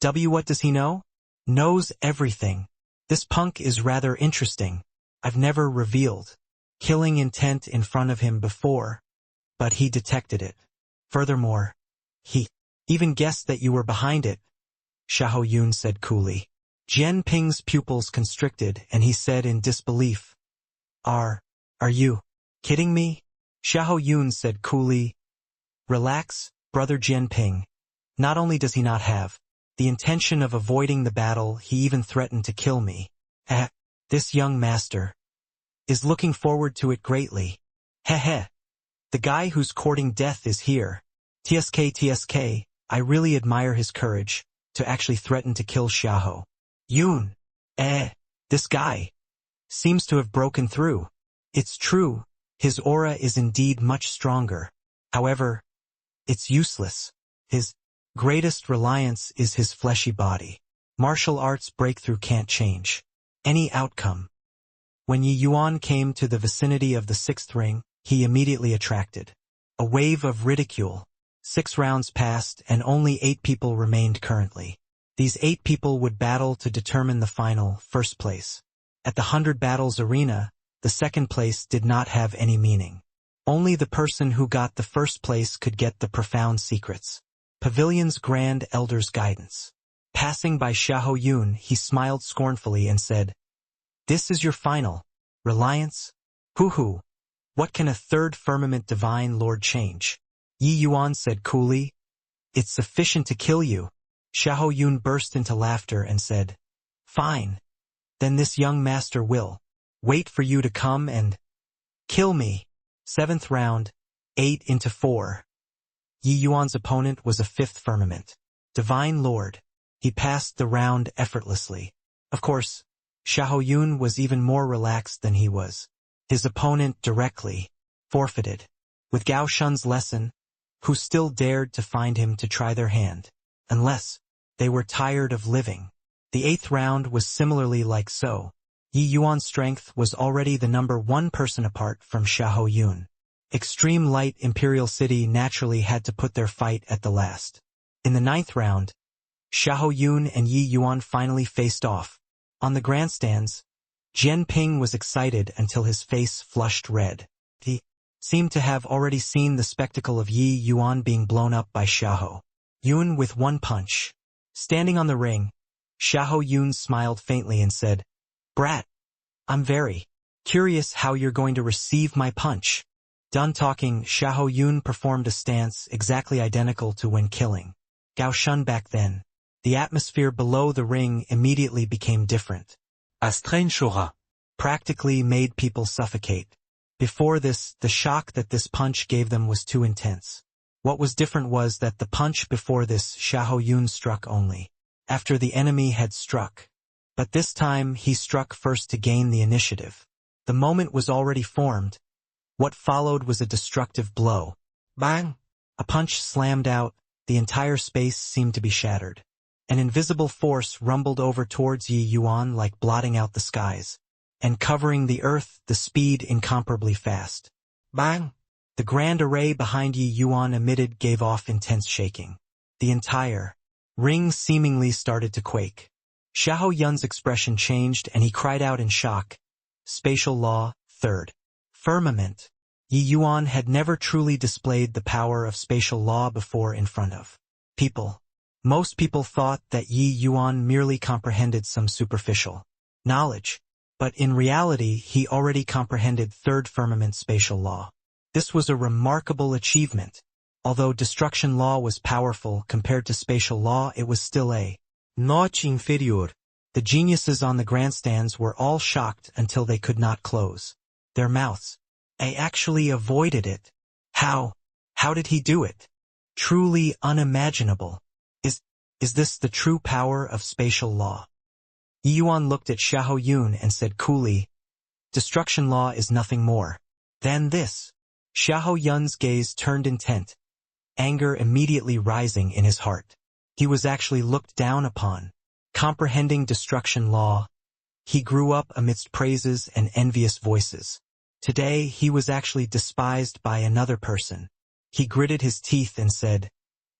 What does he know?" "Knows everything. This punk is rather interesting. I've never revealed killing intent in front of him before, but he detected it. Furthermore, he even guessed that you were behind it," Xiahou Yun said coolly. Jian Ping's pupils constricted and he said in disbelief, Are you kidding me?" Xiahou Yun said coolly, "Relax, brother Jian Ping. Not only does he not have the intention of avoiding the battle, he even threatened to kill me. This young master is looking forward to it greatly. Heh. The guy who's courting death is here. TSK, I really admire his courage to actually threaten to kill Xiahou Yun. This guy seems to have broken through. It's true, his aura is indeed much stronger. However, it's useless. His greatest reliance is his fleshy body. Martial arts breakthrough can't change any outcome." When Yi Yuan came to the vicinity of the 6th ring, he immediately attracted a wave of ridicule. 6 rounds passed and only 8 people remained currently. These 8 people would battle to determine the final, first place. At the 100 battles arena, the second place did not have any meaning. Only the person who got the first place could get the profound secrets. Pavilion's Grand Elder's guidance. Passing by Xiahou Yun, he smiled scornfully and said, "This is your final reliance? Hoo-hoo. What can a 3rd firmament divine lord change?" Yi Yuan said coolly, "It's sufficient to kill you." Xiahou Yun burst into laughter and said, "Fine. Then this young master will wait for you to come and kill me." 7th round. 8 into 4. Yi Yuan's opponent was a fifth firmament. Divine Lord. He passed the round effortlessly. Of course, Xiahou Yun was even more relaxed than he was. His opponent directly forfeited. With Gao Shun's lesson, who still dared to find him to try their hand, unless they were tired of living. The 8th round was similarly like so. Yi Yuan's strength was already the number one person apart from Xiahou Yun. Extreme Light Imperial City naturally had to put their fight at the last. In the 9th round, Xiahou Yun and Yi Yuan finally faced off. On the grandstands, Jian Ping was excited until his face flushed red. He seemed to have already seen the spectacle of Yi Yuan being blown up by Xiahou Yun with one punch. Standing on the ring, Xiahou Yun smiled faintly and said, "Brat, I'm very curious how you're going to receive my punch." Done talking, Xiahou Yun performed a stance exactly identical to when killing Gao Shun back then. The atmosphere below the ring immediately became different. A strange aura. Practically made people suffocate. Before this, the shock that this punch gave them was too intense. What was different was that the punch before this Xiahou Yun struck only after the enemy had struck. But this time he struck first to gain the initiative. The moment was already formed. What followed was a destructive blow. Bang! A punch slammed out, the entire space seemed to be shattered. An invisible force rumbled over towards Yi Yuan like blotting out the skies, and covering the earth, the speed incomparably fast. Bang! The grand array behind Yi Yuan emitted gave off intense shaking. The entire ring seemingly started to quake. Xiahou Yun's expression changed and he cried out in shock. Spatial Law, 3rd. Firmament. Yi Yuan had never truly displayed the power of spatial law before in front of people. Most people thought that Yi Yuan merely comprehended some superficial knowledge, but in reality he already comprehended 3rd firmament spatial law. This was a remarkable achievement. Although destruction law was powerful compared to spatial law, it was still a notch inferior. The geniuses on the grandstands were all shocked until they could not close their mouths. They actually avoided it. How did he do it? Truly unimaginable. Is this the true power of spatial law? Yi Yuan looked at Xiahou Yun and said coolly, "Destruction law is nothing more than this." Xiahou Yun's gaze turned intent, anger immediately rising in his heart. He was actually looked down upon. Comprehending destruction law, he grew up amidst praises and envious voices. Today he was actually despised by another person. He gritted his teeth and said,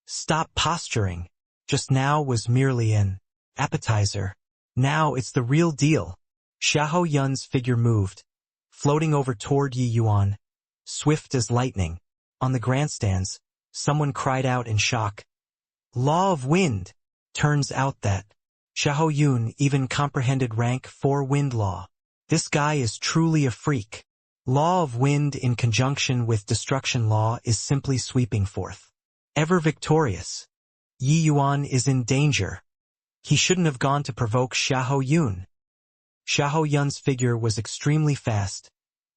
"Stop posturing. Just now was merely an appetizer. Now it's the real deal." Xiahou Yun's figure moved, floating over toward Yi Yuan, swift as lightning. On the grandstands, someone cried out in shock, "Law of wind!" Turns out that Xiahou Yun even comprehended rank 4 wind law. This guy is truly a freak. Law of wind in conjunction with destruction law is simply sweeping forth. Ever victorious. Yi Yuan is in danger. He shouldn't have gone to provoke Xiahou Yun. Xiahou Yun's figure was extremely fast,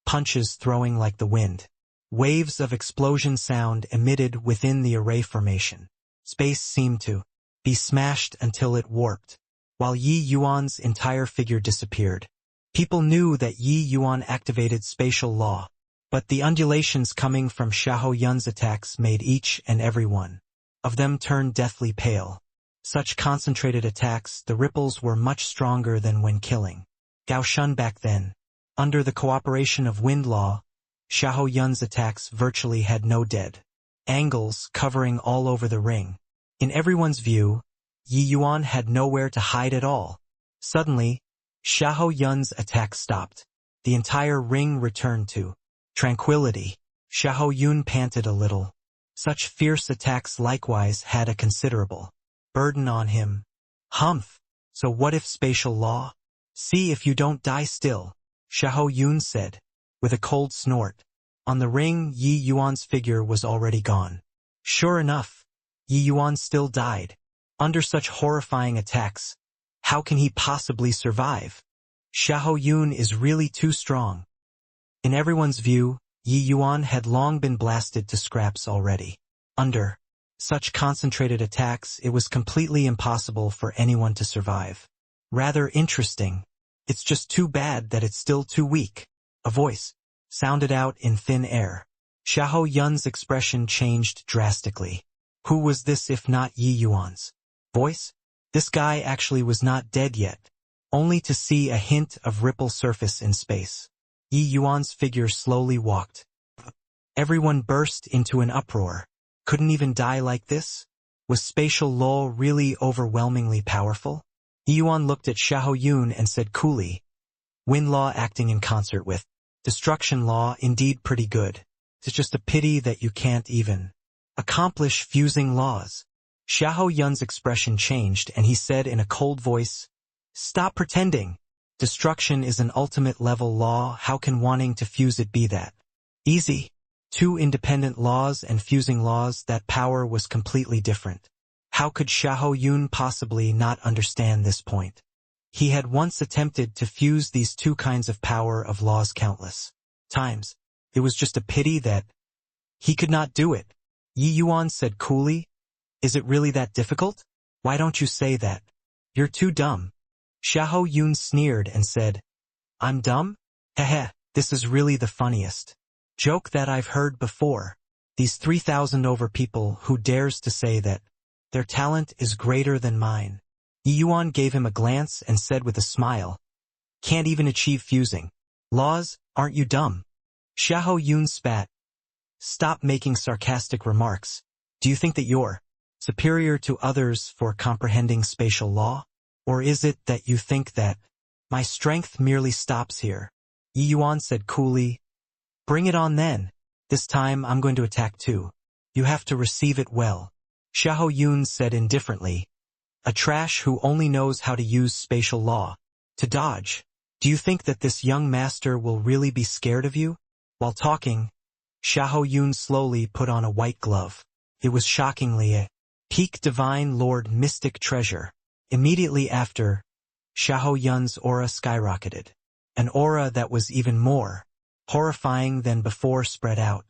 punches throwing like the wind. Waves of explosion sound emitted within the array formation. Space seemed to be smashed until it warped, while Yi Yuan's entire figure disappeared. People knew that Yi Yuan activated spatial law, but the undulations coming from Xiahou Yun's attacks made each and every one of them turn deathly pale. Such concentrated attacks, the ripples were much stronger than when killing Gao Shun back then. Under the cooperation of wind law, Xiahou Yun's attacks virtually had no dead angles covering all over the ring. In everyone's view, Yi Yuan had nowhere to hide at all. Suddenly, Xiahou Yun's attack stopped. The entire ring returned to tranquility. Xiahou Yun panted a little. Such fierce attacks likewise had a considerable burden on him. Humph! So what if spatial law? See if you don't die still, Xiahou Yun said, with a cold snort. On the ring, Yi Yuan's figure was already gone. Sure enough, Yi Yuan still died. Under such horrifying attacks, how can he possibly survive? Xiahou Yun is really too strong. In everyone's view, Yi Yuan had long been blasted to scraps already. Under such concentrated attacks, it was completely impossible for anyone to survive. Rather interesting. It's just too bad that it's still too weak. A voice sounded out in thin air. Xiahou Yun's expression changed drastically. Who was this if not Yi Yuan's voice? This guy actually was not dead yet, only to see a hint of ripple surface in space. Yi Yuan's figure slowly walked. Everyone burst into an uproar. Couldn't even die like this? Was spatial law really overwhelmingly powerful? Yi Yuan looked at Xiahou Yun and said coolly, "Wind law acting in concert with destruction law, indeed pretty good. It's just a pity that you can't even accomplish fusing laws." Xiahou Yun's expression changed and he said in a cold voice, "Stop pretending. Destruction is an ultimate level law. How can wanting to fuse it be that easy? Two independent laws and fusing laws, that power was completely different." How could Xiahou Yun possibly not understand this point? He had once attempted to fuse these two kinds of power of laws countless times. It was just a pity that he could not do it. Yi Yuan said coolly, "Is it really that difficult? Why don't you say that? You're too dumb." Xiahou Yun sneered and said, "I'm dumb? Heh, this is really the funniest joke that I've heard before. These 3,000 over people who dares to say that their talent is greater than mine." Yi Yuan gave him a glance and said with a smile, "Can't even achieve fusing laws, aren't you dumb?" Xiahou Yun spat. "Stop making sarcastic remarks. Do you think that you're superior to others for comprehending spatial law? Or is it that you think that my strength merely stops here?" Yi Yuan said coolly, "Bring it on then. This time I'm going to attack too. You have to receive it well." Xiahou Yun said indifferently, "A trash who only knows how to use spatial law to dodge. Do you think that this young master will really be scared of you?" While talking, Xiahou Yun slowly put on a white glove. It was shockingly a peak divine lord mystic treasure. Immediately after, Xiahou Yun's aura skyrocketed. An aura that was even more horrifying than before spread out.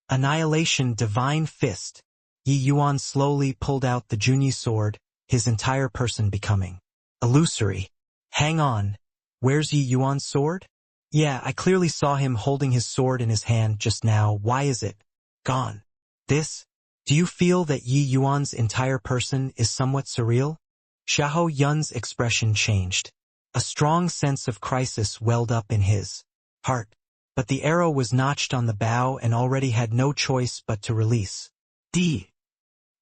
Annihilation divine fist. Yi Yuan slowly pulled out the Junyi sword, his entire person becoming illusory. "Hang on. Where's Yi Yuan's sword?" "Yeah, I clearly saw him holding his sword in his hand just now. Why is it gone?" "This? Do you feel that Yi Yuan's entire person is somewhat surreal?" Xiahou Yun's expression changed. A strong sense of crisis welled up in his heart. But the arrow was notched on the bow and already had no choice but to release.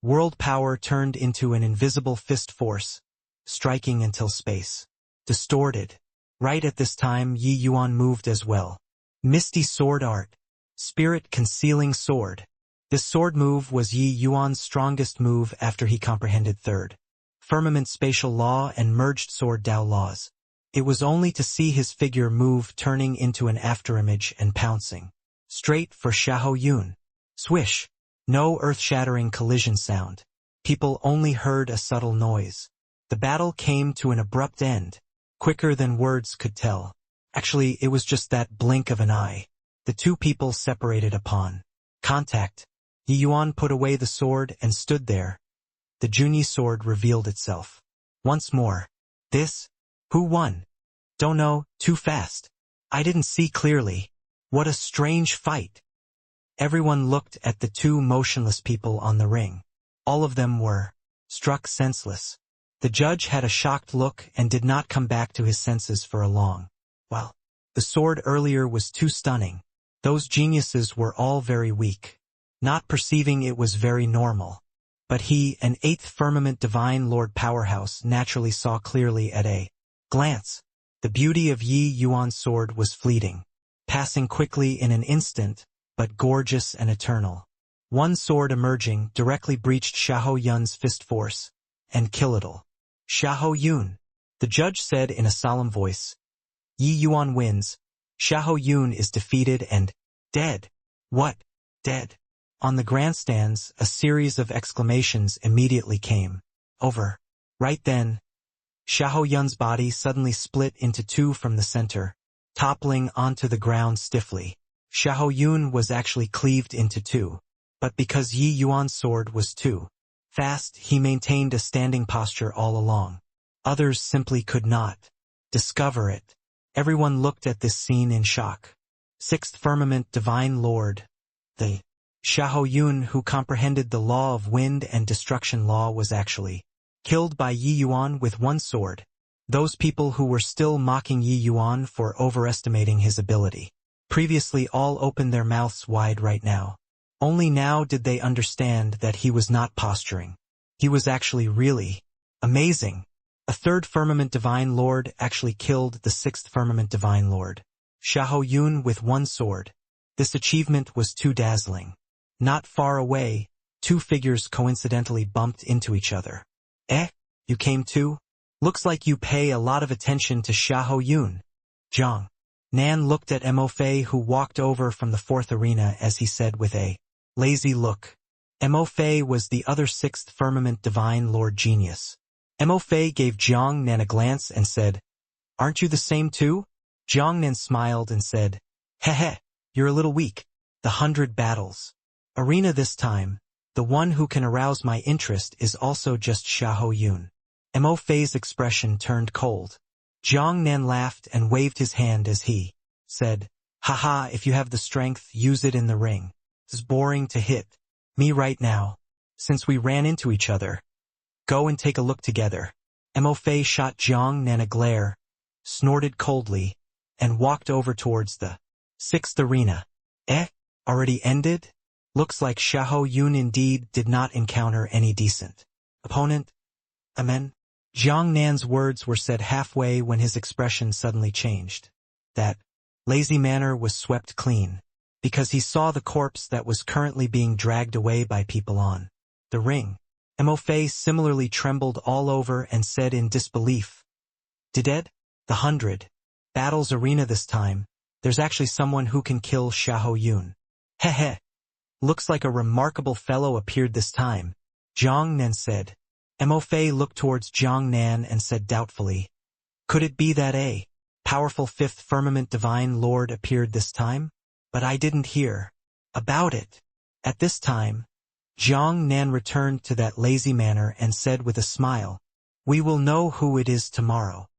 World power turned into an invisible fist force, striking until space distorted. Right at this time, Yi Yuan moved as well. Misty sword art. Spirit concealing sword. This sword move was Yi Yuan's strongest move after he comprehended third firmament spatial law and merged sword Dao laws. It was only to see his figure move, turning into an afterimage and pouncing straight for Xiahou Yun. Swish. No earth-shattering collision sound. People only heard a subtle noise. The battle came to an abrupt end, quicker than words could tell. Actually, it was just that blink of an eye. The two people separated upon contact. Yi Yuan put away the sword and stood there. The Junyi sword revealed itself. Once more. "This? Who won?" "Don't know, too fast. I didn't see clearly. What a strange fight." Everyone looked at the two motionless people on the ring. All of them were struck senseless. The judge had a shocked look and did not come back to his senses for a long while. The sword earlier was too stunning. Those geniuses were all very weak. Not perceiving it was very normal. But he, an eighth firmament divine lord powerhouse, naturally saw clearly at a glance. The beauty of Yi Yuan's sword was fleeting, passing quickly in an instant, but gorgeous and eternal. One sword emerging directly breached Xiahou Yun's fist force and killed it. "Xiahou Yun," the judge said in a solemn voice. "Yi Yuan wins. Xiahou Yun is defeated and dead." "What? Dead?" On the grandstands, a series of exclamations immediately came. Over. Right then, Xiahou Yun's body suddenly split into two from the center, toppling onto the ground stiffly. Xiahou Yun was actually cleaved into two. But because Yi Yuan's sword was too fast, he maintained a standing posture all along. Others simply could not discover it. Everyone looked at this scene in shock. Sixth Firmament Divine Lord, the Xiahou Yun who comprehended the law of wind and destruction law, was actually killed by Yi Yuan with one sword. Those people who were still mocking Yi Yuan for overestimating his ability previously all opened their mouths wide right now. Only now did they understand that he was not posturing. He was actually really amazing. A third Firmament Divine Lord actually killed the sixth Firmament Divine Lord, Xiahou Yun, with one sword. This achievement was too dazzling. Not far away, two figures coincidentally bumped into each other. Eh? You came too? Looks like you pay a lot of attention to Xiahou Yun. Zhang Nan looked at Mo Fei, who walked over from the fourth arena, as he said with a lazy look. Mo Fei was the other sixth Firmament Divine Lord genius. Mo Fei gave Zhang Nan a glance and said, "Aren't you the same too?" Zhang Nan smiled and said, "Heh, you're a little weak. The 100 battles arena this time, the one who can arouse my interest is also just Xiahou Yun." Mo Fei's expression turned cold. Zhang Nan laughed and waved his hand as he said, "Haha, if you have the strength, use it in the ring. It's boring to hit me right now, since we ran into each other. Go and take a look together." Mo Fei shot Zhang Nan a glare, snorted coldly, and walked over towards the sixth arena. Already ended? Looks like Xiahou Yun indeed did not encounter any decent opponent. Amen. Zhang Nan's words were said halfway when his expression suddenly changed. That lazy manner was swept clean, because he saw the corpse that was currently being dragged away by people on the ring. Mo Fei similarly trembled all over and said in disbelief, "Dead? The 100 battles arena this time, there's actually someone who can kill Xiahou Yun. Heh. Looks like a remarkable fellow appeared this time," Zhang Nan said. Mo Fei looked towards Zhang Nan and said doubtfully, "Could it be that a powerful fifth Firmament Divine Lord appeared this time? But I didn't hear about it." At this time, Zhang Nan returned to that lazy manner and said with a smile, "We will know who it is tomorrow."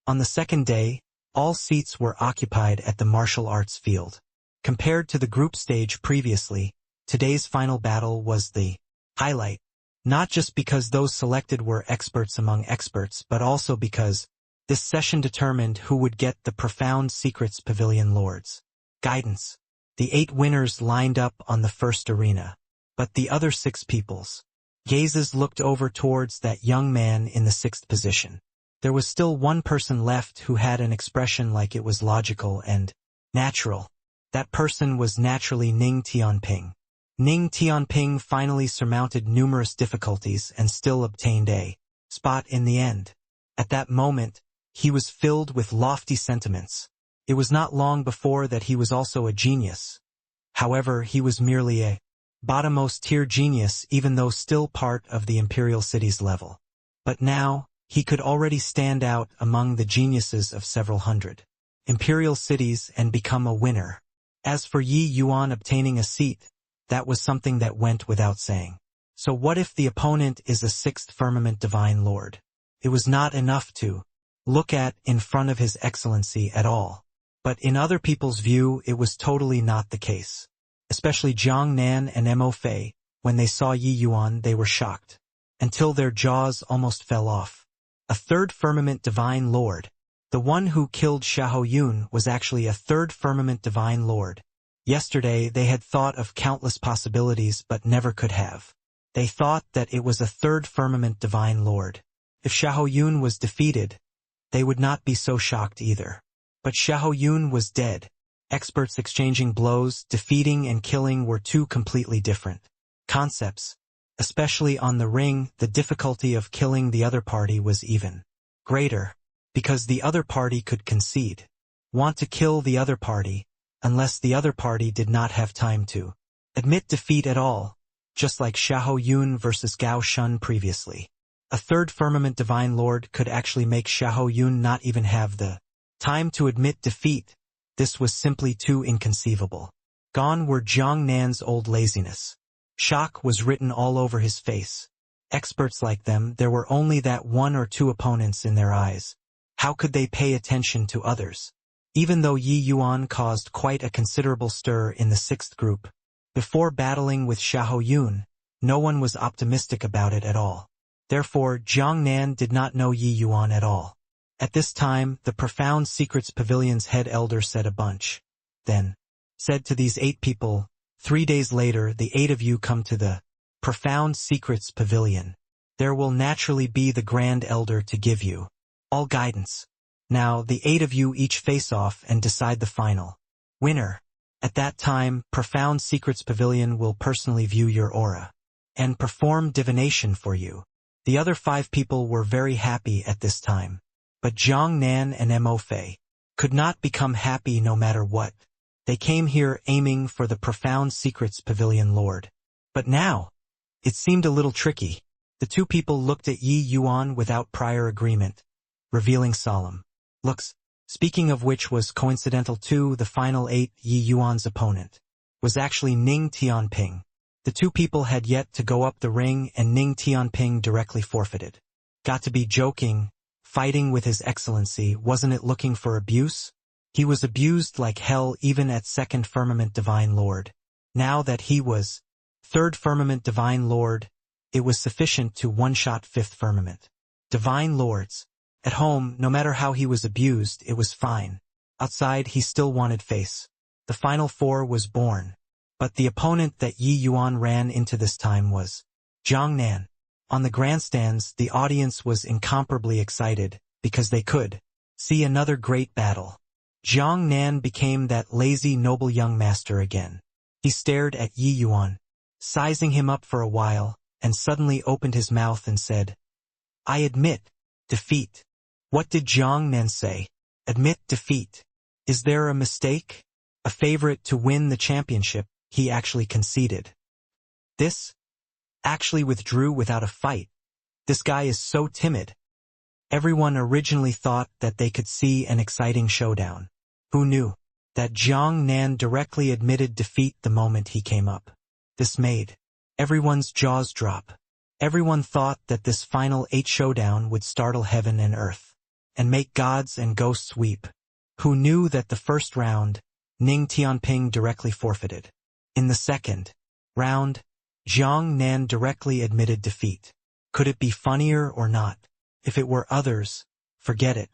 On the second day, all seats were occupied at the martial arts field. Compared to the group stage previously, today's final battle was the highlight, not just because those selected were experts among experts, but also because this session determined who would get the Profound Secrets Pavilion Lord's guidance. The 8 winners lined up on the first arena, but the other 6 people's gazes looked over towards that young man in the 6th position. There was still one person left who had an expression like it was logical and natural. That person was naturally Ning Tianping. Ning Tianping finally surmounted numerous difficulties and still obtained a spot in the end. At that moment, he was filled with lofty sentiments. It was not long before that he was also a genius. However, he was merely a bottommost tier genius, even though still part of the Imperial City's level. But now, he could already stand out among the geniuses of several hundred Imperial cities and become a winner. As for Yi Yuan obtaining a seat, that was something that went without saying. So what if the opponent is a 6th Firmament Divine Lord? It was not enough to look at in front of His Excellency at all. But in other people's view, it was totally not the case. Especially Zhang Nan and Mo Fei, when they saw Yi Yuan, they were shocked, until their jaws almost fell off. A 3rd Firmament Divine Lord. The one who killed Xiahou Yun was actually a 3rd Firmament Divine Lord. Yesterday they had thought of countless possibilities but never could have. They thought that it was a 3rd Firmament Divine Lord. If Xiahou Yun was defeated, they would not be so shocked either. But Xiahou Yun was dead. Experts exchanging blows, defeating and killing were two completely different concepts. Especially on the ring, the difficulty of killing the other party was even greater, because the other party could concede, want to kill the other party, unless the other party did not have time to admit defeat at all, just like Xiahou Yun versus Gao Shun previously. A 3rd Firmament Divine Lord could actually make Xiahou Yun not even have the time to admit defeat, This was simply too inconceivable. Gone were Jiang Nan's old laziness. Shock was written all over his face. Experts like them, there were only that one or two opponents in their eyes. How could they pay attention to others? Even though Yi Yuan caused quite a considerable stir in the sixth group, before battling with Xiahou Yun, no one was optimistic about it at all. Therefore, Jiang Nan did not know Yi Yuan at all. At this time, the Profound Secrets Pavilion's head elder said a bunch. Then, said to these 8 people, 3 days later the 8 of you come to the Profound Secrets Pavilion. There will naturally be the Grand Elder to give you all guidance. Now the 8 of you each face off and decide the final winner. At that time, Profound Secrets Pavilion will personally view your aura and perform divination for you. The other 5 people were very happy at this time. But Jiang Nan and Mo Fei could not become happy no matter what. They came here aiming for the Profound Secrets Pavilion Lord. But now, it seemed a little tricky. The 2 people looked at Yi Yuan without prior agreement, revealing solemn looks. Speaking of which was coincidental too, the final 8, Yi Yuan's opponent, was actually Ning Tianping. The 2 people had yet to go up the ring and Ning Tianping directly forfeited. Got to be joking. Fighting with His Excellency, wasn't it looking for abuse? He was abused like hell even at 2nd Firmament Divine Lord. Now that he was 3rd Firmament Divine Lord, it was sufficient to one-shot 5th Firmament Divine Lords. At home, no matter how he was abused, it was fine. Outside, he still wanted face. The final 4 was born. But the opponent that Yi Yuan ran into this time was Jiang Nan. On the grandstands, the audience was incomparably excited, because they could see another great battle. Jiang Nan became that lazy noble young master again. He stared at Yi Yuan, sizing him up for a while, and suddenly opened his mouth and said, "I admit defeat." What did Jiang Nan say? Admit defeat. Is there a mistake? A favorite to win the championship, he actually conceded. This actually withdrew without a fight. This guy is so timid. Everyone originally thought that they could see an exciting showdown. Who knew that Jiang Nan directly admitted defeat the moment he came up? This made everyone's jaws drop. Everyone thought that this final 8 showdown would startle heaven and earth, and make gods and ghosts weep. Who knew that the first round, Ning Tianping directly forfeited? In the second round, Jiang Nan directly admitted defeat. Could it be funnier or not? If it were others, forget it.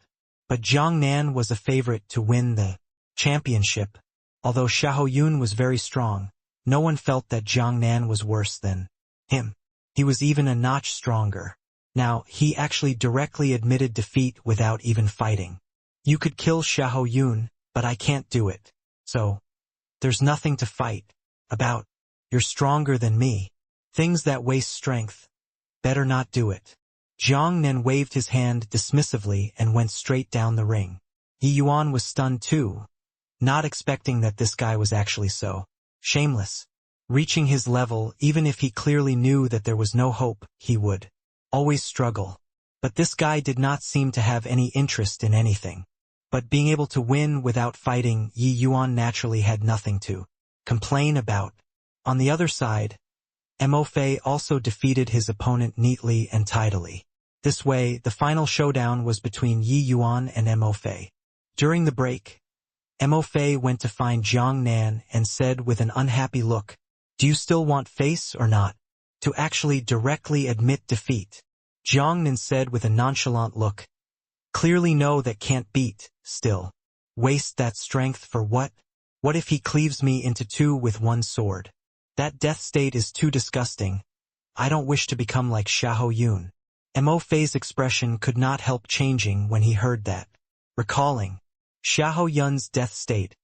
But Jiang Nan was a favorite to win the championship. Although Xiahou Yun was very strong, no one felt that Jiang Nan was worse than him. He was even a notch stronger. Now, he actually directly admitted defeat without even fighting. You could kill Xiahou Yun, but I can't do it. So, there's nothing to fight about. You're stronger than me. Things that waste strength. Better not do it. Jiang Nan waved his hand dismissively and went straight down the ring. Yi Yuan was stunned too, not expecting that this guy was actually so shameless. Reaching his level, even if he clearly knew that there was no hope, he would always struggle. But this guy did not seem to have any interest in anything. But being able to win without fighting, Yi Yuan naturally had nothing to complain about. On the other side, Mo Fei also defeated his opponent neatly and tidily. This way, the final showdown was between Yi Yuan and Mo Fei. During the break, Mo Fei went to find Jiang Nan and said with an unhappy look, "Do you still want face or not? To actually directly admit defeat?" Jiang Nan said with a nonchalant look, "Clearly no, that can't beat, still. Waste that strength for what? What if he cleaves me into 2 with 1 sword? That death state is too disgusting. I don't wish to become like Xiahou Yun." Mo Fei's expression could not help changing when he heard that. Recalling Xiahou Yun's death state,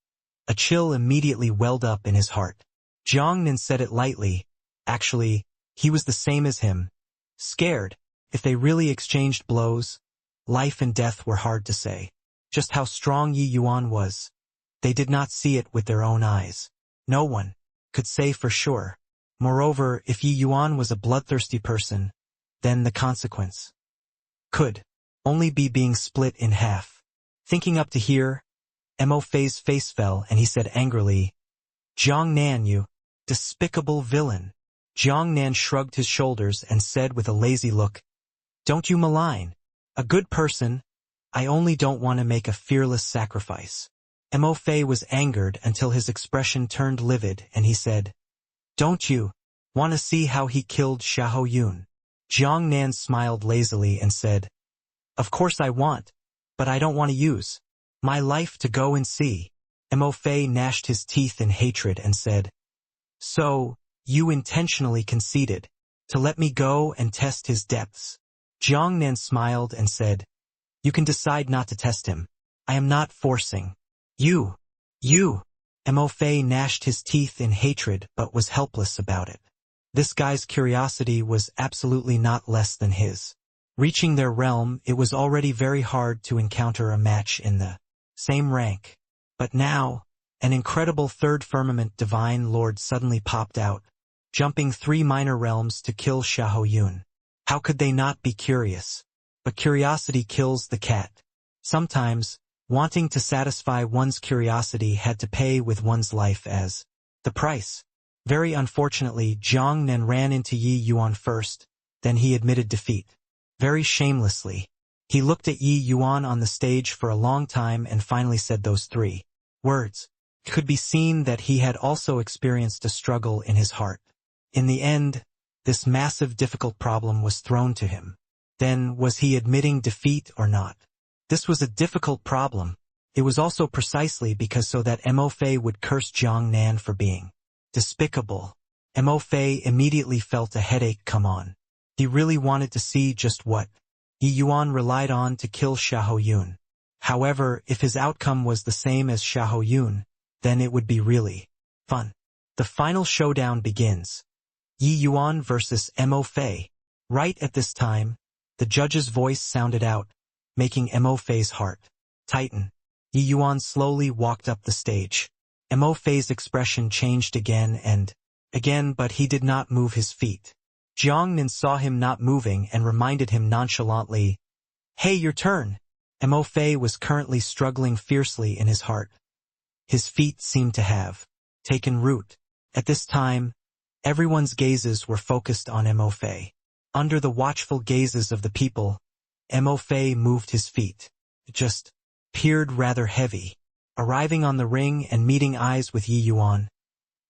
a chill immediately welled up in his heart. Jiang Nan said it lightly. Actually, he was the same as him. Scared. If they really exchanged blows, life and death were hard to say. Just how strong Yi Yuan was, they did not see it with their own eyes. No one could say for sure. Moreover, if Yi Yuan was a bloodthirsty person, then the consequence could only be being split in half. Thinking up to here, Mo Fei's face fell and he said angrily, Jiang Nan, you despicable villain. Jiang Nan shrugged his shoulders and said with a lazy look, Don't you malign a good person. I only don't want to make a fearless sacrifice. Mo Fei was angered until his expression turned livid and he said, Don't you want to see how he killed Xiahou Yun? Jiang Nan smiled lazily and said, Of course I want, but I don't want to use my life to go and see. Mo Fei gnashed his teeth in hatred and said, So, you intentionally conceded to let me go and test his depths. Jiang Nan smiled and said, You can decide not to test him. I am not forcing you. Mo Fei gnashed his teeth in hatred but was helpless about it. This guy's curiosity was absolutely not less than his. Reaching their realm, it was already very hard to encounter a match in the same rank. But now, an incredible third firmament divine lord suddenly popped out, jumping 3 minor realms to kill Xiahou Yun. How could they not be curious? But curiosity kills the cat. Sometimes, wanting to satisfy one's curiosity had to pay with one's life as the price. Very unfortunately, Jiang Nan ran into Yi Yuan first, then he admitted defeat. Very shamelessly. He looked at Yi Yuan on the stage for a long time and finally said those 3 words. It could be seen that he had also experienced a struggle in his heart. In the end, this massive difficult problem was thrown to him. Then, was he admitting defeat or not? This was a difficult problem. It was also precisely because so that Mo Fei would curse Jiang Nan for being despicable. Mo Fei immediately felt a headache come on. He really wanted to see just what Yi Yuan relied on to kill Xiahou Yun. However, if his outcome was the same as Xiahou Yun, then it would be really fun. The final showdown begins. Yi Yuan versus Mo Fei. Right at this time, the judge's voice sounded out, making Mo Fei's heart tighten. Yi Yuan slowly walked up the stage. Mo Fei's expression changed again and again, but he did not move his feet. Jiang Nan saw him not moving and reminded him nonchalantly, Hey, your turn. Mo Fei was currently struggling fiercely in his heart. His feet seemed to have taken root. At this time, everyone's gazes were focused on Mo Fei. Under the watchful gazes of the people, Mo Fei moved his feet. It just appeared rather heavy. Arriving on the ring and meeting eyes with Yi Yuan,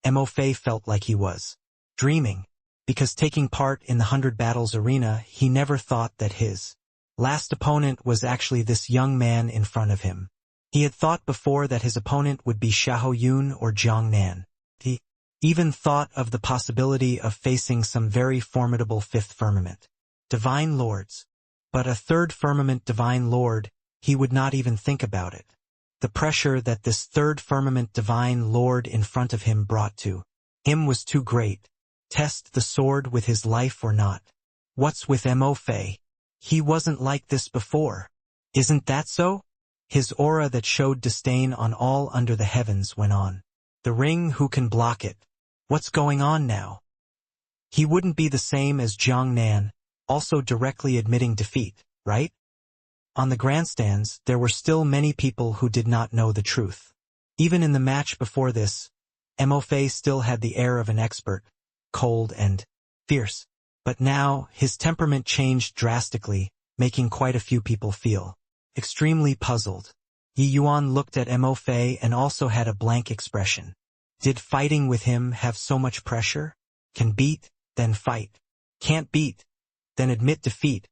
Mo Fei felt like he was dreaming. Because taking part in the 100 Battles arena, he never thought that his last opponent was actually this young man in front of him. He had thought before that his opponent would be Xiahou Yun or Jiang Nan. He even thought of the possibility of facing some very formidable 5th firmament divine lords. But a 3rd firmament divine lord, he would not even think about it. The pressure that this 3rd firmament divine lord in front of him brought to him was too great. Test the sword with his life or not. What's with Mo Fei? He wasn't like this before. Isn't that so? His aura that showed disdain on all under the heavens went on. The ring, who can block it? What's going on now? He wouldn't be the same as Jiang Nan, also directly admitting defeat, right? On the grandstands, there were still many people who did not know the truth. Even in the match before this, Mo Fei still had the air of an expert, cold and fierce. But now, his temperament changed drastically, making quite a few people feel extremely puzzled. Yi Yuan looked at Mo Fei and also had a blank expression. Did fighting with him have so much pressure? Can beat, then fight. Can't beat, then admit defeat.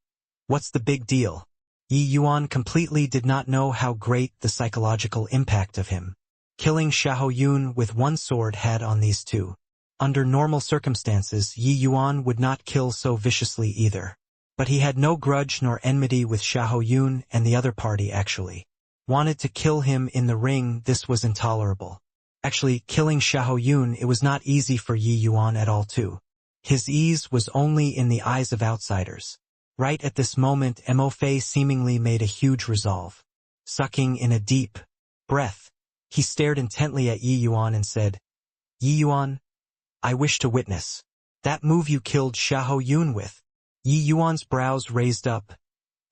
What's the big deal? Yi Yuan completely did not know how great the psychological impact of him killing Xiahou Yun with one sword had on these two. Under normal circumstances, Yi Yuan would not kill so viciously either. But he had no grudge nor enmity with Xiahou Yun, and the other party actually wanted to kill him in the ring. This was intolerable. Actually, killing Xiahou Yun, it was not easy for Yi Yuan at all too. His ease was only in the eyes of outsiders. Right at this moment, Mo Fei seemingly made a huge resolve. Sucking in a deep breath, he stared intently at Yi Yuan and said, Yi Yuan, I wish to witness that move you killed Xiahou Yun with. Yi Yuan's brows raised up,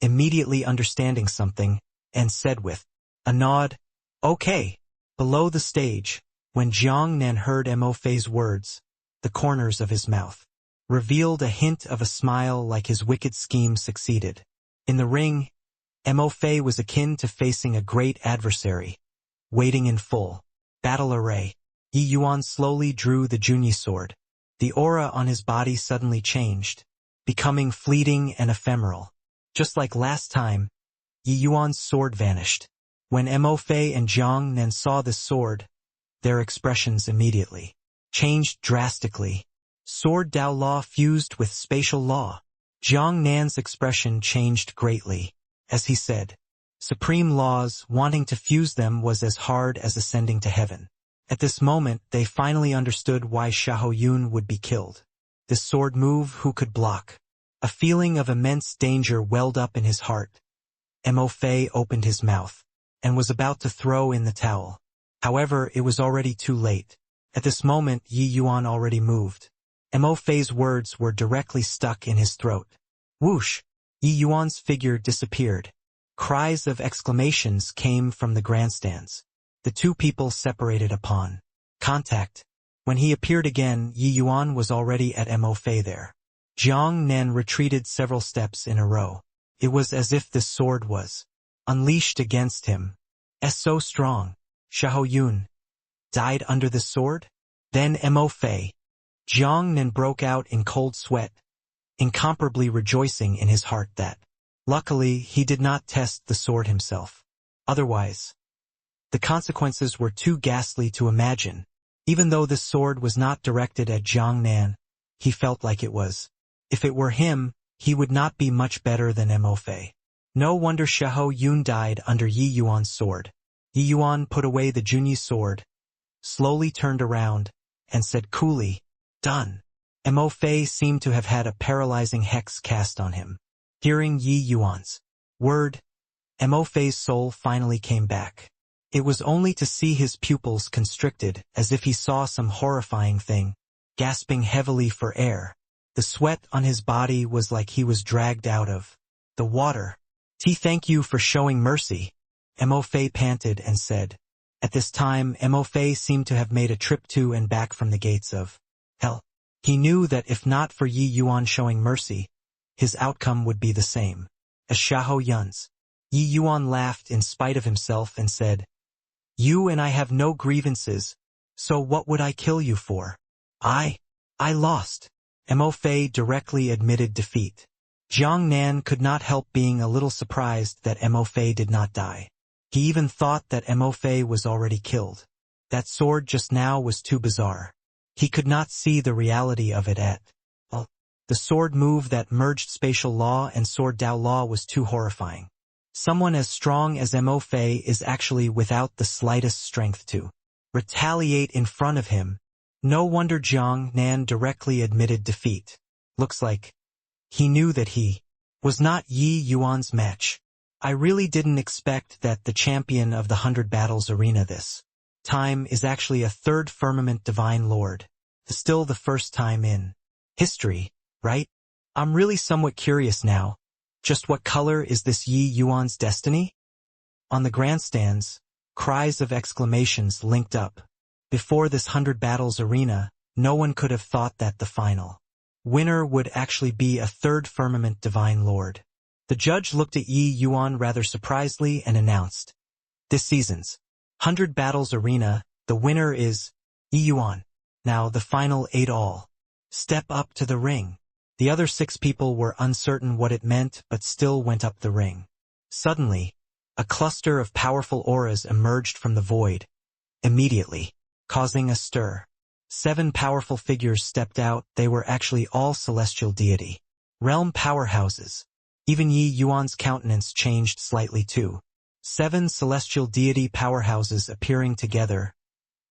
immediately understanding something, and said with a nod, Okay. Below the stage, when Jiang Nan heard Mo Fei's words, the corners of his mouth revealed a hint of a smile like his wicked scheme succeeded. In the ring, Mo Fei was akin to facing a great adversary, waiting in full battle array. Yi Yuan slowly drew the Junyi sword. The aura on his body suddenly changed, becoming fleeting and ephemeral. Just like last time, Yi Yuan's sword vanished. When Mo Fei and Jiang Nan saw this sword, their expressions immediately changed drastically. Sword Dao law fused with spatial law. Jiang Nan's expression changed greatly, as he said, "Supreme laws, wanting to fuse them was as hard as ascending to heaven." At this moment, they finally understood why Xiahou Yun would be killed. This sword move, who could block? A feeling of immense danger welled up in his heart. Mo Fei opened his mouth and was about to throw in the towel. However, it was already too late. At this moment, Yi Yuan already moved. Mo Fei's words were directly stuck in his throat. Whoosh! Yi Yuan's figure disappeared. Cries of exclamations came from the grandstands. The two people separated upon contact. When he appeared again, Yi Yuan was already at Mo Fei there. Jiang Nan retreated several steps in a row. It was as if this sword was unleashed against him. So strong. Xiahou Yun died under the sword? Then Mo Fei. Jiang Nan broke out in cold sweat, incomparably rejoicing in his heart that, luckily, he did not test the sword himself. Otherwise, the consequences were too ghastly to imagine. Even though this sword was not directed at Jiang Nan, he felt like it was. If it were him, he would not be much better than Mo Fei. No wonder Xiahou Yun died under Yi Yuan's sword. Yi Yuan put away the Junyi sword, slowly turned around, and said coolly, "Done." Mo Fei seemed to have had a paralyzing hex cast on him. Hearing Yi Yuan's word, Mo Fei's soul finally came back. It was only to see his pupils constricted, as if he saw some horrifying thing, gasping heavily for air. The sweat on his body was like he was dragged out of the water. Thank you for showing mercy," Mo Fei panted and said. At this time, Mo Fei seemed to have made a trip to and back from the gates of hell. He knew that if not for Yi Yuan showing mercy, his outcome would be the same as Xiahou Yun's. Yi Yuan laughed in spite of himself and said, "You and I have no grievances, so what would I kill you for? I lost." Mo Fei directly admitted defeat. Jiang Nan could not help being a little surprised that Mo Fei did not die. He even thought that Mo Fei was already killed. That sword just now was too bizarre. He could not see the reality of it at all. The sword move that merged spatial law and sword Dao law was too horrifying. Someone as strong as Mo Fei is actually without the slightest strength to retaliate in front of him. No wonder Jiang Nan directly admitted defeat. Looks like he knew that he was not Yi Yuan's match. I really didn't expect that the champion of the 100 Battles arena this time is actually a third firmament divine lord. Still the first time in history, right? I'm really somewhat curious now. Just what color is this Yi Yuan's destiny? On the grandstands, cries of exclamations linked up. Before this 100 Battles arena, no one could have thought that the final winner would actually be a third firmament divine lord. The judge looked at Yi Yuan rather surprisedly and announced, "This season's 100 Battles arena, the winner is Yi Yuan. Now the final 8 all step up to the ring." The other 6 people were uncertain what it meant but still went up the ring. Suddenly, a cluster of powerful auras emerged from the void, immediately causing a stir. 7 powerful figures stepped out. They were actually all celestial deity realm powerhouses. Even Yi Yuan's countenance changed slightly too. 7 celestial deity powerhouses appearing together.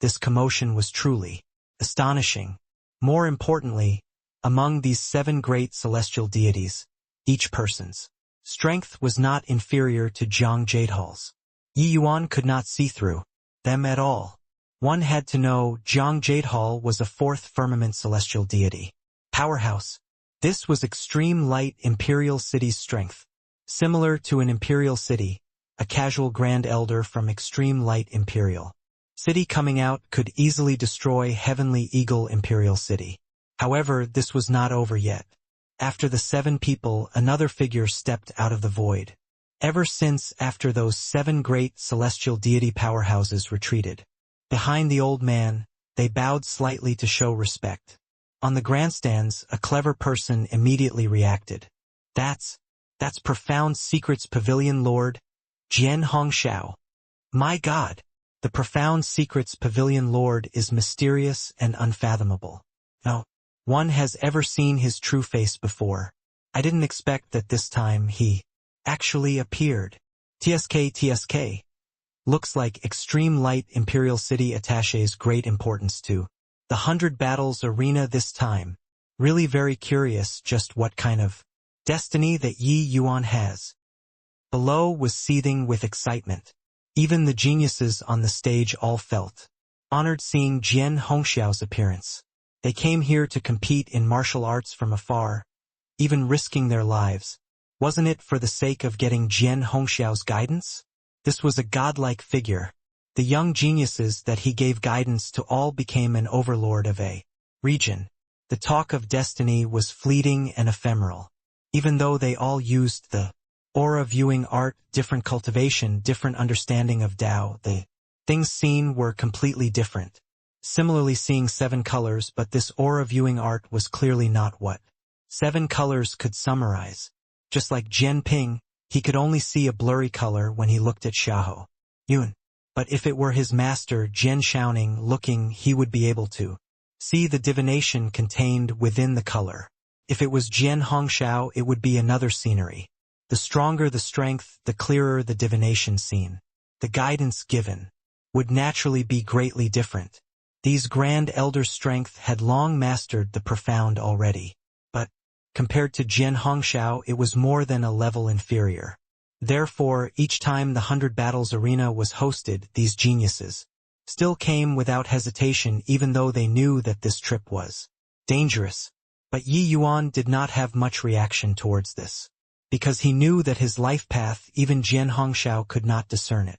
This commotion was truly astonishing. More importantly, among these 7 great celestial deities, each person's strength was not inferior to Zhang Jadehal's. Yi Yuan could not see through them at all. One had to know Zhang Jadehal was a 4th firmament celestial deity powerhouse. This was extreme light imperial city's strength. Similar to an imperial city, a casual Grand Elder from Extreme Light Imperial City coming out could easily destroy Heavenly Eagle Imperial City. However, this was not over yet. After the 7 people, another figure stepped out of the void. Ever since after those 7 great celestial deity powerhouses retreated. Behind the old man, they bowed slightly to show respect. On the grandstands, a clever person immediately reacted. That's Profound Secrets Pavilion Lord, Jian Hongxiao. My God, the Profound Secrets Pavilion Lord is mysterious and unfathomable. No one has ever seen his true face before. I didn't expect that this time he actually appeared. TSK. Looks like Extreme Light Imperial City attaches great importance to the 100 Battles Arena this time. Really very curious just what kind of destiny that Yi Yuan has. Below was seething with excitement. Even the geniuses on the stage all felt honored seeing Jian Hongxiao's appearance. They came here to compete in martial arts from afar, even risking their lives. Wasn't it for the sake of getting Jian Hongxiao's guidance? This was a godlike figure. The young geniuses that he gave guidance to all became an overlord of a region. The talk of destiny was fleeting and ephemeral. Even though they all used the aura viewing art, different cultivation, different understanding of Tao, the things seen were completely different. Similarly seeing 7 colors, but this aura viewing art was clearly not what 7 colors could summarize. Just like Jian Ping, he could only see a blurry color when he looked at Xiahou Yun. But if it were his master Jian Shaoning looking, he would be able to see the divination contained within the color. If it was Jian Hongxiao, it would be another scenery. The stronger the strength, the clearer the divination seen. The guidance given would naturally be greatly different. These Grand Elders' strength had long mastered the profound already. But, compared to Jian Hongxiao, it was more than a level inferior. Therefore, each time the 100 Battles Arena was hosted, these geniuses still came without hesitation even though they knew that this trip was dangerous. But Yi Yuan did not have much reaction towards this. Because he knew that his life path, even Jian Hongxiao could not discern it.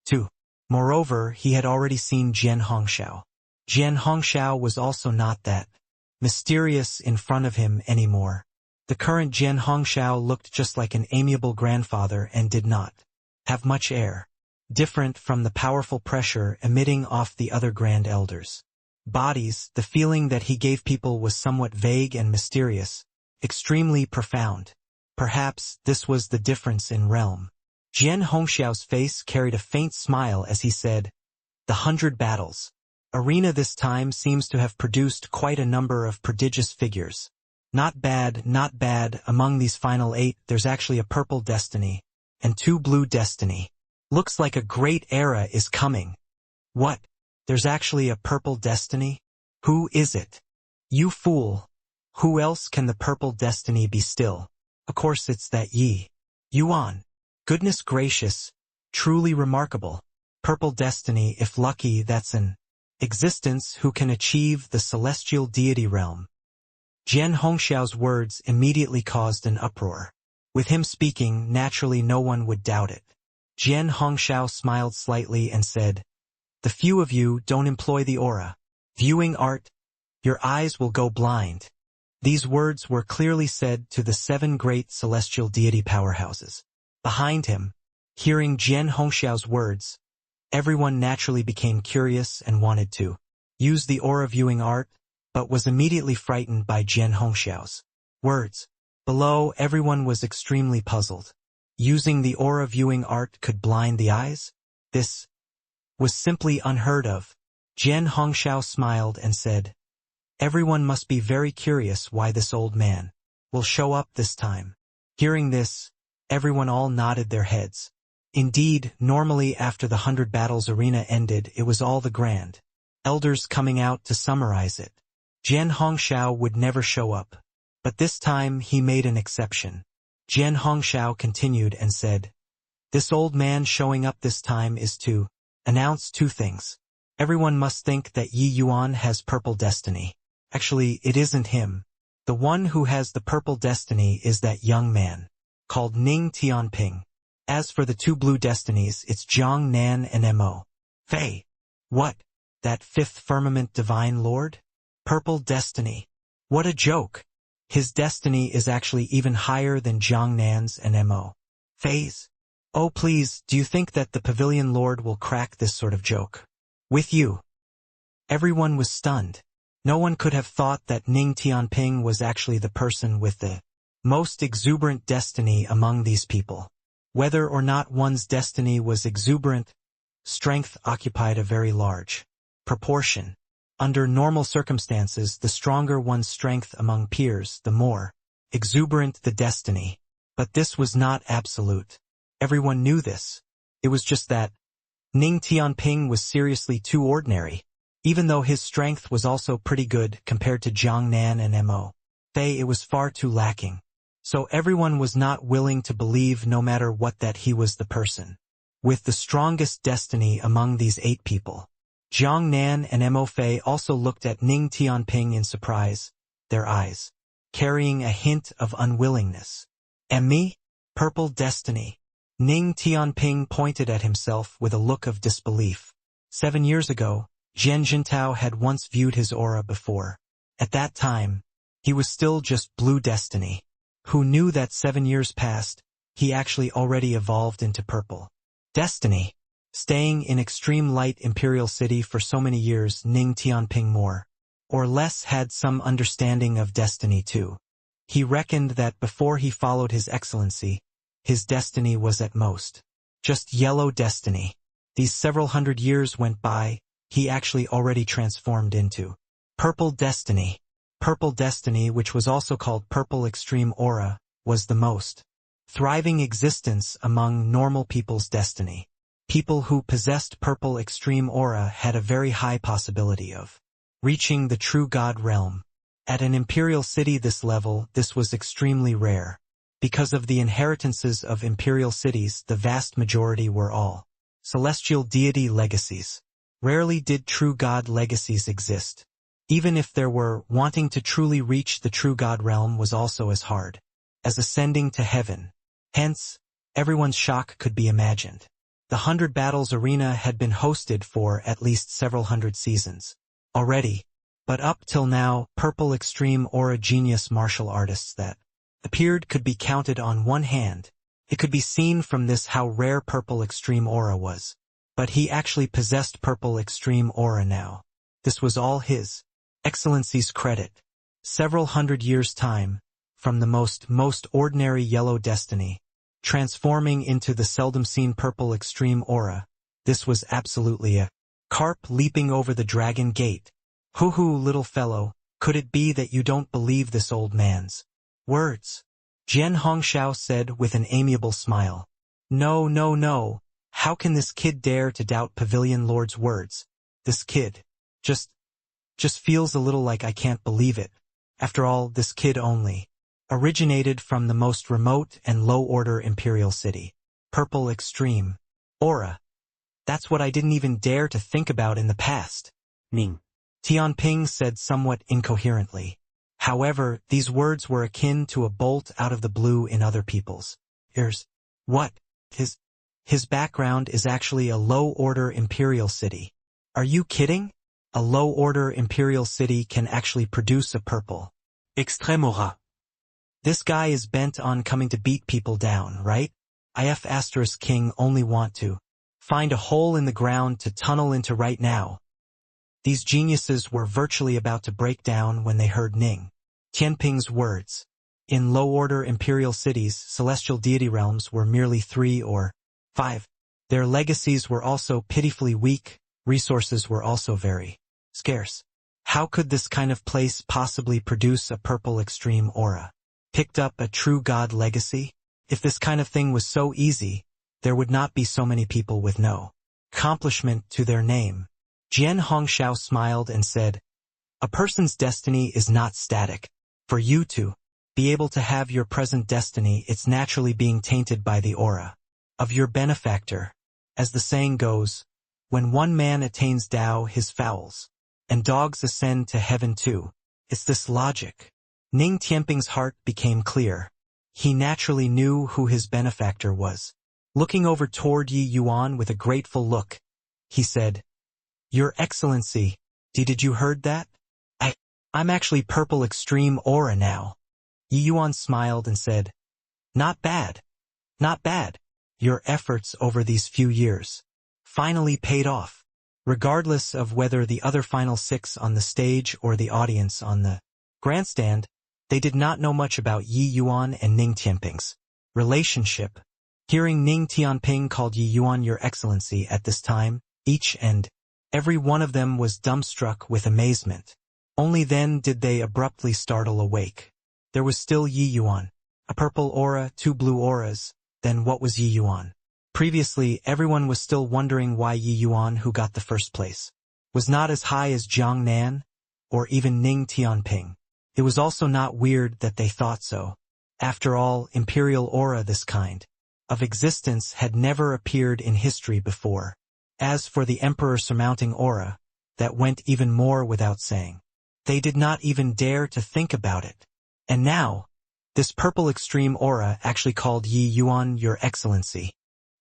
2. Moreover, he had already seen Jian Hongxiao. Jian Hongxiao was also not that mysterious in front of him anymore. The current Jian Hongxiao looked just like an amiable grandfather and did not have much air, different from the powerful pressure emitting off the other Grand Elders' bodies. The feeling that he gave people was somewhat vague and mysterious, extremely profound. Perhaps this was the difference in realm. Jian Hongxiao's face carried a faint smile as he said, "The 100 Battles Arena this time seems to have produced quite a number of prodigious figures. Not bad, not bad. Among these final 8, there's actually a purple destiny and 2 blue destiny. Looks like a great era is coming." What? There's actually a purple destiny? Who is it? You fool. Who else can the purple destiny be still? Of course it's that Yi Yuan. Goodness gracious. Truly remarkable. Purple destiny, if lucky, that's an existence who can achieve the celestial deity realm. Jian Hongxiao's words immediately caused an uproar. With him speaking, naturally no one would doubt it. Jian Hongxiao smiled slightly and said, "The few of you don't employ the aura viewing art, your eyes will go blind." These words were clearly said to the 7 great celestial deity powerhouses. Behind him, hearing Jian Hongxiao's words, everyone naturally became curious and wanted to use the aura viewing art, but was immediately frightened by Jian Hongxiao's words. Below, everyone was extremely puzzled. Using the aura viewing art could blind the eyes? This was simply unheard of. Jian Hongxiao smiled and said, "Everyone must be very curious why this old man will show up this time." Hearing this, everyone all nodded their heads. Indeed, normally after the 100 Battles Arena ended, it was all the Grand Elders coming out to summarize it. Jian Hongxiao would never show up. But this time he made an exception. Jian Hongxiao continued and said, "This old man showing up this time is to announce 2 things. Everyone must think that Yi Yuan has purple destiny. Actually, it isn't him. The one who has the purple destiny is that young man, called Ning Tianping. As for the two blue destinies, it's Jiang Nan and Mo. Fei. What? That fifth firmament divine lord? Purple destiny. What a joke. His destiny is actually even higher than Jiang Nan's and Mo. Fei's. Oh please, do you think that the pavilion lord will crack this sort of joke? With you. Everyone was stunned. No one could have thought that Ning Tianping was actually the person with the most exuberant destiny among these people. Whether or not one's destiny was exuberant, strength occupied a very large proportion. Under normal circumstances, the stronger one's strength among peers, the more exuberant the destiny. But this was not absolute. Everyone knew this. It was just that Ning Tianping was seriously too ordinary. Even though his strength was also pretty good compared to Jiang Nan and Mo Fei, it was far too lacking. So everyone was not willing to believe, no matter what, that he was the person with the strongest destiny among these 8 people. Jiang Nan and Mo Fei also looked at Ning Tianping in surprise, their eyes carrying a hint of unwillingness. And me? Purple destiny. Ning Tianping pointed at himself with a look of disbelief. 7 years ago, Jian Jintao had once viewed his aura before. At that time, he was still just blue destiny. Who knew that 7 years past, he actually already evolved into purple destiny? Staying in extreme light Imperial City for so many years, Ning Tianping more or less had some understanding of destiny too. He reckoned that before he followed his excellency, his destiny was at most just yellow destiny. These several hundred years went by, he actually already transformed into purple destiny. Purple destiny, which was also called purple extreme aura, was the most thriving existence among normal people's destiny. People who possessed purple extreme aura had a very high possibility of reaching the true God realm. At an imperial city this level, this was extremely rare. Because of the inheritances of imperial cities, the vast majority were all celestial deity legacies. Rarely did true God legacies exist. Even if there were, wanting to truly reach the true God realm was also as hard as ascending to heaven. Hence, everyone's shock could be imagined. The 100 Battles Arena had been hosted for at least several hundred seasons already, but up till now, purple extreme aura genius martial artists that appeared could be counted on one hand. It could be seen from this how rare purple extreme aura was. But he actually possessed purple extreme aura now. This was all his excellency's credit. Several hundred years' time, from the most ordinary yellow destiny, transforming into the seldom seen purple extreme aura. This was absolutely a carp leaping over the dragon gate. Hoo-hoo, little fellow, could it be that you don't believe this old man's words? Jian Hongshao said with an amiable smile. No, no, no. How can this kid dare to doubt Pavilion Lord's words? This kid just feels a little like I can't believe it. After all, this kid only originated from the most remote and low-order imperial city. Purple extreme aura. That's what I didn't even dare to think about in the past. Ning Tianping said somewhat incoherently. However, these words were akin to a bolt out of the blue in other people's ears. What? His background is actually a low-order imperial city. Are you kidding? A low-order imperial city can actually produce a purple Extrême aura. This guy is bent on coming to beat people down, right? IF * King only want to find a hole in the ground to tunnel into right now. These geniuses were virtually about to break down when they heard Ning Tianping's words. In low-order imperial cities, celestial deity realms were merely 3 or 5. Their legacies were also pitifully weak, resources were also very scarce. How could this kind of place possibly produce a purple extreme aura? Picked up a true God legacy? If this kind of thing was so easy, there would not be so many people with no accomplishment to their name. Jian Hongshao smiled and said, a person's destiny is not static. For you to be able to have your present destiny, it's naturally being tainted by the aura of your benefactor. As the saying goes, when one man attains Tao, his fowls and dogs ascend to heaven too. It's this logic. Ning Tianping's heart became clear. He naturally knew who his benefactor was. Looking over toward Yi Yuan with a grateful look, he said, "Your Excellency, did you heard that? I'm actually purple extreme aura now." Yi Yuan smiled and said, "Not bad. Not bad. Your efforts over these few years finally paid off." Regardless of whether the other final 6 on the stage or the audience on the grandstand, they did not know much about Yi Yuan and Ning Tianping's relationship. Hearing Ning Tianping called Yi Yuan Your Excellency at this time, each and every one of them was dumbstruck with amazement. Only then did they abruptly startle awake. There was still Yi Yuan, a purple aura, 2 blue auras. Then what was Yi Yuan? Previously, everyone was still wondering why Yi Yuan, who got the first place, was not as high as Jiang Nan or even Ning Tianping. It was also not weird that they thought so. After all, imperial aura this kind of existence had never appeared in history before. As for the emperor surmounting aura, that went even more without saying. They did not even dare to think about it. And now, this purple extreme aura actually called Yi Yuan Your Excellency.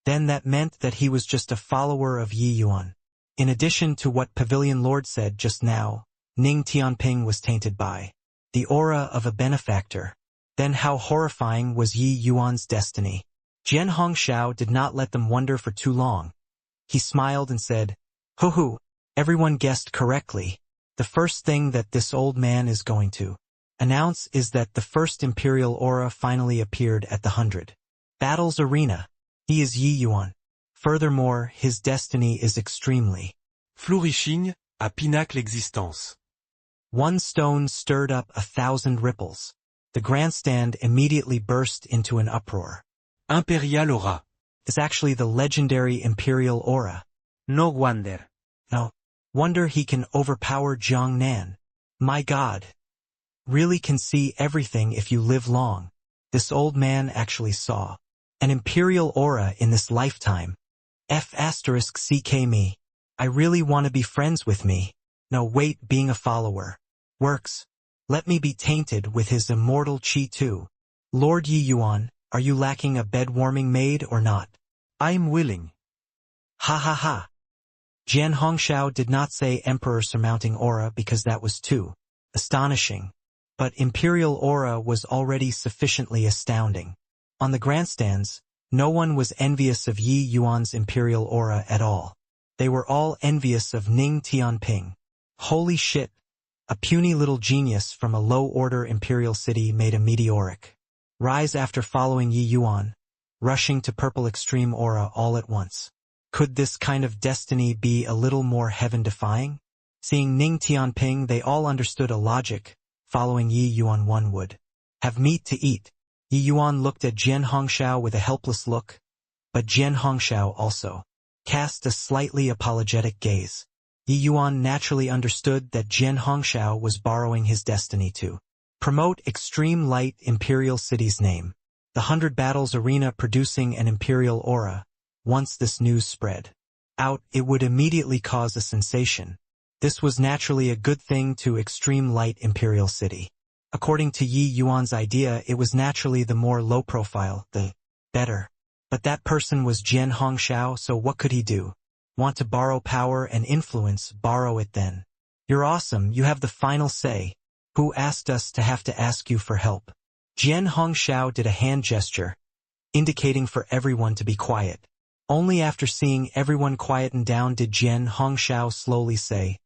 Then that meant that he was just a follower of Yi Yuan. In addition to what Pavilion Lord said just now, Ning Tianping was tainted by the aura of a benefactor. Then how horrifying was Yi Yuan's destiny? Jian Hongxiao did not let them wonder for too long. He smiled and said, "Hoo-hoo, everyone guessed correctly. The first thing that this old man is going to announce is that the first imperial aura finally appeared at the 100 Battles Arena. He is Yi Yuan. Furthermore, his destiny is extremely Flourishing, à pinacle existence. One stone stirred up 1,000 ripples. The grandstand immediately burst into an uproar. Impérial aura. It's actually the legendary imperial aura. No wonder. No wonder he can overpower Jiang Nan. My God. Really can see everything if you live long. This old man actually saw an imperial aura in this lifetime. F***ck me. I really want to be friends with me. No wait, being a follower works. Let me be tainted with his immortal chi too. Lord Yi Yuan, are you lacking a bed-warming maid or not? I'm willing. Ha ha ha. Jian Hongxiao did not say emperor surmounting aura because that was too astonishing. But imperial aura was already sufficiently astounding. On the grandstands, no one was envious of Yi Yuan's imperial aura at all. They were all envious of Ning Tianping. Holy shit! A puny little genius from a low-order imperial city made a meteoric rise after following Yi Yuan, rushing to purple extreme aura all at once. Could this kind of destiny be a little more heaven-defying? Seeing Ning Tianping, they all understood a logic. Following Yi Yuan, one would have meat to eat. Yi Yuan looked at Jian Hongxiao with a helpless look, but Jian Hongxiao also cast a slightly apologetic gaze. Yi Yuan naturally understood that Jian Hongxiao was borrowing his destiny to promote Extreme Light Imperial City's name. The 100 Battles Arena producing an imperial aura. Once this news spread out, it would immediately cause a sensation. This was naturally a good thing to Extreme Light Imperial City. According to Yi Yuan's idea, it was naturally the more low-profile, the better. But that person was Jian Hongxiao, so what could he do? Want to borrow power and influence, borrow it then. You're awesome, you have the final say. Who asked us to have to ask you for help? Jian Hongxiao did a hand gesture, indicating for everyone to be quiet. Only after seeing everyone quieten down did Jian Hongxiao slowly say,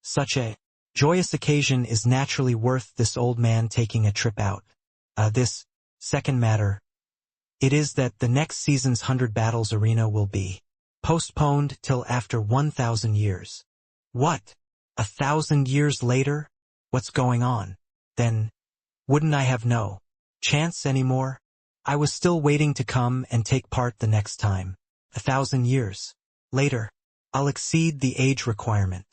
"Such a joyous occasion is naturally worth this old man taking a trip out. This second matter. It is that the next season's 100 Battles Arena will be postponed till after 1,000 years. What? 1,000 years later? What's going on? Then, wouldn't I have no chance anymore? I was still waiting to come and take part the next time. 1,000 years later, I'll exceed the age requirement."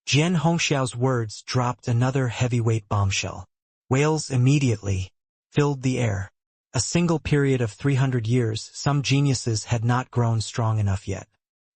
Jian Hongxiao's words dropped another heavyweight bombshell. Wails immediately filled the air. A single period of 300 years, some geniuses had not grown strong enough yet.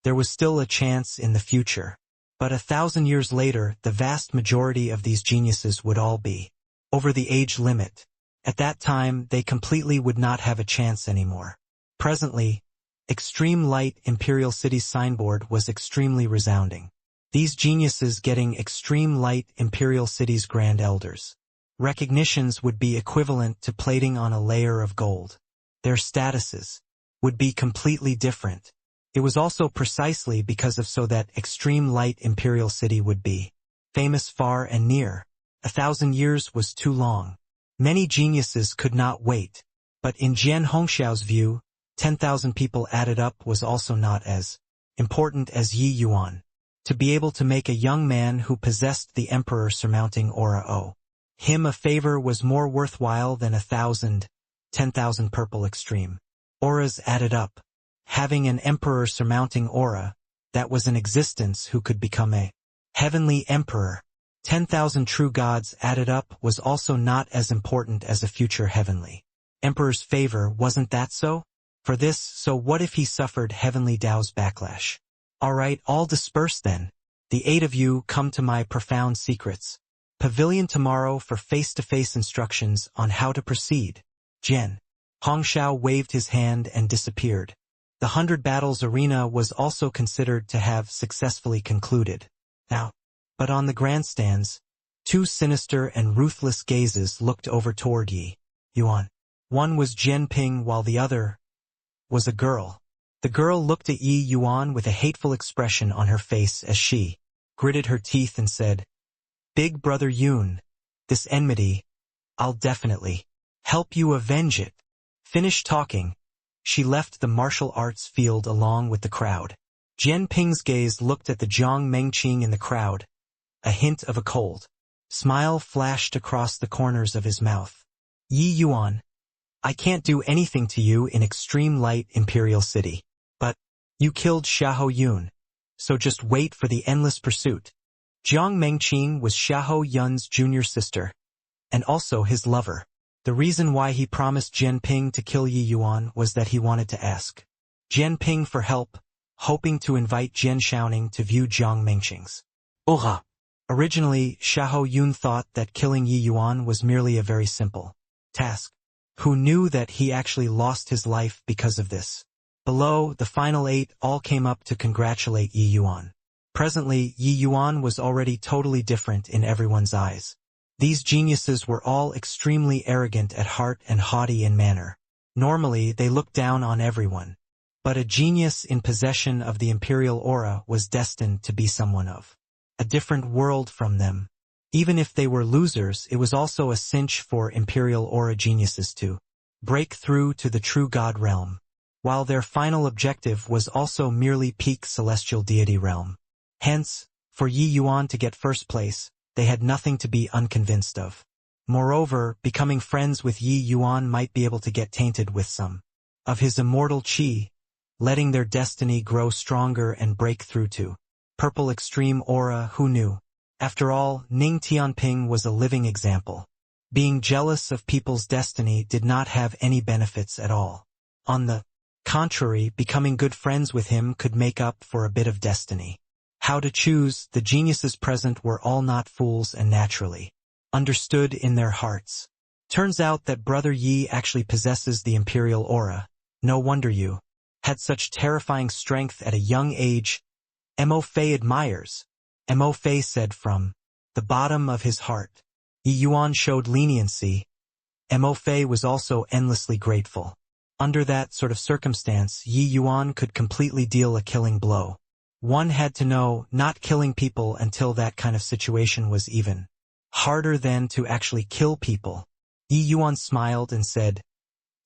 There was still a chance in the future. But 1,000 years later, the vast majority of these geniuses would all be over the age limit. At that time, they completely would not have a chance anymore. Presently, Extreme Light Imperial City's signboard was extremely resounding. These geniuses getting Extreme Light Imperial City's Grand Elders. Recognitions would be equivalent to plating on a layer of gold. Their statuses would be completely different. It was also precisely because of so that Extreme Light Imperial City would be famous far and near. 1,000 years was too long. Many geniuses could not wait. But in Jian Hongxiao's view, 10,000 people added up was also not as important as Yi Yuan. To be able to make a young man who possessed the emperor surmounting aura owe him a favor was more worthwhile than 1,000, 10,000 purple extreme auras added up. Having an emperor surmounting aura that was in existence who could become a heavenly emperor, 10,000 true gods added up was also not as important as a future heavenly emperor's favor, wasn't that so? For this, so what if he suffered heavenly Tao's backlash? Alright, all disperse then. The 8 of you come to my profound secrets pavilion tomorrow for face-to-face instructions on how to proceed. Jian Hongxiao waved his hand and disappeared. The 100 Battles arena was also considered to have successfully concluded. Now, but on the grandstands, 2 sinister and ruthless gazes looked over toward Yi Yuan. One was Jian Ping while the other was a girl. The girl looked at Yi Yuan with a hateful expression on her face as she gritted her teeth and said, "Big brother Yun, this enmity, I'll definitely help you avenge it." Finished talking, she left the martial arts field along with the crowd. Jian Ping's gaze looked at the Jiang Mengqing in the crowd. A hint of a cold smile flashed across the corners of his mouth. "Yi Yuan, I can't do anything to you in Extreme Light Imperial City. But you killed Xiahou Yun, so just wait for the endless pursuit." Jiang Mengqing was Xiahou Yun's junior sister, and also his lover. The reason why he promised Jian Ping to kill Yi Yuan was that he wanted to ask Jian Ping for help, hoping to invite Jian Shaoning to view Jiang Mengqing's aura. Originally, Xiahou Yun thought that killing Yi Yuan was merely a very simple task. Who knew that he actually lost his life because of this? Below, the final 8 all came up to congratulate Yi Yuan. Presently, Yi Yuan was already totally different in everyone's eyes. These geniuses were all extremely arrogant at heart and haughty in manner. Normally, they looked down on everyone. But a genius in possession of the imperial aura was destined to be someone of a different world from them. Even if they were losers, it was also a cinch for imperial aura geniuses to break through to the true god realm, while their final objective was also merely peak celestial deity realm. Hence, for Yi Yuan to get first place, they had nothing to be unconvinced of. Moreover, becoming friends with Yi Yuan might be able to get tainted with some of his immortal qi, letting their destiny grow stronger and break through to purple extreme aura. Who knew? After all, Ning Tianping was a living example. Being jealous of people's destiny did not have any benefits at all. On the contrary, becoming good friends with him could make up for a bit of destiny. How to choose, the geniuses present were all not fools and naturally understood in their hearts. Turns out that Brother Yi actually possesses the imperial aura. No wonder you had such terrifying strength at a young age. Mo Fei admires. Mo Fei said from the bottom of his heart. Yi Yuan showed leniency. Mo Fei was also endlessly grateful. Under that sort of circumstance, Yi Yuan could completely deal a killing blow. One had to know not killing people until that kind of situation was even harder than to actually kill people. Yi Yuan smiled and said,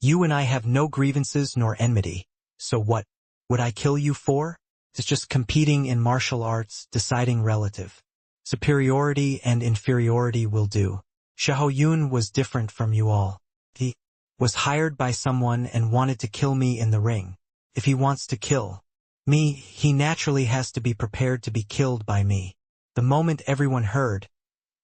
"You and I have no grievances nor enmity, so what would I kill you for? It's just competing in martial arts, deciding relative superiority and inferiority will do. Xiahou Yun was different from you all. He was hired by someone and wanted to kill me in the ring. If he wants to kill me, he naturally has to be prepared to be killed by me." The moment everyone heard,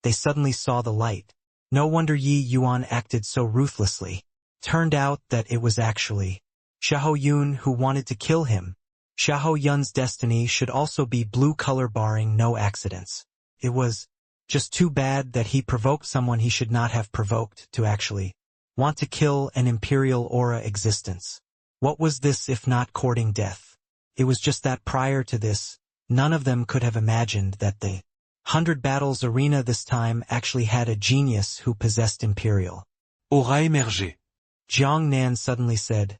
they suddenly saw the light. No wonder Yi Yuan acted so ruthlessly. Turned out that it was actually Xiahou Yun who wanted to kill him. Xiahou Yun's destiny should also be blue color barring no accidents. It was just too bad that he provoked someone he should not have provoked to actually want to kill an imperial aura existence. What was this if not courting death? It was just that prior to this, none of them could have imagined that the 100 Battles Arena this time actually had a genius who possessed Imperial. Aura émergé. Jiang Nan suddenly said,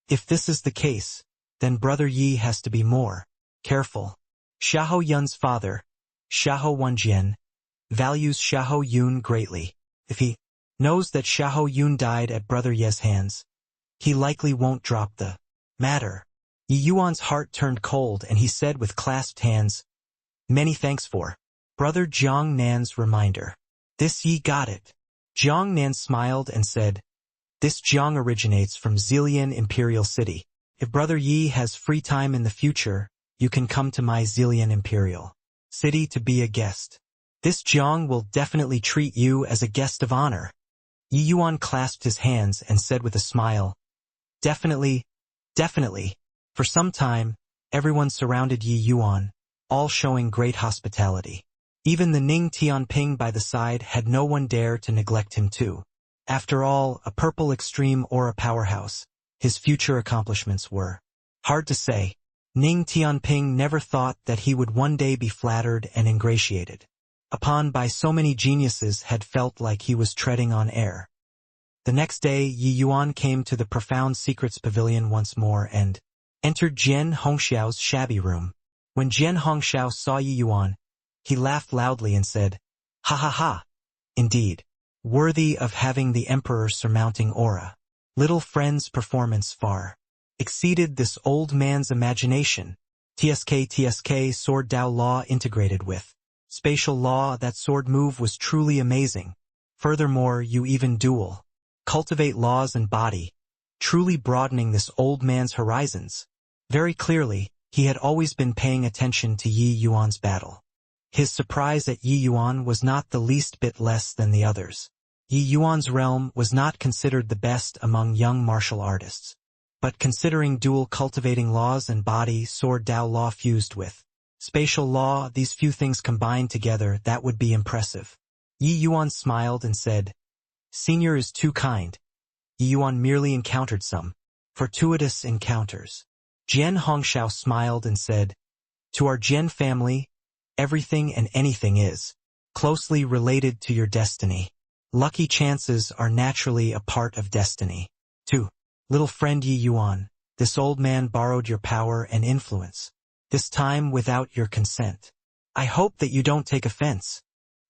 "If this is the case, then Brother Yi has to be more careful." Xiahou Yun's father, Xiahou Wenjian, values Xiahou Yun greatly. If he knows that Xiahou Yun died at Brother Ye's hands, he likely won't drop the matter. Yi Yuan's heart turned cold and he said with clasped hands, "Many thanks for Brother Jiang Nan's reminder. This Yi got it." Jiang Nan smiled and said, "This Jiang originates from Zilian Imperial City. If Brother Yi has free time in the future, you can come to my Zilian Imperial City to be a guest. This Jiang will definitely treat you as a guest of honor." Yi Yuan clasped his hands and said with a smile, "Definitely, definitely." For some time, everyone surrounded Yi Yuan, all showing great hospitality. Even the Ning Tianping by the side had no one dare to neglect him too. After all, a purple extreme aura powerhouse, his future accomplishments were hard to say. Ning Tianping never thought that he would one day be flattered and ingratiated upon by so many geniuses had felt like he was treading on air. The next day, Yi Yuan came to the Profound Secrets Pavilion once more and entered Jian Hongxiao's shabby room. When Jian Hongxiao saw Yi Yuan, he laughed loudly and said, "Ha ha ha! Indeed, worthy of having the Emperor surmounting aura. Little friend's performance far exceeded this old man's imagination. TSK sword Dao law integrated with spatial law, that sword move was truly amazing. Furthermore, you even dual cultivate laws and body, truly broadening this old man's horizons." Very clearly, he had always been paying attention to Yi Yuan's battle. His surprise at Yi Yuan was not the least bit less than the others. Yi Yuan's realm was not considered the best among young martial artists. But considering dual cultivating laws and body sword Dao law fused with spatial law, these few things combined together, that would be impressive. Yi Yuan smiled and said, "Senior is too kind." Yi Yuan merely encountered some fortuitous encounters. Jian Hongxiao smiled and said, "To our Jian family, everything and anything is closely related to your destiny. Lucky chances are naturally a part of destiny. Too. Little friend Yi Yuan, this old man borrowed your power and influence, this time without your consent. I hope that you don't take offense."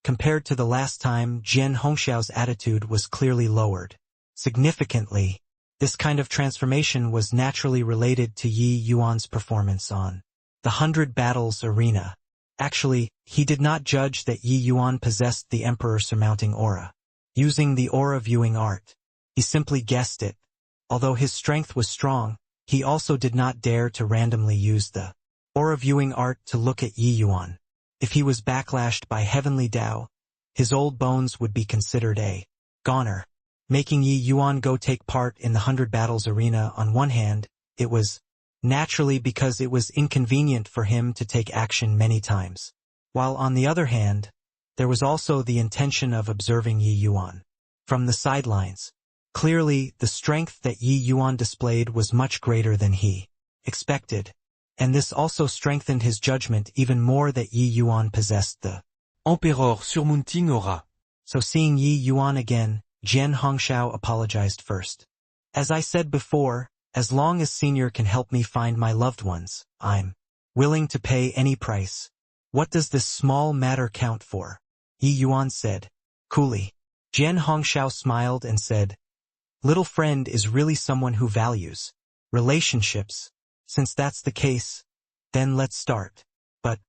Compared to the last time, Jian Hongxiao's attitude was clearly lowered. Significantly, this kind of transformation was naturally related to Yi Yuan's performance on the 100 Battles Arena. Actually, he did not judge that Yi Yuan possessed the Emperor surmounting aura. Using the aura viewing art, he simply guessed it. Although his strength was strong, he also did not dare to randomly use the aura viewing art to look at Yi Yuan. If he was backlashed by Heavenly Dao, his old bones would be considered a goner. Making Yi Yuan go take part in the 100 Battles Arena, on one hand, it was naturally because it was inconvenient for him to take action many times, while on the other hand, there was also the intention of observing Yi Yuan from the sidelines. Clearly, the strength that Yi Yuan displayed was much greater than he expected, and this also strengthened his judgment even more that Yi Yuan possessed the Empereur surmounting aura. So seeing Yi Yuan again, Jian Hongxiao apologized first. "As I said before, as long as Senior can help me find my loved ones, I'm willing to pay any price. What does this small matter count for?" Yi Yuan said, coolly. Jian Hongxiao smiled and said, "Little friend is really someone who values relationships. Since that's the case, then let's start. But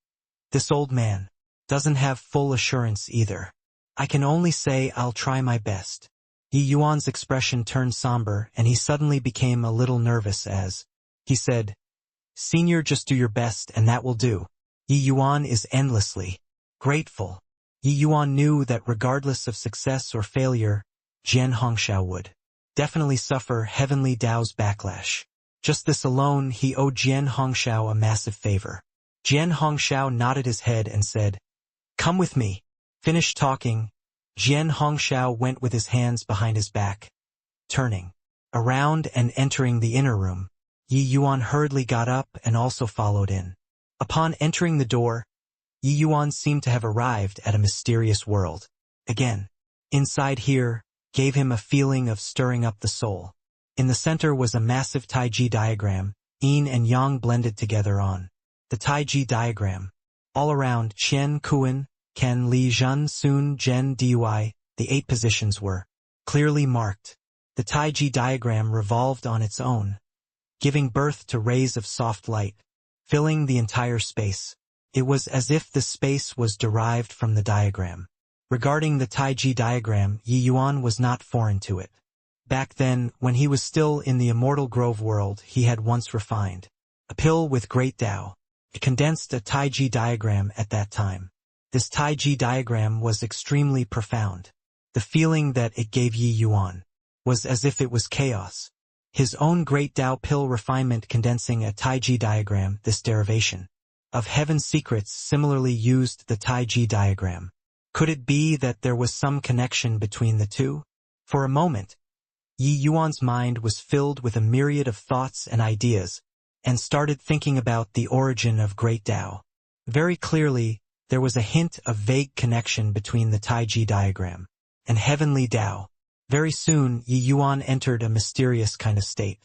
this old man doesn't have full assurance either. I can only say I'll try my best." Yi Yuan's expression turned somber and he suddenly became a little nervous as he said, "Senior, just do your best and that will do." Yi Yuan is endlessly grateful. Yi Yuan knew that regardless of success or failure, Jian Hongxiao would definitely suffer Heavenly Dao's backlash. Just this alone, he owed Jian Hongxiao a massive favor. Jian Hongxiao nodded his head and said, "Come with me." Finished talking, Jian Hongxiao went with his hands behind his back, turning around and entering the inner room. Yi Yuan hurriedly got up and also followed in. Upon entering the door, Yi Yuan seemed to have arrived at a mysterious world. Again, inside here gave him a feeling of stirring up the soul. In the center was a massive Taiji diagram, yin and yang blended together on the Taiji diagram. All around Qian, Kuan, Ken, Li, Zhen, Sun, Zhen, Dui, the 8 positions were clearly marked. The Taiji diagram revolved on its own, giving birth to rays of soft light, filling the entire space. It was as if the space was derived from the diagram. Regarding the Taiji diagram, Yi Yuan was not foreign to it. Back then, when he was still in the Immortal Grove world, he had once refined a pill with great Tao. It condensed a Taiji diagram at that time. This Taiji diagram was extremely profound. The feeling that it gave Yi Yuan was as if it was chaos. His own great Tao pill refinement condensing a Taiji diagram, this derivation of heaven's secrets similarly used the Taiji diagram. Could it be that there was some connection between the two? For a moment, Yi Yuan's mind was filled with a myriad of thoughts and ideas, and started thinking about the origin of great Tao. Very clearly, there was a hint of vague connection between the Taiji diagram and heavenly Tao. Very soon, Yi Yuan entered a mysterious kind of state.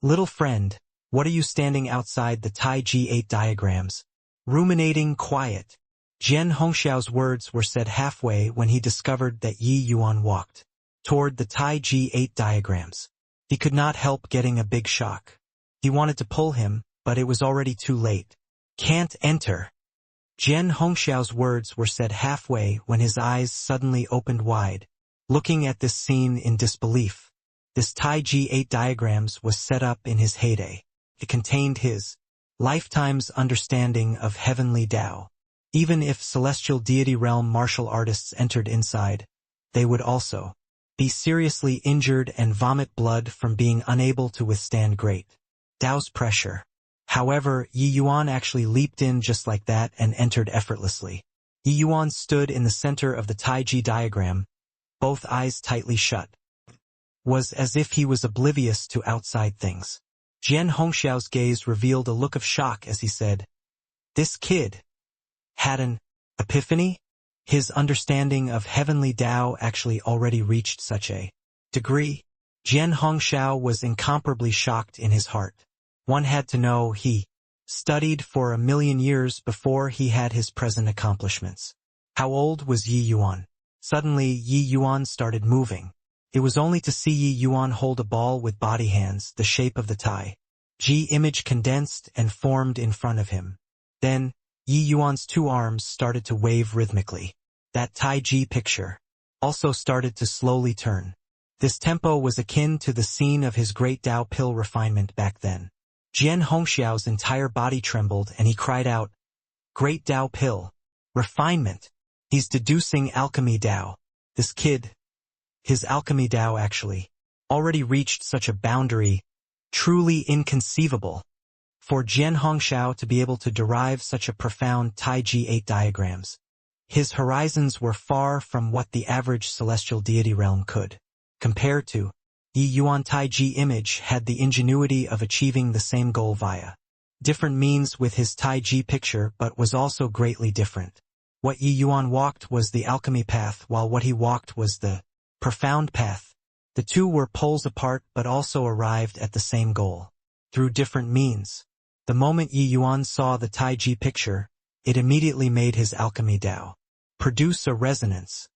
Little friend, what are you standing outside the Taiji 8 diagrams? Ruminating quiet. Jian Hongxiao's words were said halfway when he discovered that Yi Yuan walked toward the Taiji 8 diagrams. He could not help getting a big shock. He wanted to pull him, but it was already too late. Can't enter. Jian Hongxiao's words were said halfway when his eyes suddenly opened wide, looking at this scene in disbelief. This Taiji 8 diagrams was set up in his heyday. It contained his lifetime's understanding of heavenly Tao. Even if celestial deity realm martial artists entered inside, they would also be seriously injured and vomit blood from being unable to withstand great Tao's pressure. However, Yi Yuan actually leaped in just like that and entered effortlessly. Yi Yuan stood in the center of the Taiji diagram, both eyes tightly shut. Was as if he was oblivious to outside things. Jian Hongxiao's gaze revealed a look of shock as he said, "This kid had an epiphany?" His understanding of heavenly Tao actually already reached such a degree. Jian Hongxiao was incomparably shocked in his heart. One had to know he studied for 1,000,000 years before he had his present accomplishments. How old was Yi Yuan? Suddenly, Yi Yuan started moving. It was only to see Yi Yuan hold a ball with body hands, the shape of the Tai Ji image condensed and formed in front of him. Then, Yi Yuan's 2 arms started to wave rhythmically. That Tai Ji picture also started to slowly turn. This tempo was akin to the scene of his great Tao pill refinement back then. Jian Hongxiao's entire body trembled and he cried out, "Great Tao pill! Refinement! He's deducing alchemy Tao. This kid, his alchemy Tao actually already reached such a boundary, truly inconceivable. For Jian Hongxiao to be able to derive such a profound Taiji 8 diagrams. His horizons were far from what the average celestial deity realm could compare to. Yi Yuan Taiji image had the ingenuity of achieving the same goal via different means with his Taiji picture, but was also greatly different. What Yi Yuan walked was the alchemy path, while what he walked was the profound path. The two were poles apart but also arrived at the same goal through different means. The moment Yi Yuan saw the Taiji picture, it immediately made his alchemy Tao produce a resonance,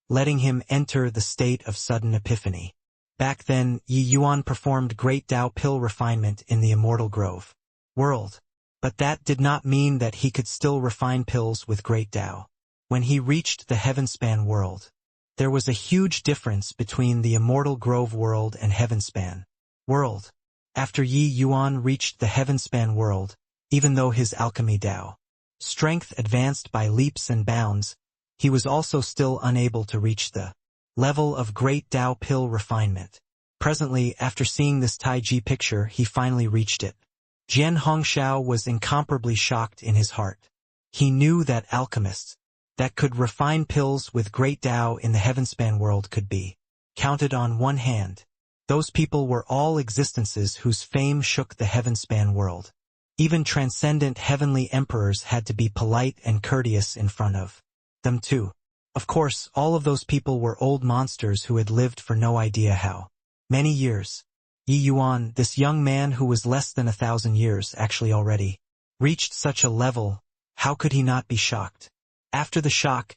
letting him enter the state of sudden epiphany. Back then, Yi Yuan performed great Tao pill refinement in the Immortal Grove world. But that did not mean that he could still refine pills with great Tao. When he reached the Heavenspan world, there was a huge difference between the Immortal Grove world and Heavenspan world. After Yi Yuan reached the Heavenspan world, even though his alchemy Tao strength advanced by leaps and bounds, he was also still unable to reach the level of great Tao pill refinement. Presently, after seeing this Taiji picture, he finally reached it. Jian Hongxiao was incomparably shocked in his heart. He knew that alchemists that could refine pills with great Tao in the Heavenspan world could be counted on one hand. Those people were all existences whose fame shook the heaven-span world. Even transcendent heavenly emperors had to be polite and courteous in front of them too. Of course, all of those people were old monsters who had lived for no idea how many years. Yi Yuan, this young man who was less than 1,000 years actually already reached such a level, how could he not be shocked? After the shock,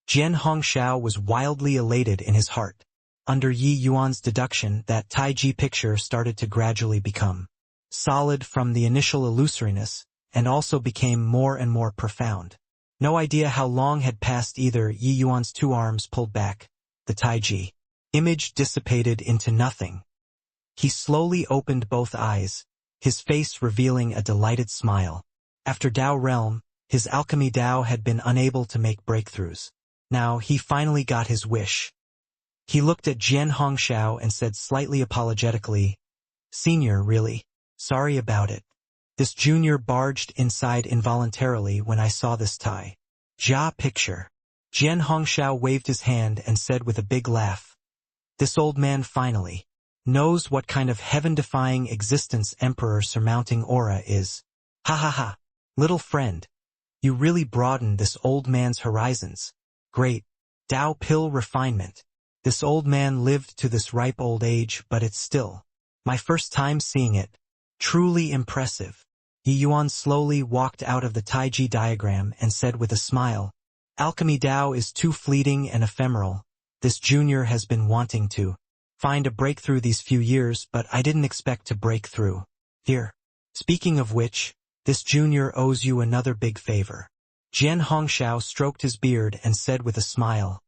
Jian Hongxiao was wildly elated in his heart. Under Yi Yuan's deduction, that Taiji picture started to gradually become solid from the initial illusoriness, and also became more and more profound. No idea how long had passed either. Yi Yuan's two arms pulled back. The Taiji image dissipated into nothing. He slowly opened both eyes, his face revealing a delighted smile. After Tao realm, his alchemy Tao had been unable to make breakthroughs. Now he finally got his wish. He looked at Jian Hongxiao and said slightly apologetically, "Senior, really? Sorry about it." This junior barged inside involuntarily when I saw this Tai Jia picture. Jian Hongxiao waved his hand and said with a big laugh, "This old man finally knows what kind of heaven-defying existence Emperor surmounting aura is. Ha ha ha. Little friend, you really broadened this old man's horizons. Great. Tao pill refinement. This old man lived to this ripe old age, but it's still my first time seeing it. Truly impressive." Yi Yuan slowly walked out of the Taiji diagram and said with a smile, "Alchemy Tao is too fleeting and ephemeral. This junior has been wanting to find a breakthrough these few years, but I didn't expect to break through here. Speaking of which, this junior owes you another big favor." Jian Hongxiao stroked his beard and said with a smile,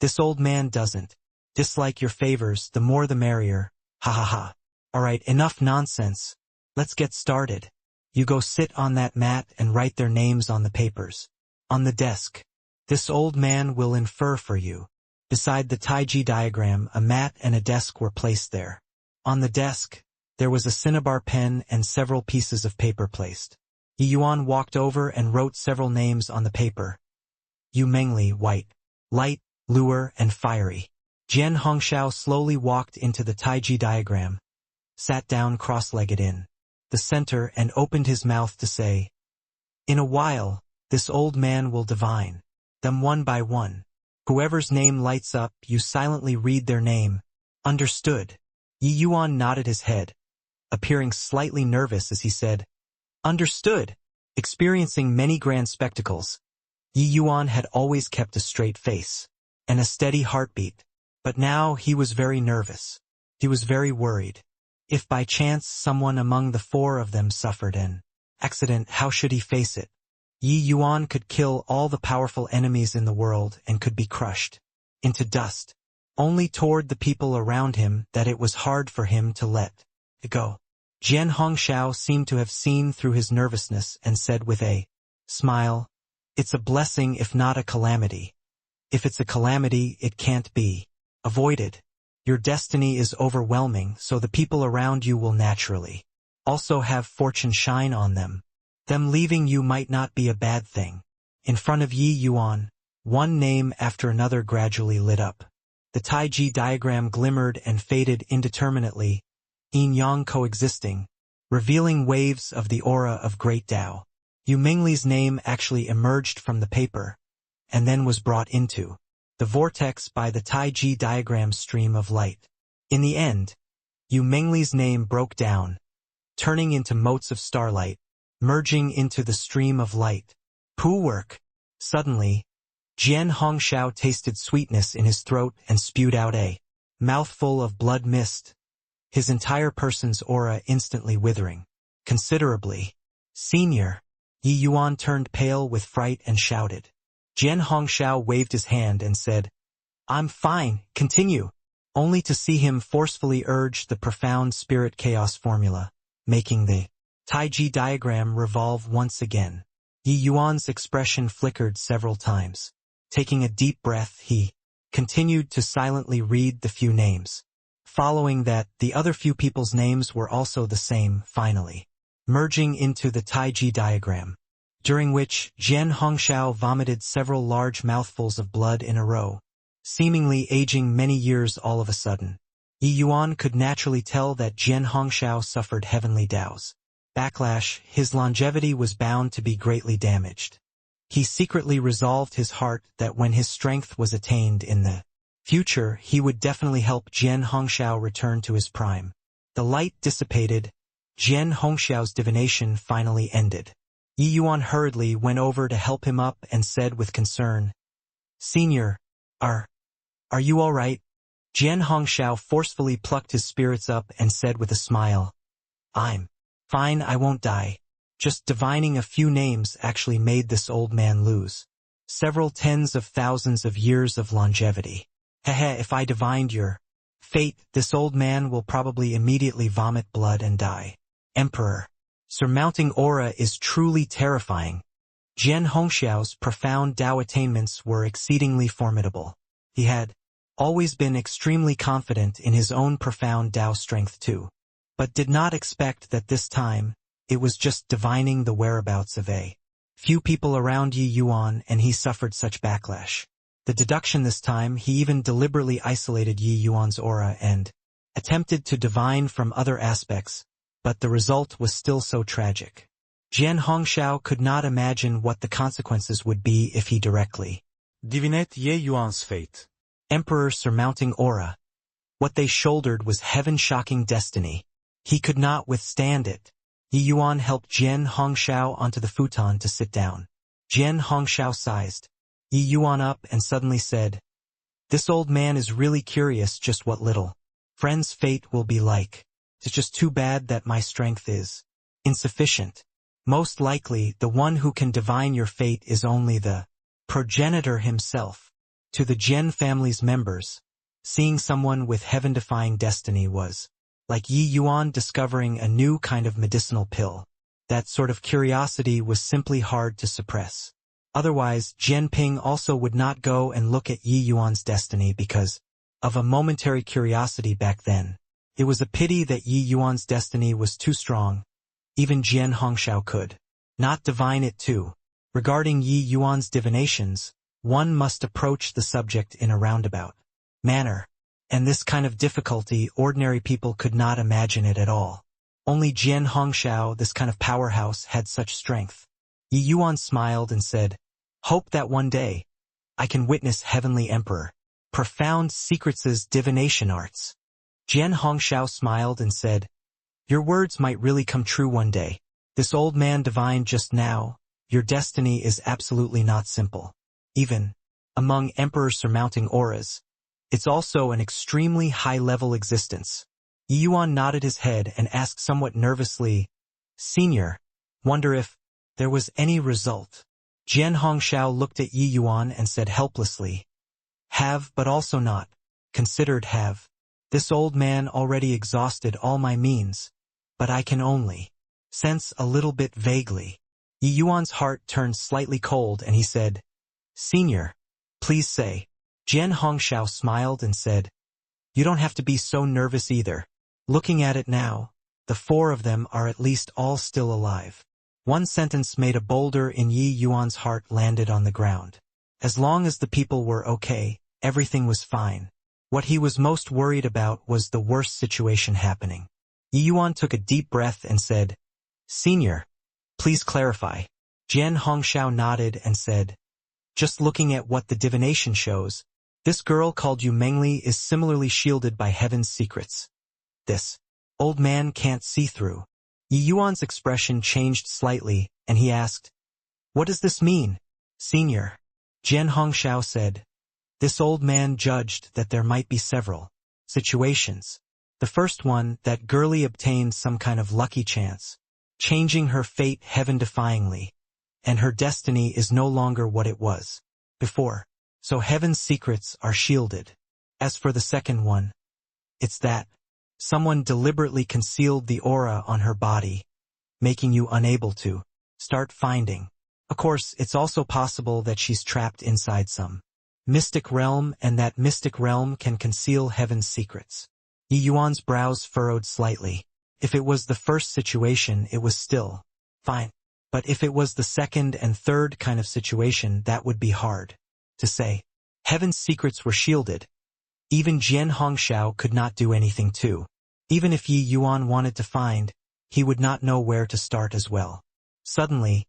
"This old man doesn't dislike your favors, the more the merrier. Ha ha ha. Alright, enough nonsense. Let's get started. You go sit on that mat and write their names on the papers. On the desk. This old man will infer for you." Beside the Taiji diagram, a mat and a desk were placed there. On the desk, there was a cinnabar pen and several pieces of paper placed. Yi Yuan walked over and wrote several names on the paper. Yu Mengli, white, light, lure, and fiery. Jian Hongxiao slowly walked into the Taiji diagram, sat down cross-legged in the center and opened his mouth to say, "In a while, this old man will divine them one by one. Whoever's name lights up, you silently read their name. Understood?" Yi Yuan nodded his head, appearing slightly nervous as he said, "Understood." Experiencing many grand spectacles, Yi Yuan had always kept a straight face and a steady heartbeat, but now he was very nervous. He was very worried. If by chance someone among the four of them suffered an accident, how should he face it? Yi Yuan could kill all the powerful enemies in the world and could be crushed into dust. Only toward the people around him that it was hard for him to let it go. Jian Hongxiao seemed to have seen through his nervousness and said with a smile, "It's a blessing if not a calamity. If it's a calamity, it can't be avoided. Your destiny is overwhelming, so the people around you will naturally also have fortune shine on them. Them leaving you might not be a bad thing." In front of Yi Yuan, one name after another gradually lit up. The Taiji diagram glimmered and faded indeterminately, yin-yang coexisting, revealing waves of the aura of great Tao. Yu Mingli's name actually emerged from the paper, and then was brought into the vortex by the Taiji diagram stream of light. In the end, Yu Mingli's name broke down, turning into motes of starlight, merging into the stream of light. Poo work! Suddenly, Jian Hongxiao tasted sweetness in his throat and spewed out a mouthful of blood mist, his entire person's aura instantly withering considerably. "Senior!" Yi Yuan turned pale with fright and shouted. Jian Hongxiao waved his hand and said, "I'm fine, continue," only to see him forcefully urge the profound spirit chaos formula, making the Taiji diagram revolve once again. Yi Yuan's expression flickered several times. Taking a deep breath, he continued to silently read the few names. Following that, the other few people's names were also the same, finally merging into the Taiji diagram, during which Jian Hongxiao vomited several large mouthfuls of blood in a row, seemingly aging many years all of a sudden. Yi Yuan could naturally tell that Jian Hongxiao suffered heavenly Dao's backlash. His longevity was bound to be greatly damaged. He secretly resolved his heart that when his strength was attained in the future, he would definitely help Jian Hongxiao return to his prime. The light dissipated. Jian Hongxiao's divination finally ended. Yi Yuan hurriedly went over to help him up and said with concern, "Senior, are you all right?" Jian Hongxiao forcefully plucked his spirits up and said with a smile, "I'm fine, I won't die. Just divining a few names actually made this old man lose several tens of thousands of years of longevity. Hehe, if I divined your fate, this old man will probably immediately vomit blood and die." Emperor. Surmounting aura is truly terrifying. Jian Hongxiao's profound Dao attainments were exceedingly formidable. He had always been extremely confident in his own profound Dao strength too, but did not expect that this time, it was just divining the whereabouts of a few people around Yi Yuan and he suffered such backlash. The deduction this time, he even deliberately isolated Yi Yuan's aura and attempted to divine from other aspects, but the result was still so tragic. Jian Hongxiao could not imagine what the consequences would be if he directly divined Yi Yuan's fate. Emperor surmounting aura. What they shouldered was heaven-shocking destiny. He could not withstand it. Yi Yuan helped Jian Hongxiao onto the futon to sit down. Jian Hongxiao sized Yi Yuan up and suddenly said, "This old man is really curious just what little friend's fate will be like. It's just too bad that my strength is insufficient. Most likely, the one who can divine your fate is only the progenitor himself." To the Jian family's members, seeing someone with heaven-defying destiny was like Yi Yuan discovering a new kind of medicinal pill. That sort of curiosity was simply hard to suppress. Otherwise, Jian Ping also would not go and look at Yi Yuan's destiny because of a momentary curiosity back then. It was a pity that Yi Yuan's destiny was too strong. Even Jian Hongxiao could not divine it too. Regarding Yi Yuan's divinations, one must approach the subject in a roundabout manner, and this kind of difficulty ordinary people could not imagine it at all. Only Jian Hongxiao, this kind of powerhouse, had such strength. Yi Yuan smiled and said, "Hope that one day I can witness Heavenly Emperor profound secrets' divination arts." Jian Hongxiao smiled and said, "Your words might really come true one day. This old man divined just now. Your destiny is absolutely not simple. Even among emperors surmounting auras, it's also an extremely high-level existence." Yi Yuan nodded his head and asked somewhat nervously, "Senior, wonder if there was any result?" Jian Hongxiao looked at Yi Yuan and said helplessly, "Have but also not considered have. This old man already exhausted all my means, but I can only sense a little bit vaguely." Yi Yuan's heart turned slightly cold and he said, "Senior, please say." Jian Hongxiao smiled and said, "You don't have to be so nervous either. Looking at it now, the four of them are at least all still alive." One sentence made a boulder in Yi Yuan's heart landed on the ground. As long as the people were okay, everything was fine. What he was most worried about was the worst situation happening. Yi Yuan took a deep breath and said, "Senior, please clarify." Jian Hongxiao nodded and said, "Just looking at what the divination shows, this girl called Yu Mengli is similarly shielded by heaven's secrets. This old man can't see through." Yi Yuan's expression changed slightly, and he asked, "What does this mean, Senior?" Jian Hongxiao said, "This old man judged that there might be several situations. The first one, that girlie obtained some kind of lucky chance, changing her fate heaven-defyingly, and her destiny is no longer what it was before. So heaven's secrets are shielded. As for the second one, it's that someone deliberately concealed the aura on her body, making you unable to start finding. Of course, it's also possible that she's trapped inside some mystic realm, and that mystic realm can conceal heaven's secrets." Yi Yuan's brows furrowed slightly. If it was the first situation, it was still fine. But if it was the second and third kind of situation, that would be hard to say. Heaven's secrets were shielded. Even Jian Hongxiao could not do anything too. Even if Yi Yuan wanted to find, he would not know where to start as well. Suddenly,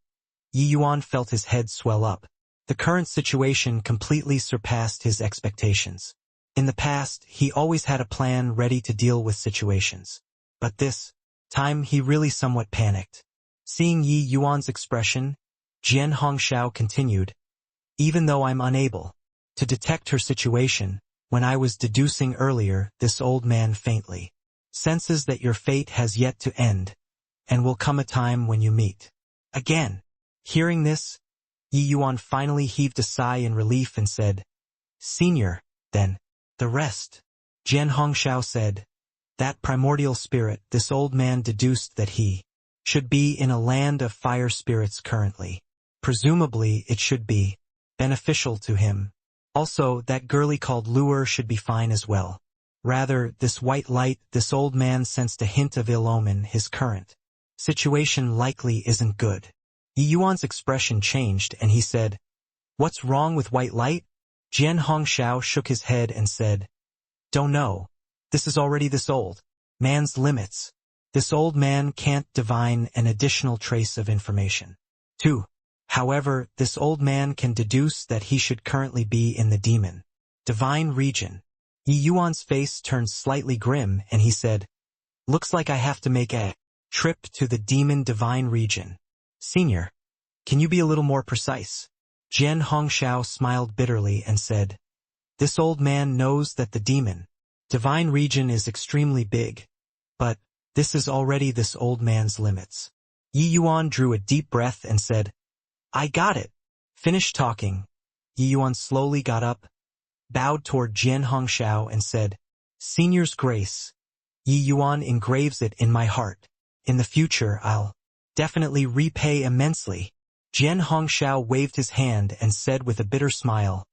Yi Yuan felt his head swell up. The current situation completely surpassed his expectations. In the past, he always had a plan ready to deal with situations. But this time he really somewhat panicked. Seeing Yi Yuan's expression, Jian Hongxiao continued, "Even though I'm unable to detect her situation, when I was deducing earlier, this old man faintly senses that your fate has yet to end, and will come a time when you meet again." Hearing this, Yi Yuan finally heaved a sigh in relief and said, "Senior, then, the rest." Jian Hongxiao said, "That primordial spirit, this old man deduced that he should be in a land of fire spirits currently. Presumably it should be beneficial to him. Also, that girlie called Lure should be fine as well. Rather, this white light, this old man sensed a hint of ill omen. His current situation likely isn't good." Yi Yuan's expression changed and he said, "What's wrong with white light?" Jian Hongxiao shook his head and said, "Don't know. This is already this old man's limits. This old man can't divine an additional trace of information. 2. However, this old man can deduce that he should currently be in the demon divine region." Yi Yuan's face turned slightly grim and he said, "Looks like I have to make a trip to the demon divine region. Senior, can you be a little more precise?" Jian Hongxiao smiled bitterly and said, "This old man knows that the demon divine region is extremely big, but this is already this old man's limits." Yi Yuan drew a deep breath and said, "I got it." Finished talking, Yi Yuan slowly got up, bowed toward Jian Hongxiao and said, "Senior's grace. Yi Yuan engraves it in my heart. In the future I'll definitely repay immensely." Jian Hongxiao waved his hand and said with a bitter smile,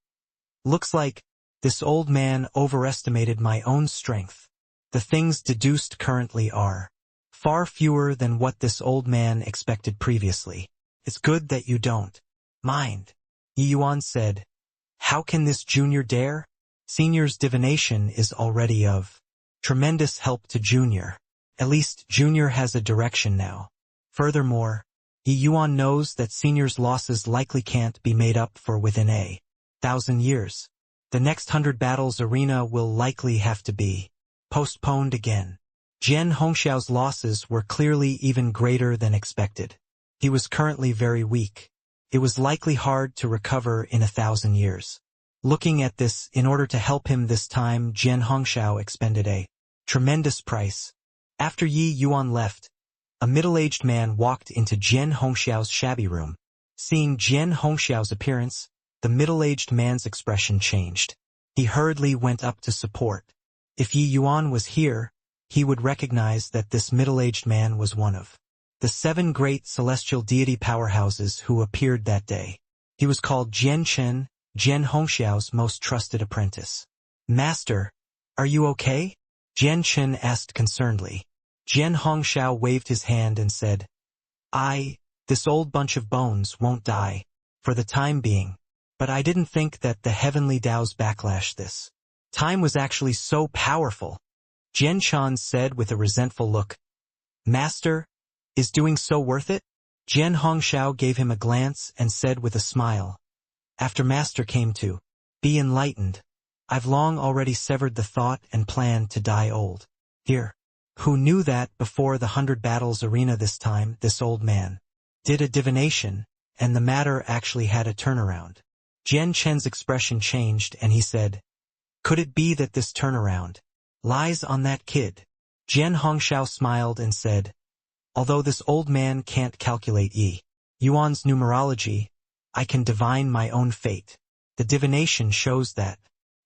"Looks like this old man overestimated my own strength. The things deduced currently are far fewer than what this old man expected previously. It's good that you don't mind." Yi Yuan said, "How can this junior dare? Senior's divination is already of tremendous help to junior. At least junior has a direction now. Furthermore, Yi Yuan knows that senior's losses likely can't be made up for within 1,000 years. The next 100 battles arena will likely have to be postponed again." Jian Hongxiao's losses were clearly even greater than expected. He was currently very weak. It was likely hard to recover in 1,000 years. Looking at this, in order to help him this time, Jian Hongxiao expended a tremendous price. After Yi Yuan left, a middle-aged man walked into Jian Hongxiao's shabby room. Seeing Jian Hongxiao's appearance, the middle-aged man's expression changed. He hurriedly went up to support. If Yi Yuan was here, he would recognize that this middle-aged man was one of the 7 great celestial deity powerhouses who appeared that day. He was called Jian Chen, Jian Hongxiao's most trusted apprentice. "Master, are you okay?" Jian Chen asked concernedly. Jian Hongxiao waved his hand and said, This old bunch of bones won't die, for the time being, but I didn't think that the heavenly Tao's backlash this time was actually so powerful." Jian Chen said with a resentful look, "Master, is doing so worth it?" Jian Hongxiao gave him a glance and said with a smile, "After Master came to be enlightened, I've long already severed the thought and plan to die old. Here, who knew that before the 100 battles arena this time, this old man did a divination, and the matter actually had a turnaround." Jian Chen's expression changed and he said, "Could it be that this turnaround lies on that kid?" Jian Hongxiao smiled and said, "Although this old man can't calculate Yi Yuan's numerology, I can divine my own fate. The divination shows that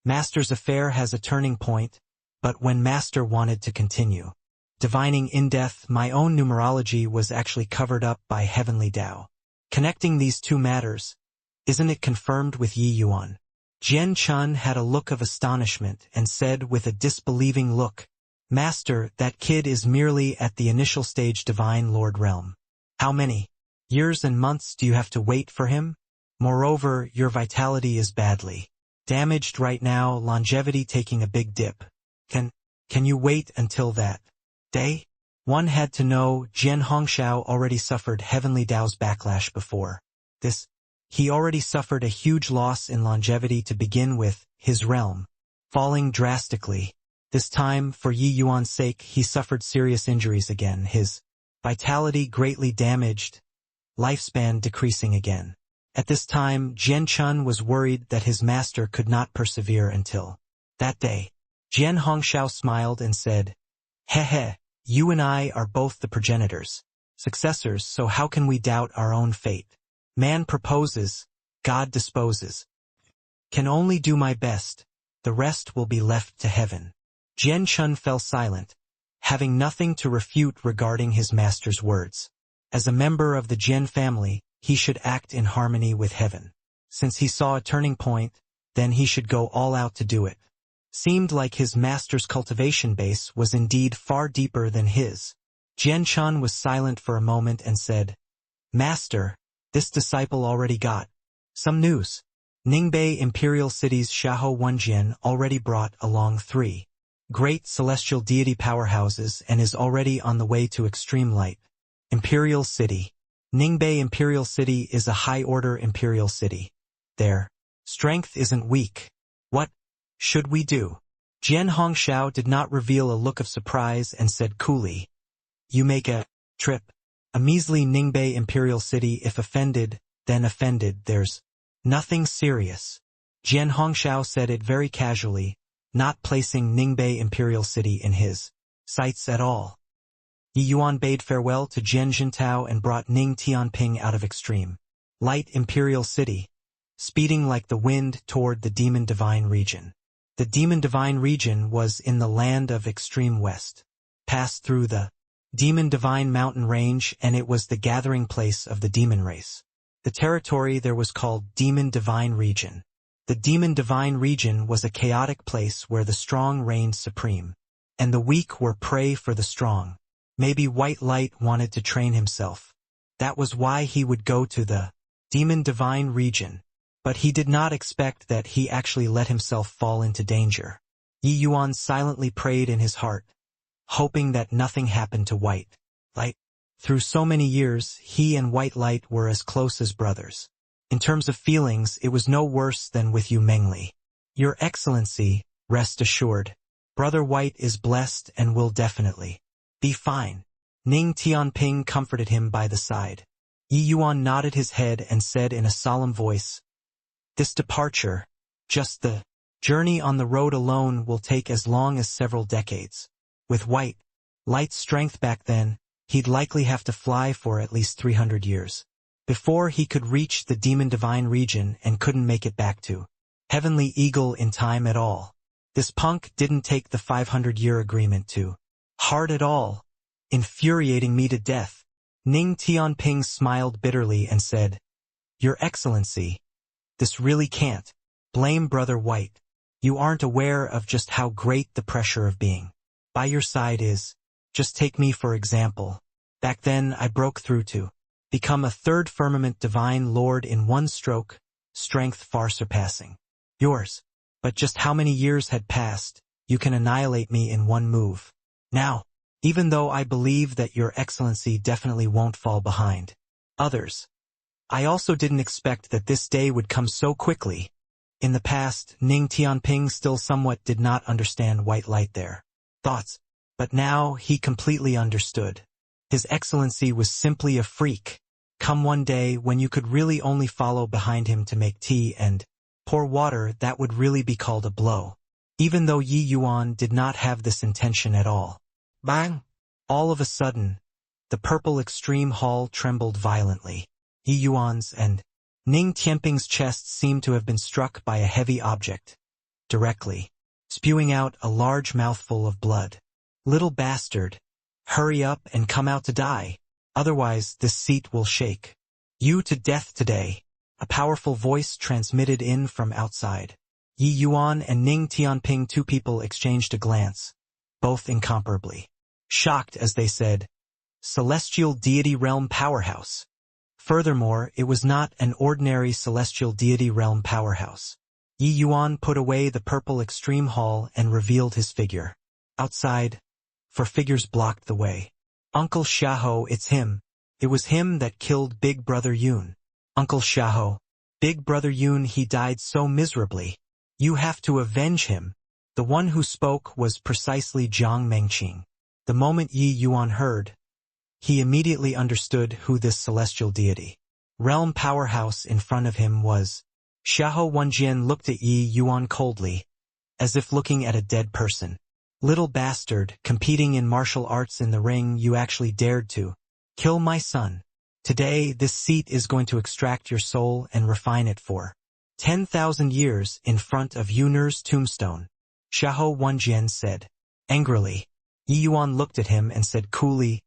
Master's affair has a turning point, but when Master wanted to continue divining in death, my own numerology was actually covered up by heavenly Tao. Connecting these two matters, isn't it confirmed with Yi Yuan?" Jian Chen had a look of astonishment and said with a disbelieving look, "Master, that kid is merely at the initial stage divine Lord realm. How many years and months do you have to wait for him? Moreover, your vitality is badly Damaged right now, longevity taking a big dip. Can you wait until that day? One had to know Jian Hongshao already suffered Heavenly Dao's backlash before. He already suffered a huge loss in longevity to begin with, his realm falling drastically. This time, for Yi Yuan's sake, he suffered serious injuries again, his vitality greatly damaged, lifespan decreasing again. At this time, Jian Chun was worried that his master could not persevere until that day. Jian Hongshao smiled and said, "Heh, you and I are both the progenitors, successors, so how can we doubt our own fate? Man proposes, God disposes. Can only do my best, the rest will be left to heaven." Jian Chun fell silent, having nothing to refute regarding his master's words. As a member of the Jian family, he should act in harmony with heaven. Since he saw a turning point, then he should go all out to do it. Seemed like his master's cultivation base was indeed far deeper than his. Jian Chun was silent for a moment and said, "Master, this disciple already got some news. Ningbei Imperial City's Shaho Wenjian already brought along 3 great celestial deity powerhouses and is already on the way to extreme light. Imperial City. Ningbei Imperial City is a high-order imperial city. Their strength isn't weak. What should we do?" Jian Hongshao did not reveal a look of surprise and said coolly, "You make a trip. A measly Ningbei Imperial City, if offended, then offended, there's nothing serious." Jian Hongshao said it very casually, not placing Ningbei Imperial City in his sights at all. Yi Yuan bade farewell to Jian Jintao and brought Ning Tianping out of extreme light Imperial City, speeding like the wind toward the Demon Divine region. The Demon Divine region was in the land of extreme west, passed through the Demon Divine mountain range, and it was the gathering place of the demon race. The territory there was called Demon Divine region. The Demon Divine region was a chaotic place where the strong reigned supreme, and the weak were prey for the strong. Maybe White Light wanted to train himself. That was why he would go to the Demon Divine region. But he did not expect that he actually let himself fall into danger. Yi Yuan silently prayed in his heart, hoping that nothing happened to White Light. Through so many years, he and White Light were as close as brothers. In terms of feelings, it was no worse than with Yu Mengli. "Your Excellency, rest assured. Brother White is blessed and will definitely be fine." Ning Tianping comforted him by the side. Yi Yuan nodded his head and said in a solemn voice, "This departure, just the journey on the road alone, will take as long as several decades. With White Light's strength back then, he'd likely have to fly for at least 300 years. Before he could reach the Demon Divine region and couldn't make it back to Heavenly Eagle in time at all. This punk didn't take the 500-year agreement to heart at all, infuriating me to death." Ning Tianping smiled bitterly and said, "Your Excellency, this really can't blame Brother White. You aren't aware of just how great the pressure of being by your side is. Just take me for example. Back then I broke through to become a 3rd firmament divine lord in one stroke, strength far surpassing yours. But just how many years had passed, you can annihilate me in one move. Now, even though I believe that your Excellency definitely won't fall behind others, I also didn't expect that this day would come so quickly." In the past, Ning Tianping still somewhat did not understand White Light their thoughts, but now he completely understood. His Excellency was simply a freak. Come one day when you could really only follow behind him to make tea and pour water, that would really be called a blow. Even though Yi Yuan did not have this intention at all. Bang! All of a sudden, the purple extreme hall trembled violently. Yi Yuan's and Ning Tianping's chests seemed to have been struck by a heavy object, directly, spewing out a large mouthful of blood. "Little bastard, hurry up and come out to die. Otherwise this seat will shake you to death today." A powerful voice transmitted in from outside. Yi Yuan and Ning Tianping, 2 people, exchanged a glance, both incomparably shocked as they said, "Celestial Deity Realm Powerhouse." Furthermore, it was not an ordinary celestial deity realm powerhouse. Yi Yuan put away the purple extreme hall and revealed his figure. Outside, for figures blocked the way. Uncle Xiahou, it's him. It was him that killed Big Brother Yun. Uncle Xiahou. Big Brother Yun, he died so miserably. You have to avenge him. The one who spoke was precisely Jiang Mengqing. The moment Yi Yuan heard, he immediately understood who this celestial deity, realm powerhouse in front of him was. Xiahou Wenjian looked at Yi Yuan coldly, as if looking at a dead person. Little bastard, competing in martial arts in the ring, you actually dared to kill my son. Today, this seat is going to extract your soul and refine it for 10,000 years in front of Yun'er's tombstone. Xiahou Wenjian said. Angrily, Yi Yuan looked at him and said coolly,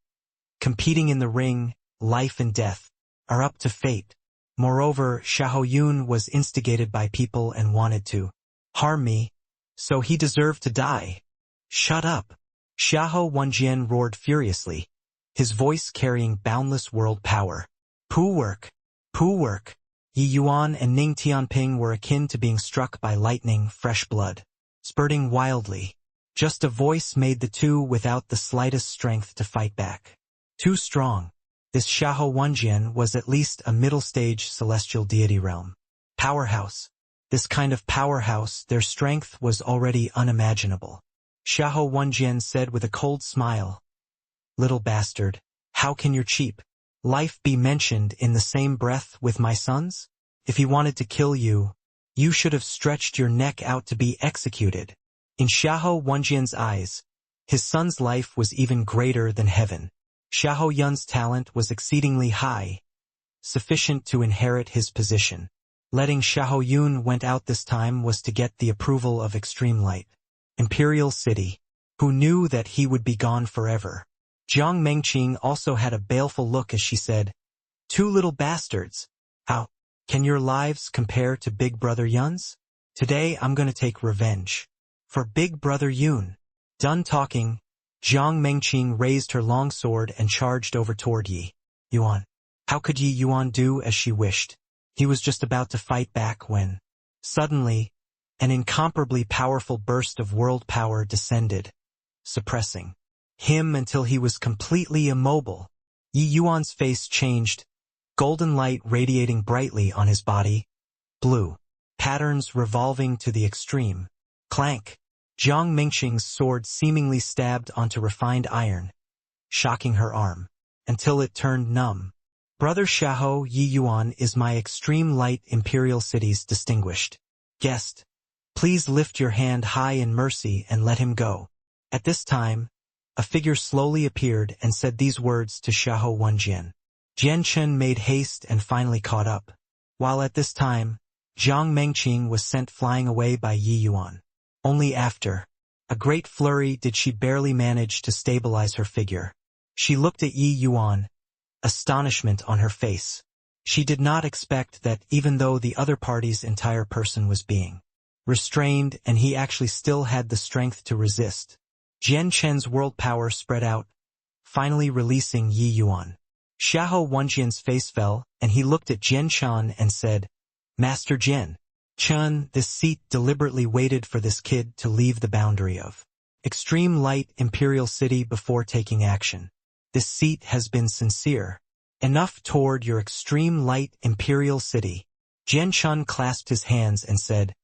competing in the ring, life and death are up to fate. Moreover, Xiahou Yun was instigated by people and wanted to harm me, so he deserved to die. Shut up! Xiahou Wenjian roared furiously, his voice carrying boundless world power. Pooh work! Pooh work! Yi Yuan and Ning Tianping were akin to being struck by lightning, fresh blood, spurting wildly. Just a voice made the two without the slightest strength to fight back. Too strong. This Xiahou Wenjian was at least a middle-stage celestial deity realm. Powerhouse. This kind of powerhouse, their strength was already unimaginable. Xiahou Wenjian said with a cold smile, Little bastard, how can your cheap life be mentioned in the same breath with my son's? If he wanted to kill you, you should have stretched your neck out to be executed. In Xiahou Wenjian's eyes, his son's life was even greater than heaven. Xiahou Yun's talent was exceedingly high, sufficient to inherit his position. Letting Xiahou Yun went out this time was to get the approval of Extreme Light. Imperial City, who knew that he would be gone forever. Jiang Mengqing also had a baleful look as she said, Two little bastards. How can your lives compare to Big Brother Yun's? Today I'm going to take revenge. For Big Brother Yun. Done talking, Jiang Mengqing raised her long sword and charged over toward Yi Yuan. How could Yi Yuan do as she wished? He was just about to fight back when, suddenly, an incomparably powerful burst of world power descended, suppressing him until he was completely immobile. Yi Yuan's face changed, golden light radiating brightly on his body, blue patterns revolving to the extreme. Clank! Jiang Mengqing's sword seemingly stabbed onto refined iron, shocking her arm, until it turned numb. Brother Xiahou, Yi Yuan is my Extreme Light Imperial City's distinguished guest. Please lift your hand high in mercy and let him go. At this time, a figure slowly appeared and said these words to Xiahou Wenjian. Jian Chen made haste and finally caught up. While at this time, Jiang Mengqing was sent flying away by Yi Yuan. Only after a great flurry did she barely manage to stabilize her figure. She looked at Yi Yuan, astonishment on her face. She did not expect that even though the other party's entire person was being restrained and he actually still had the strength to resist. Jian Chen's world power spread out, finally releasing Yi Yuan. Xiahou Wenjian's face fell, and he looked at Jian Chen and said, Master Jian Chen, this seat deliberately waited for this kid to leave the boundary of Extreme Light Imperial City before taking action. This seat has been sincere enough toward your Extreme Light Imperial City. Jian Chen clasped his hands and said,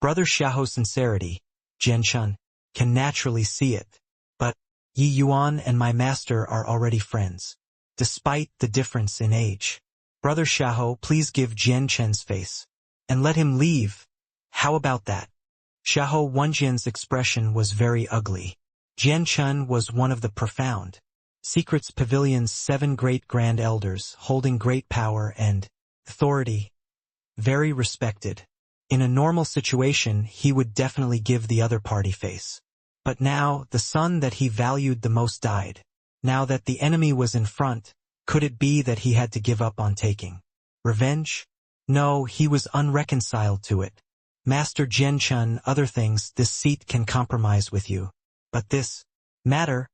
Brother Xiahou's sincerity, Jian Chen, can naturally see it. But Yi Yuan and my master are already friends, despite the difference in age. Brother Xiahou, please give Jian Chen's face and let him leave. How about that? Xiahou Wenjian's expression was very ugly. Jian Chen was one of the profound Secrets Pavilion's 7 great grand elders, holding great power and authority. Very respected. In a normal situation, he would definitely give the other party face. But now, the son that he valued the most died. Now that the enemy was in front, could it be that he had to give up on taking revenge? No, he was unreconciled to it. Master Jian Chen, other things, this seat can compromise with you. But this matter,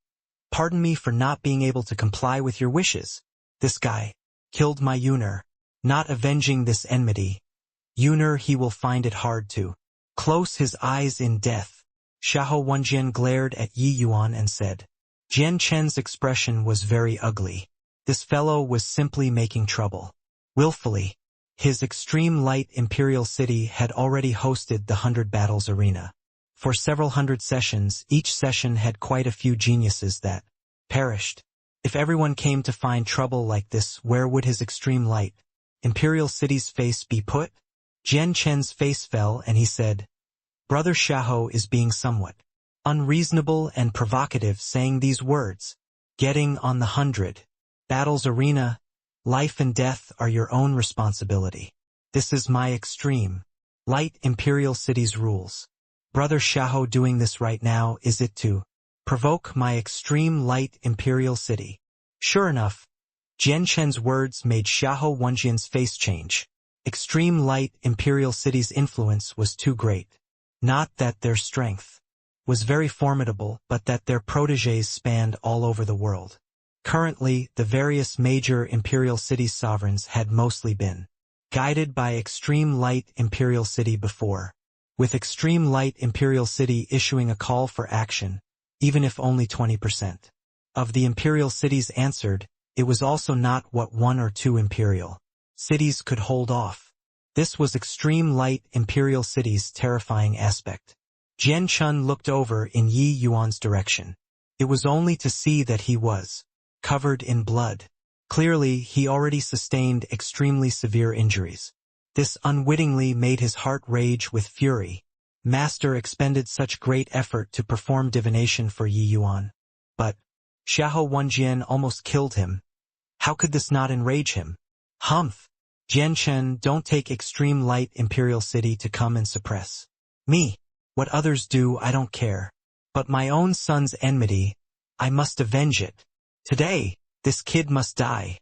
pardon me for not being able to comply with your wishes. This guy killed my Yun'er, not avenging this enmity. Yuner he will find it hard to close his eyes in death. Xiahou Wenjian glared at Yi Yuan and said. Jian Chen's expression was very ugly. This fellow was simply making trouble. Willfully. His extreme light imperial city had already hosted the 100 Battles Arena. For several hundred sessions, each session had quite a few geniuses that perished. If everyone came to find trouble like this, where would his extreme light imperial city's face be put? Jian Chen's face fell and he said, Brother Xiahou is being somewhat unreasonable and provocative saying these words. Getting on the 100 Battles Arena, life and death are your own responsibility. This is my extreme light imperial city's rules. Brother Xiahou doing this right now, is it to provoke my extreme light imperial city? Sure enough, Jian Chen's words made Xiahou Wenjian's face change. Extreme light imperial city's influence was too great. Not that their strength was very formidable, but that their protégés spanned all over the world. Currently, the various major imperial city sovereigns had mostly been guided by Extreme Light Imperial City before, with Extreme Light Imperial City issuing a call for action, even if only 20% of the imperial cities answered. It was also not what 1 or 2 imperial cities could hold off. This was Extreme Light Imperial City's terrifying aspect. Jian Chun looked over in Yi Yuan's direction. It was only to see that he was covered in blood. Clearly, he already sustained extremely severe injuries. This unwittingly made his heart rage with fury. Master expended such great effort to perform divination for Yi Yuan. But Xiahou Wenjian almost killed him. How could this not enrage him? Humph! Jian Chen, don't take Extreme Light Imperial City to come and suppress me. What others do, I don't care. But my own son's enmity, I must avenge it. Today, this kid must die.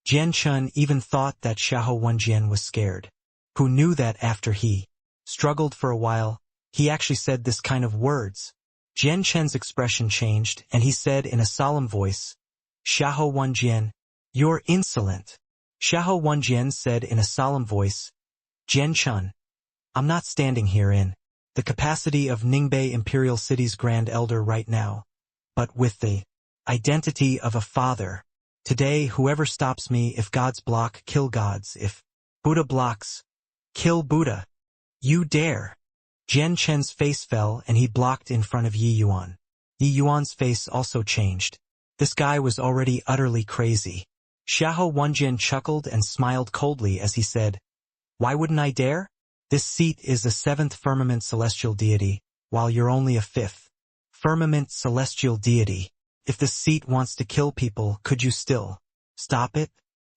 Jian Chen even thought that Xiahou Wenjian was scared. Who knew that after he struggled for a while, he actually said this kind of words. Jian Chen's expression changed, and he said in a solemn voice, Xiahou Wenjian, you're insolent. Xiahou Wenjian said in a solemn voice, Jian Chen, I'm not standing here in the capacity of Ningbei Imperial City's Grand Elder right now, but with the identity of a father. Today, whoever stops me, if gods block, kill gods. If Buddha blocks, kill Buddha. You dare. Jian Chen's face fell and he blocked in front of Yi Yuan. Yi Yuan's face also changed. This guy was already utterly crazy. Xiahou Wenjian chuckled and smiled coldly as he said, Why wouldn't I dare? This seat is a 7th firmament celestial deity, while you're only a 5th firmament celestial deity. If this seat wants to kill people, could you still stop it?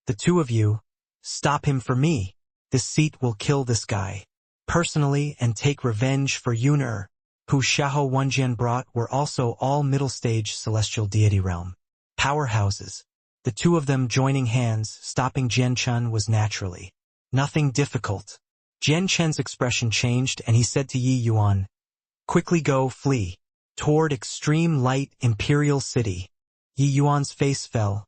The two of you, stop him for me. This seat will kill this guy personally and take revenge for Yuner, who Xiahou Wenjian brought were also all middle-stage celestial deity realm powerhouses. The two of them joining hands, stopping Jian Chen was naturally nothing difficult. Jian Chen's expression changed and he said to Yi Yuan, Quickly go, flee toward Extreme Light Imperial City. Yi Yuan's face fell,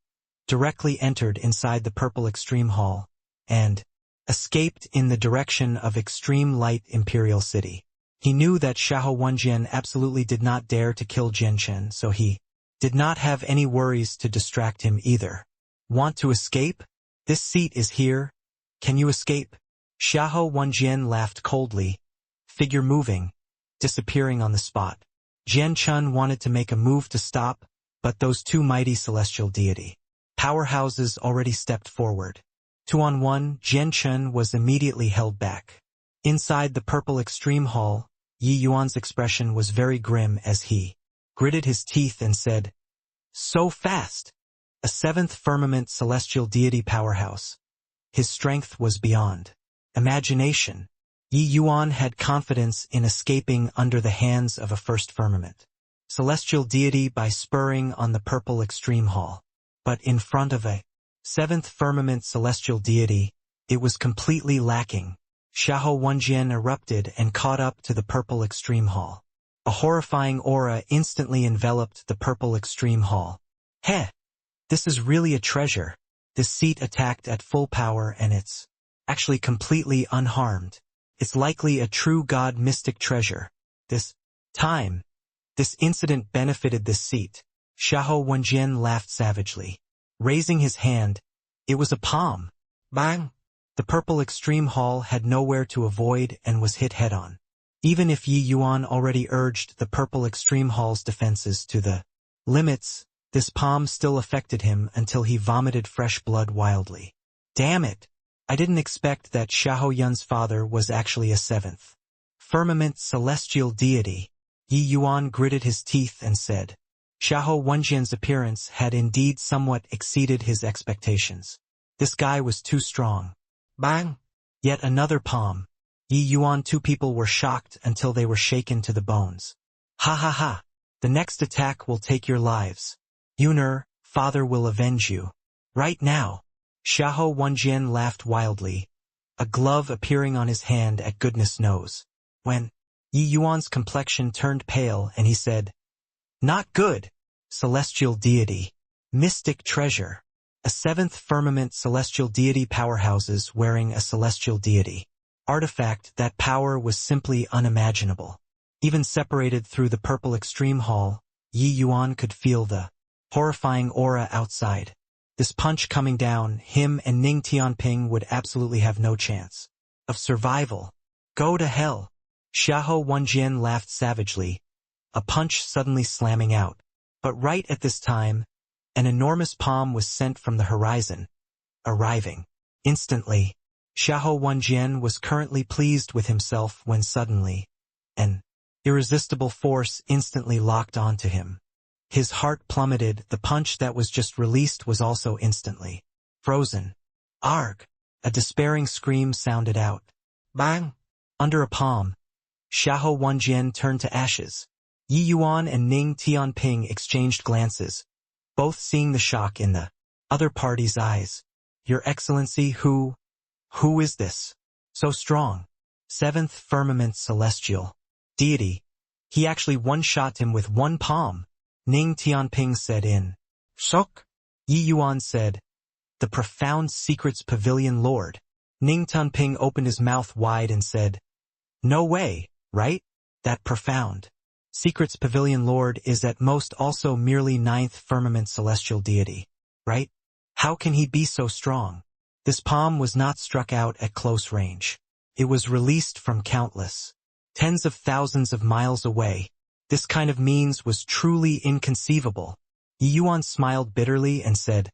directly entered inside the purple Extreme Hall, and escaped in the direction of Extreme Light Imperial City. He knew that Xiahou Wenjian absolutely did not dare to kill Jian Chen, so he did not have any worries to distract him either. Want to escape? This seat is here. Can you escape? Xiahou Wenjian laughed coldly, figure moving, disappearing on the spot. Jian Chen wanted to make a move to stop, but those two mighty celestial deity powerhouses already stepped forward. 2-on-1, Jian Chen was immediately held back. Inside the purple Extreme Hall, Yi Yuan's expression was very grim as he gritted his teeth and said, So fast! A 7th firmament celestial deity powerhouse. His strength was beyond imagination. Yi Yuan had confidence in escaping under the hands of a 1st firmament celestial deity by spurring on the purple Extreme Hall. But in front of a 7th firmament celestial deity, it was completely lacking. Xiahou Wenjian erupted and caught up to the purple Extreme Hall. A horrifying aura instantly enveloped the purple Extreme Hall. Heh! This is really a treasure. This seat attacked at full power and its actually completely unharmed. It's likely a true god mystic treasure. This incident benefited this seat. Xiahou Wenjian laughed savagely. Raising his hand, it was a palm. Bang! The purple extreme hall had nowhere to avoid and was hit head-on. Even if Yi Yuan already urged the purple extreme hall's defenses to the limits, this palm still affected him until he vomited fresh blood wildly. Damn it! I didn't expect that Xiahou Yun's father was actually a seventh firmament celestial deity. Yi Yuan gritted his teeth and said. Xiahou Wenjian's appearance had indeed somewhat exceeded his expectations. This guy was too strong. Bang! Yet another palm. Yi Yuan, two people were shocked until they were shaken to the bones. Ha ha ha! The next attack will take your lives. Yuner, father will avenge you. Right now. Xiahou Wenjian laughed wildly, a glove appearing on his hand at goodness knows. When Yi Yuan's complexion turned pale and he said, Not good! Celestial deity. Mystic treasure. A seventh firmament celestial deity powerhouses wearing a celestial deity. Artifact that power was simply unimaginable. Even separated through the purple extreme hall, Yi Yuan could feel the horrifying aura outside. This punch coming down, him and Ning Tianping would absolutely have no chance of survival. Go to hell. Xiahou Wenjian laughed savagely, a punch suddenly slamming out. But right at this time, an enormous palm was sent from the horizon, arriving. Instantly, Xiahou Wenjian was currently pleased with himself when suddenly, an irresistible force instantly locked onto him. His heart plummeted. The punch that was just released was also instantly frozen. Arg! A despairing scream sounded out. Bang! Under a palm. Xiahou Wenjian turned to ashes. Yi Yuan and Ning Tianping exchanged glances, both seeing the shock in the other party's eyes. Your Excellency, who is this? So strong. Seventh firmament celestial deity. He actually one-shot him with one palm. Ning Tianping said in shock. Yi Yuan said, The profound secrets pavilion lord. Ning Tianping opened his mouth wide and said, No way, right? That profound secrets pavilion lord is at most also merely ninth firmament celestial deity, right? How can he be so strong? This palm was not struck out at close range. It was released from countless tens of thousands of miles away. This kind of means was truly inconceivable. Yi Yuan smiled bitterly and said,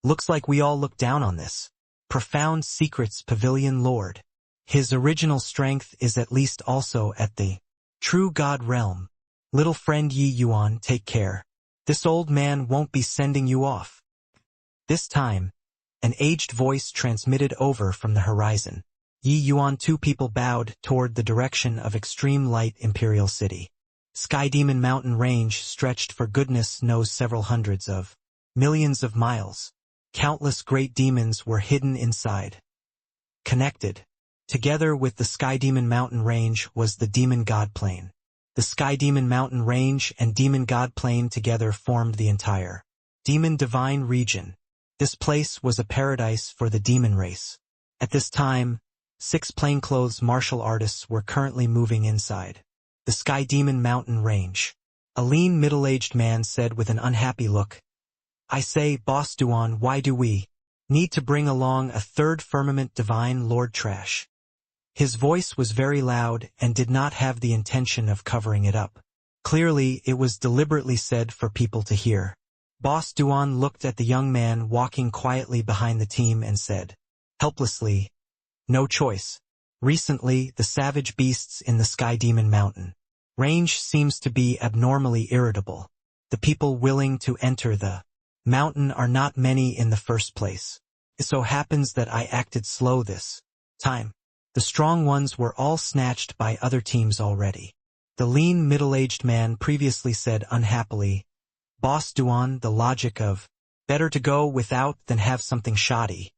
Looks like we all look down on this profound secrets pavilion lord. His original strength is at least also at the true god realm. Little friend Yi Yuan, take care. This old man won't be sending you off. This time, an aged voice transmitted over from the horizon. Yi Yuan, two people bowed toward the direction of extreme light Imperial City. Sky Demon Mountain Range stretched for goodness knows several hundreds of millions of miles. Countless great demons were hidden inside. Connected. Together with the Sky Demon Mountain Range was the Demon God Plain. The Sky Demon Mountain Range and Demon God Plain together formed the entire Demon Divine region. This place was a paradise for the demon race. At this time, 6 plainclothes martial artists were currently moving inside the Sky Demon Mountain Range. A lean middle-aged man said with an unhappy look, I say, Boss Duan, why do we need to bring along a third firmament divine lord trash? His voice was very loud and did not have the intention of covering it up. Clearly, it was deliberately said for people to hear. Boss Duan looked at the young man walking quietly behind the team and said, helplessly, No choice. Recently, the savage beasts in the Sky Demon Mountain Range seems to be abnormally irritable. The people willing to enter the mountain are not many in the first place. It so happens that I acted slow this time. The strong ones were all snatched by other teams already. The lean middle-aged man previously said unhappily, Boss Duan, the logic of, better to go without than have something shoddy.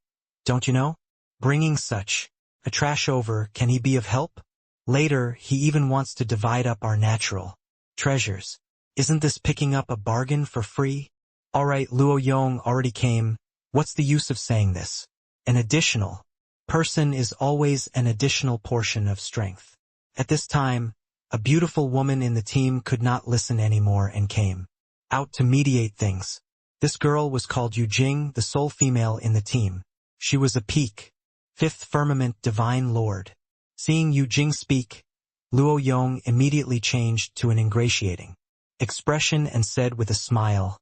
Don't you know? Bringing such a trash over, can he be of help? Later, he even wants to divide up our natural treasures. Isn't this picking up a bargain for free? Alright, Luo Yong already came. What's the use of saying this? An additional person is always an additional portion of strength. At this time, a beautiful woman in the team could not listen anymore and came out to mediate things. This girl was called Yu Jing, the sole female in the team. She was a peak, fifth firmament divine lord. Seeing Yu Jing speak, Luo Yong immediately changed to an ingratiating expression and said with a smile,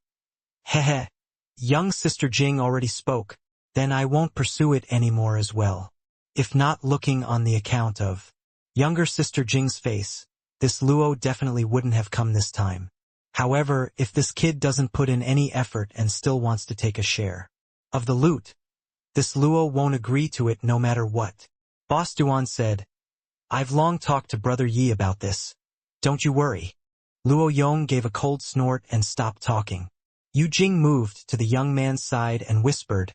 "Hehe, young sister Jing already spoke, then I won't pursue it anymore as well." If not looking on the account of younger sister Jing's face, this Luo definitely wouldn't have come this time. However, if this kid doesn't put in any effort and still wants to take a share of the loot, this Luo won't agree to it no matter what. Boss Duan said, "I've long talked to Brother Yi about this. Don't you worry." Luo Yong gave a cold snort and stopped talking. Yu Jing moved to the young man's side and whispered,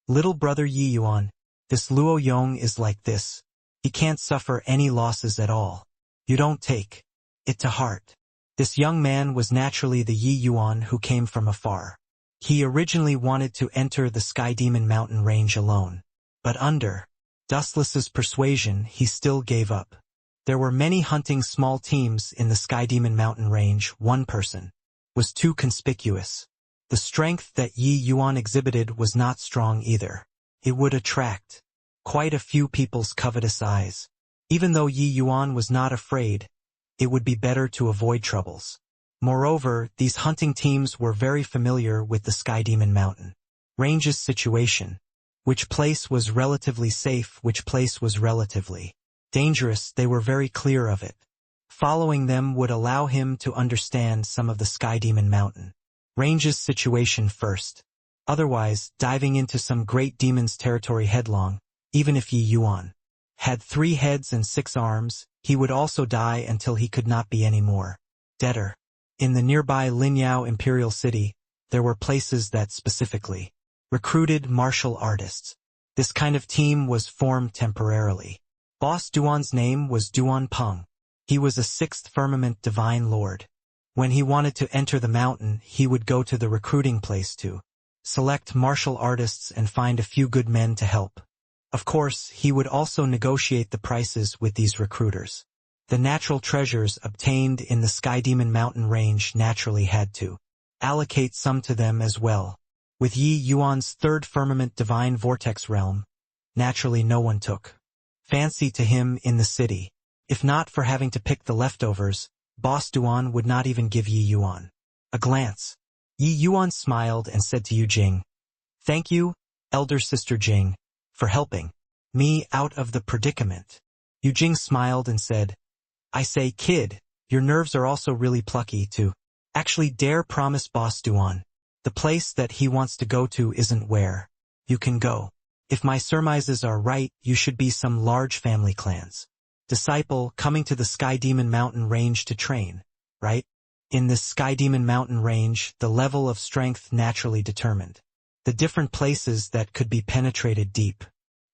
"Little Brother Yi Yuan, this Luo Yong is like this. He can't suffer any losses at all. You don't take it to heart." This young man was naturally the Yi Yuan who came from afar. He originally wanted to enter the Sky Demon Mountain range alone, but under Dustless's persuasion he still gave up. There were many hunting small teams in the Sky Demon Mountain range. One person was too conspicuous. The strength that Yi Yuan exhibited was not strong either. It would attract quite a few people's covetous eyes. Even though Yi Yuan was not afraid, it would be better to avoid troubles. Moreover, these hunting teams were very familiar with the Sky Demon Mountain range's situation. Which place was relatively safe, which place was relatively dangerous, they were very clear of it. Following them would allow him to understand some of the Sky Demon Mountain range's situation first. Otherwise, diving into some great demon's territory headlong, even if Yi Yuan had 3 heads and 6 arms, he would also die until he could not be any more deader. In the nearby Linyao Imperial City, there were places that specifically recruited martial artists. This kind of team was formed temporarily. Boss Duan's name was Duan Peng. He was a 6th firmament divine lord. When he wanted to enter the mountain, he would go to the recruiting place to select martial artists and find a few good men to help. Of course, he would also negotiate the prices with these recruiters. The natural treasures obtained in the Sky Demon Mountain range naturally had to allocate some to them as well. With Yi Yuan's 3rd firmament divine vortex realm, naturally no one took fancy to him in the city. If not for having to pick the leftovers, Boss Duan would not even give Yi Yuan a glance. Yi Yuan smiled and said to Yu Jing, "Thank you, elder sister Jing, for helping me out of the predicament." Yu Jing smiled and said, "I say, kid, your nerves are also really plucky to actually dare promise Boss Duan. The place that he wants to go to isn't where you can go. If my surmises are right, you should be some large family clan's disciple coming to the Sky Demon Mountain range to train, right? In this Sky Demon Mountain range, the level of strength naturally determined the different places that could be penetrated deep.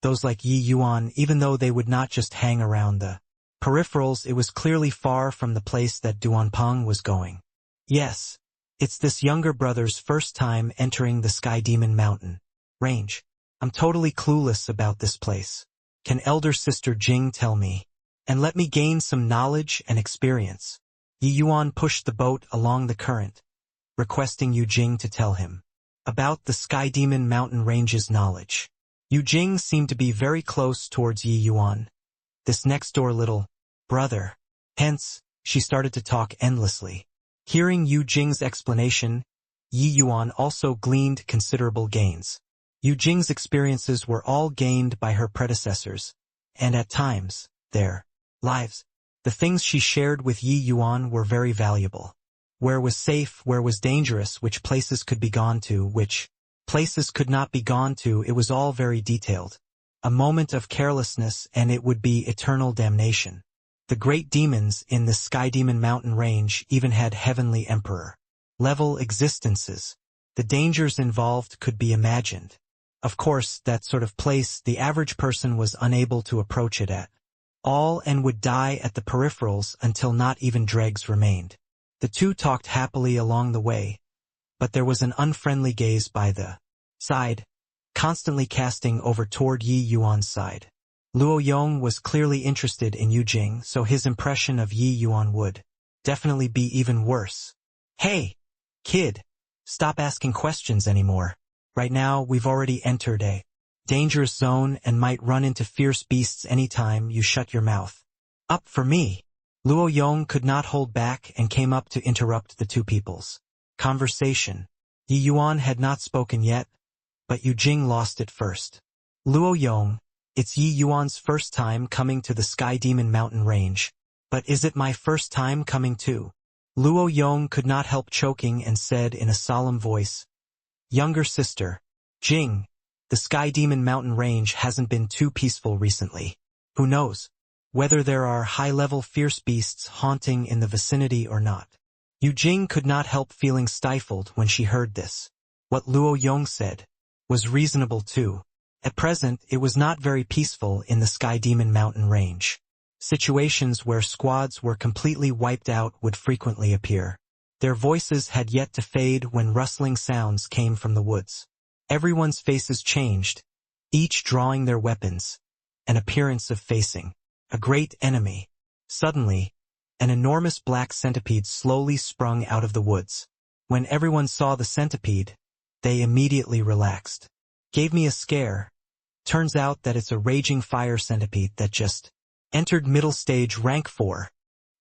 Those like Yi Yuan, even though they would not just hang around the peripherals, it was clearly far from the place that Duan Peng was going. Yes, it's this younger brother's first time entering the Sky Demon Mountain range. I'm totally clueless about this place. Can elder sister Jing tell me and let me gain some knowledge and experience?" Yi Yuan pushed the boat along the current, requesting Yu Jing to tell him about the Sky Demon Mountain range's knowledge. Yu Jing seemed to be very close towards Yi Yuan, this next-door little brother. Hence, she started to talk endlessly. Hearing Yu Jing's explanation, Yi Yuan also gleaned considerable gains. Yu Jing's experiences were all gained by her predecessors, and at times, their lives. The things she shared with Yi Yuan were very valuable. Where was safe, where was dangerous, which places could be gone to, which places could not be gone to, it was all very detailed. A moment of carelessness and it would be eternal damnation. The great demons in the Sky Demon Mountain range even had heavenly emperor level existences. The dangers involved could be imagined. Of course, that sort of place the average person was unable to approach it at all and would die at the peripherals until not even dregs remained. The two talked happily along the way, but there was an unfriendly gaze by the side, constantly casting over toward Yi Yuan's side. Luo Yong was clearly interested in Yu Jing, so his impression of Yi Yuan would definitely be even worse. Hey, kid, stop asking questions anymore. Right now, we've already entered a dangerous zone and might run into fierce beasts anytime you shut your mouth. Up for me. Luo Yong could not hold back and came up to interrupt the two people's conversation. Yi Yuan had not spoken yet, but Yu Jing lost it first. Luo Yong, it's Yi Yuan's first time coming to the Sky Demon Mountain Range. But is it my first time coming too? Luo Yong could not help choking and said in a solemn voice, Younger sister, Jing, the Sky Demon Mountain Range hasn't been too peaceful recently. Who knows whether there are high-level fierce beasts haunting in the vicinity or not. Yu Jing could not help feeling stifled when she heard this. What Luo Yong said was reasonable too. At present, it was not very peaceful in the Sky Demon Mountain Range. Situations where squads were completely wiped out would frequently appear. Their voices had yet to fade when rustling sounds came from the woods. Everyone's faces changed, each drawing their weapons, an appearance of facing a great enemy. Suddenly, an enormous black centipede slowly sprung out of the woods. When everyone saw the centipede, they immediately relaxed. Gave me a scare. Turns out that it's a raging fire centipede that just entered middle stage rank 4.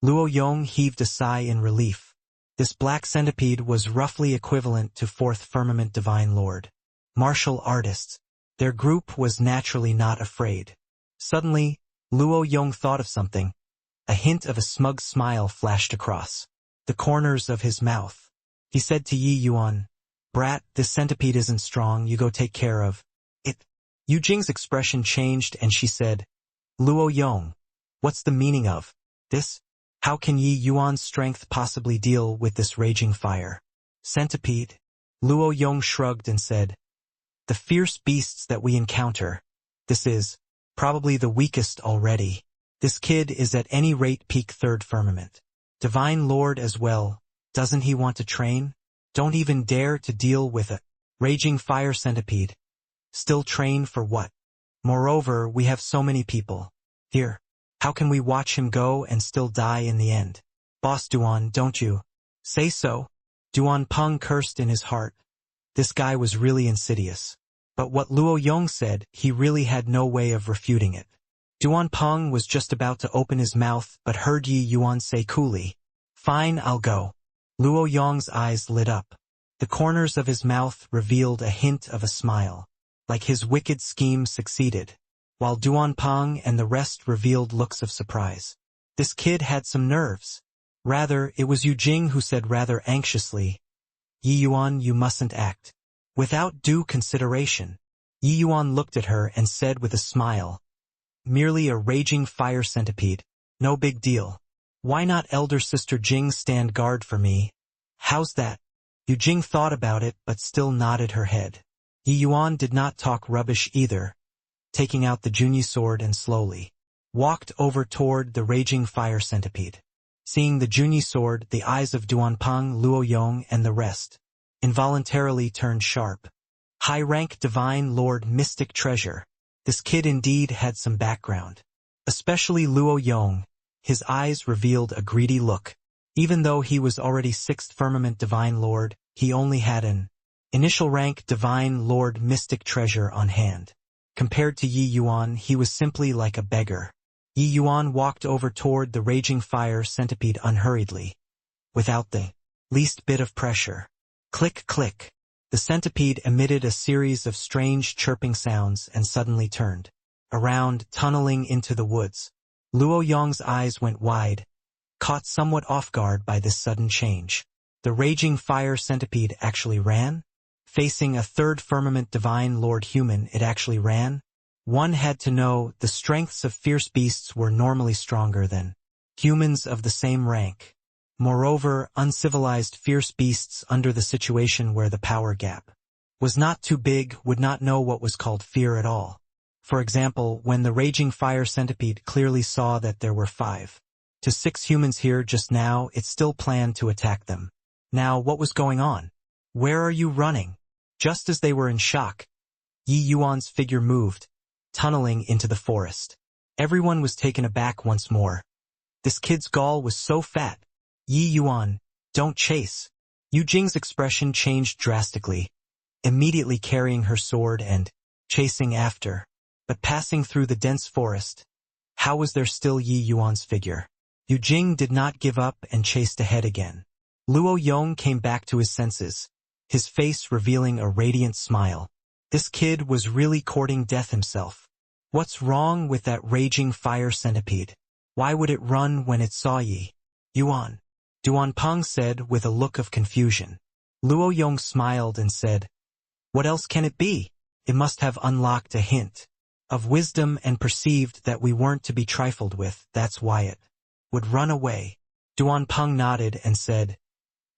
Luo Yong heaved a sigh in relief. This black centipede was roughly equivalent to 4th Firmament Divine Lord. Martial artists. Their group was naturally not afraid. Suddenly, Luo Yong thought of something. A hint of a smug smile flashed across the corners of his mouth. He said to Yi Yuan, Brat, this centipede isn't strong, you go take care of it. Yu Jing's expression changed and she said, Luo Yong, what's the meaning of this? How can Yi Yuan's strength possibly deal with this raging fire? Centipede? Luo Yong shrugged and said, the fierce beasts that we encounter. This is probably the weakest already. This kid is at any rate peak 3rd Firmament. Divine Lord as well. Doesn't he want to train? Don't even dare to deal with a raging fire centipede. Still train for what? Moreover, we have so many people here. How can we watch him go and still die in the end? Boss Duan, don't you say so? Duan Peng cursed in his heart. This guy was really insidious. But what Luo Yong said, he really had no way of refuting it. Duan Peng was just about to open his mouth but heard Yi Yuan say coolly, Fine, I'll go. Luo Yong's eyes lit up. The corners of his mouth revealed a hint of a smile. Like his wicked scheme succeeded. While Duan Peng and the rest revealed looks of surprise. This kid had some nerves. Rather, it was Yu Jing who said rather anxiously, Yi Yuan, you mustn't act without due consideration. Yi Yuan looked at her and said with a smile, merely a raging fire centipede, no big deal. Why not elder sister Jing stand guard for me? How's that? Yu Jing thought about it but still nodded her head. Yi Yuan did not talk rubbish either, taking out the Junyi sword and slowly walked over toward the raging fire centipede. Seeing the Junyi sword, the eyes of Duan Peng, Luo Yong, and the rest involuntarily turned sharp. High-rank Divine Lord Mystic Treasure. This kid indeed had some background. Especially Luo Yong. His eyes revealed a greedy look. Even though he was already 6th Firmament Divine Lord, he only had an initial rank Divine Lord Mystic Treasure on hand. Compared to Yi Yuan, he was simply like a beggar. Yi Yuan walked over toward the raging fire centipede unhurriedly, without the least bit of pressure. Click, click. The centipede emitted a series of strange chirping sounds and suddenly turned around, tunneling into the woods. Luo Yong's eyes went wide, caught somewhat off guard by this sudden change. The raging fire centipede actually ran? Facing a 3rd Firmament Divine Lord human, it actually ran? One had to know the strengths of fierce beasts were normally stronger than humans of the same rank. Moreover, uncivilized fierce beasts under the situation where the power gap was not too big would not know what was called fear at all. For example, when the raging fire centipede clearly saw that there were 5 to 6 humans here just now, it still planned to attack them. Now, what was going on? Where are you running? Just as they were in shock, Yi Yuan's figure moved, tunneling into the forest. Everyone was taken aback once more. This kid's gall was so fat. Yi Yuan, don't chase. Yu Jing's expression changed drastically, immediately carrying her sword and chasing after. But passing through the dense forest, how was there still Yi Yuan's figure? Yu Jing did not give up and chased ahead again. Luo Yong came back to his senses, his face revealing a radiant smile. This kid was really courting death himself. What's wrong with that raging fire centipede? Why would it run when it saw Yi Yuan? Duan Peng said with a look of confusion. Luo Yong smiled and said, "What else can it be? It must have unlocked a hint of wisdom and perceived that we weren't to be trifled with, that's why it would run away." Duan Peng nodded and said,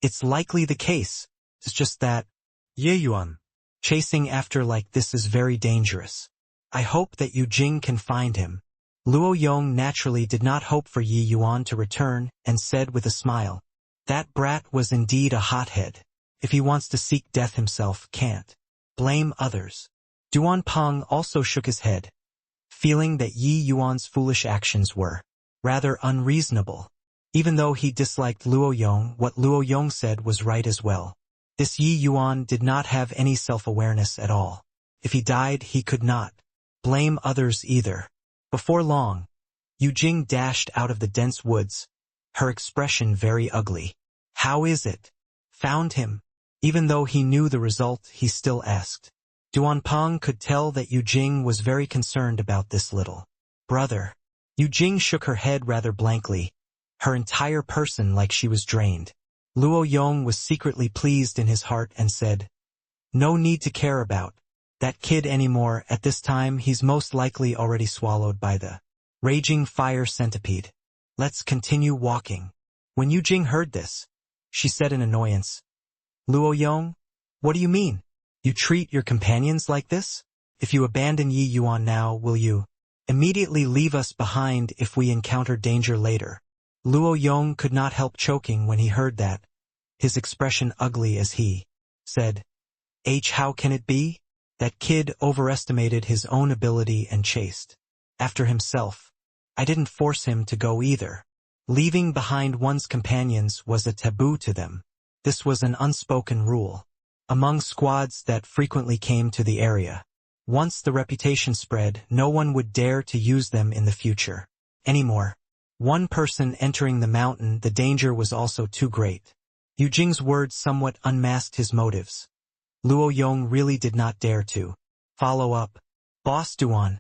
"It's likely the case. It's just that Ye Yuan. chasing after like this is very dangerous. I hope that Yu Jing can find him." Luo Yong naturally did not hope for Yi Yuan to return and said with a smile, "That brat was indeed a hothead. If he wants to seek death himself, can't blame others." Duan Peng also shook his head, feeling that Yi Yuan's foolish actions were rather unreasonable. Even though he disliked Luo Yong, what Luo Yong said was right as well. This Yi Yuan did not have any self-awareness at all. If he died, he could not blame others either. Before long, Yu Jing dashed out of the dense woods, her expression very ugly. "How is it? Found him?" Even though he knew the result, he still asked. Duan Peng could tell that Yu Jing was very concerned about this little brother. Yu Jing shook her head rather blankly, her entire person like she was drained. Luo Yong was secretly pleased in his heart and said, "No need to care about that kid anymore. At this time he's most likely already swallowed by the raging fire centipede. Let's continue walking." When Yu Jing heard this, she said in annoyance, "Luo Yong, what do you mean? You treat your companions like this? If you abandon Yi Yuan now, will you immediately leave us behind if we encounter danger later?" Luo Yong could not help choking when he heard that, his expression ugly as he said, How can it be? That kid overestimated his own ability and chased after himself. I didn't force him to go either. Leaving behind one's companions was a taboo to them. This was an unspoken rule among squads that frequently came to the area. Once the reputation spread, no one would dare to use them in the future anymore. One person entering the mountain, the danger was also too great. Yu Jing's words somewhat unmasked his motives. Luo Yong really did not dare to follow up. "Boss Duan,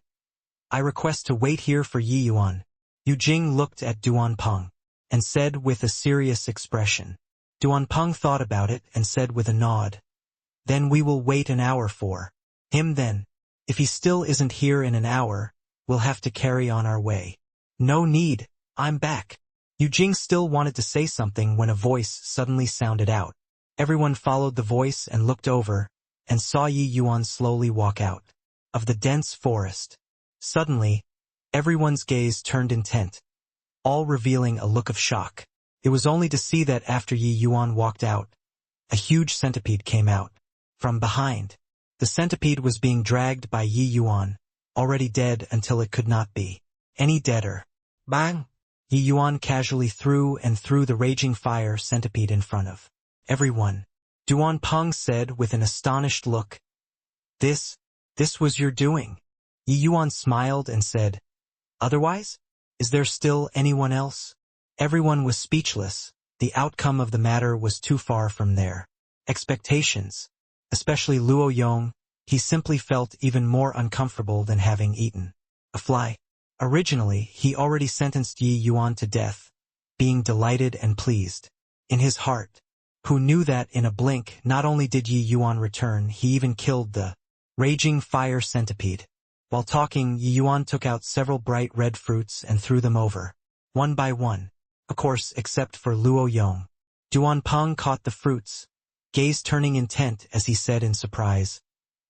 I request to wait here for Yi Yuan." Yu Jing looked at Duan Peng and said with a serious expression. Duan Peng thought about it and said with a nod, "Then we will wait an hour for him then. If he still isn't here in an hour, we'll have to carry on our way." "No need, I'm back." Yu Jing still wanted to say something when a voice suddenly sounded out. Everyone followed the voice and looked over, and saw Yi Yuan slowly walk out of the dense forest. Suddenly, everyone's gaze turned intent, all revealing a look of shock. It was only to see that after Yi Yuan walked out, a huge centipede came out from behind. The centipede was being dragged by Yi Yuan, already dead until it could not be any deader. Bang! Yi Yuan casually threw the raging fire centipede in front of everyone. Duan Peng said with an astonished look, This was your doing." Yi Yuan smiled and said, "Otherwise? Is there still anyone else?" Everyone was speechless. The outcome of the matter was too far from their expectations. Especially Luo Yong, he simply felt even more uncomfortable than having eaten a fly. Originally, he already sentenced Yi Yuan to death, being delighted and pleased in his heart. Who knew that in a blink, not only did Yi Yuan return, he even killed the raging fire centipede. While talking, Yi Yuan took out several bright red fruits and threw them over, one by one, of course except for Luo Yong. Duan Peng caught the fruits, gaze turning intent as he said in surprise,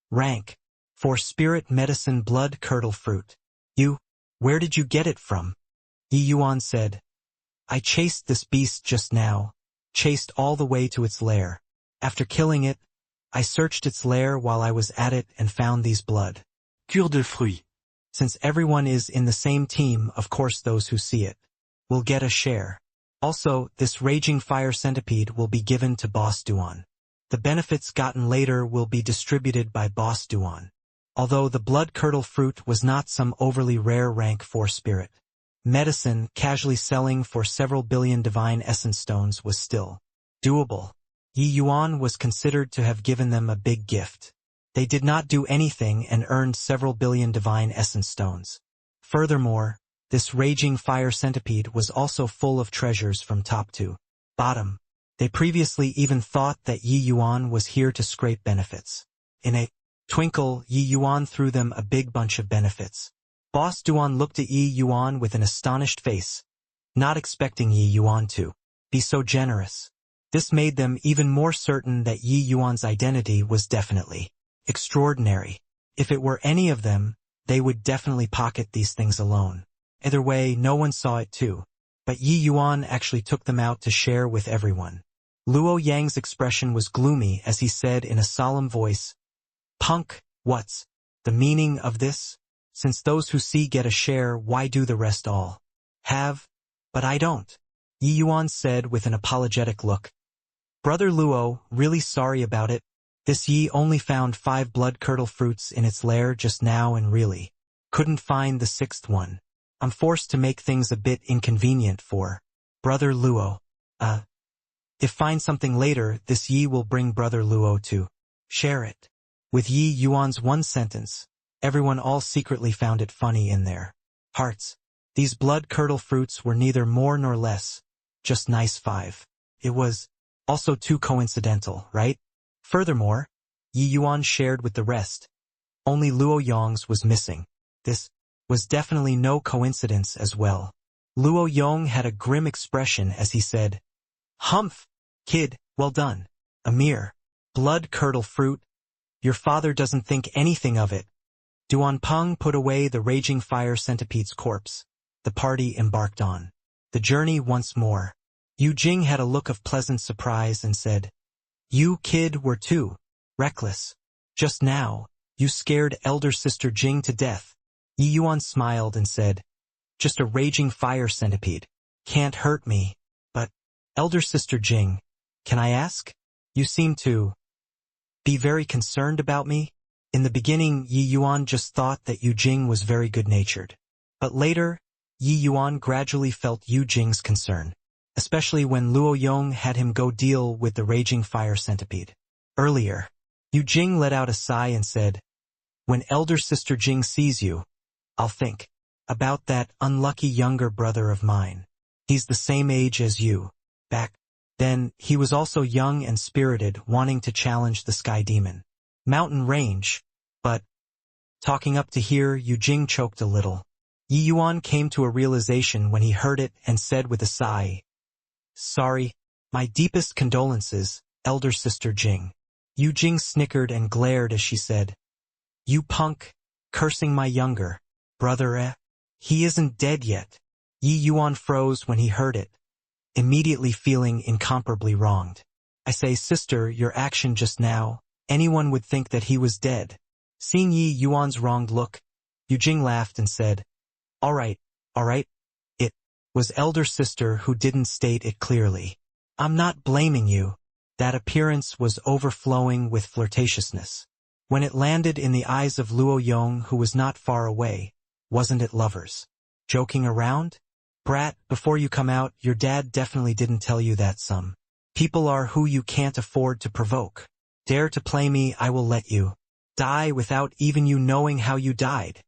"Rank, for spirit medicine blood curdle fruit. Where did you get it from?" Yi Yuan said, "I chased this beast just now, chased all the way to its lair. After killing it, I searched its lair while I was at it and found these blood. Cure de fruits. Since everyone is in the same team, of course those who see it will get a share. Also, this raging fire centipede will be given to Boss Duan. The benefits gotten later will be distributed by Boss Duan. Although the blood curdle fruit was not some overly rare rank 4 spirit medicine casually selling for several billion divine essence stones was still doable. Yi Yuan was considered to have given them a big gift. They did not do anything and earned several billion divine essence stones. Furthermore, this raging fire centipede was also full of treasures from top to bottom. They previously even thought that Yi Yuan was here to scrape benefits. In a twinkle, Yi Yuan threw them a big bunch of benefits. Boss Duan looked at Yi Yuan with an astonished face, not expecting Yi Yuan to be so generous. This made them even more certain that Yi Yuan's identity was definitely extraordinary. If it were any of them, they would definitely pocket these things alone. Either way, no one saw it too. But Yi Yuan actually took them out to share with everyone. Luo Yang's expression was gloomy as he said in a solemn voice, "Punk, what's the meaning of this? Since those who see get a share, why do the rest all have? But I don't." Yi Yuan said with an apologetic look. "Brother Luo, really sorry about it. This Yi only found 5 blood curdle fruits in its lair just now and really couldn't find the 6th one. I'm forced to make things a bit inconvenient for Brother Luo. If find something later, this Yi will bring Brother Luo to share it." With Yi Yuan's one sentence, everyone all secretly found it funny in their hearts. These blood curdle fruits were neither more nor less, just nice 5. It was also too coincidental, right? Furthermore, Yi Yuan shared with the rest. Only Luo Yong's was missing. This was definitely no coincidence as well. Luo Yong had a grim expression as he said, "Humph, kid, well done. A mere blood curdle fruit. Your father doesn't think anything of it." Duan Peng put away the raging fire centipede's corpse. The party embarked on the journey once more. Yu Jing had a look of pleasant surprise and said, "You, kid, were too reckless. Just now, you scared elder sister Jing to death." Yi Yuan smiled and said, "Just a raging fire centipede. Can't hurt me. But, elder sister Jing, can I ask? You seem to be very concerned about me." In the beginning, Yi Yuan just thought that Yu Jing was very good-natured. But later, Yi Yuan gradually felt Yu Jing's concern, especially when Luo Yong had him go deal with the raging fire centipede. Earlier, Yu Jing let out a sigh and said, "When elder sister Jing sees you, I'll think about that unlucky younger brother of mine. He's the same age as you. Back then, he was also young and spirited, wanting to challenge the Sky Demon mountain range." But, talking up to here, Yu Jing choked a little. Yi Yuan came to a realization when he heard it and said with a sigh, "Sorry, my deepest condolences, elder sister Jing." Yu Jing snickered and glared as she said, "You punk, cursing my younger brother, He isn't dead yet." Yi Yuan froze when he heard it, immediately feeling incomparably wronged. "I say, sister, your action just now, anyone would think that he was dead." Seeing Yi Yuan's wronged look, Yu Jing laughed and said, all right. It was elder sister who didn't state it clearly. I'm not blaming you." That appearance was overflowing with flirtatiousness. When it landed in the eyes of Luo Yong, who was not far away, wasn't it lovers joking around? "Brat, before you come out, your dad definitely didn't tell you that some people are who you can't afford to provoke. Dare to play me, I will let you die without even you knowing how you died."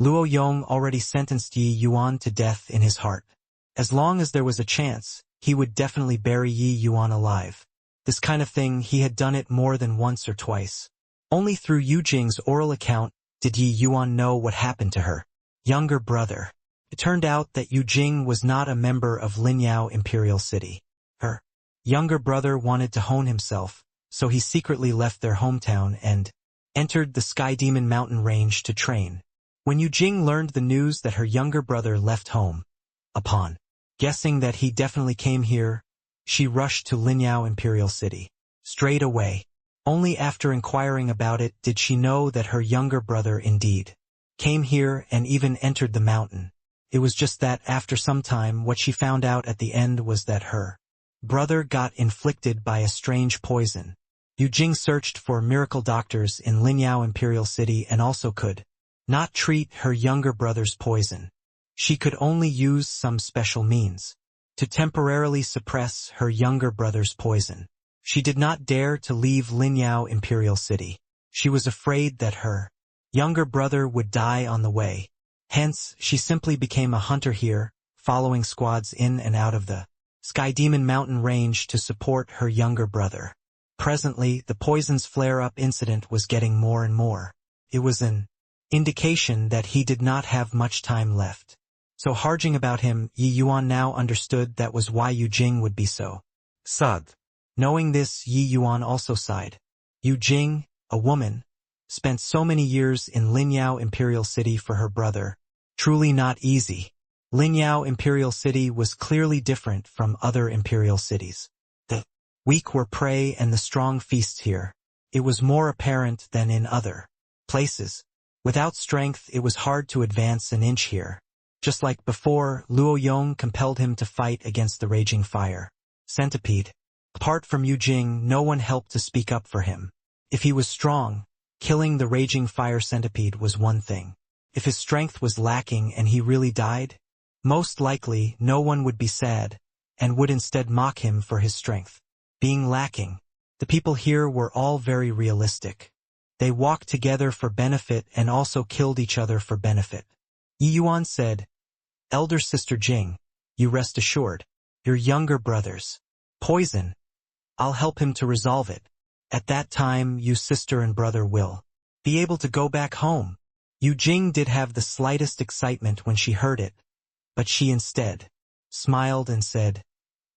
Luo Yong already sentenced Yi Yuan to death in his heart. As long as there was a chance, he would definitely bury Yi Yuan alive. This kind of thing, he had done it more than once or twice. Only through Yu Jing's oral account did Yi Yuan know what happened to her younger brother. It turned out that Yu Jing was not a member of Linyao Imperial City. Her younger brother wanted to hone himself, so he secretly left their hometown and entered the Sky Demon mountain range to train. When Yu Jing learned the news that her younger brother left home, upon guessing that he definitely came here, she rushed to Linyao Imperial City straight away. Only after inquiring about it did she know that her younger brother indeed came here and even entered the mountain. It was just that after some time what she found out at the end was that her brother got inflicted by a strange poison. Yu Jing searched for miracle doctors in Linyao Imperial City and also could not treat her younger brother's poison. She could only use some special means to temporarily suppress her younger brother's poison. She did not dare to leave Linyao Imperial City. She was afraid that her younger brother would die on the way. Hence, she simply became a hunter here, following squads in and out of the Sky Demon Mountain range to support her younger brother. Presently, the poison's flare-up incident was getting more and more. It was an indication that he did not have much time left. So harging about him, Yi Yuan now understood that was why Yu Jing would be so sad. Knowing this, Yi Yuan also sighed. Yu Jing, a woman, spent so many years in Linyao Imperial City for her brother. Truly not easy. Linyao Imperial City was clearly different from other imperial cities. The weak were prey and the strong feasts here. It was more apparent than in other places. Without strength, it was hard to advance an inch here. Just like before, Luo Yong compelled him to fight against the raging fire centipede. Apart from Yu Jing, no one helped to speak up for him. If he was strong, killing the raging fire centipede was one thing. If his strength was lacking and he really died, most likely no one would be sad and would instead mock him for his strength being lacking. The people here were all very realistic. They walked together for benefit and also killed each other for benefit. Yi Yuan said, "Elder Sister Jing, you rest assured. Your younger brother's poison. I'll help him to resolve it. At that time, you sister and brother will be able to go back home." Yu Jing did have the slightest excitement when she heard it, but she instead smiled and said,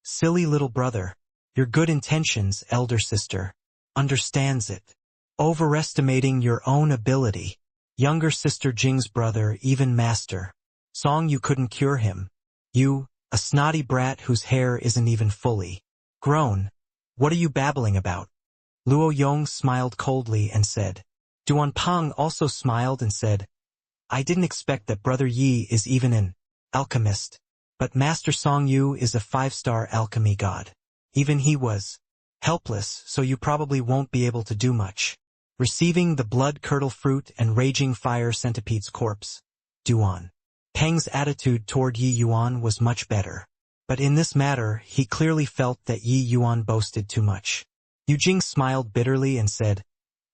"Silly little brother, your good intentions, elder sister, understands it. Overestimating your own ability. Younger sister Jing's brother, even master Song, you couldn't cure him. You, a snotty brat whose hair isn't even fully grown. What are you babbling about?" Luo Yong smiled coldly and said. Duan Peng also smiled and said, "I didn't expect that Brother Yi is even an alchemist, but Master Song Yu is a 5-star alchemy god. Even he was helpless, so you probably won't be able to do much." Receiving the blood curdle fruit and raging fire centipede's corpse, Duan Peng's attitude toward Yi Yuan was much better. But in this matter, he clearly felt that Yi Yuan boasted too much. Yu Jing smiled bitterly and said,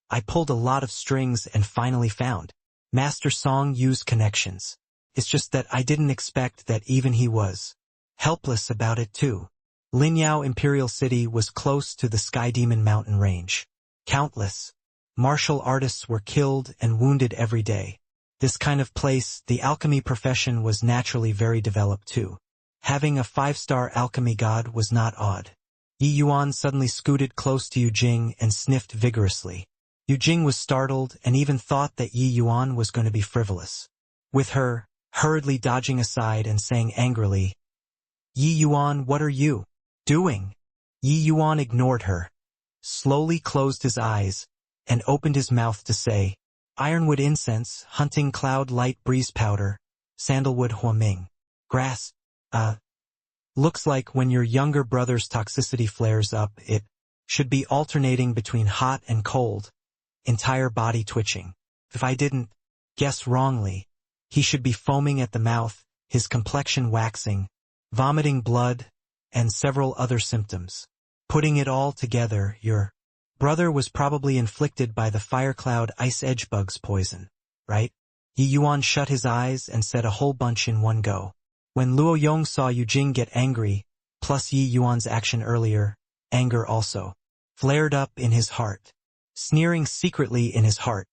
"I pulled a lot of strings and finally found Master Song Yu's connections. It's just that I didn't expect that even he was helpless about it too." Linyao Imperial City was close to the Sky Demon Mountain range. Countless martial artists were killed and wounded every day. This kind of place, the alchemy profession was naturally very developed too. Having a 5-star alchemy god was not odd. Yi Yuan suddenly scooted close to Yu Jing and sniffed vigorously. Yu Jing was startled and even thought that Yi Yuan was going to be frivolous. With her, hurriedly dodging aside and saying angrily, "Yi Yuan, what are you doing?" Yi Yuan ignored her, slowly closed his eyes, and opened his mouth to say, "Ironwood incense, hunting cloud light breeze powder, sandalwood huaming, grass, looks like when your younger brother's toxicity flares up, it should be alternating between hot and cold, entire body twitching. If I didn't guess wrongly, he should be foaming at the mouth, his complexion waxing, vomiting blood, and several other symptoms. Putting it all together, your brother was probably inflicted by the Firecloud Ice Edge Bug's poison, right?" Yi Yuan shut his eyes and said a whole bunch in one go. When Luo Yong saw Yu Jing get angry, plus Yi Yuan's action earlier, anger also flared up in his heart. Sneering secretly in his heart,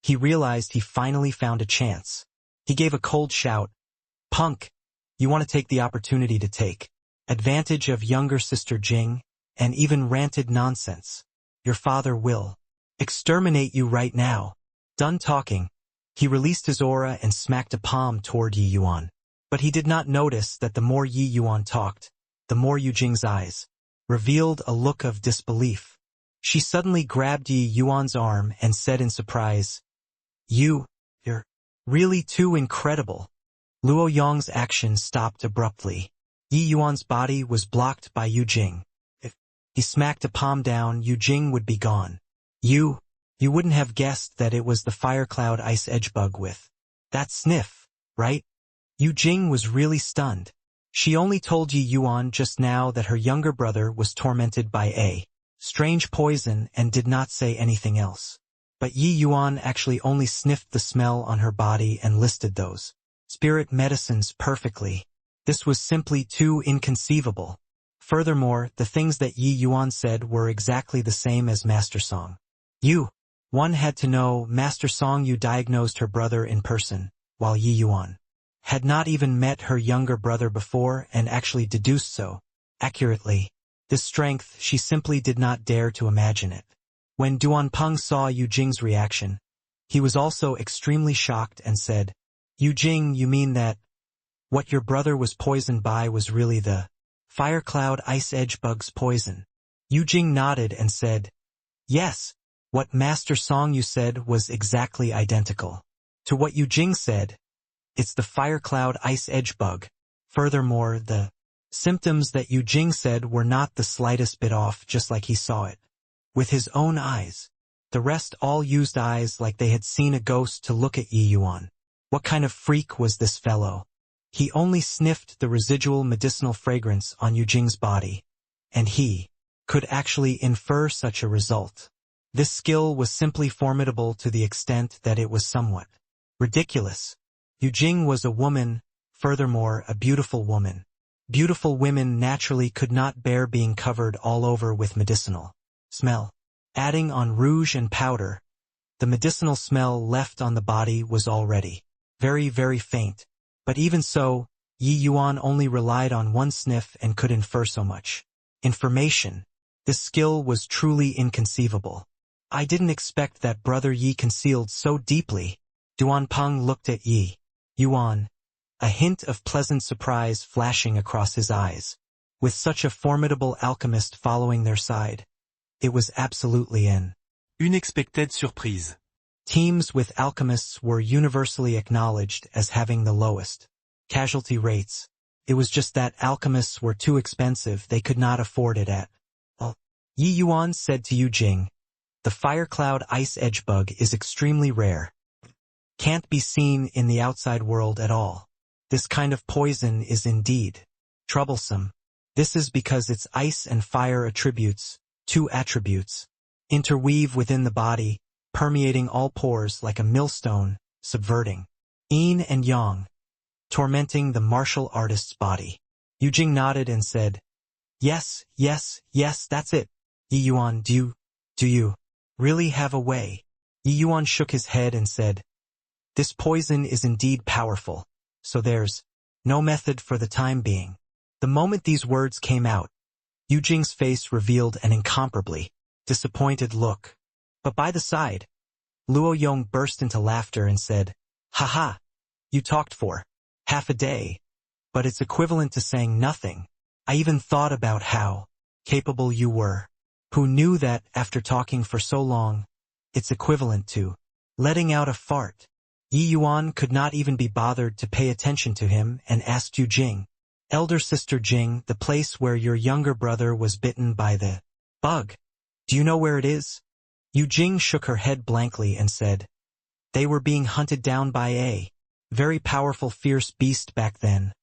he realized he finally found a chance. He gave a cold shout, "Punk, you want to take the opportunity to take advantage of younger sister Jing, and even ranted nonsense. Your father will exterminate you right now." Done talking, he released his aura and smacked a palm toward Yi Yuan. But he did not notice that the more Yi Yuan talked, the more Yu Jing's eyes revealed a look of disbelief. She suddenly grabbed Yi Yuan's arm and said in surprise, "You're really too incredible." Luo Yong's action stopped abruptly. Yi Yuan's body was blocked by Yu Jing. If he smacked a palm down, Yu Jing would be gone. You wouldn't have guessed that it was the fire cloud ice edge bug with that sniff, right? Yu Jing was really stunned. She only told Yi Yuan just now that her younger brother was tormented by a strange poison and did not say anything else. But Yi Yuan actually only sniffed the smell on her body and listed those spirit medicines perfectly. This was simply too inconceivable. Furthermore, the things that Yi Yuan said were exactly the same as Master Song. One had to know Master Song Yu diagnosed her brother in person, while Yi Yuan had not even met her younger brother before and actually deduced so accurately. This strength, she simply did not dare to imagine it. When Duanpeng saw Yu Jing's reaction, he was also extremely shocked and said, "Yu Jing, you mean that what your brother was poisoned by was really the fire cloud ice edge bug's poison?" Yu Jing nodded and said, "Yes, what Master Song Yu said was exactly identical to what Yu Jing said. It's the fire cloud ice edge bug. Furthermore, the symptoms that Yu Jing said were not the slightest bit off, just like he saw it with his own eyes. The rest all used eyes like they had seen a ghost to look at Yi Yuan. What kind of freak was this fellow? He only sniffed the residual medicinal fragrance on Yu Jing's body, and he could actually infer such a result. This skill was simply formidable to the extent that it was somewhat ridiculous. Yu Jing was a woman, furthermore a beautiful woman. Beautiful women naturally could not bear being covered all over with medicinal smell. Adding on rouge and powder, the medicinal smell left on the body was already very, very faint. But even so, Yi Yuan only relied on one sniff and could infer so much information. This skill was truly inconceivable. I didn't expect that brother Yi concealed so deeply. Duanpeng looked at Yi Yuan, a hint of pleasant surprise flashing across his eyes. With such a formidable alchemist following their side, it was absolutely an Unexpected surprise. Teams with alchemists were universally acknowledged as having the lowest casualty rates. It was just that alchemists were too expensive, they could not afford it at all. Yi Yuan said to Yu Jing, "The fire cloud ice edge bug is extremely rare. Can't be seen in the outside world at all. This kind of poison is indeed troublesome. This is because its ice and fire attributes, two attributes, interweave within the body, permeating all pores like a millstone, subverting yin and yang, tormenting the martial artist's body." Yu Jing nodded and said, Yes, that's it. Yi Yuan, do you really have a way?" Yi Yuan shook his head and said, "This poison is indeed powerful, so there's no method for the time being." The moment these words came out, Yu Jing's face revealed an incomparably disappointed look. But by the side, Luo Yong burst into laughter and said, "Haha, you talked for half a day, but it's equivalent to saying nothing. I even thought about how capable you were. Who knew that after talking for so long, it's equivalent to letting out a fart?" Yi Yuan could not even be bothered to pay attention to him and asked Yu Jing, "Elder sister Jing, the place where your younger brother was bitten by the bug, do you know where it is?" Yu Jing shook her head blankly and said, "They were being hunted down by a very powerful fierce beast back then,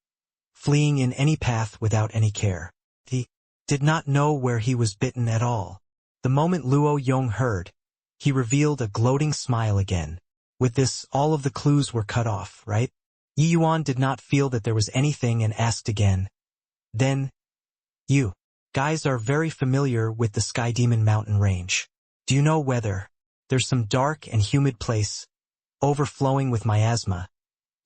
fleeing in any path without any care. He did not know where he was bitten at all." The moment Luo Yong heard, he revealed a gloating smile again. With this, all of the clues were cut off, right? Yi Yuan did not feel that there was anything and asked again, "Then, you guys are very familiar with the Sky Demon Mountain range. Do you know whether there's some dark and humid place, overflowing with miasma,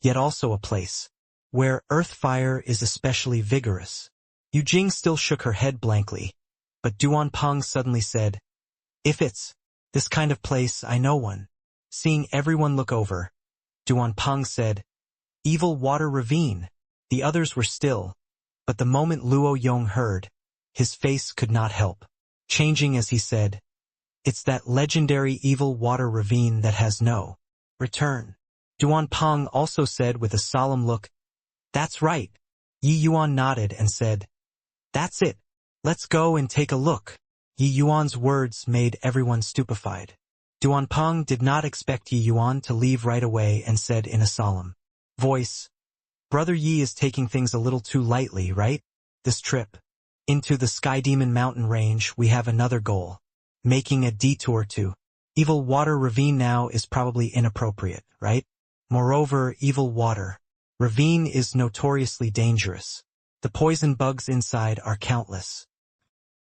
yet also a place where earth fire is especially vigorous?" Yu Jing still shook her head blankly, but Duanpeng suddenly said, "If it's this kind of place, I know one." Seeing everyone look over, Duanpeng said, "Evil Water Ravine." The others were still, but the moment Luo Yong heard, his face could not help changing as he said, It's that legendary evil water ravine that has no return. Duan Peng also said with a solemn look, "That's right." Yi Yuan nodded and said, "That's it. Let's go and take a look." Yi Yuan's words made everyone stupefied. Duan Peng did not expect Yi Yuan to leave right away and said in a solemn voice, "Brother Yi is taking things a little too lightly, right? This trip into the Sky Demon Mountain range, we have another goal. Making a detour to Evil Water Ravine now is probably inappropriate, right? Moreover, Evil Water Ravine is notoriously dangerous. The poison bugs inside are countless.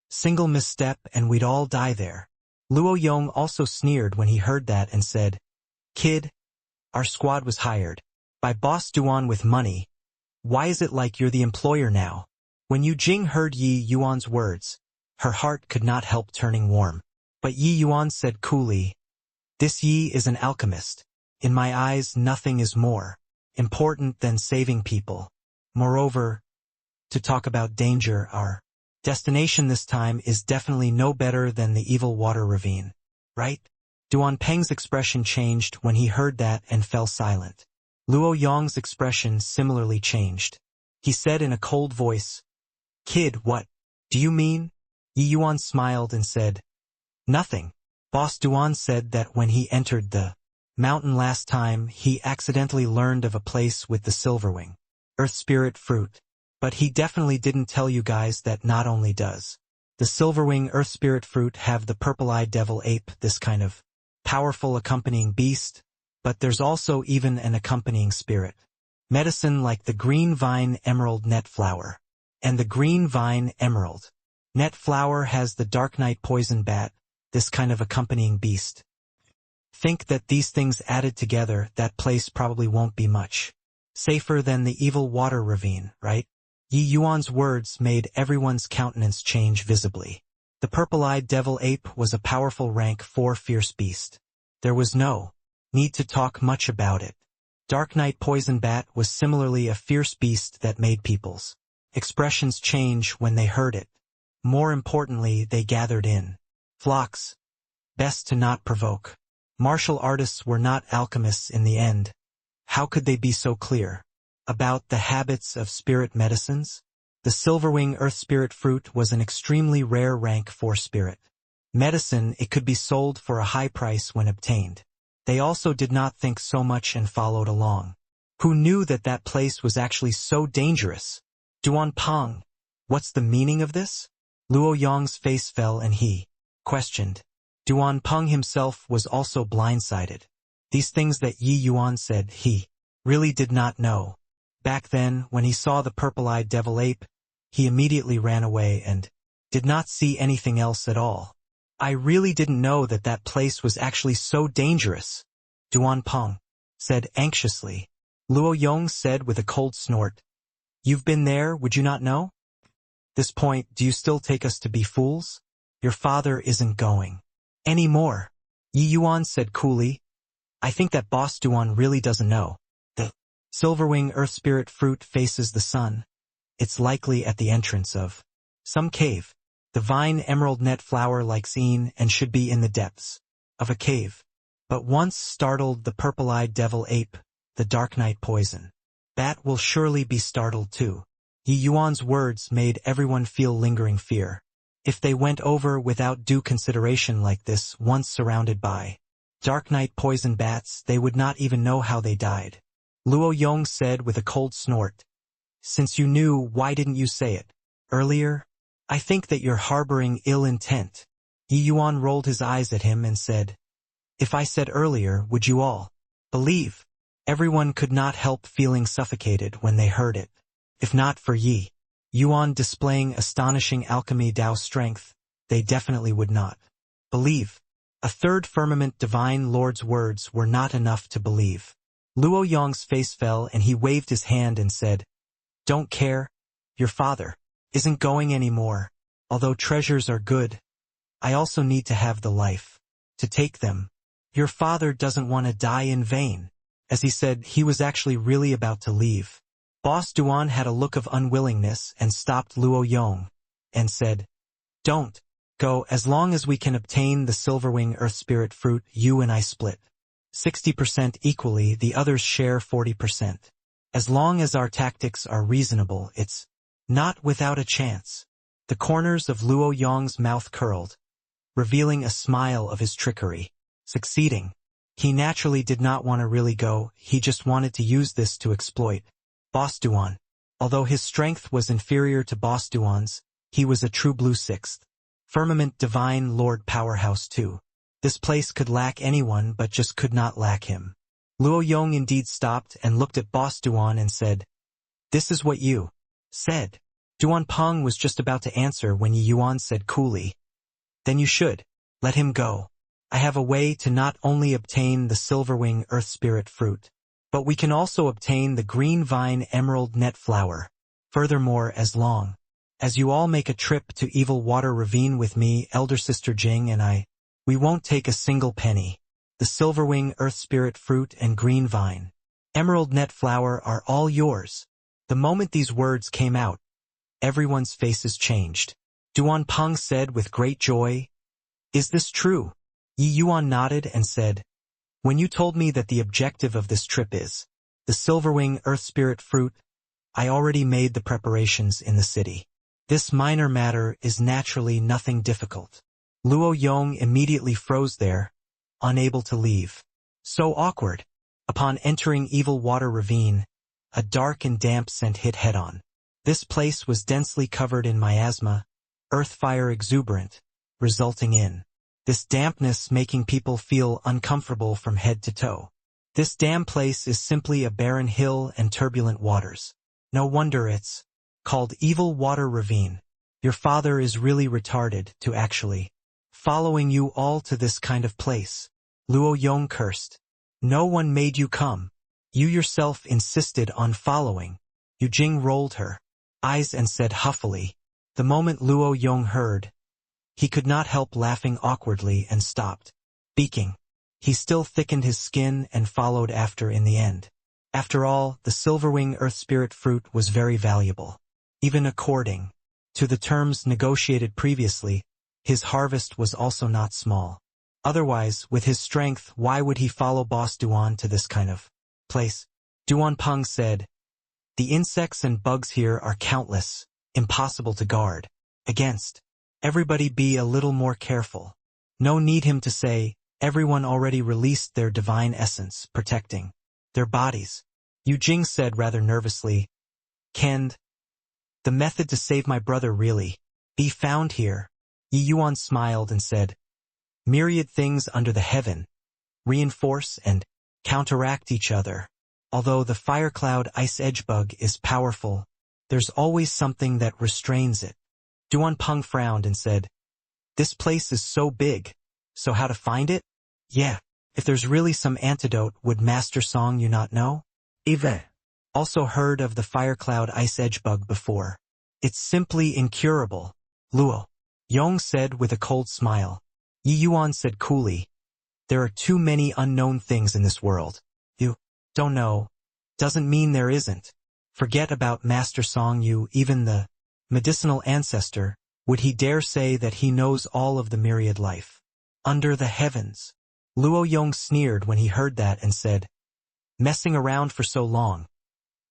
Single misstep and we'd all die there." Luo Yong also sneered when he heard that and said, "Kid, our squad was hired by Boss Duan with money. Why is it like you're the employer now?" When Yu Jing heard Yi Yuan's words, her heart could not help turning warm. But Yi Yuan said coolly, "This Yi is an alchemist. In my eyes, nothing is more important than saving people. Moreover, to talk about danger, our destination this time is definitely no better than the Evil Water Ravine, right?" Duan Peng's expression changed when he heard that and fell silent. Luo Yong's expression similarly changed. He said in a cold voice, "Kid, what do you mean?" Yi Yuan smiled and said, "Nothing. Boss Duan said that when he entered the mountain last time, he accidentally learned of a place with the Silverwing Earth Spirit fruit. But he definitely didn't tell you guys that not only does the Silverwing Earth Spirit fruit have the purple-eyed devil ape, this kind of powerful accompanying beast, but there's also even an accompanying spirit medicine like the green vine emerald net flower. And the green vine emerald net flower has the dark night poison bat, this kind of accompanying beast. Think that these things added together, that place probably won't be much safer than the Evil Water Ravine, right?" Yi Yuan's words made everyone's countenance change visibly. The purple-eyed devil ape was a powerful rank 4 fierce beast. There was no need to talk much about it. Dark Night Poison Bat was similarly a fierce beast that made people's expressions change when they heard it. More importantly, they gathered in flocks. Best to not provoke. Martial artists were not alchemists in the end. How could they be so clear about the habits of spirit medicines? The Silverwing Earth Spirit fruit was an extremely rare rank 4 spirit medicine. It could be sold for a high price when obtained. They also did not think so much and followed along. Who knew that that place was actually so dangerous? Duan Peng, what's the meaning of this? Luo Yong's face fell and he questioned. Duan Peng himself was also blindsided. These things that Yi Yuan said, he really did not know. Back then, when he saw the purple-eyed devil ape, he immediately ran away and did not see anything else at all. "I really didn't know that that place was actually so dangerous," Duan Peng said anxiously. Luo Yong said with a cold snort, "You've been there, would you not know? This point, do you still take us to be fools? Your father isn't going anymore." Yi Yuan said coolly, "I think that Boss Duan really doesn't know. The Silverwing Earth Spirit fruit faces the sun. It's likely at the entrance of some cave. The vine emerald net flower likes in and should be in the depths of a cave. But once startled the purple-eyed devil ape, the dark night poison bat will surely be startled too." Yi Yuan's words made everyone feel lingering fear. If they went over without due consideration like this, once surrounded by dark night poison bats, they would not even know how they died. Luo Yong said with a cold snort, "Since you knew, why didn't you say it earlier? I think that you're harboring ill intent." Yi Yuan rolled his eyes at him and said, "If I said earlier, would you all believe?" Everyone could not help feeling suffocated when they heard it. If not for Yi Yuan displaying astonishing alchemy Dao strength, they definitely would not believe. A third firmament divine lord's words were not enough to believe. Luo Yong's face fell and he waved his hand and said, "Don't care. Your father isn't going anymore. Although treasures are good, I also need to have the life to take them. Your father doesn't want to die in vain." As he said, he was actually really about to leave. Boss Duan had a look of unwillingness and stopped Luo Yong and said, "Don't Go, as long as we can obtain the Silverwing Earth Spirit fruit, you and I split 60% equally, the others share 40%. As long as our tactics are reasonable, it's not without a chance. The corners of Luo Yong's mouth curled, revealing a smile of his trickery. Succeeding. He naturally did not want to really go, he just wanted to use this to exploit Boss Duan. Although his strength was inferior to Boss Duan's, he was a true blue sixth. Firmament Divine Lord Powerhouse too. This place could lack anyone but just could not lack him. Luo Yong indeed stopped and looked at Boss Duan and said, "This is what you said." Duan Peng was just about to answer when Yi Yuan said coolly, "Then you should let him go. I have a way to not only obtain the Silverwing Earth Spirit fruit, but we can also obtain the Green Vine Emerald Net Flower. Furthermore, as long as you all make a trip to Evil Water Ravine with me, Elder Sister Jing and I, we won't take a single penny. The Silverwing Earth Spirit fruit and Green Vine Emerald Net Flower are all yours." The moment these words came out, everyone's faces changed. Duan Peng said with great joy, "Is this true?" Yi Yuan nodded and said, "When you told me that the objective of this trip is the Silverwing Earth Spirit fruit, I already made the preparations in the city. This minor matter is naturally nothing difficult." Luo Yong immediately froze there, unable to leave. So awkward. Upon entering Evil Water Ravine, a dark and damp scent hit head-on. This place was densely covered in miasma, earth fire exuberant, resulting in this dampness making people feel uncomfortable from head to toe. This damn place is simply a barren hill and turbulent waters. No wonder it's called Evil Water Ravine. Your father is really retarded to actually following you all to this kind of place. Luo Yong cursed. "No one made you come. You yourself insisted on following." Yu Jing rolled her eyes and said huffily. The moment Luo Yong heard, he could not help laughing awkwardly and stopped speaking. He still thickened his skin and followed after in the end. After all, the Silverwing Earth Spirit fruit was very valuable. Even according to the terms negotiated previously, his harvest was also not small. Otherwise, with his strength, why would he follow Boss Duan to this kind of place? Duan Peng said, "The insects and bugs here are countless, impossible to guard against. Everybody be a little more careful." No need him to say, everyone already released their divine essence, protecting their bodies. Yu Jing said rather nervously, "Can the method to save my brother really be found here?" Yi Yuan smiled and said, "Myriad things under the heaven reinforce and counteract each other. Although the fire cloud ice edge bug is powerful, there's always something that restrains it." Duan Peng frowned and said, "This place is so big, so how to find it? Yeah, if there's really some antidote, would Master Song you not know? Eve also heard of the fire cloud ice edge bug before. It's simply incurable." Luo Yong said with a cold smile. Yi Yuan said coolly, "There are too many unknown things in this world. You don't know doesn't mean there isn't. Forget about Master Song Yu, even the medicinal ancestor, would he dare say that he knows all of the myriad life under the heavens?" Luo Yong sneered when he heard that and said, "Messing around for so long.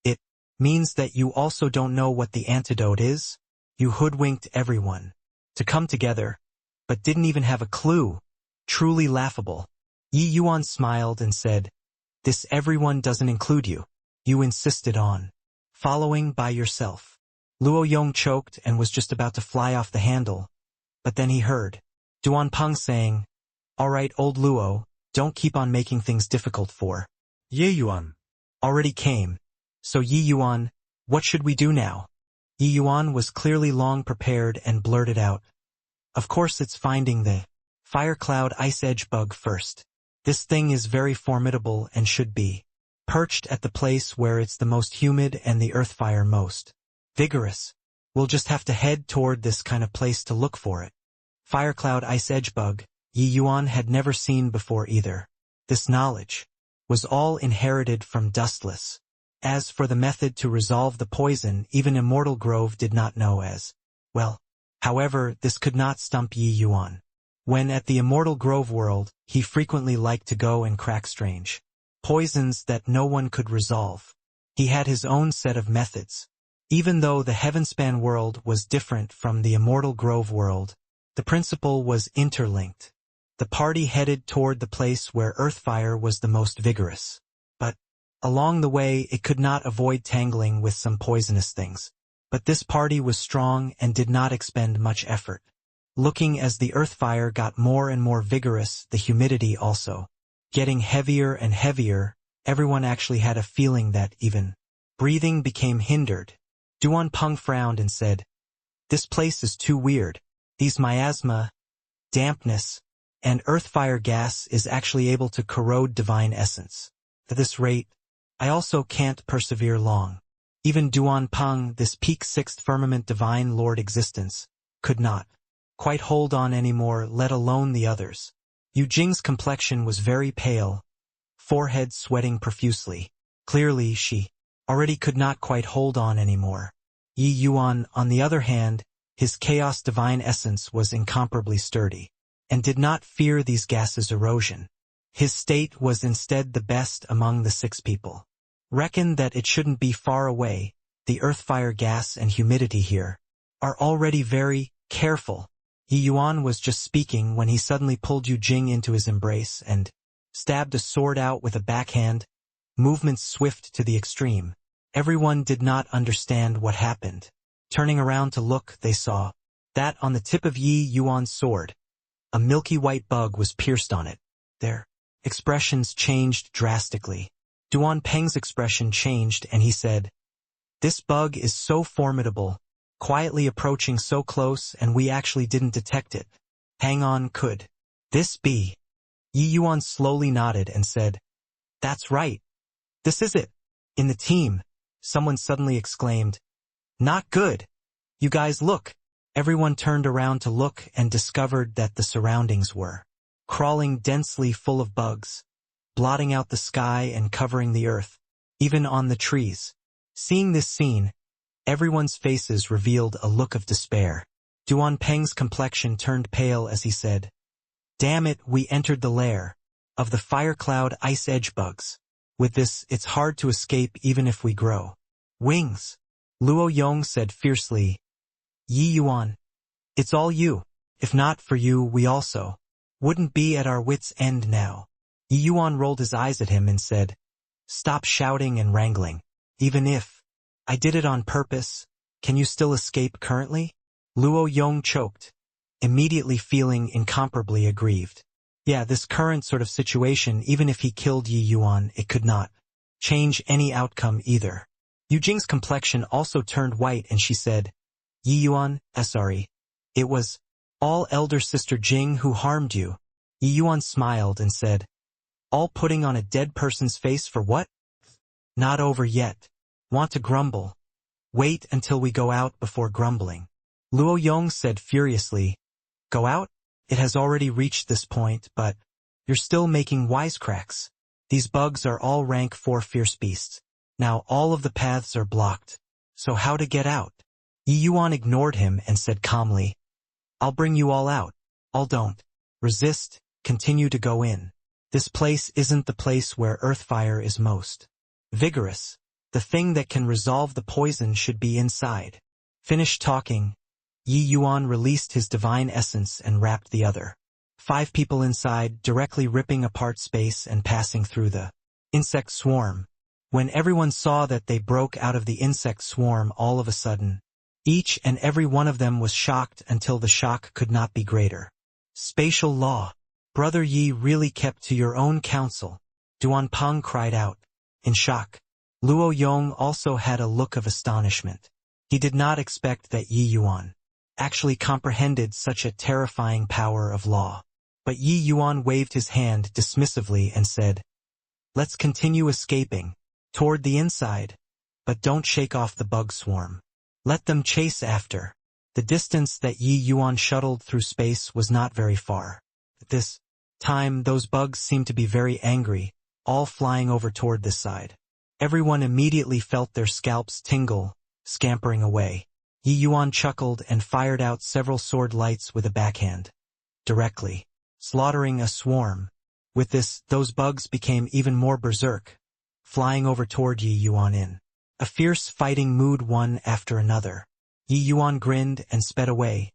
It means that you also don't know what the antidote is? You hoodwinked everyone to come together, but didn't even have a clue. Truly laughable." Yi Yuan smiled and said, "This everyone doesn't include you. You insisted on following by yourself." Luo Yong choked and was just about to fly off the handle, but then he heard Duan Peng saying, "All right, old Luo, don't keep on making things difficult for Ye Yuan." Already came. So Yi Yuan, what should we do now? Yi Yuan was clearly long prepared and blurted out, "Of course it's finding the fire cloud ice edge bug first. This thing is very formidable and should be perched at the place where it's the most humid and the earth fire most vigorous. We'll just have to head toward this kind of place to look for it." Fire cloud ice edge bug, Yi Yuan had never seen before either. This knowledge was all inherited from Dustless. As for the method to resolve the poison, even Immortal Grove did not know as well. However, this could not stump Yi Yuan. When at the Immortal Grove world, he frequently liked to go and crack strange poisons that no one could resolve. He had his own set of methods. Even though the Heavenspan world was different from the Immortal Grove world, the principle was interlinked. The party headed toward the place where Earthfire was the most vigorous. But along the way it could not avoid tangling with some poisonous things. But this party was strong and did not expend much effort. Looking as the Earthfire got more and more vigorous, the humidity also getting heavier and heavier, everyone actually had a feeling that even breathing became hindered. Duan Peng frowned and said, "This place is too weird. These miasma, dampness, and Earthfire gas is actually able to corrode divine essence. At this rate, I also can't persevere long." Even Duan Peng, this peak sixth firmament divine lord existence, could not quite hold on anymore, let alone the others. Yu Jing's complexion was very pale, forehead sweating profusely. Clearly she already could not quite hold on anymore. Yi Yuan, on the other hand, his chaos divine essence was incomparably sturdy, and did not fear these gases' erosion. His state was instead the best among the 6 people. Reckon that it shouldn't be far away, the Earthfire gas and humidity here are already very careful. Yi Yuan was just speaking when he suddenly pulled Yu Jing into his embrace and stabbed a sword out with a backhand, movements swift to the extreme. Everyone did not understand what happened. Turning around to look, they saw that on the tip of Yi Yuan's sword, a milky white bug was pierced on it. Their expressions changed drastically. Duan Peng's expression changed and he said, "This bug is so formidable, quietly approaching so close, and we actually didn't detect it. Hang on, could this be?" Yi Yuan slowly nodded and said, "That's right. This is it." In the team, someone suddenly exclaimed, "Not good. You guys look." Everyone turned around to look and discovered that the surroundings were crawling densely full of bugs, blotting out the sky and covering the earth, even on the trees. Seeing this scene, everyone's faces revealed a look of despair. Duan Peng's complexion turned pale as he said, "Damn it, we entered the lair of the fire cloud ice edge bugs. With this, it's hard to escape even if we grow wings." Luo Yong said fiercely, "Yi Yuan, it's all you. If not for you, we also wouldn't be at our wits' end now." Yi Yuan rolled his eyes at him and said, "Stop shouting and wrangling. Even if I did it on purpose, can you still escape currently?" Luo Yong choked, immediately feeling incomparably aggrieved. Yeah, this current sort of situation, even if he killed Yi Yuan, it could not change any outcome either. Yu Jing's complexion also turned white and she said, "Yi Yuan, sorry. It was all elder sister Jing who harmed you." Yi Yuan smiled and said, "All putting on a dead person's face for what? Not over yet. Want to grumble? Wait until we go out before grumbling." Luo Yong said furiously, "Go out? It has already reached this point, but you're still making wisecracks. These bugs are all rank 4 fierce beasts. Now all of the paths are blocked. So how to get out?" Yi Yuan ignored him and said calmly, "I'll bring you all out. All don't resist, continue to go in. This place isn't the place where Earthfire is most vigorous. The thing that can resolve the poison should be inside." Finished talking, Yi Yuan released his divine essence and wrapped the other 5 people inside, directly ripping apart space and passing through the insect swarm. When everyone saw that they broke out of the insect swarm all of a sudden, each and every one of them was shocked until the shock could not be greater. "Spatial law. Brother Yi really kept to your own counsel," Duan Peng cried out, in shock. Luo Yong also had a look of astonishment. He did not expect that Yi Yuan actually comprehended such a terrifying power of law. But Yi Yuan waved his hand dismissively and said, "Let's continue escaping toward the inside, but don't shake off the bug swarm. Let them chase after." The distance that Yi Yuan shuttled through space was not very far. At this time, those bugs seemed to be very angry, all flying over toward this side. Everyone immediately felt their scalps tingle, scampering away. Yi Yuan chuckled and fired out several sword lights with a backhand, directly slaughtering a swarm. With this, those bugs became even more berserk, flying over toward Yi Yuan in a fierce fighting mood one after another. Yi Yuan grinned and sped away,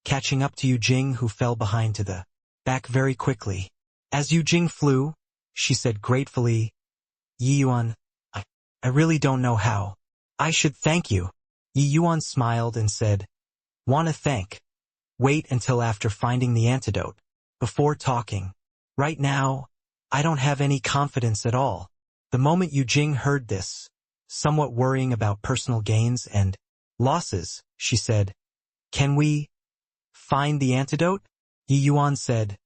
catching up to Yu Jing, who fell behind to the back very quickly. As Yu Jing flew, she said gratefully, Yi Yuan, I really don't know how I should thank you. Yi Yuan smiled and said, wanna thank? Wait until after finding the antidote, before talking. Right now, I don't have any confidence at all. The moment Yu Jing heard this, somewhat worrying about personal gains and losses, she said, can we find the antidote? Yi Yuan said,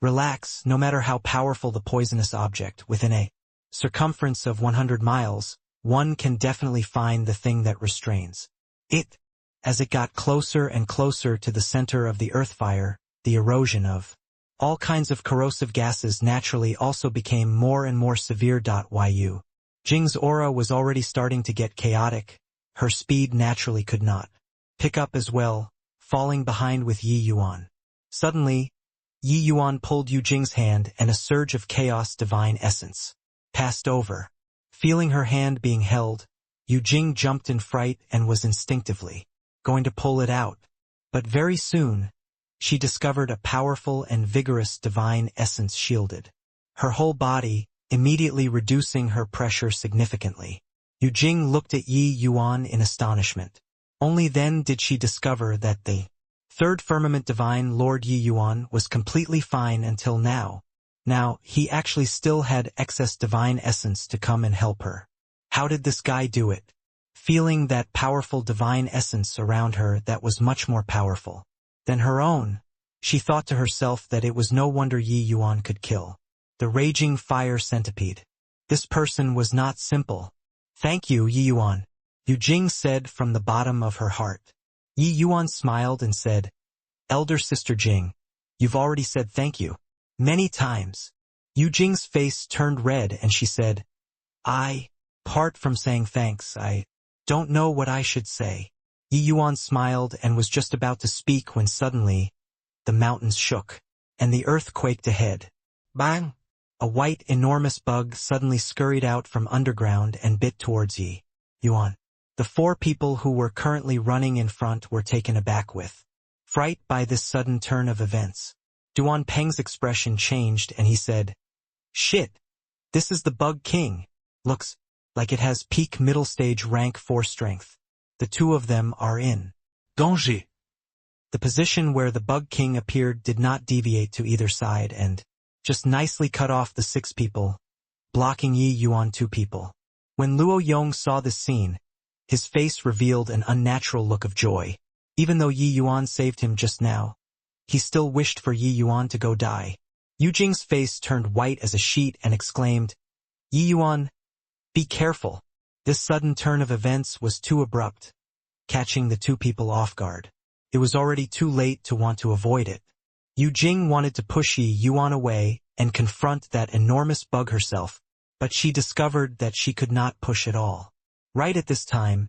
relax, no matter how powerful the poisonous object, within a circumference of 100 miles, one can definitely find the thing that restrains it. As it got closer and closer to the center of the earth fire, the erosion of all kinds of corrosive gases naturally also became more and more severe. Yu Jing's aura was already starting to get chaotic. Her speed naturally could not pick up as well, falling behind with Yi Yuan. Suddenly, Yi Yuan pulled Yu Jing's hand and a surge of chaos divine essence passed over. Feeling her hand being held, Yu Jing jumped in fright and was instinctively going to pull it out. But very soon, she discovered a powerful and vigorous divine essence shielded her whole body, immediately reducing her pressure significantly. Yu Jing looked at Yi Yuan in astonishment. Only then did she discover that the third firmament divine Lord Yi Yuan was completely fine until now. Now, he actually still had excess divine essence to come and help her. How did this guy do it? Feeling that powerful divine essence around her that was much more powerful than her own, she thought to herself that it was no wonder Yi Yuan could kill the raging fire centipede. This person was not simple. Thank you, Yi Yuan, Yu Jing said from the bottom of her heart. Yi Yuan smiled and said, Elder Sister Jing, you've already said thank you many times. Yu Jing's face turned red and she said, apart from saying thanks, I don't know what I should say. Yi Yuan smiled and was just about to speak when suddenly, the mountains shook, and the earth quaked ahead. Bang! A white, enormous bug suddenly scurried out from underground and bit towards Yi Yuan. The four people who were currently running in front were taken aback with fright by this sudden turn of events. Duan Peng's expression changed and he said, shit! This is the Bug King. Looks like it has peak middle stage rank 4 strength. The two of them are in danger. The position where the Bug King appeared did not deviate to either side and just nicely cut off the 6 people, blocking Yi Yuan 2 people. When Luo Yong saw this scene, his face revealed an unnatural look of joy. Even though Yi Yuan saved him just now, he still wished for Yi Yuan to go die. Yu Jing's face turned white as a sheet and exclaimed, Yi Yuan, be careful. This sudden turn of events was too abrupt, catching the 2 people off guard. It was already too late to want to avoid it. Yu Jing wanted to push Yi Yuan away and confront that enormous bug herself, but she discovered that she could not push at all. Right at this time,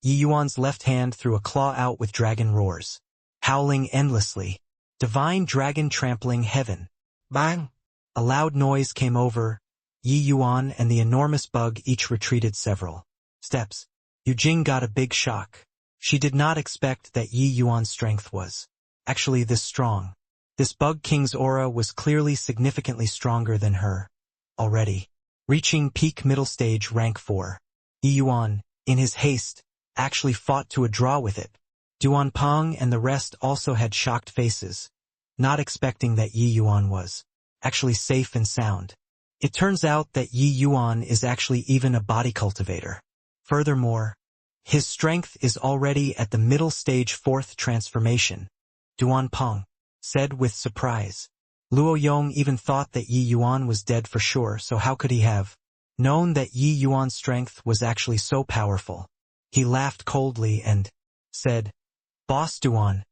Yi Yuan's left hand threw a claw out with dragon roars, howling endlessly. Divine dragon trampling heaven. Bang! A loud noise came over. Yi Yuan and the enormous bug each retreated several steps. Yu Jing got a big shock. She did not expect that Yi Yuan's strength was actually this strong. This Bug King's aura was clearly significantly stronger than her already, reaching peak middle stage rank 4. Yi Yuan, in his haste, actually fought to a draw with it. Duan Peng and the rest also had shocked faces, not expecting that Yi Yuan was actually safe and sound. It turns out that Yi Yuan is actually even a body cultivator. Furthermore, his strength is already at the middle stage 4th transformation, Duan Peng said with surprise. Luo Yong even thought that Yi Yuan was dead for sure, so how could he have known that Yi Yuan's strength was actually so powerful? He laughed coldly and said, Boss Duan,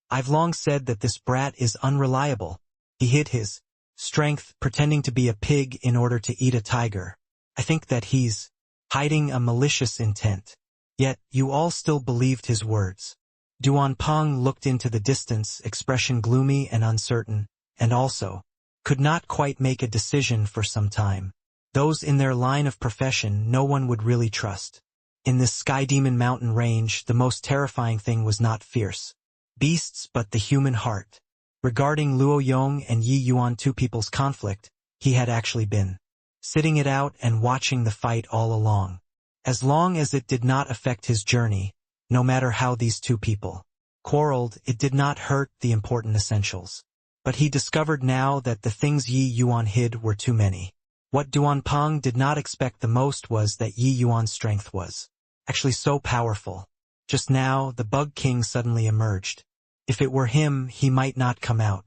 I've long said that this brat is unreliable. He hid his strength pretending to be a pig in order to eat a tiger. I think that he's hiding a malicious intent. Yet, you all still believed his words. Duanping looked into the distance, expression gloomy and uncertain, and also could not quite make a decision for some time. Those in their line of profession no one would really trust. In this Sky Demon mountain range, the most terrifying thing was not fierce beasts but the human heart. Regarding Luo Yong and Yi Yuan, two people's conflict, he had actually been sitting it out and watching the fight all along. As long as it did not affect his journey, no matter how these two people quarreled, it did not hurt the important essentials. But he discovered now that the things Yi Yuan hid were too many. What Duanping did not expect the most was that Yi Yuan's strength was actually so powerful. Just now, the Bug King suddenly emerged. If it were him, he might not come out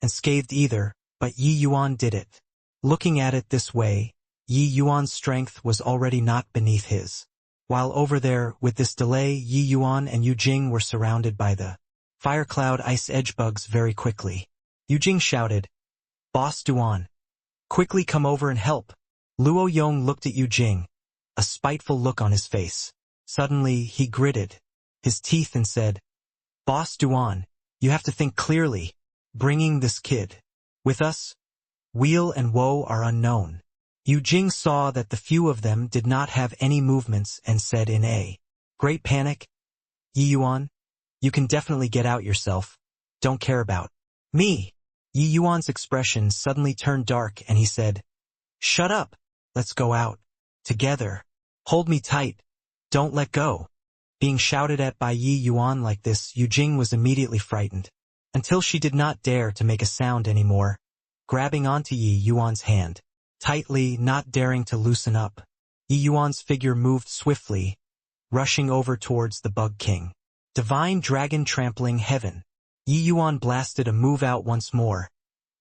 unscathed either, but Yi Yuan did it. Looking at it this way, Yi Yuan's strength was already not beneath his. While over there, with this delay, Yi Yuan and Yu Jing were surrounded by the fire cloud ice edge bugs very quickly. Yu Jing shouted, "Boss Duan, quickly come over and help." Luo Yong looked at Yu Jing, a spiteful look on his face. Suddenly, he gritted his teeth and said, "Boss Duan, you have to think clearly. Bringing this kid with us? Weal and woe are unknown." Yu Jing saw that the few of them did not have any movements and said in a great panic, "Yi Yuan, you can definitely get out yourself. Don't care about me." Yi Yuan's expression suddenly turned dark and he said, "Shut up. Let's go out together. Hold me tight. Don't let go." Being shouted at by Yi Yuan like this, Yu Jing was immediately frightened, until she did not dare to make a sound anymore. Grabbing onto Yi Yuan's hand tightly, not daring to loosen up, Yi Yuan's figure moved swiftly, rushing over towards the Bug King. Divine Dragon Trampling Heaven. Yi Yuan blasted a move out once more,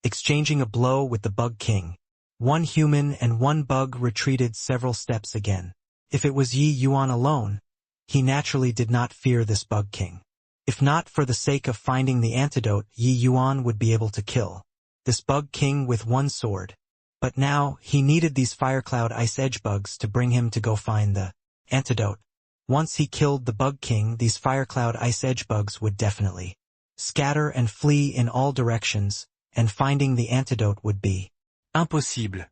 exchanging a blow with the Bug King. One human and one bug retreated several steps again. If it was Yi Yuan alone, he naturally did not fear this Bug King. If not for the sake of finding the antidote, Yi Yuan would be able to kill this Bug King with one sword. But now, he needed these Fire Cloud Ice Edge bugs to bring him to go find the antidote. Once he killed the Bug King, these Fire Cloud Ice Edge bugs would definitely scatter and flee in all directions, and finding the antidote would be Impossible.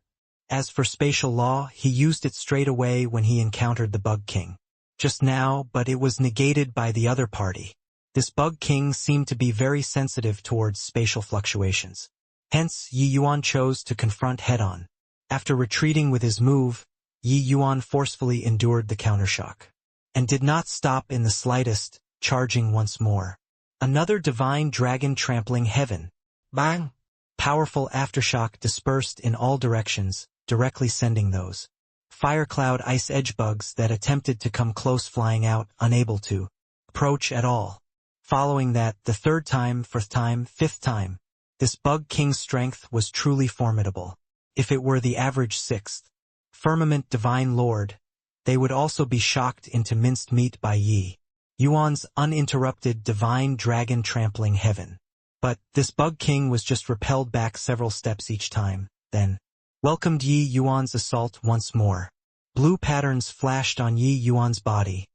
As for spatial law, he used it straight away when he encountered the Bug King. Just now, but it was negated by the other party. This Bug King seemed to be very sensitive towards spatial fluctuations. Hence, Yi Yuan chose to confront head-on. After retreating with his move, Yi Yuan forcefully endured the countershock, and did not stop in the slightest, charging once more. Another Divine Dragon Trampling Heaven. Bang! Powerful aftershock dispersed in all directions, directly sending those Fire Cloud Ice Edge bugs that attempted to come close flying out, unable to approach at all. Following that, the third time, fourth time, fifth time, this Bug King's strength was truly formidable. If it were the average sixth Firmament Divine Lord, they would also be shocked into minced meat by Yi Yuan's uninterrupted Divine Dragon Trampling Heaven. But this Bug King was just repelled back several steps each time, then welcomed Yi Yuan's assault once more. Blue patterns flashed on Yi Yuan's body,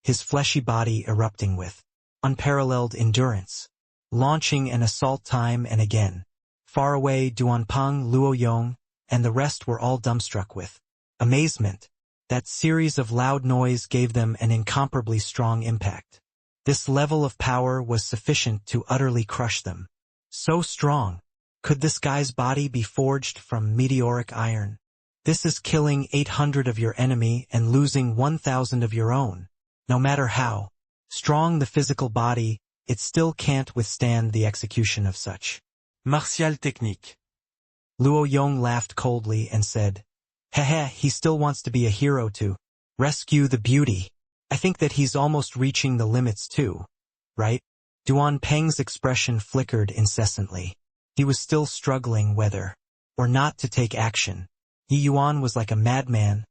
his fleshy body erupting with unparalleled endurance, launching an assault time and again. Far away, Duanping, Luo Yong, and the rest were all dumbstruck with amazement. That series of loud noise gave them an incomparably strong impact. This level of power was sufficient to utterly crush them. So strong. Could this guy's body be forged from meteoric iron? This is killing 800 of your enemy and losing 1,000 of your own. No matter how strong the physical body, it still can't withstand the execution of such Martial technique. Luo Yong laughed coldly and said, "Heh, he still wants to be a hero to rescue the beauty. I think that he's almost reaching the limits too, right?" Duanpeng's expression flickered incessantly. He was still struggling whether or not to take action. Yi Yuan was like a madman,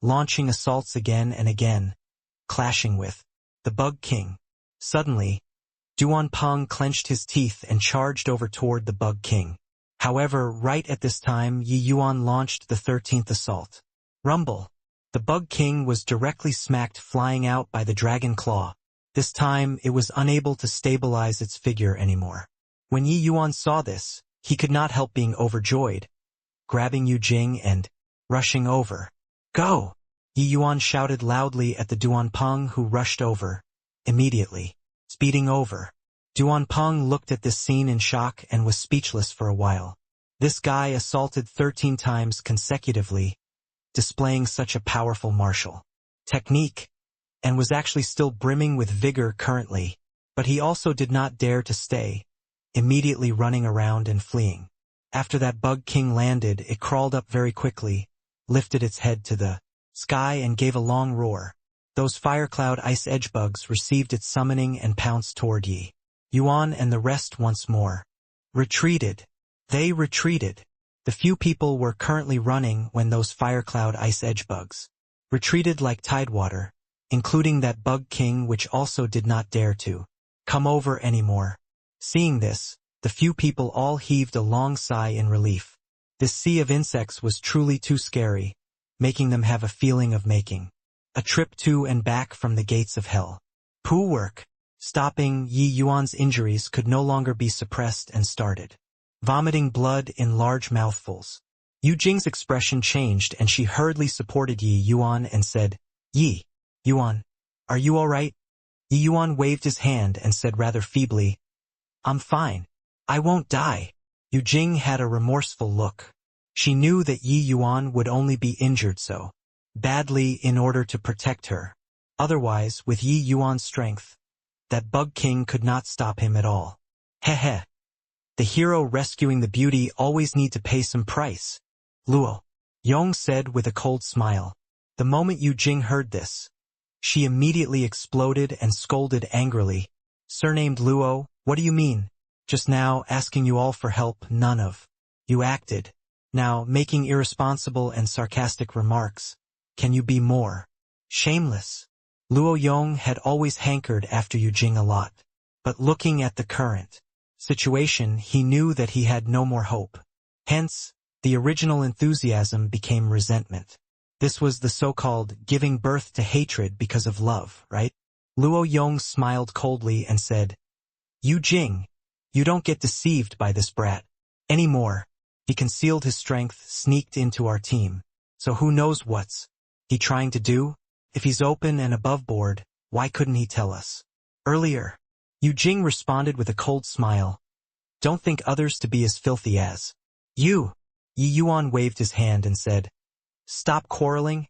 launching assaults again and again, clashing with the Bug King. Suddenly, Duanpeng clenched his teeth and charged over toward the Bug King. However, right at this time, Yi Yuan launched the 13th assault. Rumble! The Bug King was directly smacked flying out by the dragon claw. This time, it was unable to stabilize its figure anymore. When Yi Yuan saw this, he could not help being overjoyed, grabbing Yu Jing and rushing over. Go! Yi Yuan shouted loudly at the Duanpeng who rushed over, immediately, speeding over. Duanpeng looked at this scene in shock and was speechless for a while. This guy assaulted 13 times consecutively, displaying such a powerful martial technique, and was actually still brimming with vigor currently, but he also did not dare to stay, immediately running around and fleeing. After that Bug King landed, it crawled up very quickly, lifted its head to the sky and gave a long roar. Those fire cloud ice edge bugs received its summoning and pounced toward Yi Yuan and the rest once more. Retreated. They retreated. The few people were currently running when those fire cloud ice edge bugs retreated like tidewater, including that Bug King, which also did not dare to come over anymore. Seeing this, the few people all heaved a long sigh in relief. This sea of insects was truly too scary, making them have a feeling of making a trip to and back from the gates of hell. Poo work. Stopping Yi Yuan's injuries could no longer be suppressed and started vomiting blood in large mouthfuls. Yu Jing's expression changed and she hurriedly supported Yi Yuan and said, Yi Yuan, are you all right? Yi Yuan waved his hand and said rather feebly, I'm fine. I won't die. Yu Jing had a remorseful look. She knew that Yi Yuan would only be injured so badly in order to protect her. Otherwise, with Yi Yuan's strength, that Bug King could not stop him at all. Heh. The hero rescuing the beauty always need to pay some price, Luo Yong said with a cold smile. The moment Yu Jing heard this, she immediately exploded and scolded angrily. Surnamed Luo, what do you mean? Just now asking you all for help, none of you acted. Now making irresponsible and sarcastic remarks. Can you be more shameless? Luo Yong had always hankered after Yu Jing a lot, but looking at the current situation, he knew that he had no more hope. Hence, the original enthusiasm became resentment. This was the so-called giving birth to hatred because of love, right? Luo Yong smiled coldly and said, Yu Jing, you don't get deceived by this brat anymore. He concealed his strength, sneaked into our team. So who knows what's he trying to do? If he's open and above board, why couldn't he tell us earlier? Yu Jing responded with a cold smile. Don't think others to be as filthy as you. Yi Yuan waved his hand and said, Stop quarreling.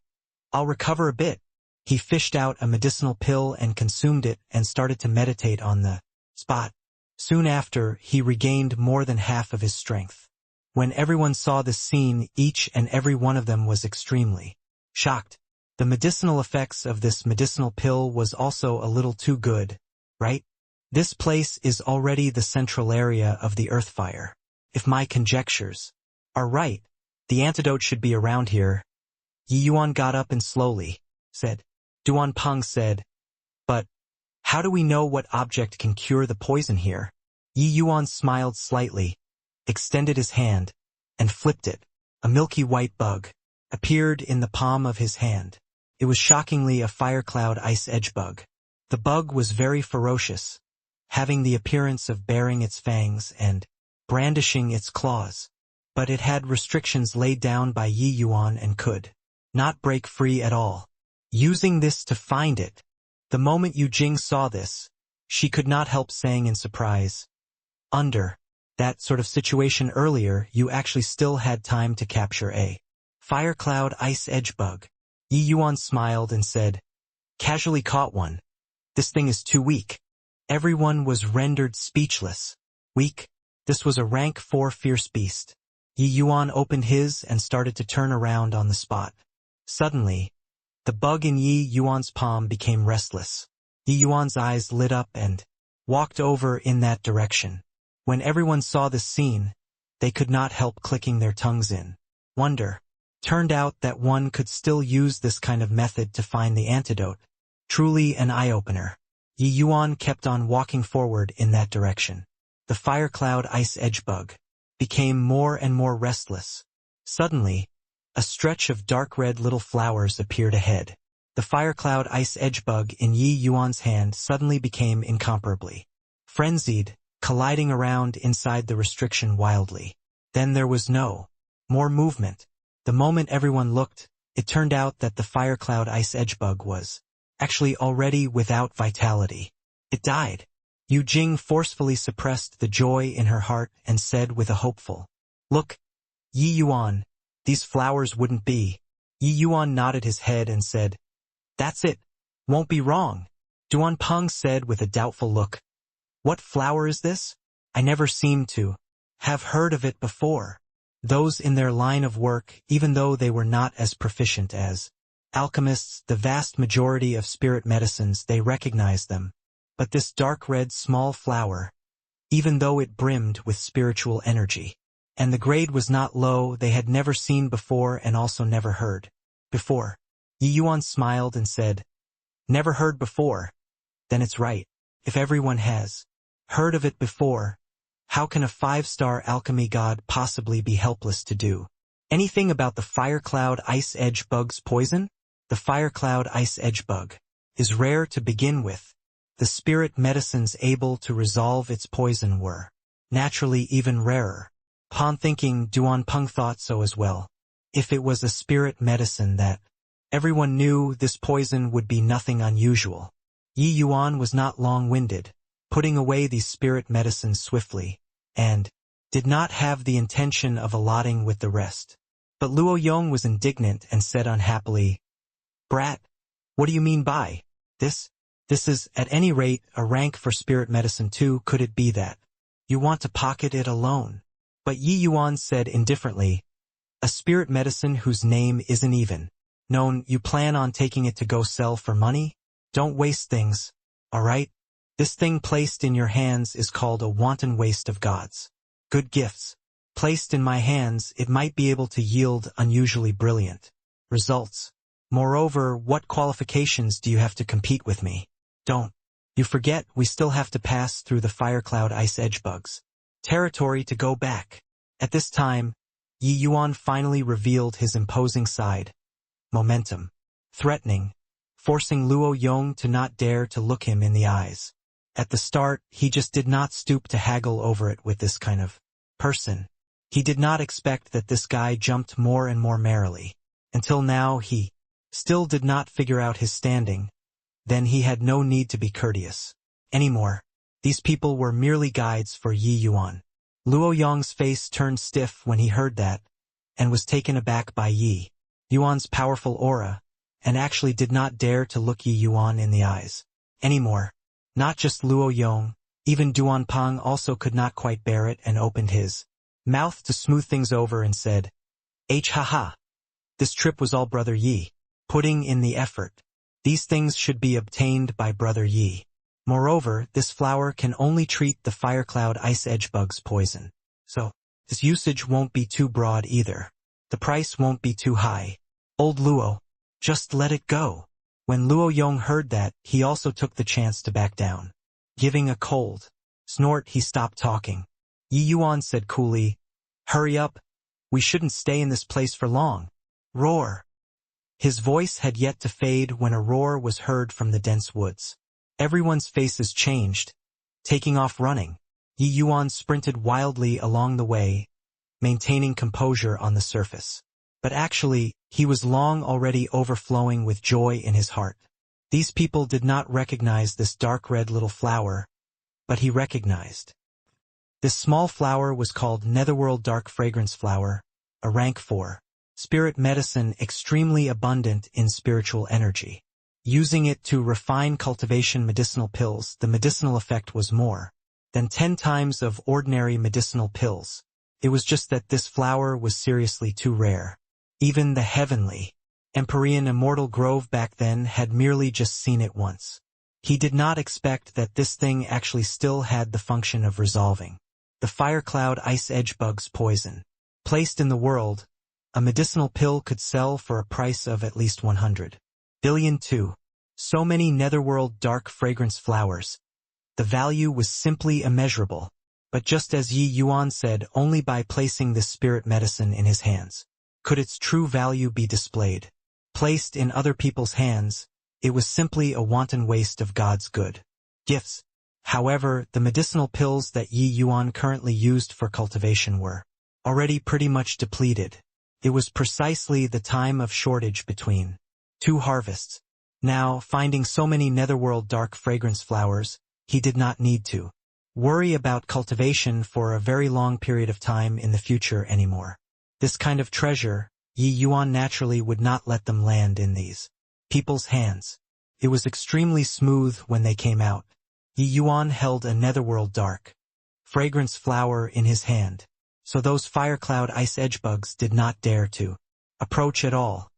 I'll recover a bit. He fished out a medicinal pill and consumed it and started to meditate on the spot. Soon after, he regained more than half of his strength. When everyone saw this scene, each and every one of them was extremely shocked. The medicinal effects of this medicinal pill was also a little too good, right? This place is already the central area of the earth fire. If my conjectures are right, the antidote should be around here. Yi Yuan got up and slowly said. Duanpeng said, But how do we know what object can cure the poison here? Yi Yuan smiled slightly, extended his hand, and flipped it. A milky white bug appeared in the palm of his hand. It was shockingly a fire cloud ice edge bug. The bug was very ferocious, having the appearance of baring its fangs and brandishing its claws. But it had restrictions laid down by Yi Yuan and could not break free at all. Using this to find it. The moment Yu Jing saw this, she could not help saying in surprise, Under that sort of situation earlier, you actually still had time to capture a fire cloud ice edge bug. Yi Yuan smiled and said, Casually caught one. This thing is too weak. Everyone was rendered speechless. Weak? This was a rank 4 fierce beast. Yi Yuan opened his and started to turn around on the spot. Suddenly, the bug in Yi Yuan's palm became restless. Yi Yuan's eyes lit up and walked over in that direction. When everyone saw this scene, they could not help clicking their tongues in wonder. Turned out that one could still use this kind of method to find the antidote. Truly an eye-opener. Yi Yuan kept on walking forward in that direction. The fire cloud ice edge bug became more and more restless. Suddenly, A stretch of dark red little flowers appeared ahead. The fire cloud ice edge bug in Yi Yuan's hand suddenly became incomparably frenzied, colliding around inside the restriction wildly. Then there was no more movement. The moment everyone looked, it turned out that the fire cloud ice edge bug was actually already without vitality. It died. Yu Jing forcefully suppressed the joy in her heart and said with a hopeful look, Yi Yuan, these flowers wouldn't be. Yi Yuan nodded his head and said, that's it. Won't be wrong. Duan Peng said with a doubtful look. What flower is this? I never seem to have heard of it before. Those in their line of work, even though they were not as proficient as alchemists, the vast majority of spirit medicines, they recognized them. But this dark red small flower, even though it brimmed with spiritual energy, and the grade was not low, they had never seen before and also never heard before. Yi Yuan smiled and said, never heard before? Then it's right. If everyone has heard of it before, how can a 5-star alchemy god possibly be helpless to do anything about the fire cloud ice edge bug's poison? The fire cloud ice edge bug is rare to begin with. The spirit medicines able to resolve its poison were naturally even rarer. Upon thinking, Duan Peng thought so as well. If it was a spirit medicine that everyone knew, this poison would be nothing unusual. Yi Yuan was not long-winded, putting away these spirit medicines swiftly, and did not have the intention of allotting with the rest. But Luo Yong was indignant and said unhappily, brat, what do you mean by this? This is, at any rate, a rank for spirit medicine too. Could it be that you want to pocket it alone? But Yi Yuan said indifferently, a spirit medicine whose name isn't even known, you plan on taking it to go sell for money? Don't waste things, all right? This thing placed in your hands is called a wanton waste of God's good gifts. Placed in my hands, it might be able to yield unusually brilliant results. Moreover, what qualifications do you have to compete with me? Don't you forget, we still have to pass through the fire cloud ice edge bugs territory to go back. At this time, Yi Yuan finally revealed his imposing side. Momentum. Threatening. Forcing Luo Yong to not dare to look him in the eyes. At the start, he just did not stoop to haggle over it with this kind of person. He did not expect that this guy jumped more and more merrily. Until now, he still did not figure out his standing. Then he had no need to be courteous anymore. These people were merely guides for Yi Yuan. Luo Yong's face turned stiff when he heard that, and was taken aback by Yi Yuan's powerful aura, and actually did not dare to look Yi Yuan in the eyes anymore. Not just Luo Yong, even Duan Peng also could not quite bear it and opened his mouth to smooth things over and said, haha. This trip was all Brother Yi putting in the effort. These things should be obtained by Brother Yi. Moreover, this flower can only treat the fire cloud ice edge bug's poison. So, this usage won't be too broad either. The price won't be too high. Old Luo, just let it go. When Luo Yong heard that, he also took the chance to back down. Giving a cold snort, he stopped talking. Yi Yuan said coolly, hurry up. We shouldn't stay in this place for long. Roar. His voice had yet to fade when a roar was heard from the dense woods. Everyone's faces changed, taking off running. Yi Yuan sprinted wildly along the way, maintaining composure on the surface. But actually, he was long already overflowing with joy in his heart. These people did not recognize this dark red little flower, but he recognized. This small flower was called Netherworld Dark Fragrance Flower, a rank 4 spirit medicine extremely abundant in spiritual energy. Using it to refine cultivation medicinal pills, the medicinal effect was more than 10 times of ordinary medicinal pills. It was just that this flower was seriously too rare. Even the heavenly Empyrean Immortal Grove back then had merely just seen it once. He did not expect that this thing actually still had the function of resolving the fire cloud ice edge bug's poison. Placed in the world, a medicinal pill could sell for a price of at least 100 billion too. So many netherworld dark fragrance flowers. The value was simply immeasurable. But just as Yi Yuan said, only by placing this spirit medicine in his hands could its true value be displayed? Placed in other people's hands, it was simply a wanton waste of God's good gifts. However, the medicinal pills that Yi Yuan currently used for cultivation were already pretty much depleted. It was precisely the time of shortage between two harvests. Now, finding so many netherworld dark fragrance flowers, he did not need to worry about cultivation for a very long period of time in the future anymore. This kind of treasure, Yi Yuan naturally would not let them land in these people's hands. It was extremely smooth when they came out. Yi Yuan held a netherworld dark fragrance flower in his hand, so those firecloud ice edge bugs did not dare to approach at all.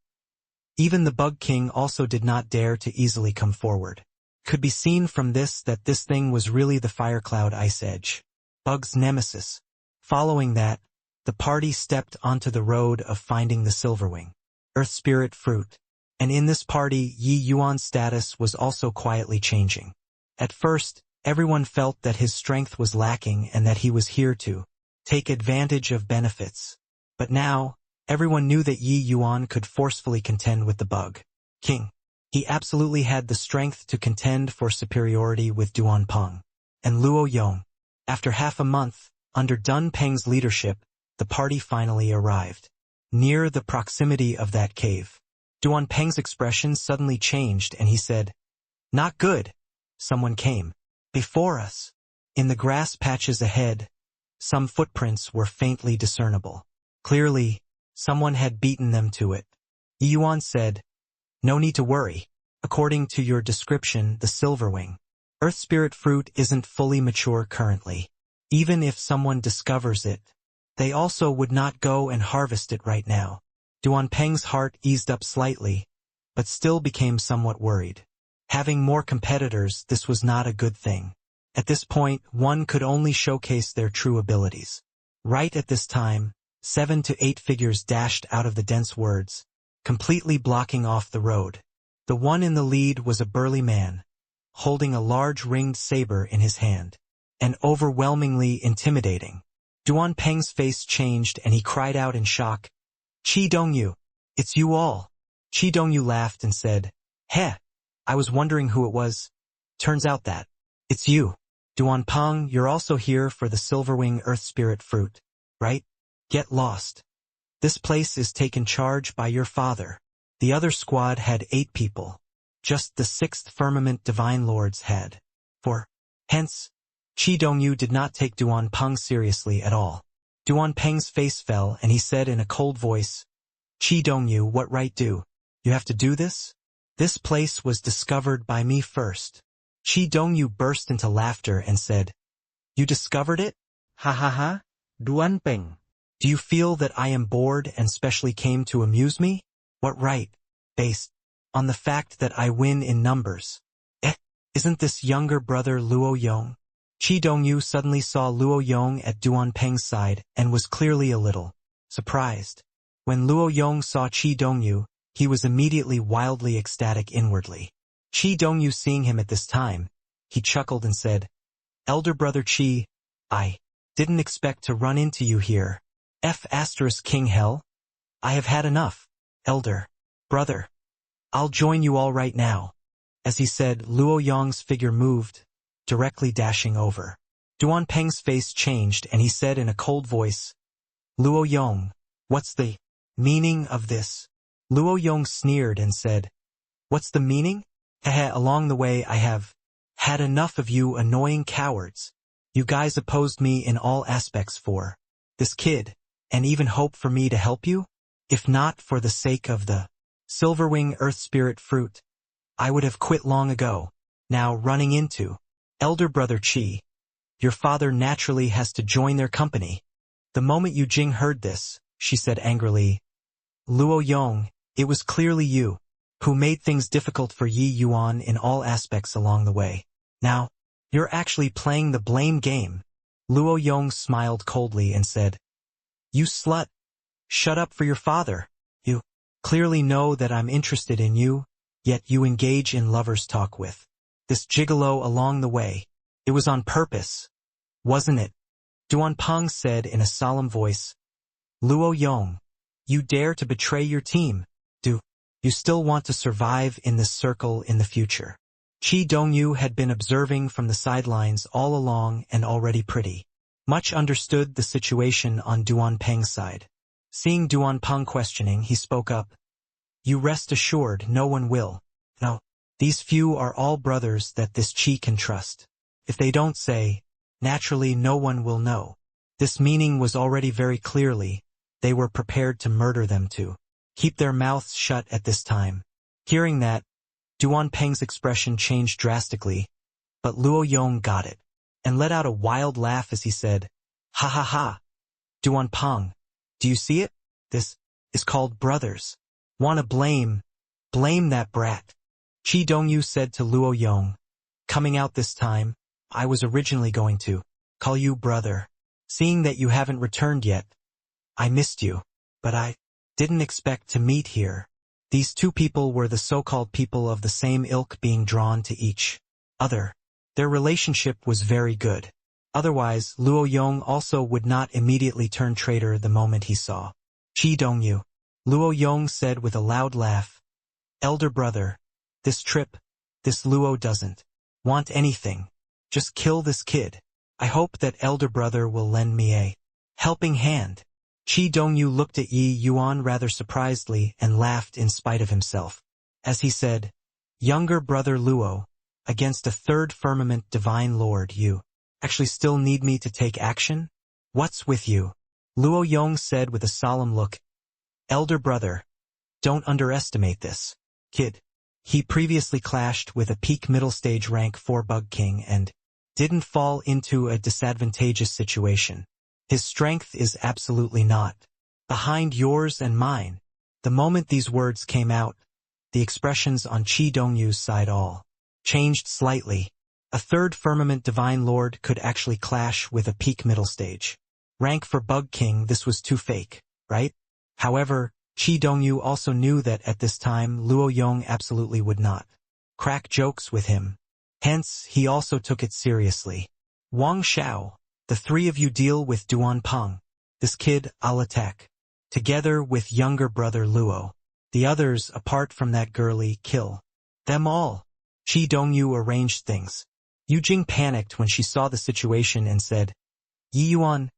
Even the Bug King also did not dare to easily come forward. Could be seen from this that this thing was really the firecloud ice edge bug's nemesis. Following that, the party stepped onto the road of finding the Silverwing Earth Spirit fruit, and in this party Yi Yuan's status was also quietly changing. At first, everyone felt that his strength was lacking and that he was here to take advantage of benefits. But now, everyone knew that Yi Yuan could forcefully contend with the Bug King. He absolutely had the strength to contend for superiority with Duan Peng and Luo Yong. After half a month, under Dun Peng's leadership, the party finally arrived near the proximity of that cave. Duan Peng's expression suddenly changed and he said, "Not good." Someone came before us. In the grass patches ahead, some footprints were faintly discernible. Clearly, someone had beaten them to it. Yi Yuan said, "No need to worry. According to your description, the Silverwing Earth Spirit fruit isn't fully mature currently. Even if someone discovers it, they also would not go and harvest it right now." Duan Peng's heart eased up slightly, but still became somewhat worried. Having more competitors, this was not a good thing. At this point, one could only showcase their true abilities. Right at this time, 7 to 8 figures dashed out of the dense woods, completely blocking off the road. The one in the lead was a burly man, holding a large ringed saber in his hand, and overwhelmingly intimidating. Duan Peng's face changed and he cried out in shock, "Qi Dongyu, it's you all." Qi Dongyu laughed and said, "Heh, I was wondering who it was. Turns out that it's you. Duan Peng, you're also here for the Silverwing Earth Spirit fruit, right? Get lost. This place is taken charge by your father." The other squad had 8 people. Just the 6th Firmament Divine Lords had 4. Hence, Qi Dongyu did not take Duan Peng seriously at all. Duan Peng's face fell and he said in a cold voice, "Qi Dongyu, what right do you have to do this? This place was discovered by me first." Qi Dongyu burst into laughter and said, "You discovered it? Ha ha ha, Duan Peng. Do you feel that I am bored and specially came to amuse me? What right? Based on the fact that I win in numbers. Isn't this younger brother Luo Yong?" Qi Dongyu suddenly saw Luo Yong at Duan Peng's side and was clearly a little surprised. When Luo Yong saw Qi Dongyu, he was immediately wildly ecstatic inwardly. Qi Dongyu seeing him at this time, he chuckled and said, "Elder brother Qi, I didn't expect to run into you here. King Hell? I have had enough. Elder brother, I'll join you all right now." As he said, Luo Yong's figure moved, directly dashing over. Duan Peng's face changed and he said in a cold voice, "Luo Yong, what's the meaning of this?" Luo Yong sneered and said, "What's the meaning? Along the way I have had enough of you annoying cowards. You guys opposed me in all aspects for this kid, and even hope for me to help you? If not for the sake of the Silverwing Earth Spirit fruit, I would have quit long ago. Now running into elder brother Qi, your father naturally has to join their company." The moment Yu Jing heard this, she said angrily, "Luo Yong, it was clearly you who made things difficult for Yi Yuan in all aspects along the way. Now, you're actually playing the blame game." Luo Yong smiled coldly and said, "You slut. Shut up for your father. You clearly know that I'm interested in you, yet you engage in lovers' talk with this gigolo along the way. It was on purpose, wasn't it?" Duan Peng said in a solemn voice, "Luo Yong, You dare to betray your team? Do you still want to survive in this circle in the future? Chi Dongyu had been observing from the sidelines all along and already pretty much understood the situation on Duan Peng's side. Seeing Duan Peng questioning, he spoke up. You rest assured no one will. No, these few are all brothers that this Chi can trust. If they don't say, naturally no one will know. This meaning was already very clearly, they were prepared to murder them to keep their mouths shut at this time. Hearing that, Duan Peng's expression changed drastically, but Luo Yong got it, and let out a wild laugh as he said, ha ha ha. Duan Peng, do you see it? This is called brothers. Wanna blame that brat. Chi Dongyu said to Luo Yong, coming out this time, I was originally going to call you brother. Seeing that you haven't returned yet, I missed you, but I didn't expect to meet here. These two people were the so-called people of the same ilk being drawn to each other. Their relationship was very good. Otherwise, Luo Yong also would not immediately turn traitor the moment he saw Chi Dongyu. Luo Yong said with a loud laugh, Elder brother, this Luo doesn't want anything. Just kill this kid. I hope that elder brother will lend me a helping hand. Chi Dongyu looked at Yi Yuan rather surprisedly and laughed in spite of himself, as he said, Younger brother Luo, against a third firmament divine lord you actually still need me to take action? What's with you? Luo Yong said with a solemn look, Elder brother, don't underestimate this kid. He previously clashed with a peak middle stage rank 4 Bug King and didn't fall into a disadvantageous situation. His strength is absolutely not behind yours and mine. The moment these words came out, the expressions on Chi Dongyu's side all changed slightly. A third firmament divine lord could actually clash with a peak middle stage rank for Bug King. This was too fake, right? However, Chi Dongyu also knew that at this time Luo Yong absolutely would not crack jokes with him. Hence, he also took it seriously. Wang Xiao, the three of you deal with Duan Peng. This kid, I'll attack. Together with younger brother Luo. The others, apart from that girly, kill them all. Chi Dongyu arranged things. Yu Jing panicked when she saw the situation and said, Yi Yuan,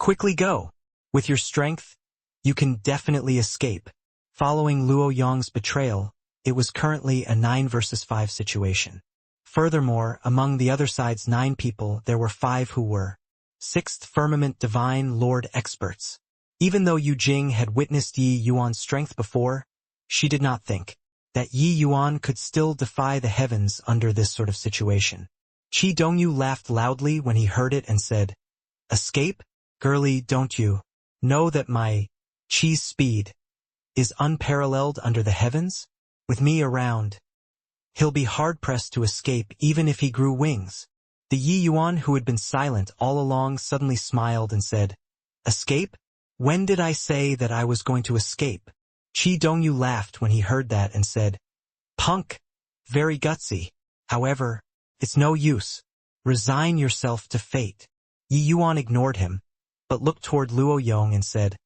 quickly go. With your strength, you can definitely escape. Following Luo Yong's betrayal, it was currently a 9 versus 5 situation. Furthermore, among the other side's 9 people, there were 5 who were 6th Firmament Divine Lord experts. Even though Yu Jing had witnessed Yi Yuan's strength before, she did not think that Yi Yuan could still defy the heavens under this sort of situation. Chi Dongyu laughed loudly when he heard it and said, Escape? Girlie, don't you know that my Chi's speed is unparalleled under the heavens? With me around, he'll be hard-pressed to escape even if he grew wings. The Yi Yuan, who had been silent all along, suddenly smiled and said, Escape? When did I say that I was going to escape? Chi Dongyu laughed when he heard that and said, Punk, very gutsy. However, it's no use. Resign yourself to fate. Yi Yuan ignored him, but looked toward Luo Yong and said,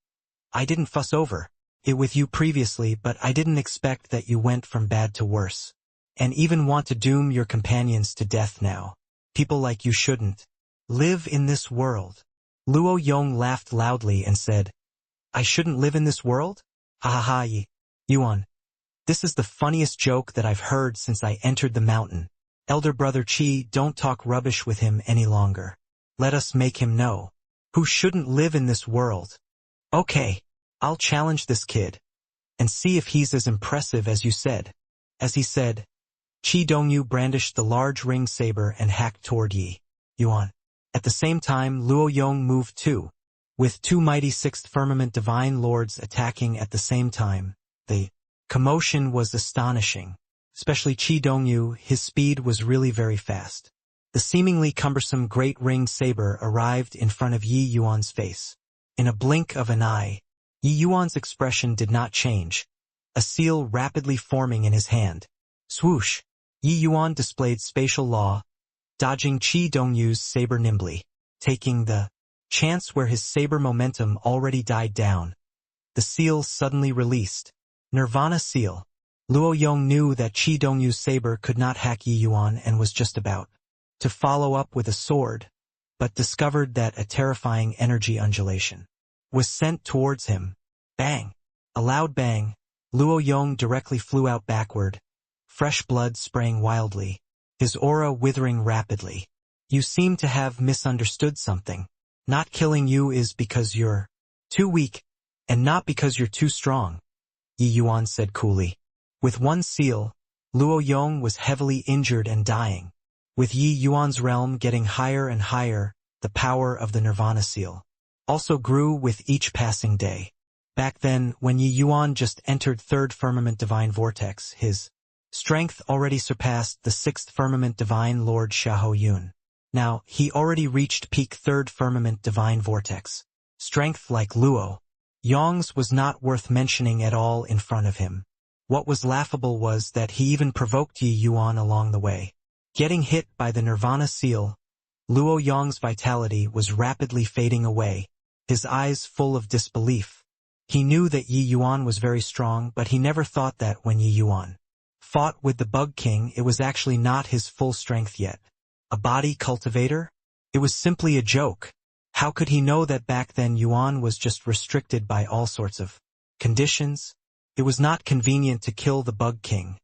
I didn't fuss over it with you previously, but I didn't expect that you went from bad to worse, and even want to doom your companions to death now. People like you shouldn't live in this world. Luo Yong laughed loudly and said, I shouldn't live in this world? Ha ha ha, Yi Yuan. This is the funniest joke that I've heard since I entered the mountain. Elder brother Chi, don't talk rubbish with him any longer. Let us make him know who shouldn't live in this world. Okay, I'll challenge this kid and see if he's as impressive as you said. As he said, Chi Dongyu brandished the large ring saber and hacked toward Yi Yuan. At the same time, Luo Yong moved too, with 2 mighty 6th Firmament Divine Lords attacking at the same time. The commotion was astonishing, especially Chi Dongyu. His speed was really very fast. The seemingly cumbersome great ring saber arrived in front of Yi Yuan's face. In a blink of an eye, Yi Yuan's expression did not change, a seal rapidly forming in his hand. Swoosh! Yi Yuan displayed spatial law, dodging Chi Dongyu's saber nimbly, taking the chance where his saber momentum already died down. the seal suddenly released. Nirvana seal. Luo Yong knew that Qi Dongyu's saber could not hack Yi Yuan and was just about to follow up with a sword, but discovered that a terrifying energy undulation was sent towards him. Bang! A loud bang. Luo Yong directly flew out backward, fresh blood spraying wildly, his aura withering rapidly. You seem to have misunderstood something. Not killing you is because you're too weak, and not because you're too strong, Yi Yuan said coolly. With one seal, Luo Yong was heavily injured and dying. With Yi Yuan's realm getting higher and higher, the power of the Nirvana seal also grew with each passing day. Back then, when Yi Yuan just entered Third Firmament Divine Vortex, his strength already surpassed the Sixth Firmament Divine Lord Xiahou Yun. Now, he already reached peak Third Firmament Divine Vortex. Strength like Luo Yong's was not worth mentioning at all in front of him. What was laughable was that he even provoked Yi Yuan along the way. Getting hit by the Nirvana seal, Luo Yong's vitality was rapidly fading away, his eyes full of disbelief. He knew that Yi Yuan was very strong, but he never thought that when Yi Yuan fought with the Bug King, it was actually not his full strength yet. A body cultivator? It was simply a joke. How could he know that back then Yuan was just restricted by all sorts of conditions? It was not convenient to kill the Bug King.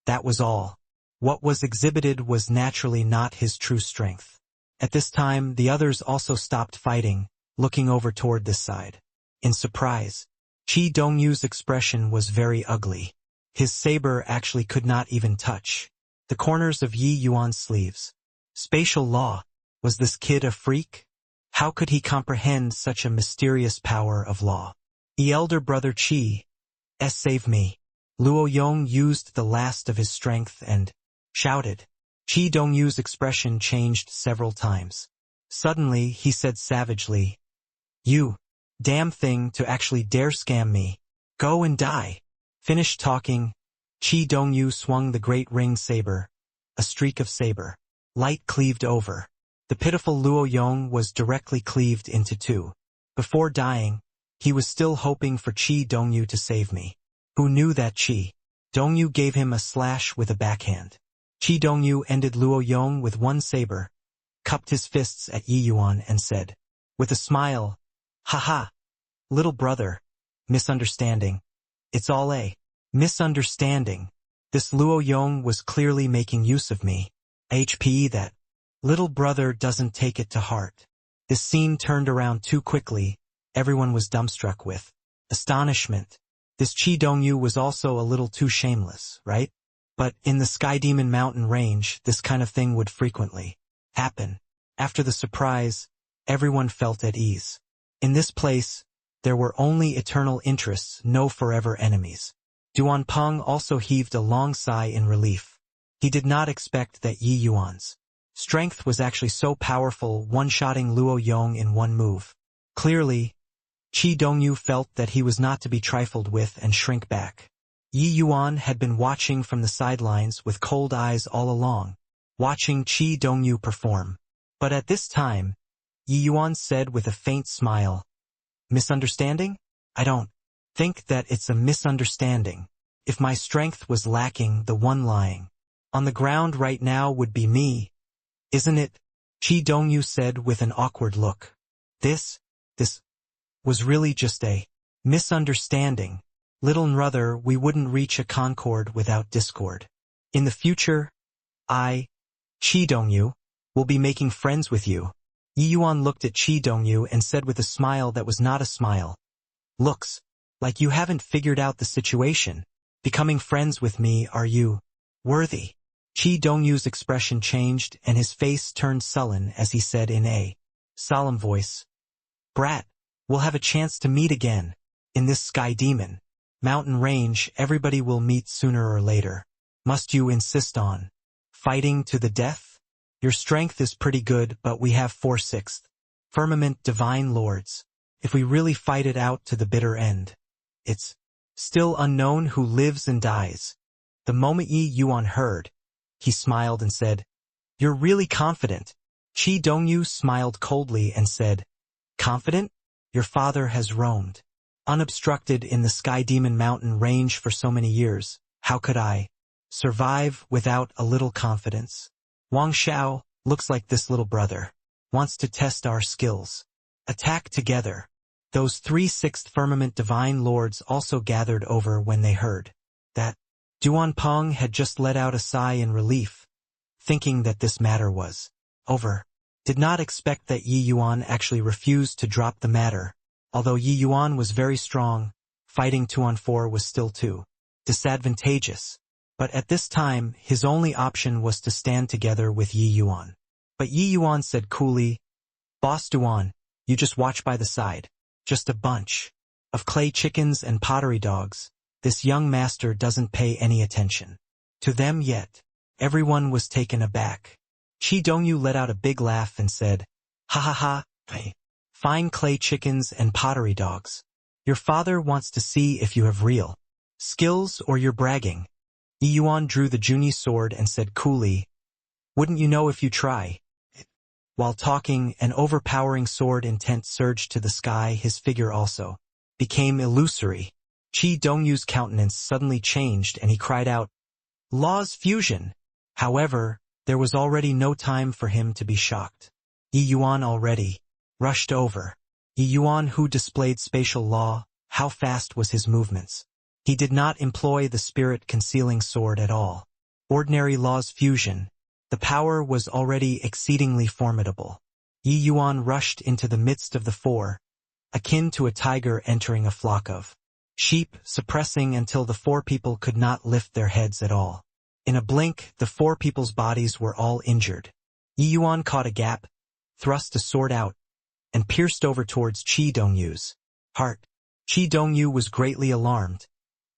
That was all. What was exhibited was naturally not his true strength. At this time, the others also stopped fighting, looking over toward this side. In surprise, Qi Dongyu's expression was very ugly. His saber actually could not even touch the corners of Yi Yuan's sleeves. Spatial law. Was this kid a freak? How could he comprehend such a mysterious power of law? Elder brother Qi, save me. Luo Yong used the last of his strength and shouted. Qi Dongyu's expression changed several times. Suddenly, he said savagely, "You damn thing to actually dare scam me. Go and die." Finished talking, Qi Dongyu swung the great ring saber. A streak of saber light cleaved over. The pitiful Luo Yong was directly cleaved into two. Before dying, he was still hoping for Qi Dongyu to save me. Who knew that Qi Dongyu gave him a slash with a backhand? Qi Dongyu ended Luo Yong with one saber, cupped his fists at Yi Yuan and said, with a smile, "Haha, little brother, misunderstanding. It's all a misunderstanding. This Luo Yong was clearly making use of me. HP that little brother doesn't take it to heart." This scene turned around too quickly. Everyone was dumbstruck with astonishment. This Qi Dongyu was also a little too shameless, right? But in the Sky Demon Mountain range, this kind of thing would frequently happen. After the surprise, everyone felt at ease. In this place, there were only eternal interests, no forever enemies. Duan Peng also heaved a long sigh in relief. He did not expect that Yi Yuan's strength was actually so powerful, one-shotting Luo Yong in one move. Clearly, Qi Dongyu felt that he was not to be trifled with and shrink back. Yi Yuan had been watching from the sidelines with cold eyes all along, watching Qi Dongyu perform. But at this time, Yi Yuan said with a faint smile, "Misunderstanding? I don't think that it's a misunderstanding. If my strength was lacking, the one lying on the ground right now would be me. Isn't it?" Qi Dongyu said with an awkward look. This was really just a misunderstanding. Little brother, we wouldn't reach a concord without discord. In the future, I, Qi Dongyu, will be making friends with you. Yi Yuan looked at Qi Dongyu and said with a smile that was not a smile, "Looks like you haven't figured out the situation. Becoming friends with me, are you worthy?" Qi Dongyu's expression changed and his face turned sullen as he said in a solemn voice, "Brat, we'll have a chance to meet again. In this Sky Demon Mountain range, everybody will meet sooner or later. Must you insist on fighting to the death? Your strength is pretty good, but we have 4/6 Firmament Divine Lords. If we really fight it out to the bitter end, it's still unknown who lives and dies." The moment Yi Yuan heard, he smiled and said, "You're really confident." Qi Dongyu smiled coldly and said, "Confident? Your father has roamed unobstructed in the Sky Demon Mountain range for so many years. How could I survive without a little confidence? Wang Xiao, looks like this little brother wants to test our skills. Attack together. Those 3/6 firmament divine lords also gathered over when they heard that Duan Peng had just let out a sigh in relief, thinking that this matter was over. Did not expect that Yi Yuan actually refused to drop the matter. Although Yi Yuan was very strong, fighting 2-on-4 was still too disadvantageous. But at this time, his only option was to stand together with Yi Yuan. But Yi Yuan said coolly, "Boss Duan, you just watch by the side. Just a bunch of clay chickens and pottery dogs. This young master doesn't pay any attention to them yet." Everyone was taken aback. Qi Dongyu let out a big laugh and said, "Ha ha ha, hey. Fine clay chickens and pottery dogs. Your father wants to see if you have real skills or you're bragging." Yi Yuan drew the Juni sword and said coolly, "Wouldn't you know if you try?" While talking, an overpowering sword intent surged to the sky. His figure also became illusory. Qi Dongyu's countenance suddenly changed and he cried out, "Law's fusion!" However, there was already no time for him to be shocked. Yi Yuan already rushed over. Yi Yuan, who displayed spatial law, how fast was his movements. He did not employ the spirit-concealing sword at all. Ordinary Law's fusion. The power was already exceedingly formidable. Yi Yuan rushed into the midst of the four, akin to a tiger entering a flock of sheep, suppressing until the four people could not lift their heads at all. In a blink, the four people's bodies were all injured. Yi Yuan caught a gap, thrust a sword out, and pierced over towards Qi Dongyu's heart. Qi Dongyu was greatly alarmed.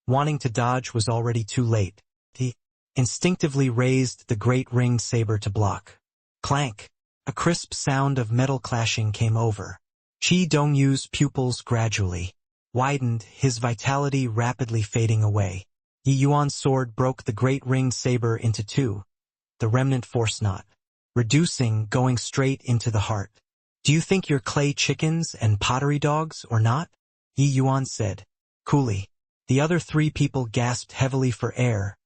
Wanting to dodge was already too late. He instinctively raised the great ringed saber to block. Clank! A crisp sound of metal clashing came over. Qi Dongyu's pupils gradually widened, his vitality rapidly fading away. Yi Yuan's sword broke the great ringed saber into two, the remnant force not reducing, going straight into the heart. "Do you think you're clay chickens and pottery dogs or not?" Yi Yuan said coolly. The other three people gasped heavily for air,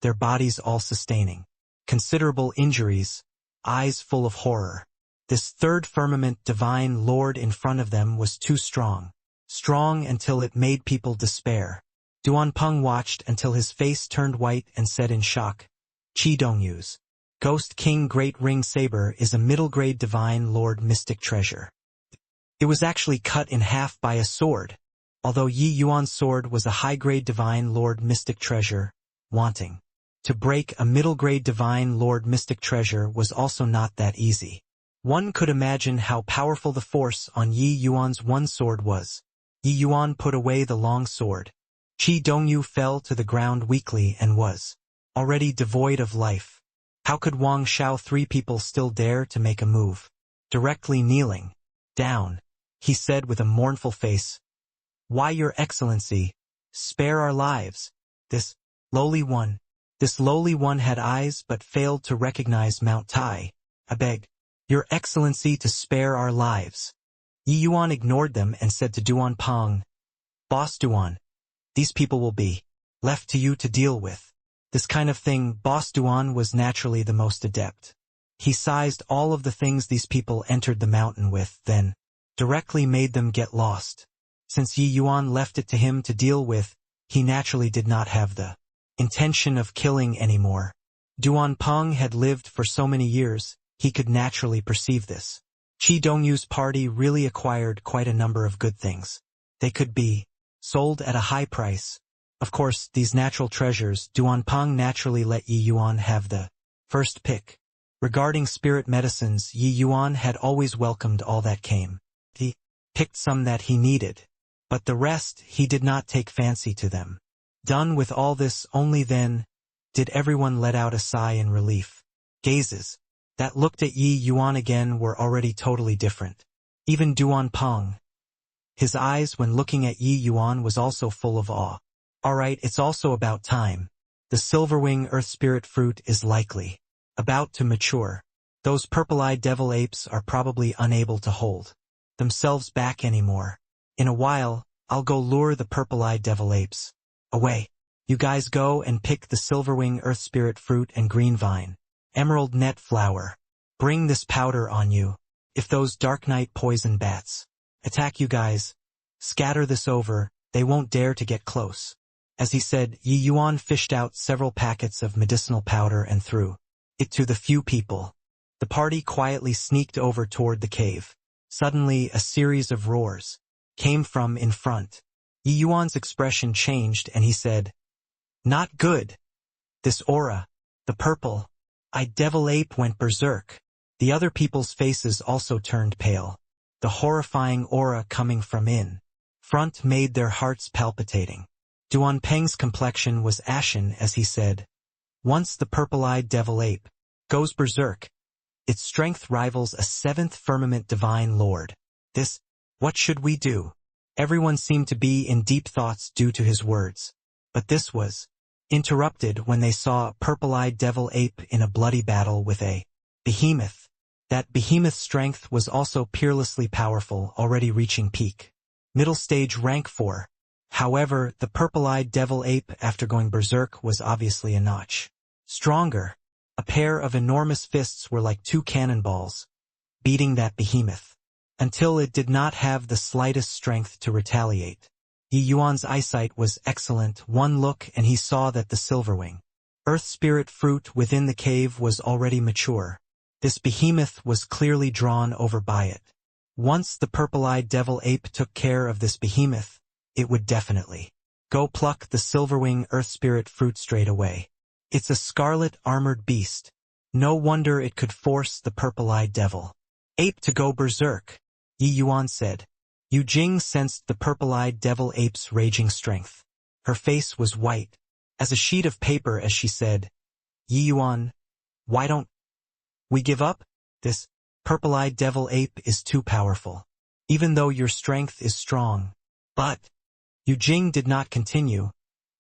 their bodies all sustaining considerable injuries, eyes full of horror. This third firmament divine lord in front of them was too strong. Strong until it made people despair. Duan Peng watched until his face turned white and said in shock, "Qi Dongyu's Ghost King Great Ring Saber is a middle-grade divine lord mystic treasure." It was actually cut in half by a sword. Although Yi Yuan's sword was a high-grade divine lord mystic treasure, wanting to break a middle-grade divine lord mystic treasure was also not that easy. One could imagine how powerful the force on Yi Yuan's one sword was. Yi Yuan put away the long sword. Qi Dongyu fell to the ground weakly and was already devoid of life. How could Wang Xiao three people still dare to make a move? Directly kneeling down, he said with a mournful face, "Why, Your Excellency, spare our lives. This lowly one had eyes but failed to recognize Mount Tai. I beg, Your Excellency, to spare our lives." Yi Yuan ignored them and said to Duan Peng, "Boss Duan, these people will be left to you to deal with." This kind of thing, Boss Duan was naturally the most adept. He sized all of the things these people entered the mountain with, then directly made them get lost. Since Yi Yuan left it to him to deal with, he naturally did not have the intention of killing anymore. Duan Peng had lived for so many years, he could naturally perceive this. Qi Dongyu's party really acquired quite a number of good things. They could be sold at a high price. Of course, these natural treasures, Duan Peng naturally let Yi Yuan have the first pick. Regarding spirit medicines, Yi Yuan had always welcomed all that came. He picked some that he needed, but the rest he did not take fancy to them. Done with all this, only then did everyone let out a sigh in relief. Gazes that looked at Yi Yuan again were already totally different. Even Duan Peng, his eyes when looking at Yi Yuan was also full of awe. Alright, it's also about time. The Silverwing Earth Spirit fruit is likely about to mature. Those purple-eyed devil apes are probably unable to hold themselves back anymore. In a while, I'll go lure the purple-eyed devil apes. Away. You guys go and pick the silverwing earth spirit fruit and green vine, emerald net flower. Bring this powder on you. If those dark night poison bats attack you guys, scatter this over, they won't dare to get close. As he said, Yi Yuan fished out several packets of medicinal powder and threw it to the few people. The party quietly sneaked over toward the cave. Suddenly, a series of roars came from in front. Yi Yuan's expression changed and he said, "Not good. This aura, the purple-eyed devil ape went berserk." The other people's faces also turned pale. The horrifying aura coming from in front made their hearts palpitating. Duan Peng's complexion was ashen as he said, "Once the purple-eyed devil ape goes berserk, its strength rivals a seventh firmament divine lord. What should we do?" Everyone seemed to be in deep thoughts due to his words. But this was interrupted when they saw a purple-eyed devil ape in a bloody battle with a behemoth. That behemoth's strength was also peerlessly powerful, already reaching peak middle stage rank 4. However, the purple-eyed devil ape after going berserk was obviously a notch stronger. A pair of enormous fists were like two cannonballs, beating that behemoth, until it did not have the slightest strength to retaliate. Yi Yuan's eyesight was excellent. One look and he saw that the silverwing earth spirit fruit within the cave was already mature. This behemoth was clearly drawn over by it. Once the purple-eyed devil ape took care of this behemoth, it would definitely go pluck the silverwing earth spirit fruit straight away. It's a scarlet armored beast. No wonder it could force the purple-eyed devil ape to go berserk, Yi Yuan said. Yu Jing sensed the purple-eyed devil ape's raging strength. Her face was white as a sheet of paper as she said, "Yi Yuan, why don't we give up? This purple-eyed devil ape is too powerful. Even though your strength is strong." But Yu Jing did not continue,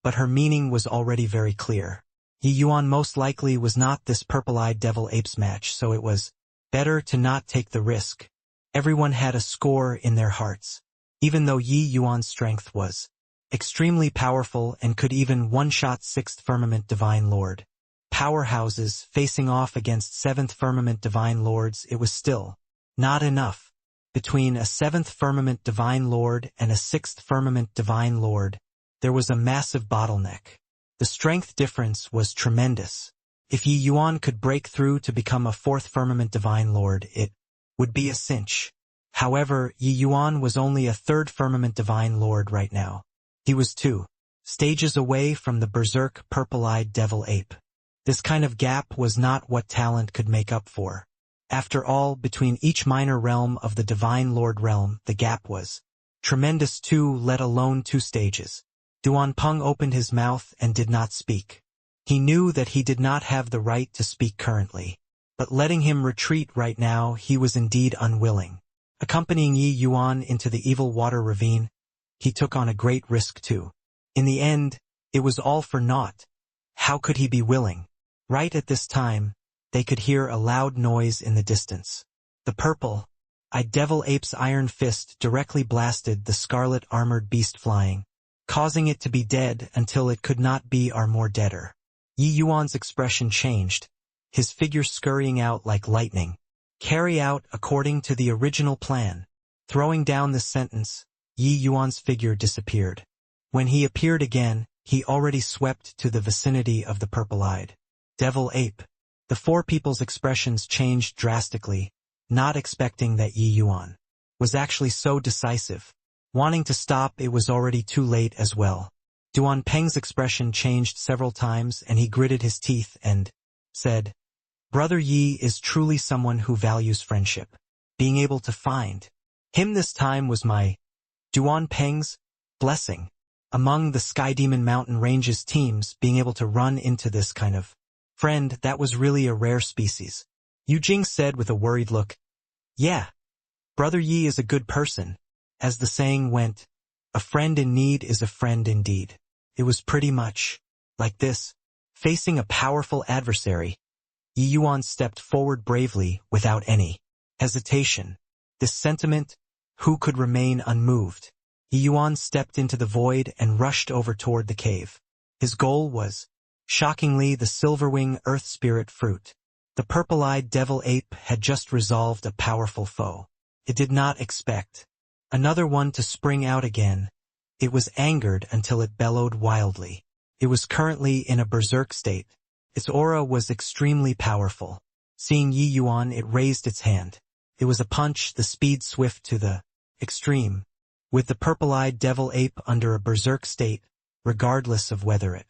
but her meaning was already very clear. Yi Yuan most likely was not this purple-eyed devil ape's match, so it was better to not take the risk. Everyone had a score in their hearts. Even though Yi Yuan's strength was extremely powerful and could even one-shot 6th Firmament Divine Lord powerhouses facing off against 7th Firmament Divine Lords, it was still not enough. Between a 7th Firmament Divine Lord and a 6th Firmament Divine Lord, there was a massive bottleneck. The strength difference was tremendous. If Yi Yuan could break through to become a 4th Firmament Divine Lord, it would be a cinch. However, Yi Yuan was only a 3rd Firmament Divine Lord right now. He was 2 stages away from the berserk purple-eyed devil ape. This kind of gap was not what talent could make up for. After all, between each minor realm of the Divine Lord realm, the gap was tremendous too, let alone 2 stages. Duan Peng opened his mouth and did not speak. He knew that he did not have the right to speak currently, but letting him retreat right now, he was indeed unwilling. Accompanying Yi Yuan into the evil water ravine, he took on a great risk too. In the end, it was all for naught. How could he be willing? Right at this time, they could hear a loud noise in the distance. The purple-eyed devil ape's iron fist directly blasted the scarlet armored beast flying, causing it to be dead until it could not be or more deader. Yi Yuan's expression changed, his figure scurrying out like lightning. Carry out according to the original plan. Throwing down this sentence, Yi Yuan's figure disappeared. When he appeared again, he already swept to the vicinity of the purple-eyed devil ape. The 4 people's expressions changed drastically, not expecting that Yi Yuan was actually so decisive. Wanting to stop, it was already too late as well. Duan Peng's expression changed several times and he gritted his teeth and said, "Brother Yi is truly someone who values friendship. Being able to find him this time was my Duan Peng's blessing. Among the Sky Demon Mountain Ranges teams, being able to run into this kind of friend, that was really a rare species." Yu Jing said with a worried look, "Yeah, Brother Yi is a good person. As the saying went, a friend in need is a friend indeed." It was pretty much like this. Facing a powerful adversary, Yi Yuan stepped forward bravely without any hesitation. This sentiment, who could remain unmoved? Yi Yuan stepped into the void and rushed over toward the cave. His goal was, shockingly, the silverwing earth spirit fruit. The purple-eyed devil ape had just resolved a powerful foe. It did not expect another one to spring out again. It was angered until it bellowed wildly. It was currently in a berserk state. Its aura was extremely powerful. Seeing Yi Yuan, it raised its hand. It was a punch, the speed swift to the extreme. With the purple-eyed devil ape under a berserk state, regardless of whether it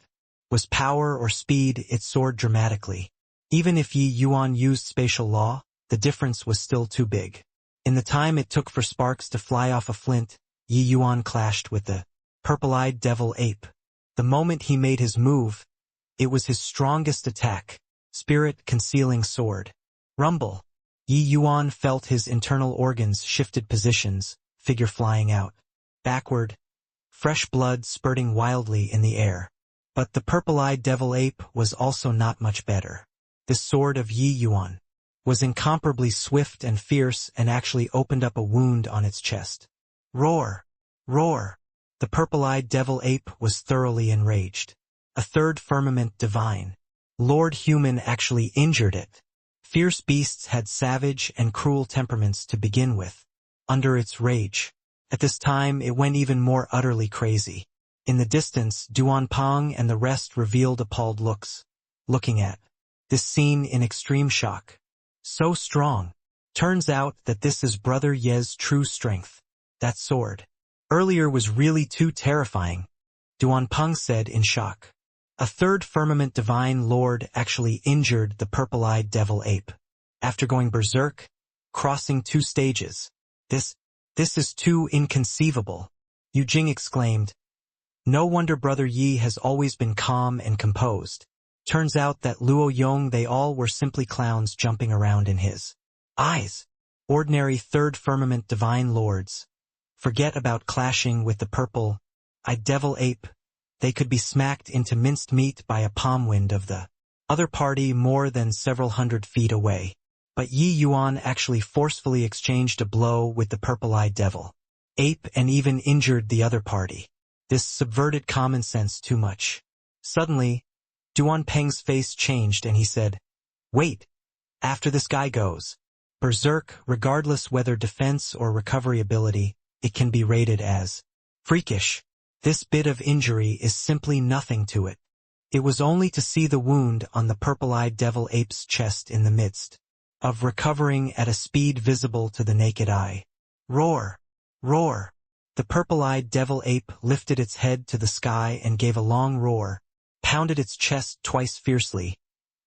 was power or speed, it soared dramatically. Even if Yi Yuan used spatial law, the difference was still too big. In the time it took for sparks to fly off a flint, Yi Yuan clashed with the purple-eyed devil ape. The moment he made his move, it was his strongest attack, spirit concealing sword. Rumble. Yi Yuan felt his internal organs shifted positions, figure flying out. Backward. Fresh blood spurting wildly in the air. But the purple-eyed devil ape was also not much better. This sword of Yi Yuan was incomparably swift and fierce and actually opened up a wound on its chest. Roar! Roar! The purple-eyed devil ape was thoroughly enraged. A third firmament divine, Lord Human, actually injured it. Fierce beasts had savage and cruel temperaments to begin with. Under its rage, at this time it went even more utterly crazy. In the distance, Duanpong and the rest revealed appalled looks, looking at this scene in extreme shock. So strong. Turns out that this is Brother Ye's true strength. That sword earlier was really too terrifying, Duanpong said in shock. A third firmament divine lord actually injured the purple-eyed devil ape. After going berserk, crossing 2 stages. This is too inconceivable, Yu Jing exclaimed. No wonder Brother Yi has always been calm and composed. Turns out that Luo Yong, they all were simply clowns jumping around in his eyes. Ordinary third firmament divine lords. Forget about clashing with the purple-eyed devil ape. They could be smacked into minced meat by a palm wind of the other party more than several hundred feet away. But Yi Yuan actually forcefully exchanged a blow with the purple-eyed devil ape and even injured the other party. This subverted common sense too much. Suddenly, Duanpeng's face changed and he said, "Wait, after this guy goes berserk, regardless whether defense or recovery ability, it can be rated as freakish. This bit of injury is simply nothing to it. It was only to see the wound on the purple-eyed devil ape's chest in the midst of recovering at a speed visible to the naked eye. Roar! Roar! The purple-eyed devil ape lifted its head to the sky and gave a long roar, pounded its chest twice fiercely.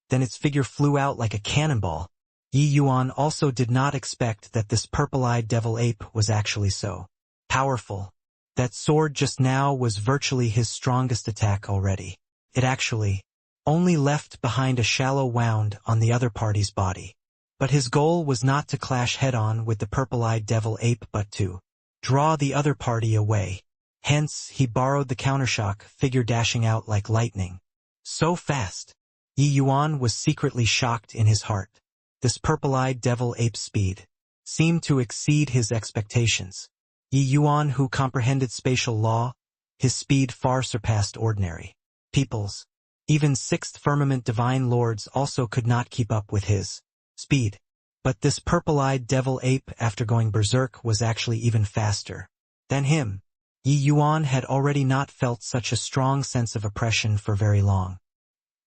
Then its figure flew out like a cannonball. Yi Yuan also did not expect that this purple-eyed devil ape was actually so powerful. That sword just now was virtually his strongest attack already. It actually only left behind a shallow wound on the other party's body. But his goal was not to clash head-on with the purple-eyed devil ape but to draw the other party away. Hence, he borrowed the countershock, figure dashing out like lightning. So fast. Yi Yuan was secretly shocked in his heart. This purple-eyed devil ape's speed seemed to exceed his expectations. Yi Yuan, who comprehended spatial law, his speed far surpassed ordinary people's. Even 6th firmament divine lords also could not keep up with his speed. But this purple-eyed devil ape, after going berserk, was actually even faster than him. Yi Yuan had already not felt such a strong sense of oppression for very long.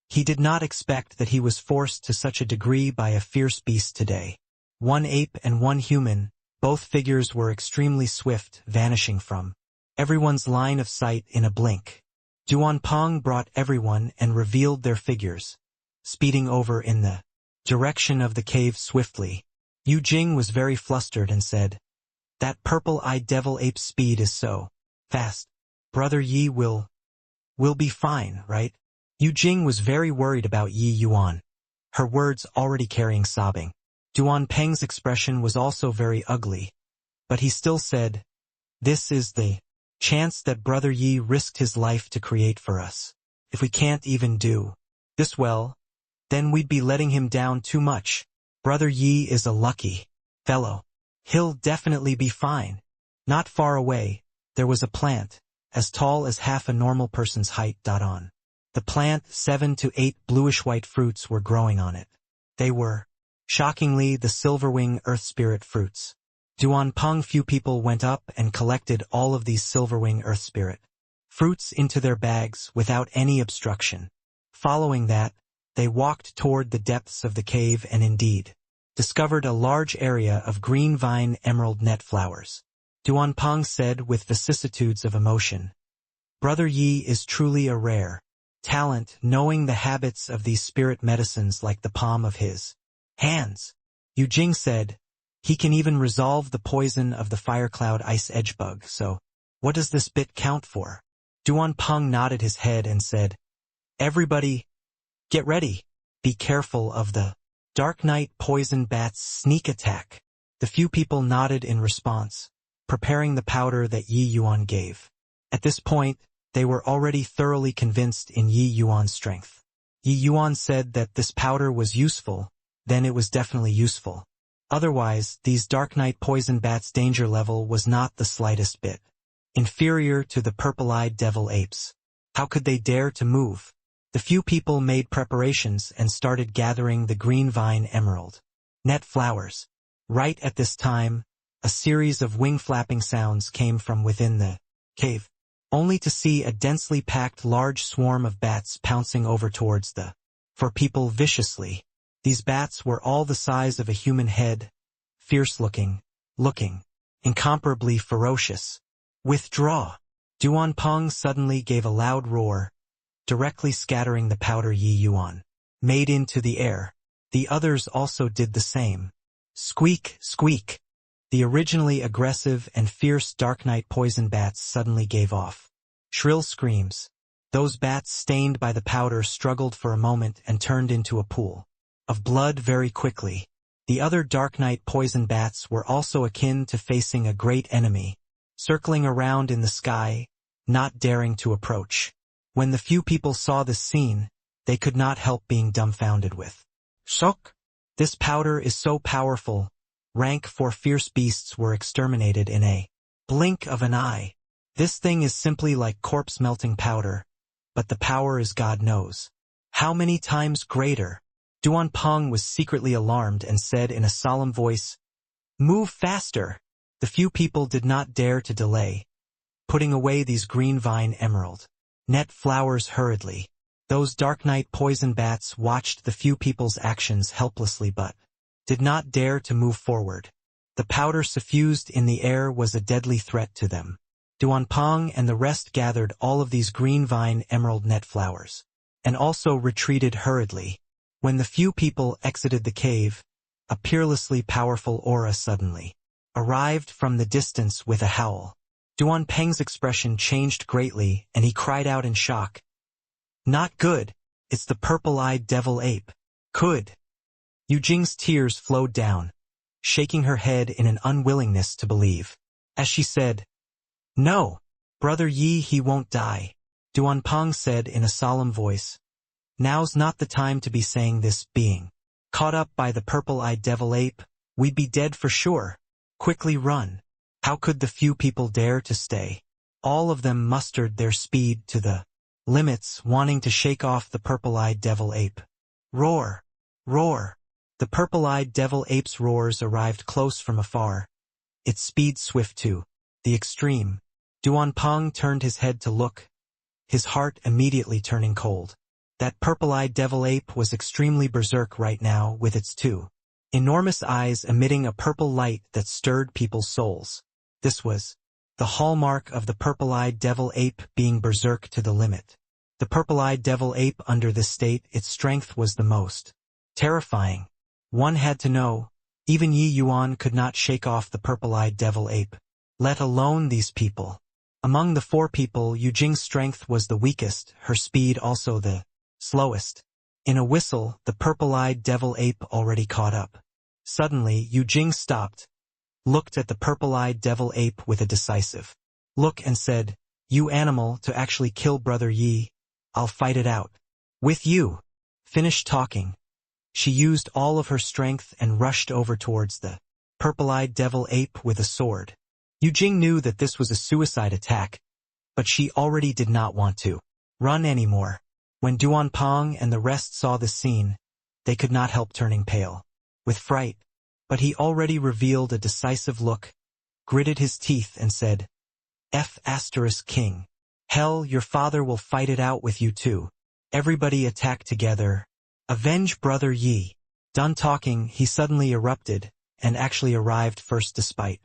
He did not expect that he was forced to such a degree by a fierce beast today. 1 ape and 1 human, both figures were extremely swift, vanishing from everyone's line of sight in a blink. Duanpong brought everyone and revealed their figures, speeding over in the direction of the cave swiftly. Yu Jing was very flustered and said, "That purple-eyed devil ape's speed is so fast. Brother Yi will be fine, right?" Yu Jing was very worried about Yi Yuan, her words already carrying sobbing. Duanpeng's expression was also very ugly, but he still said, "This is the chance that Brother Yi risked his life to create for us. If we can't even do this well, then we'd be letting him down too much. Brother Yi is a lucky fellow. He'll definitely be fine." Not far away, there was a plant, as tall as half a normal person's height. On the plant, 7 to 8 bluish-white fruits were growing on it. They were, shockingly, the silverwing earth spirit fruits. Duanpeng few people went up and collected all of these silverwing earth spirit fruits into their bags without any obstruction. Following that, they walked toward the depths of the cave and indeed discovered a large area of green vine emerald net flowers. Duanpeng said with vicissitudes of emotion, "Brother Yi is truly a rare talent, knowing the habits of these spirit medicines like the palm of his hands." Yu Jing said, "He can even resolve the poison of the fire cloud ice edge bug, so what does this bit count for?" Duanpeng nodded his head and said, "Everybody, get ready. Be careful of the Dark Night Poison Bat's sneak attack." The few people nodded in response, preparing the powder that Yi Yuan gave. At this point, they were already thoroughly convinced in Yi Yuan's strength. Yi Yuan said that this powder was useful, then it was definitely useful. Otherwise, these Dark Night Poison Bats' danger level was not the slightest bit inferior to the purple-eyed devil apes. How could they dare to move? The few people made preparations and started gathering the green vine emerald net flowers. Right at this time, a series of wing-flapping sounds came from within the cave, only to see a densely packed large swarm of bats pouncing over towards the four people viciously. These bats were all the size of a human head, fierce-looking, incomparably ferocious. "Withdraw!" Duanpeng suddenly gave a loud roar, directly scattering the powder Yi Yuan made into the air. The others also did the same. Squeak, squeak! The originally aggressive and fierce Dark Night Poison Bats suddenly gave off shrill screams. Those bats stained by the powder struggled for a moment and turned into a pool of blood very quickly. The other Dark Night Poison Bats were also akin to facing a great enemy, circling around in the sky, not daring to approach. When the few people saw this scene, they could not help being dumbfounded with shock. This powder is so powerful. Rank 4 fierce beasts were exterminated in a blink of an eye. This thing is simply like corpse-melting powder, but the power is God knows how many times greater. Duanpeng was secretly alarmed and said in a solemn voice, "Move faster!" The few people did not dare to delay, putting away these green vine emerald net flowers hurriedly. Those Dark Night Poison Bats watched the few people's actions helplessly but did not dare to move forward. The powder suffused in the air was a deadly threat to them. Duanpeng and the rest gathered all of these green vine emerald net flowers, and also retreated hurriedly. When the few people exited the cave, a peerlessly powerful aura suddenly arrived from the distance with a howl. Duanpeng's expression changed greatly and he cried out in shock, "Not good! It's the purple-eyed devil ape! Could!" Yu Jing's tears flowed down, shaking her head in an unwillingness to believe. As she said, "No, Brother Yi, he won't die." Duanpeng said in a solemn voice, "Now's not the time to be saying this. Being caught up by the purple-eyed devil ape, we'd be dead for sure. Quickly run." How could the few people dare to stay? All of them mustered their speed to the limits, wanting to shake off the purple-eyed devil ape. Roar! Roar! The purple-eyed devil ape's roars arrived close from afar, its speed swift to the extreme. Duanpeng turned his head to look, his heart immediately turning cold. That purple-eyed devil ape was extremely berserk right now, with its two enormous eyes emitting a purple light that stirred people's souls. This was the hallmark of the purple-eyed devil ape, being berserk to the limit. The purple-eyed devil ape, under this state, its strength was the most terrifying. One had to know, even Yi Yuan could not shake off the purple-eyed devil ape, let alone these people. Among the four people, Yu Jing's strength was the weakest, her speed also the slowest. In a whistle, the purple-eyed devil ape already caught up. Suddenly, Yu Jing stopped, looked at the purple-eyed devil ape with a decisive look and said, "You animal, to actually kill Brother Yi, I'll fight it out with you." Finished talking, she used all of her strength and rushed over towards the purple-eyed devil ape with a sword. Yu Jing knew that this was a suicide attack, but she already did not want to run anymore. When Duan Pong and the rest saw the scene, they could not help turning pale with fright, but he already revealed a decisive look, gritted his teeth and said, King. Hell, your father will fight it out with you too. Everybody attack together. Avenge brother Yi. Done talking, he suddenly erupted, and actually arrived first despite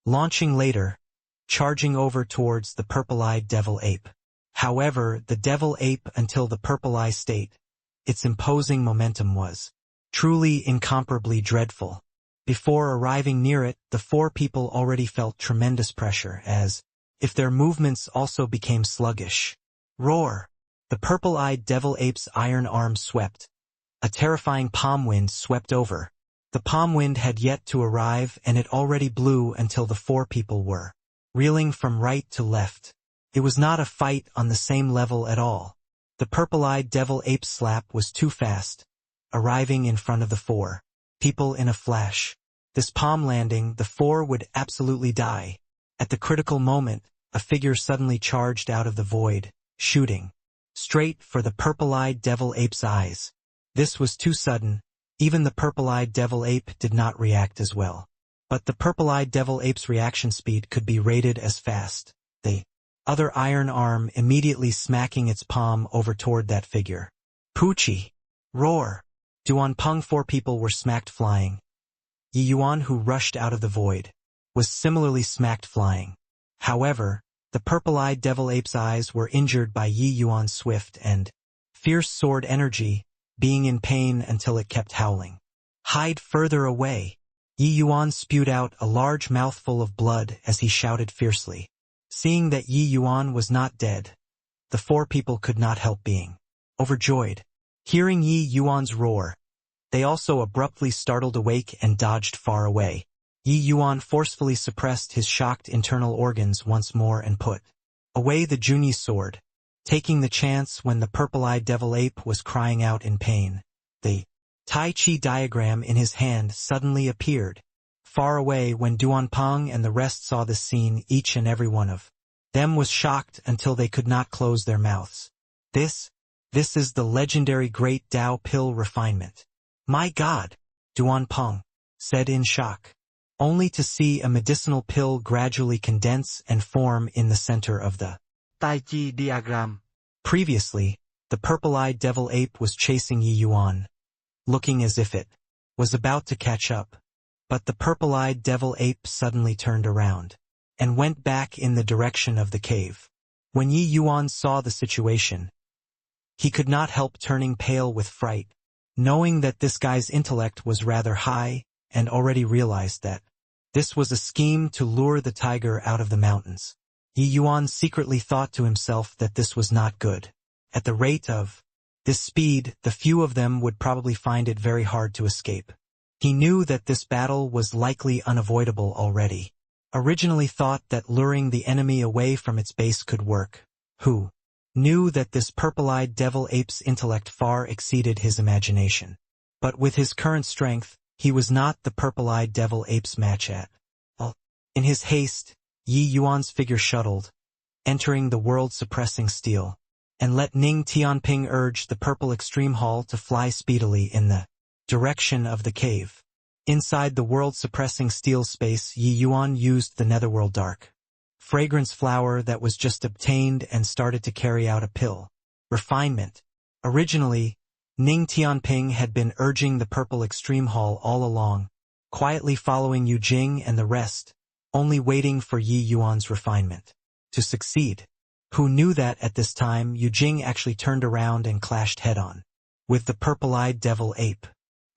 launching later, charging over towards the purple-eyed devil ape. However, the devil ape until the purple-eye state, its imposing momentum was truly incomparably dreadful. Before arriving near it, the four people already felt tremendous pressure as if their movements also became sluggish. Roar! The purple-eyed devil ape's iron arm swept. A terrifying palm wind swept over. The palm wind had yet to arrive and it already blew until the four people were reeling from right to left. It was not a fight on the same level at all. The purple-eyed devil ape's slap was too fast, arriving in front of the four people in a flash. This palm landing, the four would absolutely die. At the critical moment, a figure suddenly charged out of the void, shooting straight for the purple-eyed devil ape's eyes. This was too sudden. Even the purple-eyed devil ape did not react as well. But the purple-eyed devil ape's reaction speed could be rated as fast. The other iron arm immediately smacking its palm over toward that figure. Poochie! Roar! Duan Peng, four people were smacked flying. Yi Yuan, who rushed out of the void, was similarly smacked flying. However, the purple-eyed devil ape's eyes were injured by Yi Yuan's swift and fierce sword energy, being in pain until it kept howling. Hide further away! Yi Yuan spewed out a large mouthful of blood as he shouted fiercely. Seeing that Yi Yuan was not dead, the four people could not help being overjoyed. Hearing Yi Yuan's roar, they also abruptly startled awake and dodged far away. Yi Yuan forcefully suppressed his shocked internal organs once more and put away the Junyi sword, taking the chance when the purple-eyed devil ape was crying out in pain. The Tai Chi diagram in his hand suddenly appeared. Far away when Duan Peng and the rest saw this scene, each and every one of them was shocked until they could not close their mouths. This is the legendary Great Tao Pill refinement. My God! Duan Peng said in shock, only to see a medicinal pill gradually condense and form in the center of the Tai Chi diagram. Previously, the purple-eyed devil ape was chasing Yi Yuan, looking as if it was about to catch up. But the purple-eyed devil ape suddenly turned around and went back in the direction of the cave. When Yi Yuan saw the situation, he could not help turning pale with fright, knowing that this guy's intellect was rather high and already realized that this was a scheme to lure the tiger out of the mountains. Yi Yuan secretly thought to himself that this was not good. At the rate of this speed, the few of them would probably find it very hard to escape. He knew that this battle was likely unavoidable already. Originally thought that luring the enemy away from its base could work. Who knew that this purple-eyed devil ape's intellect far exceeded his imagination. But with his current strength, he was not the purple-eyed devil ape's match at all. In his haste, Yi Yuan's figure shuttled, entering the world-suppressing steel, and let Ning Tianping urge the purple extreme hall to fly speedily in the direction of the cave. Inside the world-suppressing steel space, Yi Yuan used the netherworld dark fragrance flower that was just obtained and started to carry out a pill refinement. Originally, Ning Tianping had been urging the purple extreme hall all along, quietly following Yu Jing and the rest, only waiting for Yi Yuan's refinement to succeed. Who knew that at this time Yu Jing actually turned around and clashed head-on with the purple-eyed devil ape.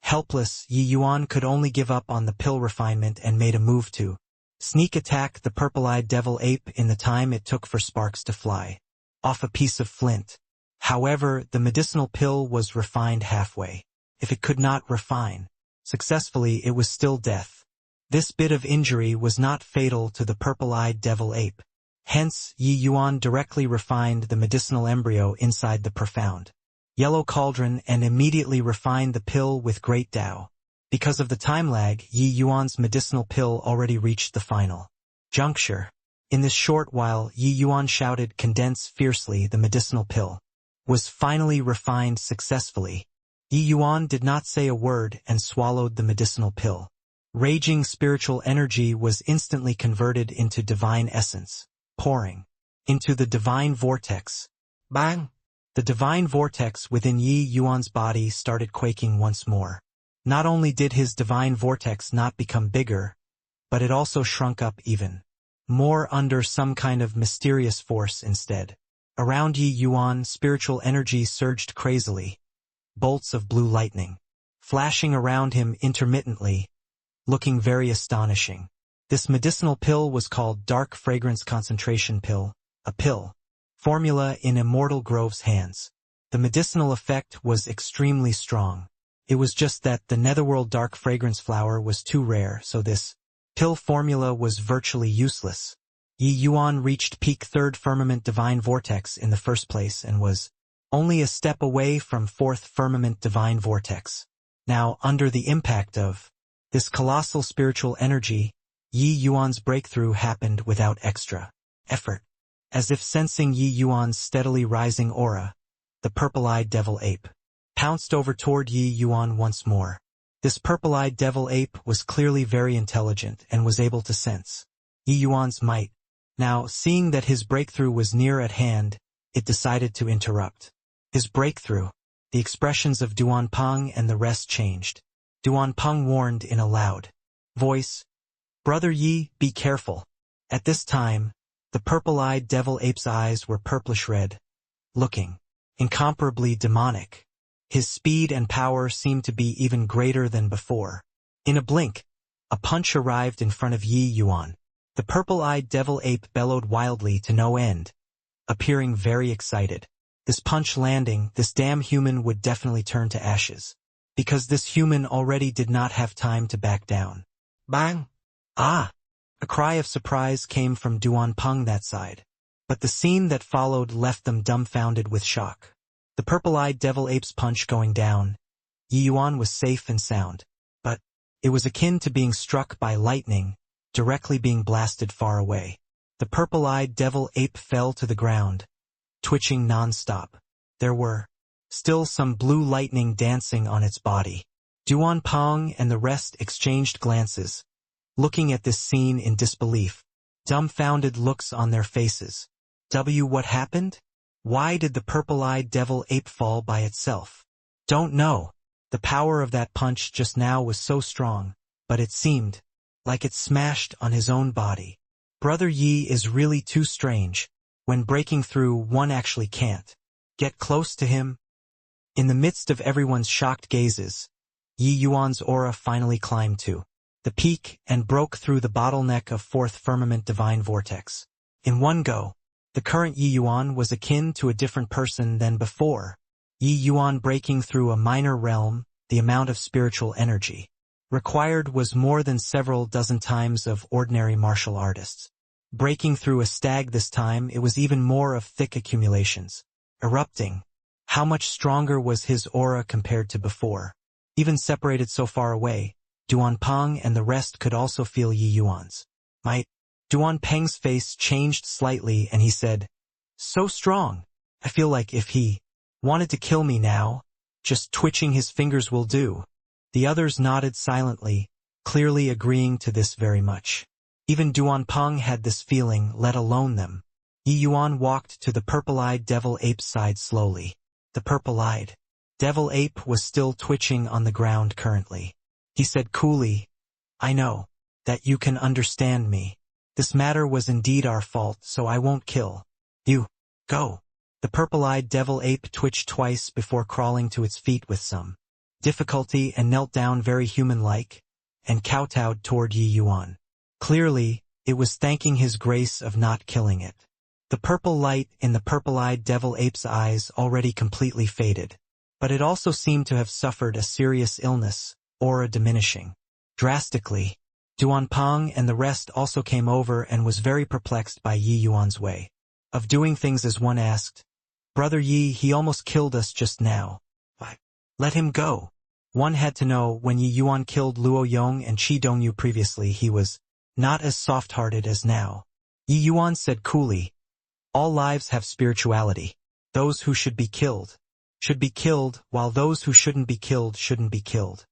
Helpless, Yi Yuan could only give up on the pill refinement and made a move to sneak attack the purple-eyed devil ape in the time it took for sparks to fly off a piece of flint. However, the medicinal pill was refined halfway. If it could not refine successfully, it was still death. This bit of injury was not fatal to the purple-eyed devil ape. Hence, Yi Yuan directly refined the medicinal embryo inside the profound yellow cauldron and immediately refined the pill with great Tao. Because of the time lag, Yi Yuan's medicinal pill already reached the final juncture. In this short while, Yi Yuan shouted, "Condense fiercely, the medicinal pill was finally refined successfully." Yi Yuan did not say a word and swallowed the medicinal pill. Raging spiritual energy was instantly converted into divine essence, pouring into the divine vortex. Bang! The divine vortex within Yi Yuan's body started quaking once more. Not only did his divine vortex not become bigger, but it also shrunk up even more under some kind of mysterious force instead. Around Yi Yuan, spiritual energy surged crazily, bolts of blue lightning flashing around him intermittently, looking very astonishing. This medicinal pill was called Dark Fragrance Concentration Pill, a pill formula in Immortal Grove's hands. The medicinal effect was extremely strong. It was just that the Netherworld Dark Fragrance flower was too rare, so this pill formula was virtually useless. Yi Yuan reached peak third firmament divine vortex in the first place and was only a step away from fourth firmament divine vortex. Now, under the impact of this colossal spiritual energy, Yi Yuan's breakthrough happened without extra effort. As if sensing Yi Yuan's steadily rising aura, the purple-eyed devil ape pounced over toward Yi Yuan once more. This purple-eyed devil ape was clearly very intelligent and was able to sense Yi Yuan's might. Now, seeing that his breakthrough was near at hand, it decided to interrupt his breakthrough. The expressions of Duan Peng and the rest changed. Duan Peng warned in a loud voice, "Brother Yi, be careful." At this time, the purple-eyed devil ape's eyes were purplish-red, looking incomparably demonic. His speed and power seemed to be even greater than before. In a blink, a punch arrived in front of Yi Yuan. The purple-eyed devil ape bellowed wildly to no end, appearing very excited. This punch landing, this damn human would definitely turn to ashes, because this human already did not have time to back down. Bang! Ah! A cry of surprise came from Duan Peng that side, but the scene that followed left them dumbfounded with shock. The purple-eyed devil ape's punch going down, Yi Yuan was safe and sound, but it was akin to being struck by lightning, directly being blasted far away. The purple-eyed devil ape fell to the ground, twitching non-stop. There were still some blue lightning dancing on its body. Duan Peng and the rest exchanged glances, looking at this scene in disbelief, dumbfounded looks on their faces. What happened? Why did the purple-eyed devil ape fall by itself? Don't know. The power of that punch just now was so strong, but it seemed like it smashed on his own body. Brother Yi is really too strange. When breaking through, one actually can't get close to him. In the midst of everyone's shocked gazes, Yi Yuan's aura finally climbed to the peak and broke through the bottleneck of fourth firmament divine vortex. In one go, the current Yi Yuan was akin to a different person than before. Yi Yuan breaking through a minor realm, the amount of spiritual energy required was more than several dozen times of ordinary martial artists. Breaking through a stag this time, it was even more of thick accumulations, erupting. How much stronger was his aura compared to before? Even separated so far away, Duan Peng and the rest could also feel Yi Yuan's might. Duan Peng's face changed slightly and he said, "So strong. I feel like if he wanted to kill me now, just twitching his fingers will do." The others nodded silently, clearly agreeing to this very much. Even Duan Peng had this feeling, let alone them. Yi Yuan walked to the purple-eyed devil ape's side slowly. The purple-eyed devil ape was still twitching on the ground currently. He said coolly, "I know that you can understand me. This matter was indeed our fault, so I won't kill you. Go." The purple-eyed devil ape twitched twice before crawling to its feet with some difficulty and knelt down very human-like, and kowtowed toward Yi Yuan. Clearly, it was thanking his grace of not killing it. The purple light in the purple-eyed devil ape's eyes already completely faded, but it also seemed to have suffered a serious illness, aura diminishing drastically. Duan Peng and the rest also came over and was very perplexed by Yi Yuan's way of doing things as one asked, "Brother Yi, he almost killed us just now. Why, let him go." One had to know when Yi Yuan killed Luo Yong and Qi Dongyu previously, he was not as soft-hearted as now. Yi Yuan said coolly, all lives have spirituality. Those who should be killed, while those who shouldn't be killed.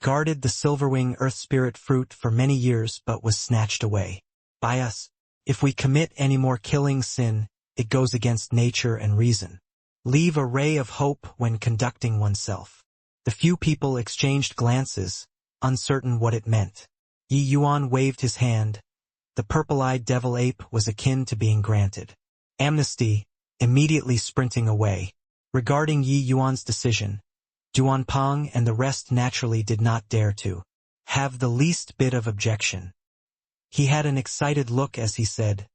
Guarded the silverwing earth spirit fruit for many years but was snatched away by us. If we commit any more killing sin, it goes against nature and reason. Leave a ray of hope when conducting oneself. The few people exchanged glances, uncertain what it meant. Yi Yuan waved his hand. The purple-eyed devil ape was akin to being granted amnesty, immediately sprinting away. Regarding Yi Yuan's decision, Duanping and the rest naturally did not dare to have the least bit of objection. He had an excited look as he said,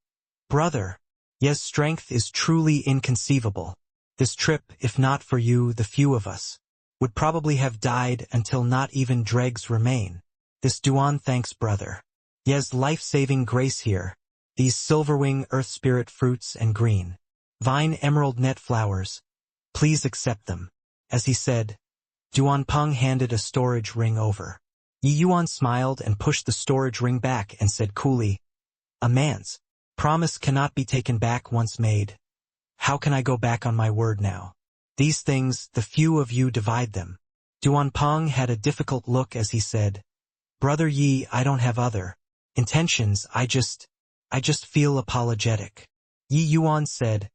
Brother, Ye's strength is truly inconceivable. This trip, if not for you, the few of us, would probably have died until not even dregs remain. This Duan thanks brother. Ye's life-saving grace here, these silverwing earth spirit fruits and green vine emerald net flowers, please accept them. As he said, Duanping handed a storage ring over. Yi Yuan smiled and pushed the storage ring back and said coolly, a man's promise cannot be taken back once made. How can I go back on my word now? These things, the few of you divide them. Duanping had a difficult look as he said, Brother Yi, I don't have other intentions, I just feel apologetic. Yi Yuan said,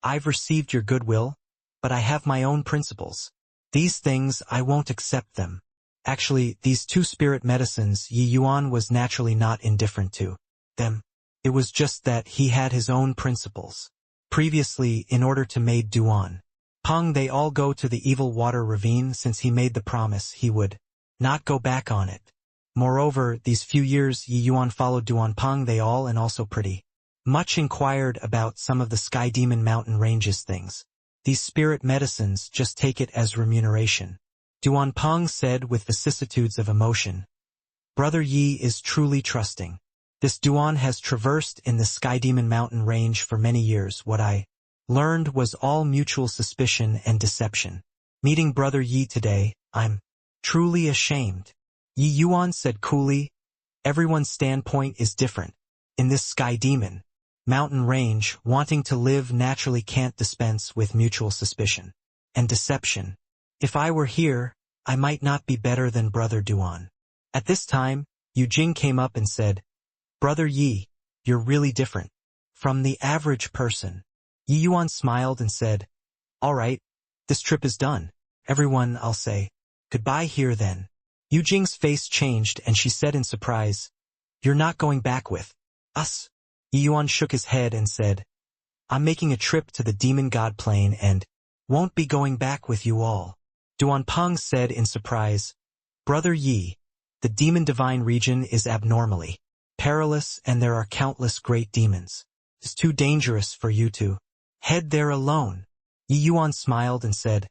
I've received your goodwill, but I have my own principles. These things, I won't accept them. Actually, these two spirit medicines, Yi Yuan was naturally not indifferent to them. It was just that he had his own principles. Previously, in order to made Duanping they all go to the evil water ravine since he made the promise he would not go back on it. Moreover, these few years Yi Yuan followed Duanping they all and also pretty much inquired about some of the Sky Demon mountain ranges things. These spirit medicines, just take it as remuneration. Duanping said with vicissitudes of emotion. Brother Yi is truly trusting. This Duan has traversed in the Sky Demon mountain range for many years. What I learned was all mutual suspicion and deception. Meeting Brother Yi today, I'm truly ashamed. Yi Yuan said coolly, everyone's standpoint is different. In this Sky Demon mountain range, wanting to live naturally can't dispense with mutual suspicion and deception. If I were here, I might not be better than Brother Duan. At this time, Yu Jing came up and said, Brother Yi, you're really different from the average person. Yi Yuan smiled and said, all right, this trip is done. Everyone, I'll say goodbye here then. Yu Jing's face changed and she said in surprise, you're not going back with us? Yi Yuan shook his head and said, I'm making a trip to the Demon God Plain and won't be going back with you all. Duanping said in surprise, Brother Yi, the Demon Divine region is abnormally perilous and there are countless great demons. It's too dangerous for you to head there alone. Yi Yuan smiled and said,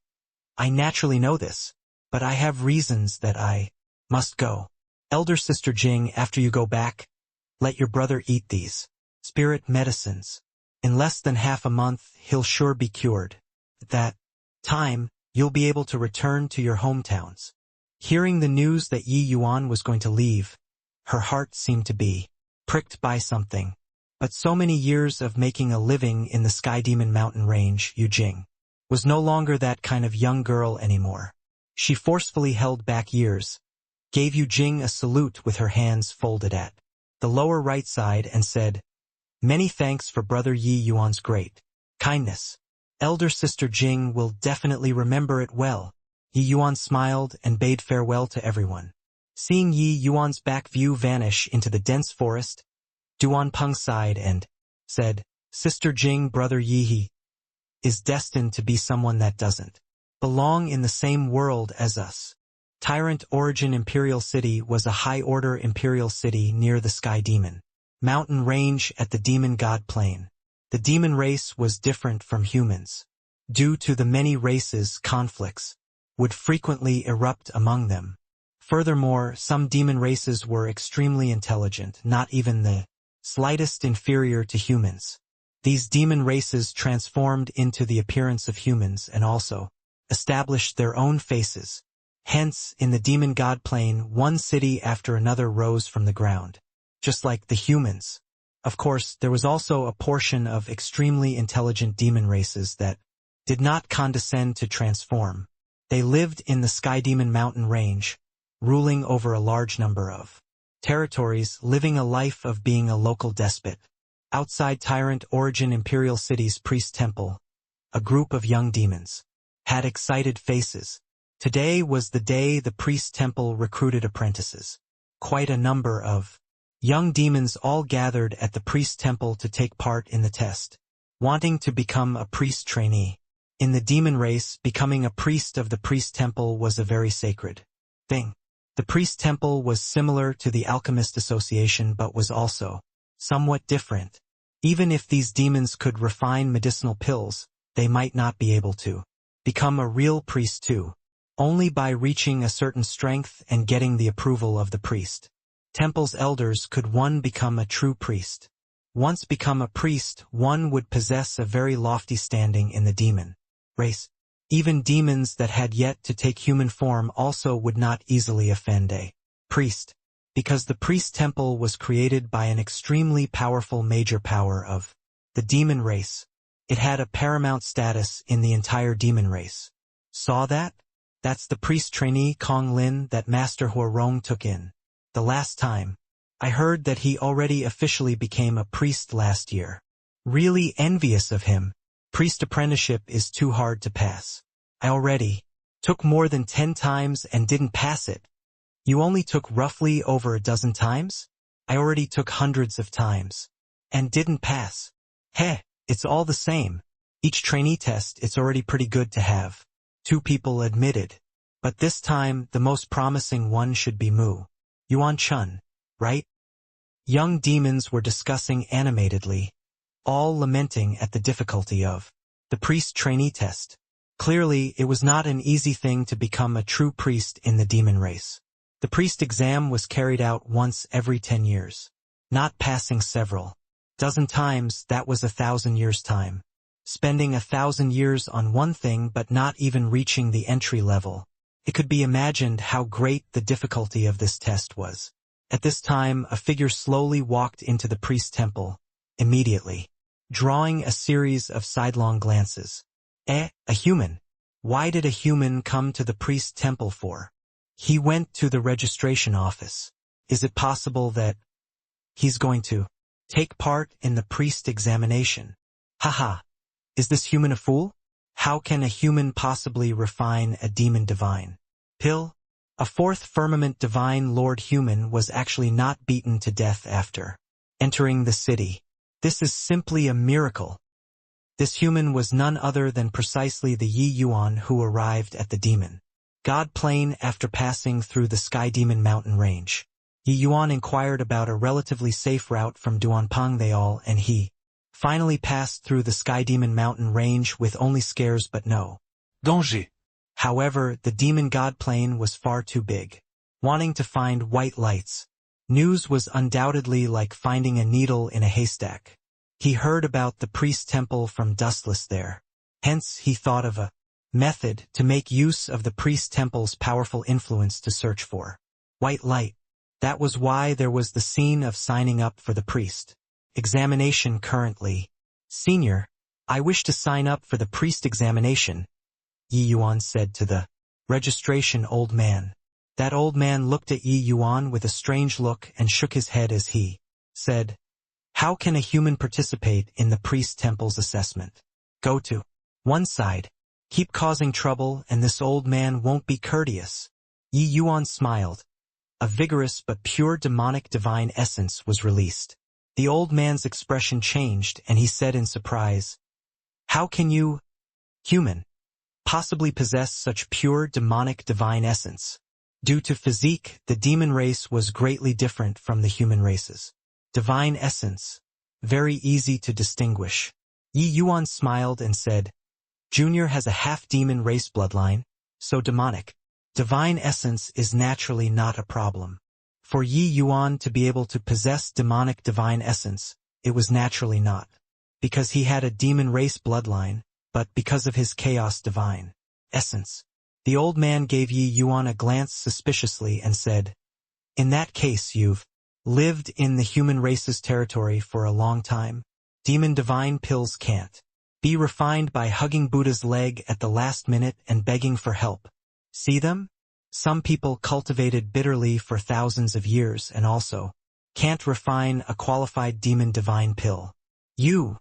I naturally know this, but I have reasons that I must go. Elder Sister Jing, after you go back, let your brother eat these spirit medicines. In less than half a month, he'll sure be cured. At that time, you'll be able to return to your hometowns. Hearing the news that Yi Yuan was going to leave, her heart seemed to be pricked by something. But so many years of making a living in the Sky Demon mountain range, Yu Jing was no longer that kind of young girl anymore. She forcefully held back years, gave Yu Jing a salute with her hands folded at the lower right side and said, Many thanks for Brother Yi Yuan's great kindness. Elder Sister Jing will definitely remember it well. Yi Yuan smiled and bade farewell to everyone. Seeing Yi Yuan's back view vanish into the dense forest, Duanping sighed and said, Sister Jing, Brother Yi, he is destined to be someone that doesn't belong in the same world as us. Tyrant Origin Imperial City was a high-order imperial city near the Sky Demon mountain range at the Demon God Plain. The demon race was different from humans. Due to the many races, conflicts would frequently erupt among them. Furthermore, some demon races were extremely intelligent, not even the slightest inferior to humans. These demon races transformed into the appearance of humans and also established their own faces. Hence, in the Demon God Plain, one city after another rose from the ground. just like the humans. Of course, there was also a portion of extremely intelligent demon races that did not condescend to transform. They lived in the Sky Demon mountain range, ruling over a large number of territories, living a life of being a local despot. Outside Tyrant Origin Imperial City's priest temple, a group of young demons had excited faces. Today was the day the priest temple recruited apprentices. Quite a number of young demons all gathered at the priest temple to take part in the test, wanting to become a priest trainee. In the demon race, becoming a priest of the priest temple was a very sacred thing. The priest temple was similar to the Alchemist Association but was also somewhat different. Even if these demons could refine medicinal pills, they might not be able to become a real priest too. Only by reaching a certain strength and getting the approval of the priest temple's elders could one become a true priest. Once become a priest, one would possess a very lofty standing in the demon race. Even demons that had yet to take human form also would not easily offend a priest, because the priest temple was created by an extremely powerful major power of the demon race. It had a paramount status in the entire demon race. Saw that? That's the priest trainee Kong Lin that Master Huarong took in. The last time, I heard that he already officially became a priest last year. Really envious of him. Priest apprenticeship is too hard to pass. I already took more than 10 times and didn't pass it. You only took roughly over a dozen times? I already took hundreds of times and didn't pass. Heh, it's all the same. Each trainee test, it's already pretty good to have. 2 people admitted. But this time, the most promising one should be Mu Yuan-chun, right? Young demons were discussing animatedly, all lamenting at the difficulty of the priest trainee test. Clearly, it was not an easy thing to become a true priest in the demon race. The priest exam was carried out once every 10 years. Not passing several dozen times, that was 1,000 years' time. Spending 1,000 years on one thing but not even reaching the entry level. It could be imagined how great the difficulty of this test was. At this time, a figure slowly walked into the priest temple, immediately, drawing a series of sidelong glances. A human. Why did a human come to the priest temple for? He went to the registration office. Is it possible that he's going to take part in the priest examination? Haha. Is this human a fool? How can a human possibly refine a demon divine pill? A 4th firmament divine Lord Human was actually not beaten to death after entering the city. This is simply a miracle. This human was none other than precisely the Yi Yuan who arrived at the demon God plane after passing through the Sky Demon mountain range. Yi Yuan inquired about a relatively safe route from Duanpangtheol and he finally passed through the Sky Demon mountain range with only scares but no Danger. However, the demon god plane was far too big. Wanting to find white lights. News was undoubtedly like finding a needle in a haystack. He heard about the priest temple from Dustless there. Hence, he thought of a method to make use of the priest temple's powerful influence to search for white light. That was why there was the scene of signing up for the priest examination currently. Senior, I wish to sign up for the priest examination, Yi Yuan said to the registration old man. That old man looked at Yi Yuan with a strange look and shook his head as he said, how can a human participate in the priest temple's assessment? Go to one side. Keep causing trouble and this old man won't be courteous. Yi Yuan smiled. A vigorous but pure demonic divine essence was released. The old man's expression changed and he said in surprise, how can you, human, possibly possess such pure demonic divine essence? Due to physique, the demon race was greatly different from the human races. Divine essence, very easy to distinguish. Yi Yuan smiled and said, Junior has a half-demon race bloodline, so demonic. Divine essence is naturally not a problem. For Yi Yuan to be able to possess demonic divine essence, it was naturally not. Because he had a demon race bloodline, but because of his chaos divine essence. The old man gave Yi Yuan a glance suspiciously and said, in that case you've lived in the human race's territory for a long time. Demon divine pills can't be refined by hugging Buddha's leg at the last minute and begging for help. See them? Some people cultivated bitterly for thousands of years and also can't refine a qualified demon divine pill. You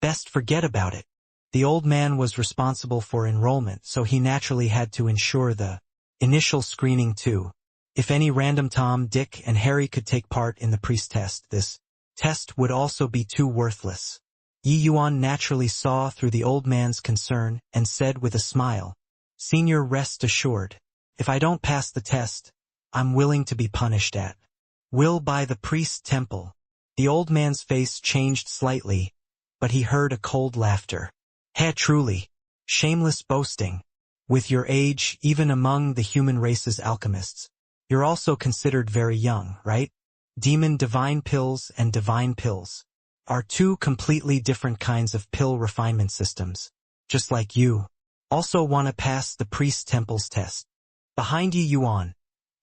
best forget about it. The old man was responsible for enrollment, so he naturally had to ensure the initial screening too. If any random Tom, Dick, and Harry could take part in the priest test, this test would also be too worthless. Yi Yuan naturally saw through the old man's concern and said with a smile, "Senior, rest assured. If I don't pass the test, I'm willing to be punished at will by the priest's temple." The old man's face changed slightly, but he heard a cold laughter. "Heh, truly. Shameless boasting. With your age, even among the human race's alchemists, you're also considered very young, right? Demon divine pills and divine pills are two completely different kinds of pill refinement systems. Just like you also want to pass the priest's temple's test." Behind Yi Yuan,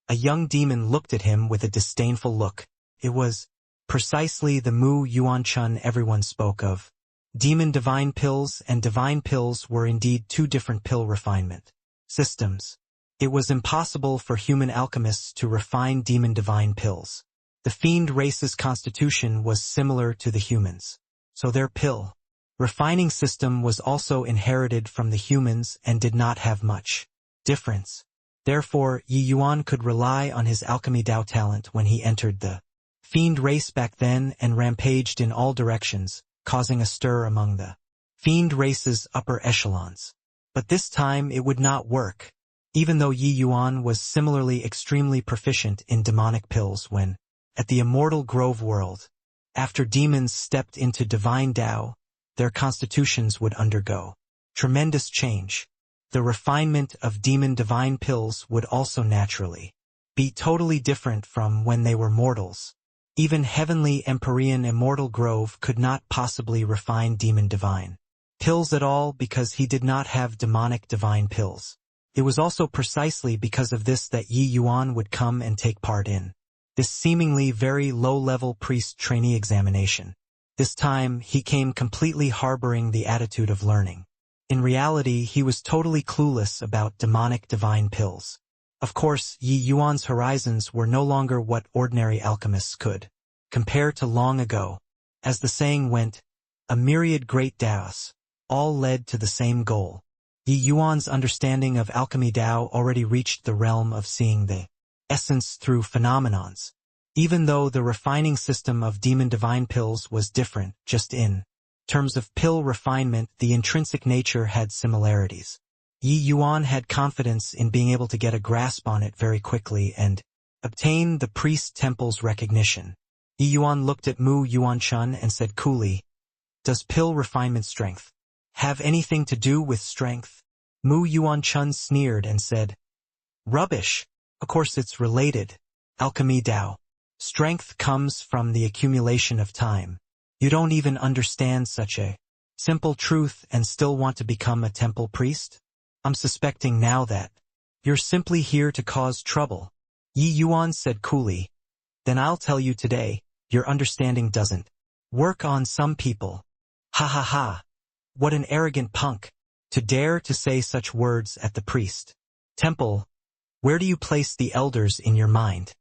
a young demon looked at him with a disdainful look. It was precisely the Mu Yuan Chun everyone spoke of. Demon divine pills and divine pills were indeed two different pill refinement systems. It was impossible for human alchemists to refine demon divine pills. The fiend race's constitution was similar to the humans, so their pill refining system was also inherited from the humans and did not have much difference. Therefore, Yi Yuan could rely on his alchemy Dao talent when he entered the fiend race back then and rampaged in all directions, causing a stir among the fiend race's upper echelons. But this time it would not work, even though Yi Yuan was similarly extremely proficient in demonic pills when, at the immortal Grove world, after demons stepped into divine Dao, their constitutions would undergo tremendous change. The refinement of demon divine pills would also naturally be totally different from when they were mortals. Even heavenly Empyrean immortal Grove could not possibly refine demon divine pills at all because he did not have demonic divine pills. It was also precisely because of this that Yi Yuan would come and take part in this seemingly very low-level priest trainee examination. This time, he came completely harboring the attitude of learning. In reality, he was totally clueless about demonic divine pills. Of course, Yi Yuan's horizons were no longer what ordinary alchemists could compare to long ago. As the saying went, a myriad great Daos, all led to the same goal. Yi Yuan's understanding of alchemy Dao already reached the realm of seeing the essence through phenomenons. Even though the refining system of demon divine pills was different, just in terms of pill refinement, the intrinsic nature had similarities. Yi Yuan had confidence in being able to get a grasp on it very quickly and obtain the priest temple's recognition. Yi Yuan looked at Mu Yuan Chun and said coolly, "Does pill refinement strength have anything to do with strength?" Mu Yuan Chun sneered and said, "Rubbish. Of course it's related. Alchemy Dao. Strength comes from the accumulation of time. You don't even understand such a simple truth and still want to become a temple priest? I'm suspecting now that you're simply here to cause trouble." Yi Yuan said coolly, "Then I'll tell you today, your understanding doesn't work on some people." Ha ha ha. What an arrogant punk, to dare to say such words at the priest temple. Where do you place the elders in your mind?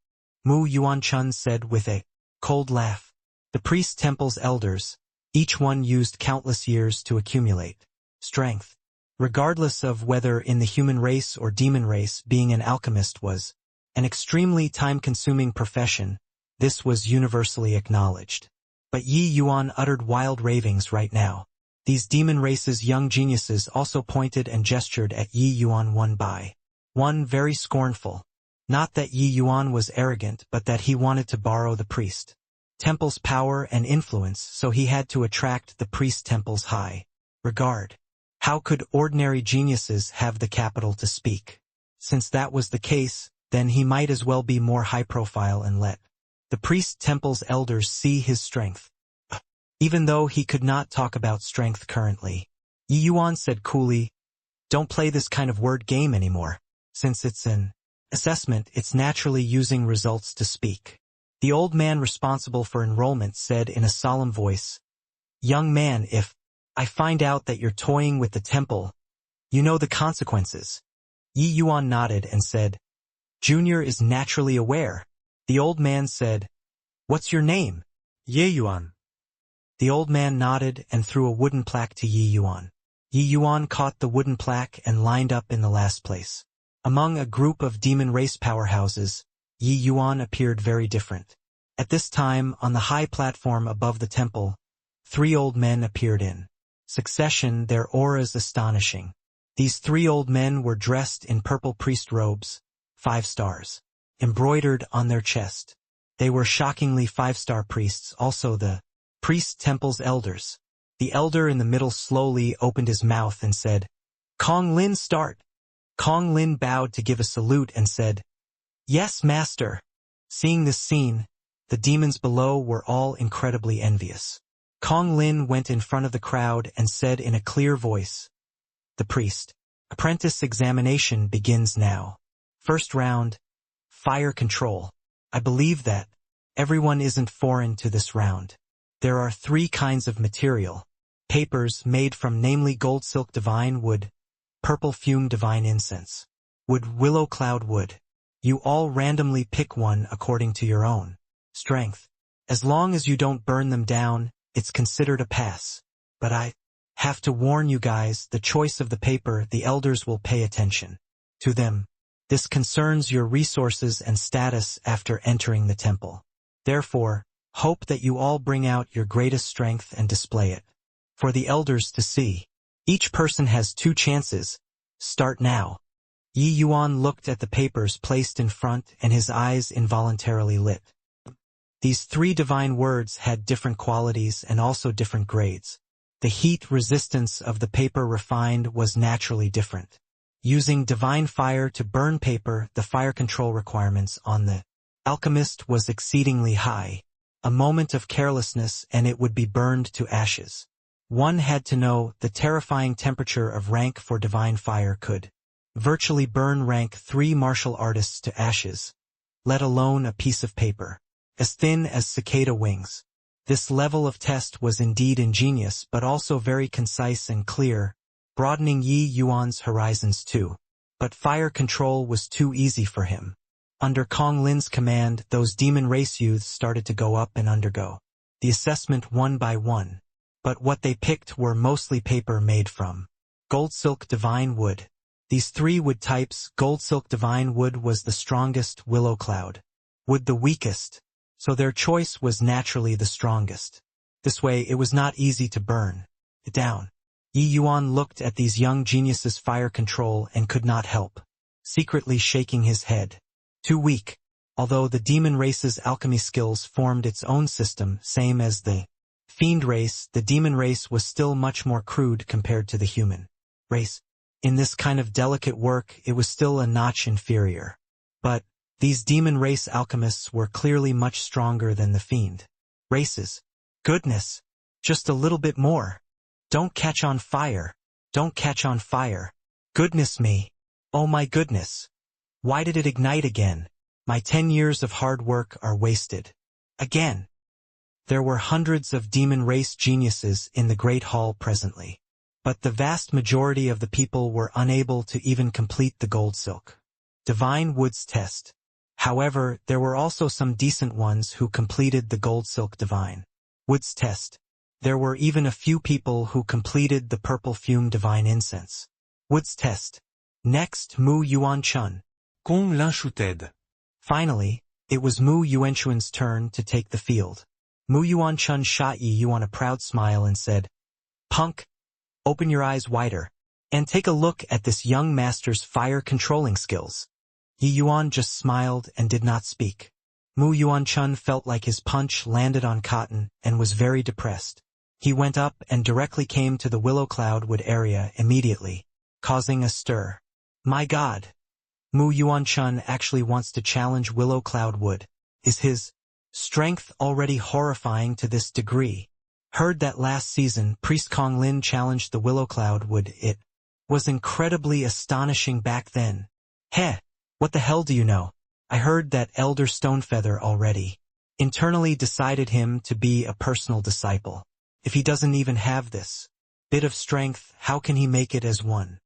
Mu Yuan Chun said with a cold laugh. The priest temple's elders, each one used countless years to accumulate strength. Regardless of whether in the human race or demon race, being an alchemist was an extremely time-consuming profession. This was universally acknowledged. But Yi Yuan uttered wild ravings right now. These demon race's young geniuses also pointed and gestured at Yi Yuan one by one, very scornful. Not that Yi Yuan was arrogant, but that he wanted to borrow the priest temple's power and influence, so he had to attract the priest temple's high regard. How could ordinary geniuses have the capital to speak? Since that was the case, then he might as well be more high-profile and let the priest temple's elders see his strength. Even though he could not talk about strength currently, Yi Yuan said coolly, "Don't play this kind of word game anymore. Since it's an assessment, it's naturally using results to speak." The old man responsible for enrollment said in a solemn voice, "Young man, if I find out that you're toying with the temple, you know the consequences." Yi Yuan nodded and said, "Junior is naturally aware." The old man said, "What's your name?" Ye Yuan. The old man nodded and threw a wooden plaque to Yi Yuan. Yi Yuan caught the wooden plaque and lined up in the last place. Among a group of demon race powerhouses, Yi Yuan appeared very different. At this time, on the high platform above the temple, 3 old men appeared in succession, their auras astonishing. These 3 old men were dressed in purple priest robes, 5 stars, embroidered on their chest. They were shockingly 5-star priests, also the priest temple's elders. The elder in the middle slowly opened his mouth and said, "Kong Lin, start." Kong Lin bowed to give a salute and said, "Yes, master." Seeing this scene, the demons below were all incredibly envious. Kong Lin went in front of the crowd and said in a clear voice, "The priest apprentice examination begins now. First round, fire control. I believe that everyone isn't foreign to this round. There are 3 kinds of material. Papers made from namely gold silk divine wood, purple fume divine incense, wood willow cloud wood. You all randomly pick one according to your own strength. As long as you don't burn them down, it's considered a pass. But I have to warn you guys, the choice of the paper, the elders will pay attention to them. This concerns your resources and status after entering the temple. Therefore, hope that you all bring out your greatest strength and display it for the elders to see. Each person has 2 chances. Start now." Yi Yuan looked at the papers placed in front and his eyes involuntarily lit. These 3 divine words had different qualities and also different grades. The heat resistance of the paper refined was naturally different. Using divine fire to burn paper, the fire control requirements on the alchemist was exceedingly high. A moment of carelessness and it would be burned to ashes. One had to know the terrifying temperature of rank for divine fire could virtually burn rank 3 martial artists to ashes, let alone a piece of paper as thin as cicada wings. This level of test was indeed ingenious but also very concise and clear, broadening Yi Yuan's horizons too. But fire control was too easy for him. Under Kong Lin's command, those demon race youths started to go up and undergo the assessment one by one. But what they picked were mostly paper made from gold silk divine wood. These 3 wood types, gold silk divine wood was the strongest, willow cloud wood the weakest, so their choice was naturally the strongest. This way it was not easy to burn it down. Yi Yuan looked at these young geniuses' fire control and could not help secretly shaking his head. Too weak. Although the demon race's alchemy skills formed its own system, same as the fiend race, the demon race was still much more crude compared to the human race. In this kind of delicate work, it was still a notch inferior. But these demon race alchemists were clearly much stronger than the fiend races. Goodness! Just a little bit more. Don't catch on fire. Don't catch on fire. Goodness me. Oh my goodness. Why did it ignite again? My 10 years of hard work are wasted. Again. There were hundreds of demon race geniuses in the Great Hall presently. But the vast majority of the people were unable to even complete the gold silk divine woods test. However, there were also some decent ones who completed the gold silk divine woods test. There were even a few people who completed the purple fume divine incense woods test. Next, Mu Yuan-chun. Kong Lin shooted. Finally, it was Mu Yuan-chun's turn to take the field. Mu Yuan-chun shot Yi Yuan a proud smile and said, "Punk, open your eyes wider, and take a look at this young master's fire controlling skills." Yi Yuan just smiled and did not speak. Mu Yuan-chun felt like his punch landed on cotton and was very depressed. He went up and directly came to the willow cloud wood area immediately, causing a stir. My God! Mu Yuan-chun actually wants to challenge willow cloud wood. Is his strength already horrifying to this degree? Heard that last season Priest Kong Lin challenged the willow cloud wood. It was incredibly astonishing back then. Heh, what the hell do you know? I heard that Elder Stonefeather already internally decided him to be a personal disciple. If he doesn't even have this bit of strength, how can he make it as one?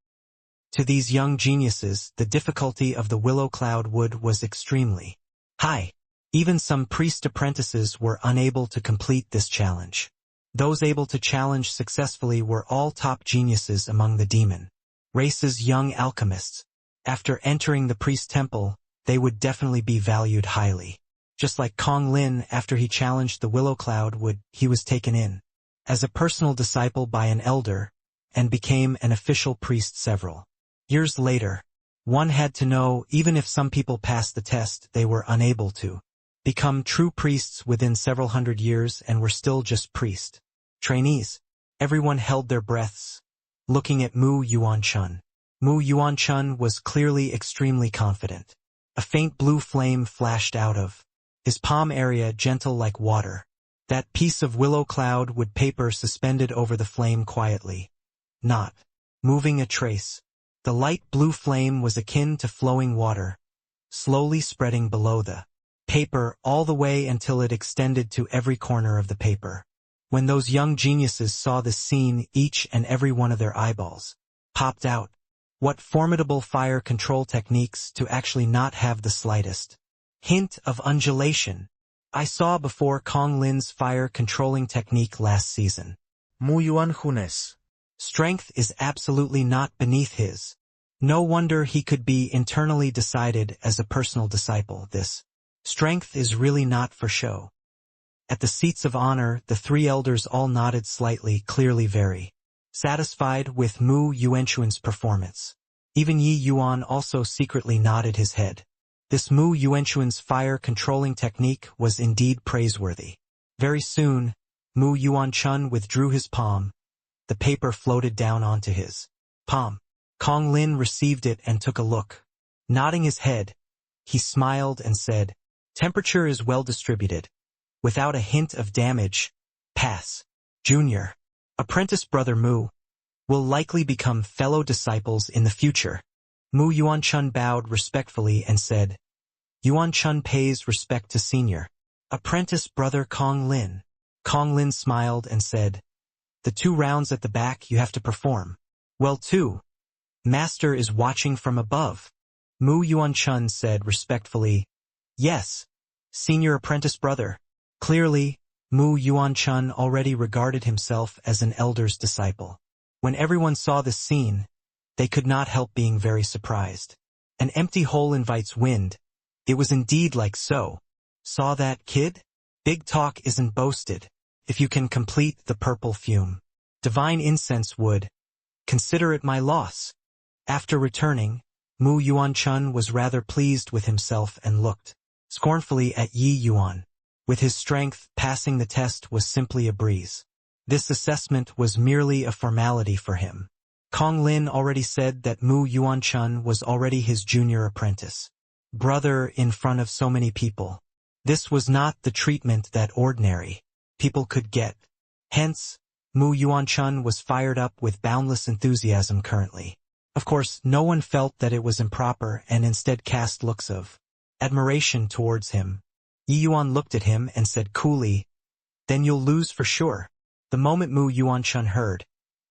To these young geniuses, the difficulty of the willow cloud wood was extremely high. Even some priest apprentices were unable to complete this challenge. Those able to challenge successfully were all top geniuses among the demon race's young alchemists. After entering the priest temple, they would definitely be valued highly. Just like Kong Lin, after he challenged the willow cloud wood, he was taken in as a personal disciple by an elder and became an official priest several years later. One had to know, even if some people passed the test, they were unable to become true priests within several hundred years and were still just priest trainees. Everyone held their breaths, looking at Mu Yuan-chun. Mu Yuan-chun was clearly extremely confident. A faint blue flame flashed out of his palm area, gentle like water. That piece of willow cloud wood paper suspended over the flame quietly, not moving a trace. The light blue flame was akin to flowing water, slowly spreading below the paper all the way until it extended to every corner of the paper. When those young geniuses saw this scene, each and every one of their eyeballs popped out. What formidable fire control techniques to actually not have the slightest hint of undulation. I saw before Kong Lin's fire controlling technique last season. Mu Yuan Junes. Strength is absolutely not beneath his. No wonder he could be internally decided as a personal disciple. This strength is really not for show. At the seats of honor, the three elders all nodded slightly, clearly very satisfied with Mu Yuanchuan's performance. Even Yi Yuan also secretly nodded his head. This Mu Yuanchuan's fire controlling technique was indeed praiseworthy. Very soon, Mu Yuan-chun withdrew his palm. The paper floated down onto his palm. Kong Lin received it and took a look. Nodding his head, he smiled and said, "Temperature is well distributed. Without a hint of damage. Pass. Junior. Apprentice brother Mu will likely become fellow disciples in the future." Mu Yuan-chun bowed respectfully and said, "Yuan-chun pays respect to senior apprentice brother Kong Lin." Kong Lin smiled and said, "The 2 rounds at the back you have to perform well too. Master is watching from above." Mu Yuan-chun said respectfully, "Yes, senior apprentice brother." Clearly, Mu Yuan-chun already regarded himself as an elder's disciple. When everyone saw this scene, they could not help being very surprised. An empty hole invites wind. It was indeed like so. Saw that, kid? Big talk isn't boasted. If you can complete the purple fume divine incense wood, consider it my loss. After returning, Mu Yuan-chun was rather pleased with himself and looked scornfully at Yi Yuan. With his strength, passing the test was simply a breeze. This assessment was merely a formality for him. Kong Lin already said that Mu Yuan-chun was already his junior apprentice. Brother in front of so many people. This was not the treatment that ordinary people could get. Hence, Mu Yuan-chun was fired up with boundless enthusiasm currently. Of course, no one felt that it was improper and instead cast looks of admiration towards him. Yi Yuan looked at him and said coolly, "Then you'll lose for sure." The moment Mu Yuan-chun heard,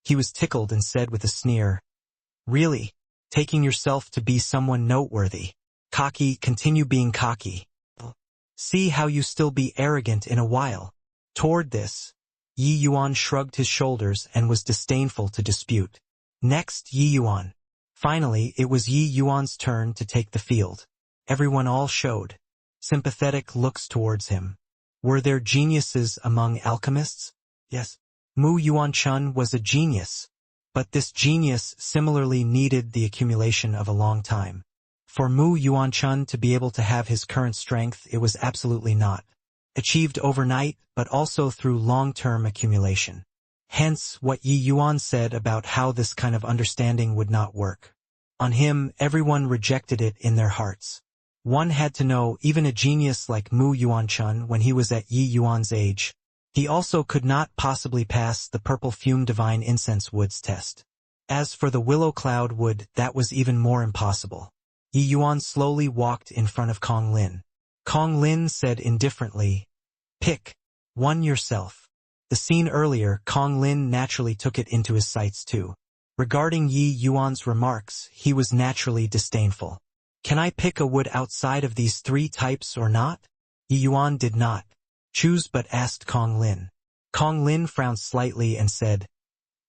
he was tickled and said with a sneer, "Really? Taking yourself to be someone noteworthy? Cocky, continue being cocky. See how you still be arrogant in a while." Toward this, Yi Yuan shrugged his shoulders and was disdainful to dispute. Next, Yi Yuan. Finally, it was Yi Yuan's turn to take the field. Everyone all showed sympathetic looks towards him. Were there geniuses among alchemists? Yes. Mu Yuan-chun was a genius, but this genius similarly needed the accumulation of a long time. For Mu Yuan-chun to be able to have his current strength, it was absolutely not achieved overnight, but also through long-term accumulation. Hence what Yi Yuan said about how this kind of understanding would not work. On him, everyone rejected it in their hearts. One had to know, even a genius like Mu Yuan-chun, when he was at Yi Yuan's age, he also could not possibly pass the purple fume divine incense woods test. As for the willow cloud wood, that was even more impossible. Yi Yuan slowly walked in front of Kong Lin. Kong Lin said indifferently, Pick one yourself. The scene earlier, Kong Lin naturally took it into his sights too. Regarding Yi Yuan's remarks, he was naturally disdainful. Can I pick a wood outside of these three types or not? Yi Yuan did not choose but asked Kong Lin. Kong Lin frowned slightly and said,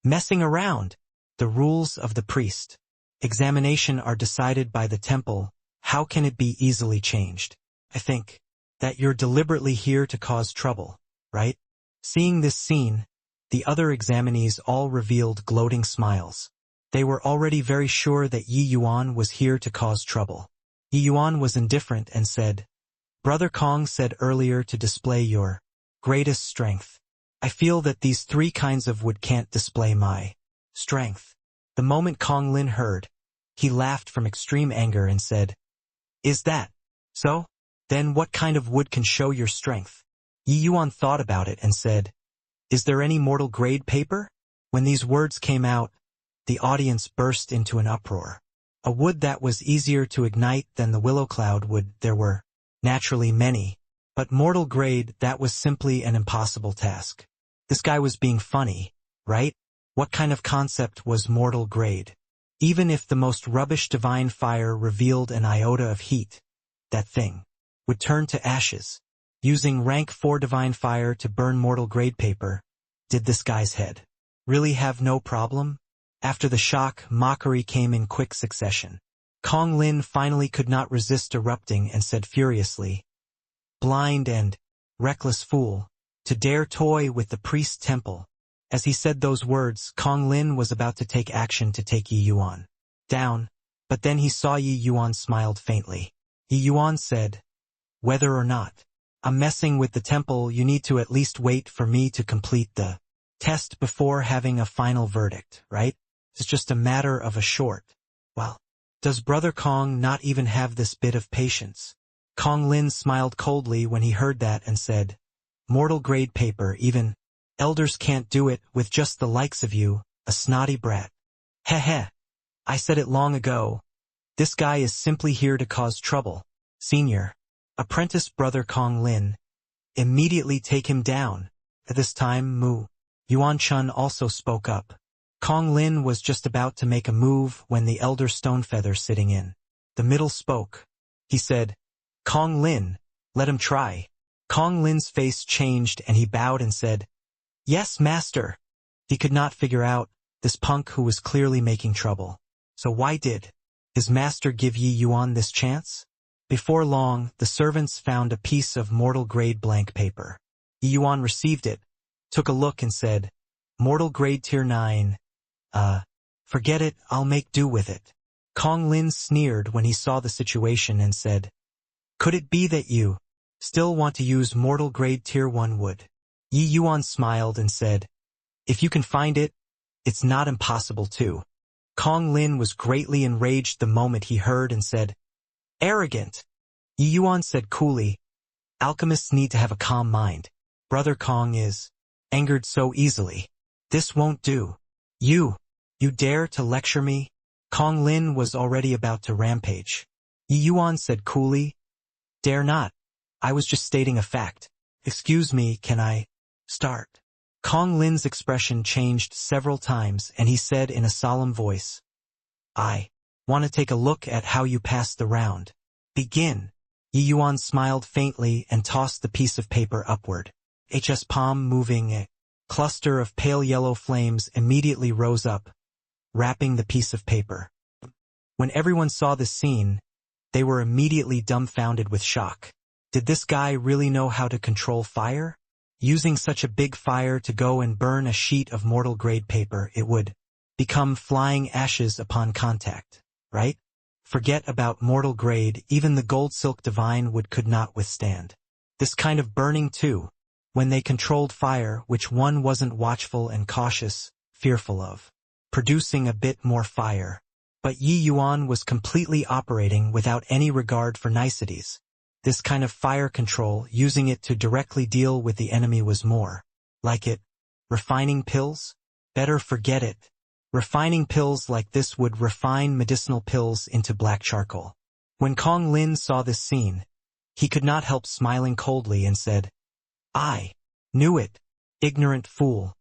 messing around. The rules of the priest examination are decided by the temple. How can it be easily changed? I think that you're deliberately here to cause trouble, right? Seeing this scene, the other examinees all revealed gloating smiles. They were already very sure that Yi Yuan was here to cause trouble. Yi Yuan was indifferent and said, Brother Kong said earlier to display your greatest strength. I feel that these three kinds of wood can't display my strength. The moment Kong Lin heard, he laughed from extreme anger and said, Is that so? Then what kind of wood can show your strength? Yi Yuan thought about it and said, Is there any mortal grade paper? When these words came out, the audience burst into an uproar. A wood that was easier to ignite than the willow cloud wood, there were naturally many, but mortal grade, that was simply an impossible task. This guy was being funny, right? What kind of concept was mortal grade? Even if the most rubbish divine fire revealed an iota of heat, that thing would turn to ashes. Using rank 4 divine fire to burn mortal grade paper, did this guy's head really have no problem? After the shock, mockery came in quick succession. Kong Lin finally could not resist erupting and said furiously, Blind and reckless fool, to dare toy with the priest's temple. As he said those words, Kong Lin was about to take action to take Yi Yuan down, but then he saw Yi Yuan smiled faintly. Yi Yuan said, Whether or not I'm messing with the temple, you need to at least wait for me to complete the test before having a final verdict, right? It's just a matter of a short while. Does Brother Kong not even have this bit of patience? Kong Lin smiled coldly when he heard that and said, Mortal grade paper, even elders can't do it with just the likes of you, a snotty brat. Heh. I said it long ago. This guy is simply here to cause trouble. Senior apprentice Brother Kong Lin, immediately take him down. At this time, Mu Yuan-chun also spoke up. Kong Lin was just about to make a move when the elder Stonefeather sitting in the middle spoke. He said, Kong Lin, let him try. Kong Lin's face changed and he bowed and said, Yes, master. He could not figure out this punk who was clearly making trouble. So why did his master give Yi Yuan this chance? Before long, the servants found a piece of mortal grade blank paper. Yi Yuan received it, took a look and said, Mortal grade tier 9. Forget it, I'll make do with it. Kong Lin sneered when he saw the situation and said, Could it be that you still want to use mortal grade tier 1 wood? Yi Yuan smiled and said, If you can find it, it's not impossible to. Kong Lin was greatly enraged the moment he heard and said, Arrogant. Yi Yuan said coolly, Alchemists need to have a calm mind. Brother Kong is angered so easily. This won't do. You dare to lecture me? Kong Lin was already about to rampage. Yi Yuan said coolly, Dare not. I was just stating a fact. Excuse me, can I start? Kong Lin's expression changed several times and he said in a solemn voice, I want to take a look at how you pass the round. Begin. Yi Yuan smiled faintly and tossed the piece of paper upward. HS palm moving, a cluster of pale yellow flames immediately rose up, wrapping the piece of paper. When everyone saw this scene, they were immediately dumbfounded with shock. Did this guy really know how to control fire? Using such a big fire to go and burn a sheet of mortal grade paper, it would become flying ashes upon contact, right? Forget about mortal grade, even the gold silk divine wood could not withstand this kind of burning too. When they controlled fire, which one wasn't watchful and cautious, fearful of producing a bit more fire? But Yi Yuan was completely operating without any regard for niceties. This kind of fire control, using it to directly deal with the enemy, was more like it. Refining pills? Better forget it. Refining pills like this would refine medicinal pills into black charcoal. When Kong Lin saw this scene, he could not help smiling coldly and said, I knew it, ignorant fool.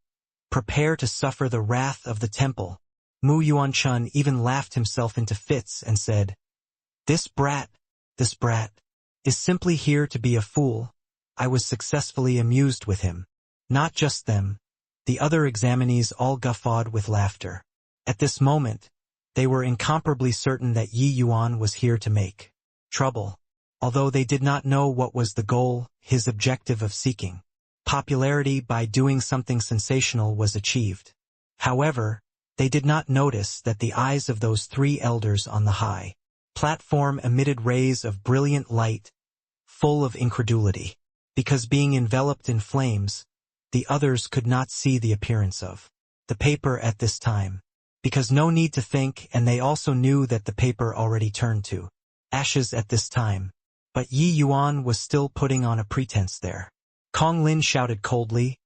Prepare to suffer the wrath of the temple. Mu Yuan-chun even laughed himself into fits and said, this brat, is simply here to be a fool. I was successfully amused with him. Not just them. The other examinees all guffawed with laughter. At this moment, they were incomparably certain that Yi Yuan was here to make trouble, although they did not know what was the goal, his objective of seeking popularity by doing something sensational was achieved. However, they did not notice that the eyes of those three elders on the high platform emitted rays of brilliant light, full of incredulity. Because being enveloped in flames, the others could not see the appearance of the paper at this time. Because no need to think, and they also knew that the paper already turned to ashes at this time. But Yi Yuan was still putting on a pretense there. Kong Lin shouted coldly,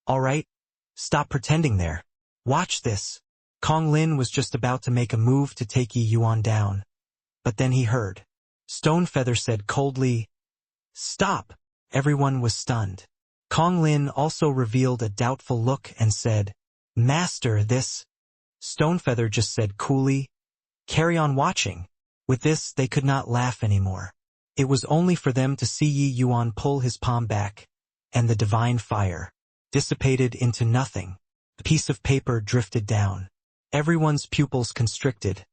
all right, stop pretending there. Watch this. Kong Lin was just about to make a move to take Yi Yuan down. But then he heard. Stonefeather said coldly, stop. Everyone was stunned. Kong Lin also revealed a doubtful look and said, Master, this. Stonefeather just said coolly, carry on watching. With this, they could not laugh anymore. It was only for them to see Yi Yuan pull his palm back, and the divine fire dissipated into nothing. The piece of paper drifted down. Everyone's pupils constricted,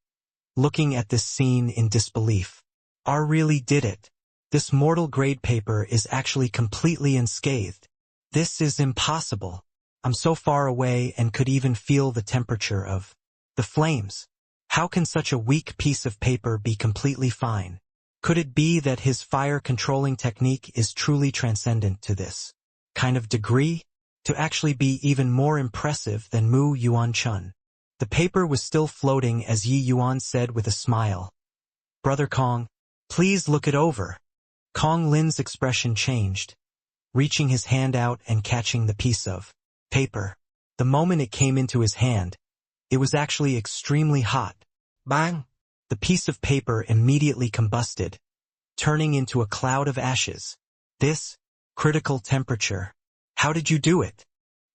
looking at this scene in disbelief. R really did it. This mortal grade paper is actually completely unscathed. This is impossible. I'm so far away and could even feel the temperature of the flames. How can such a weak piece of paper be completely fine? Could it be that his fire-controlling technique is truly transcendent to this kind of degree? To actually be even more impressive than Mu Yuan-chun. The paper was still floating as Yi Yuan said with a smile, Brother Kong, please look it over. Kong Lin's expression changed, reaching his hand out and catching the piece of paper. The moment it came into his hand, it was actually extremely hot. Bang! The piece of paper immediately combusted, turning into a cloud of ashes. This critical temperature. How did you do it?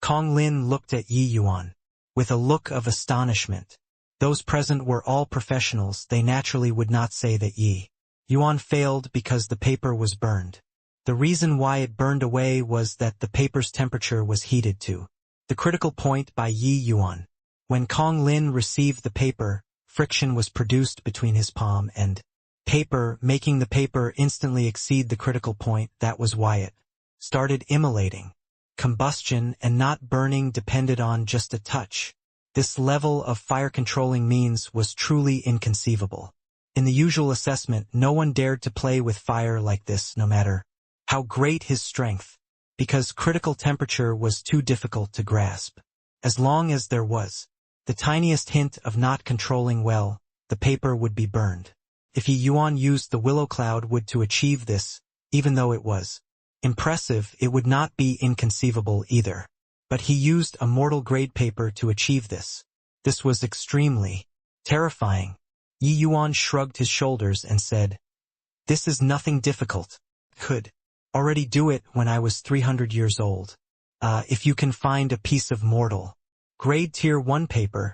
Kong Lin looked at Yi Yuan with a look of astonishment. Those present were all professionals. They naturally would not say that Yi Yuan failed because the paper was burned. The reason why it burned away was that the paper's temperature was heated to the critical point by Yi Yuan. When Kong Lin received the paper, friction was produced between his palm and paper, making the paper instantly exceed the critical point. That was why it started immolating. Combustion and not burning depended on just a touch. This level of fire-controlling means was truly inconceivable. In the usual assessment, no one dared to play with fire like this, no matter how great his strength, because critical temperature was too difficult to grasp. As long as there was the tiniest hint of not controlling well, the paper would be burned. If Yi Yuan used the willow cloud wood to achieve this, even though it was impressive, it would not be inconceivable either. But he used a mortal grade paper to achieve this. This was extremely terrifying. Yi Yuan shrugged his shoulders and said, this is nothing difficult. Could already do it when I was 300 years old. If you can find a piece of mortal grade tier 1 paper,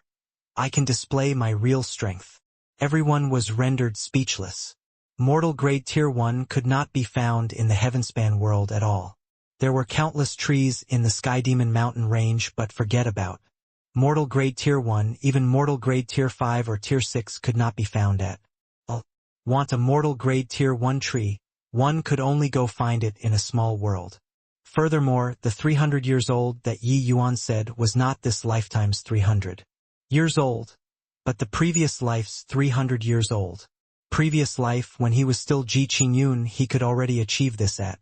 I can display my real strength. Everyone was rendered speechless. Mortal grade tier 1 could not be found in the Heavenspan world at all. There were countless trees in the Sky Demon Mountain range, but forget about mortal grade tier 1. Even mortal grade tier 5 or tier 6 could not be found at all. Want a mortal grade tier 1 tree? One could only go find it in a small world. Furthermore, the 300 years old that Yi Yuan said was not this lifetime's 300 years old, but the previous life's 300 years old. Previous life, when he was still Ji Qingyun, he could already achieve this at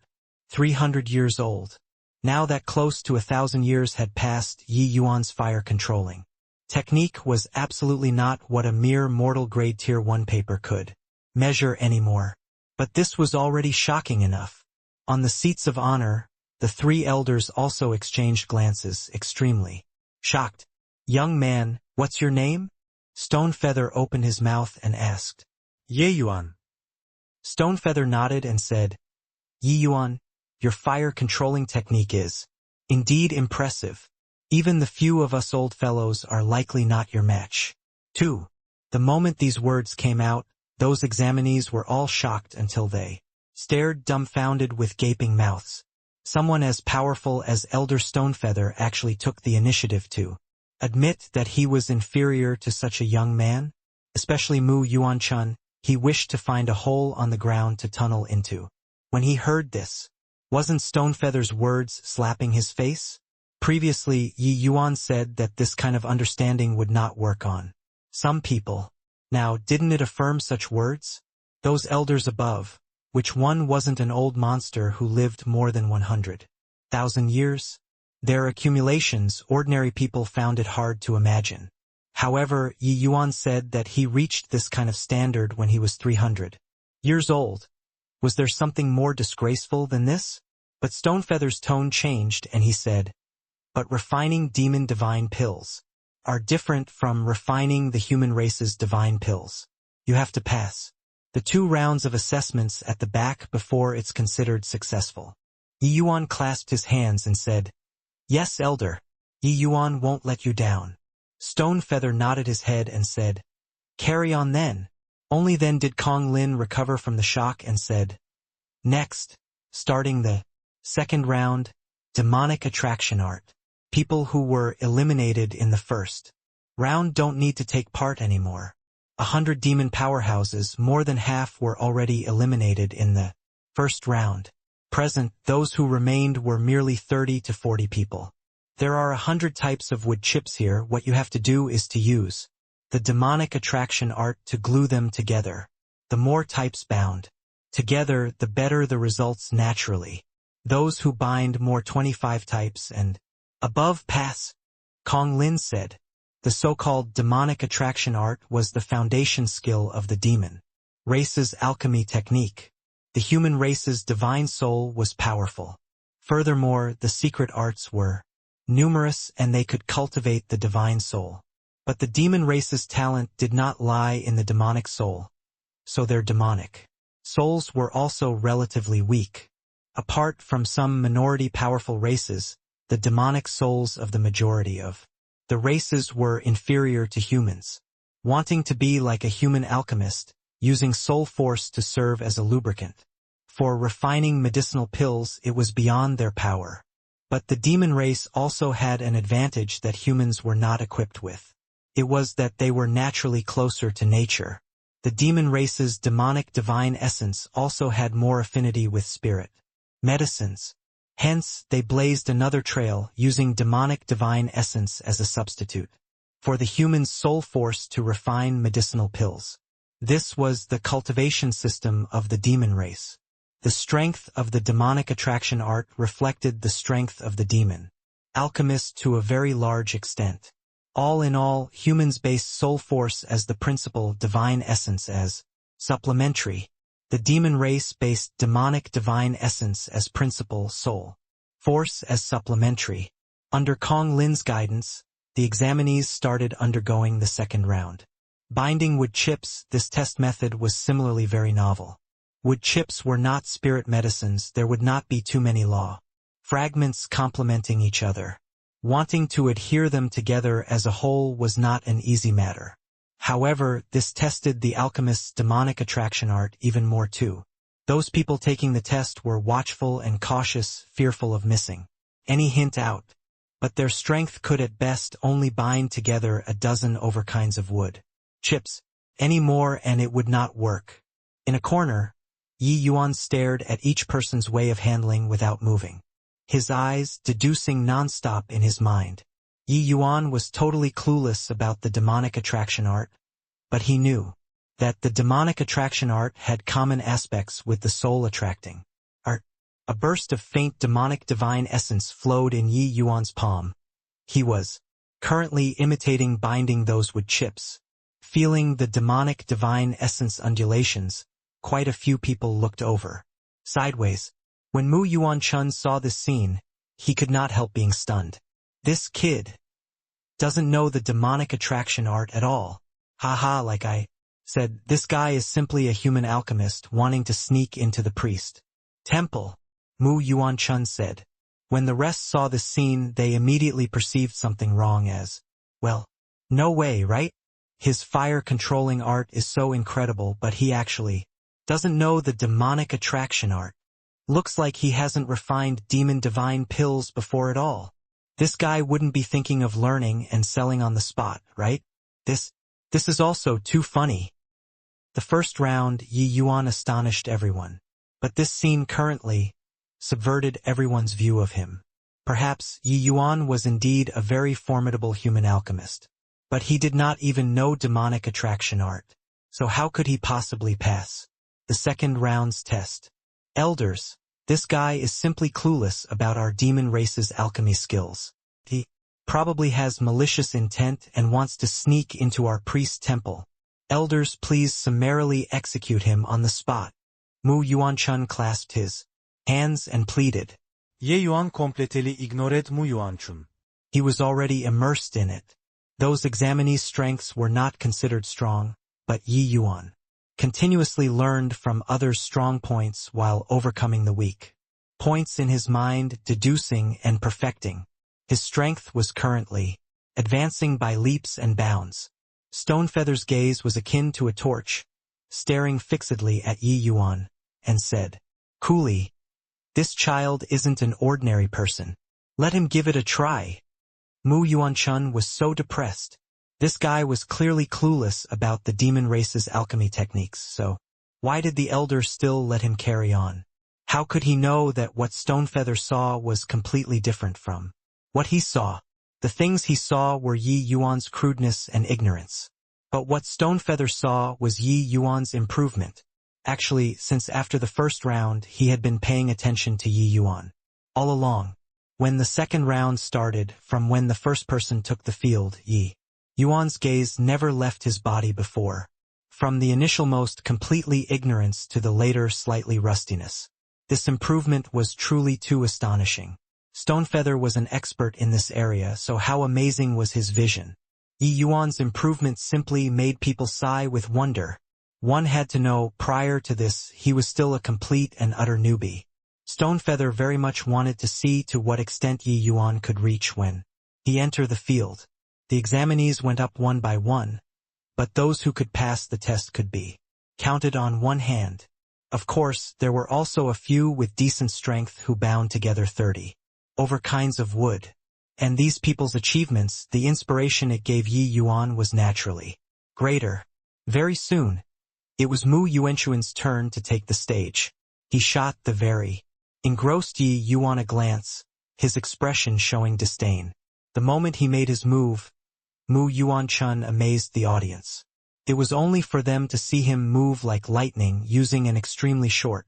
300 years old. Now that close to 1,000 years had passed, Yi Yuan's fire-controlling technique was absolutely not what a mere mortal grade tier 1 paper could measure anymore. But this was already shocking enough. On the seats of honor, the three elders also exchanged glances, extremely shocked. Young man, what's your name? Stonefeather opened his mouth and asked. Yi Yuan. Stonefeather nodded and said, Yi Yuan, your fire controlling technique is indeed impressive. Even the few of us old fellows are likely not your match. 2. The moment these words came out, those examinees were all shocked until they stared dumbfounded with gaping mouths. Someone as powerful as Elder Stonefeather actually took the initiative to admit that he was inferior to such a young man? Especially Mu Yuan-chun, he wished to find a hole on the ground to tunnel into. When he heard this, wasn't Stonefeather's words slapping his face? Previously, Yi Yuan said that this kind of understanding would not work on some people. Now, didn't it affirm such words? Those elders above, which one wasn't an old monster who lived more than 100,000 years? Their accumulations, ordinary people found it hard to imagine. However, Yi Yuan said that he reached this kind of standard when he was 300 years old. Was there something more disgraceful than this? But Stonefeather's tone changed and he said, but refining demon divine pills are different from refining the human race's divine pills. You have to pass the 2 rounds of assessments at the back before it's considered successful. Yi Yuan clasped his hands and said, yes, Elder. Yi Yuan won't let you down. Stonefeather nodded his head and said, carry on then. Only then did Kong Lin recover from the shock and said, next, starting the 2nd round, demonic attraction art. People who were eliminated in the 1st round don't need to take part anymore. 100 demon powerhouses, more than half were already eliminated in the 1st round. Present, those who remained were merely 30 to 40 people. There are 100 types of wood chips here. What you have to do is to use the demonic attraction art to glue them together. The more types bound together, the better the results naturally. Those who bind more 25 types and above pass. Kong Lin said. The so-called demonic attraction art was the foundation skill of the demon race's alchemy technique. The human race's divine soul was powerful. Furthermore, the secret arts were numerous and they could cultivate the divine soul. But the demon race's talent did not lie in the demonic soul. So their demonic souls were also relatively weak. Apart from some minority powerful races, the demonic souls of the majority of the races were inferior to humans. Wanting to be like a human alchemist, using soul force to serve as a lubricant. For refining medicinal pills, it was beyond their power. But the demon race also had an advantage that humans were not equipped with. It was that they were naturally closer to nature. The demon race's demonic divine essence also had more affinity with spirit medicines. Hence, they blazed another trail, using demonic divine essence as a substitute for the human's soul force to refine medicinal pills. This was the cultivation system of the demon race. The strength of the demonic attraction art reflected the strength of the demon alchemist to a very large extent. All in all, humans based soul force as the principal, divine essence as supplementary. The demon race based demonic divine essence as principal, soul force as supplementary. Under Kong Lin's guidance, the examinees started undergoing the 2nd round. Binding wood chips, this test method was similarly very novel. Wood chips were not spirit medicines, there would not be too many law fragments complementing each other. Wanting to adhere them together as a whole was not an easy matter. However, this tested the alchemist's demonic attraction art even more too. Those people taking the test were watchful and cautious, fearful of missing any hint out. But their strength could at best only bind together a dozen overkinds of wood chips. Any more and it would not work. In a corner, Yi Yuan stared at each person's way of handling without moving. His eyes deducing non-stop in his mind. Yi Yuan was totally clueless about the demonic attraction art, but he knew that the demonic attraction art had common aspects with the soul attracting art. A burst of faint demonic divine essence flowed in Yi Yuan's palm. He was currently imitating binding those wood chips. Feeling the demonic divine essence undulations, quite a few people looked over sideways. When Mu Yuan-chun saw this scene, he could not help being stunned. This kid doesn't know the demonic attraction art at all. Haha, like I said, this guy is simply a human alchemist wanting to sneak into the priest temple. Mu Yuan-chun said. When the rest saw the scene, they immediately perceived something wrong as, well, no way, right? His fire-controlling art is so incredible, but he actually doesn't know the demonic attraction art. Looks like he hasn't refined demon divine pills before at all. This guy wouldn't be thinking of learning and selling on the spot, right? This is also too funny. The first round, Yi Yuan astonished everyone. But this scene currently subverted everyone's view of him. Perhaps Yi Yuan was indeed a very formidable human alchemist. But he did not even know demonic attraction art. So how could he possibly pass the second round's test? Elders, this guy is simply clueless about our demon race's alchemy skills. He probably has malicious intent and wants to sneak into our priest temple. Elders, please summarily execute him on the spot. Mu Yuan-chun clasped his hands and pleaded. Ye Yuan completely ignored Mu Yuan-chun. He was already immersed in it. Those examinees' strengths were not considered strong, but Yi Yuan continuously learned from others' strong points while overcoming the weak points in his mind, deducing and perfecting. His strength was currently advancing by leaps and bounds. Stonefeather's gaze was akin to a torch, staring fixedly at Yi Yuan, and said, coolly, this child isn't an ordinary person. Let him give it a try. Mu Yuan-chun was so depressed. This guy was clearly clueless about the demon race's alchemy techniques, so why did the elders still let him carry on? How could he know that what Stonefeather saw was completely different from what he saw? The things he saw were Yi Yuan's crudeness and ignorance. But what Stonefeather saw was Yi Yuan's improvement. Actually, since after the first round, he had been paying attention to Yi Yuan all along. When the second round started, from when the first person took the field, Yi Yuan's gaze never left his body before. From the initial most completely ignorance to the later slightly rustiness. This improvement was truly too astonishing. Stonefeather was an expert in this area, so how amazing was his vision. Yi Yuan's improvement simply made people sigh with wonder. One had to know, prior to this, he was still a complete and utter newbie. Stonefeather very much wanted to see to what extent Yi Yuan could reach when he entered the field. The examinees went up one by one, but those who could pass the test could be counted on one hand. Of course, there were also a few with decent strength who bound together 30 over kinds of wood. And these people's achievements, the inspiration it gave Yi Yuan was naturally greater. Very soon, it was Mu Yuan-chun's turn to take the stage. He shot the very engrossed Yi Yuan a glance, his expression showing disdain. The moment he made his move, Mu Yuan-chun amazed the audience. It was only for them to see him move like lightning using an extremely short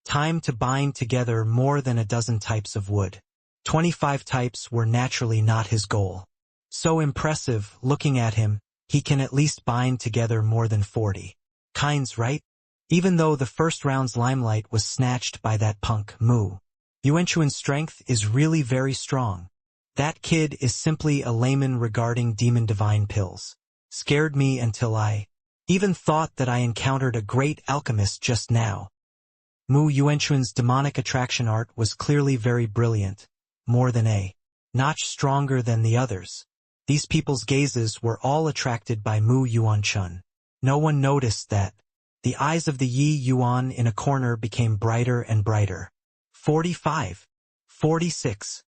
time to bind together more than a dozen types of wood. 25 types were naturally not his goal. So impressive, looking at him, he can at least bind together more than 40 kinds, right? Even though the first round's limelight was snatched by that punk, Mu Yuan-chun's strength is really very strong. That kid is simply a layman regarding demon divine pills. Scared me until I even thought that I encountered a great alchemist just now. Mu Yuan-chun's demonic attraction art was clearly very brilliant, more than a notch stronger than the others. These people's gazes were all attracted by Mu Yuan-chun. No one noticed that the eyes of the Yi Yuan in a corner became brighter and brighter. 45, 46,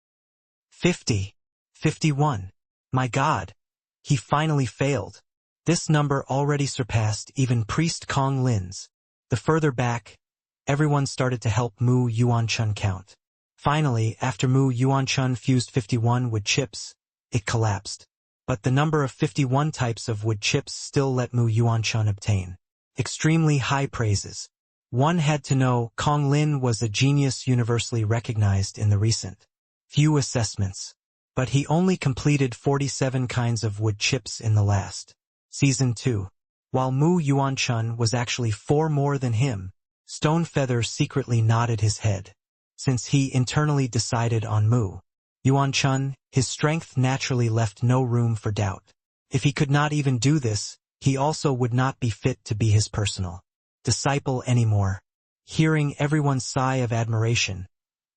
50, 51. My God! He finally failed. This number already surpassed even Priest Kong Lin's. The further back, everyone started to help Mu Yuan-chun count. Finally, after Mu Yuan-chun fused 51 wood chips, it collapsed. But the number of 51 types of wood chips still let Mu Yuan-chun obtain extremely high praises. One had to know Kong Lin was a genius universally recognized in the recent few assessments. But he only completed 47 kinds of wood chips in the last Season 2. While Mu Yuan-chun was actually 4 more than him, Stonefeather secretly nodded his head. Since he internally decided on Mu Yuan-chun, his strength naturally left no room for doubt. If he could not even do this, he also would not be fit to be his personal disciple anymore. Hearing everyone's sigh of admiration,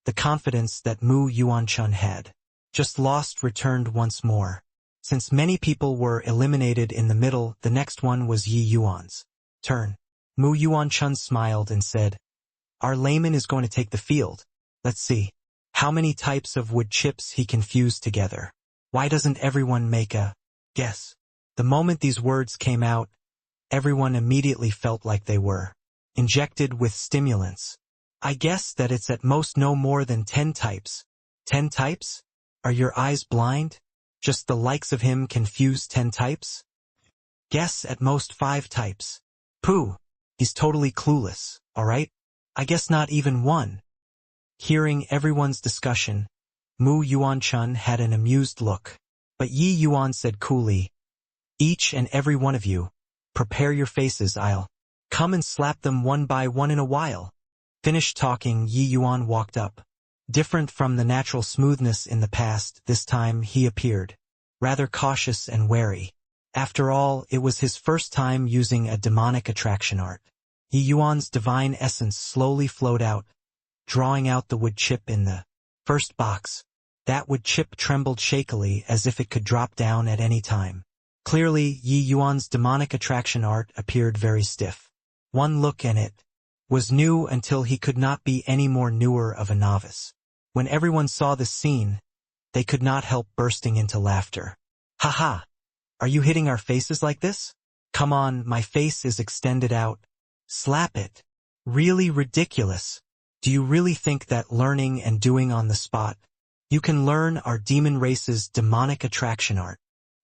The confidence that Mu Yuanchun had just lost returned once more. Since many people were eliminated in the middle, the next one was Yi Yuan's turn. Mu Yuanchun smiled and said, "Our layman is going to take the field. Let's see how many types of wood chips he can fuse together. Why doesn't everyone make a guess?" The moment these words came out, everyone immediately felt like they were injected with stimulants. "I guess that it's at most no more than 10 types. 10 types? Are your eyes blind? Just the likes of him can fuse 10 types? Guess at most 5 types. Pooh, he's totally clueless, alright? I guess not even 1. Hearing everyone's discussion, Mu Yuanchun had an amused look. But Yi Yuan said coolly, "Each and every one of you, prepare your faces, I'll come and slap them one by one in a while." Finished talking, Yi Yuan walked up. Different from the natural smoothness in the past, this time he appeared rather cautious and wary. After all, it was his first time using a demonic attraction art. Yi Yuan's divine essence slowly flowed out, drawing out the wood chip in the first box. That wood chip trembled shakily as if it could drop down at any time. Clearly, Yi Yuan's demonic attraction art appeared very stiff. One look and it was new until he could not be any more newer of a novice. When everyone saw this scene, they could not help bursting into laughter. "Ha! Are you hitting our faces like this? Come on, my face is extended out. Slap it. Really ridiculous. Do you really think that learning and doing on the spot, you can learn our demon race's demonic attraction art?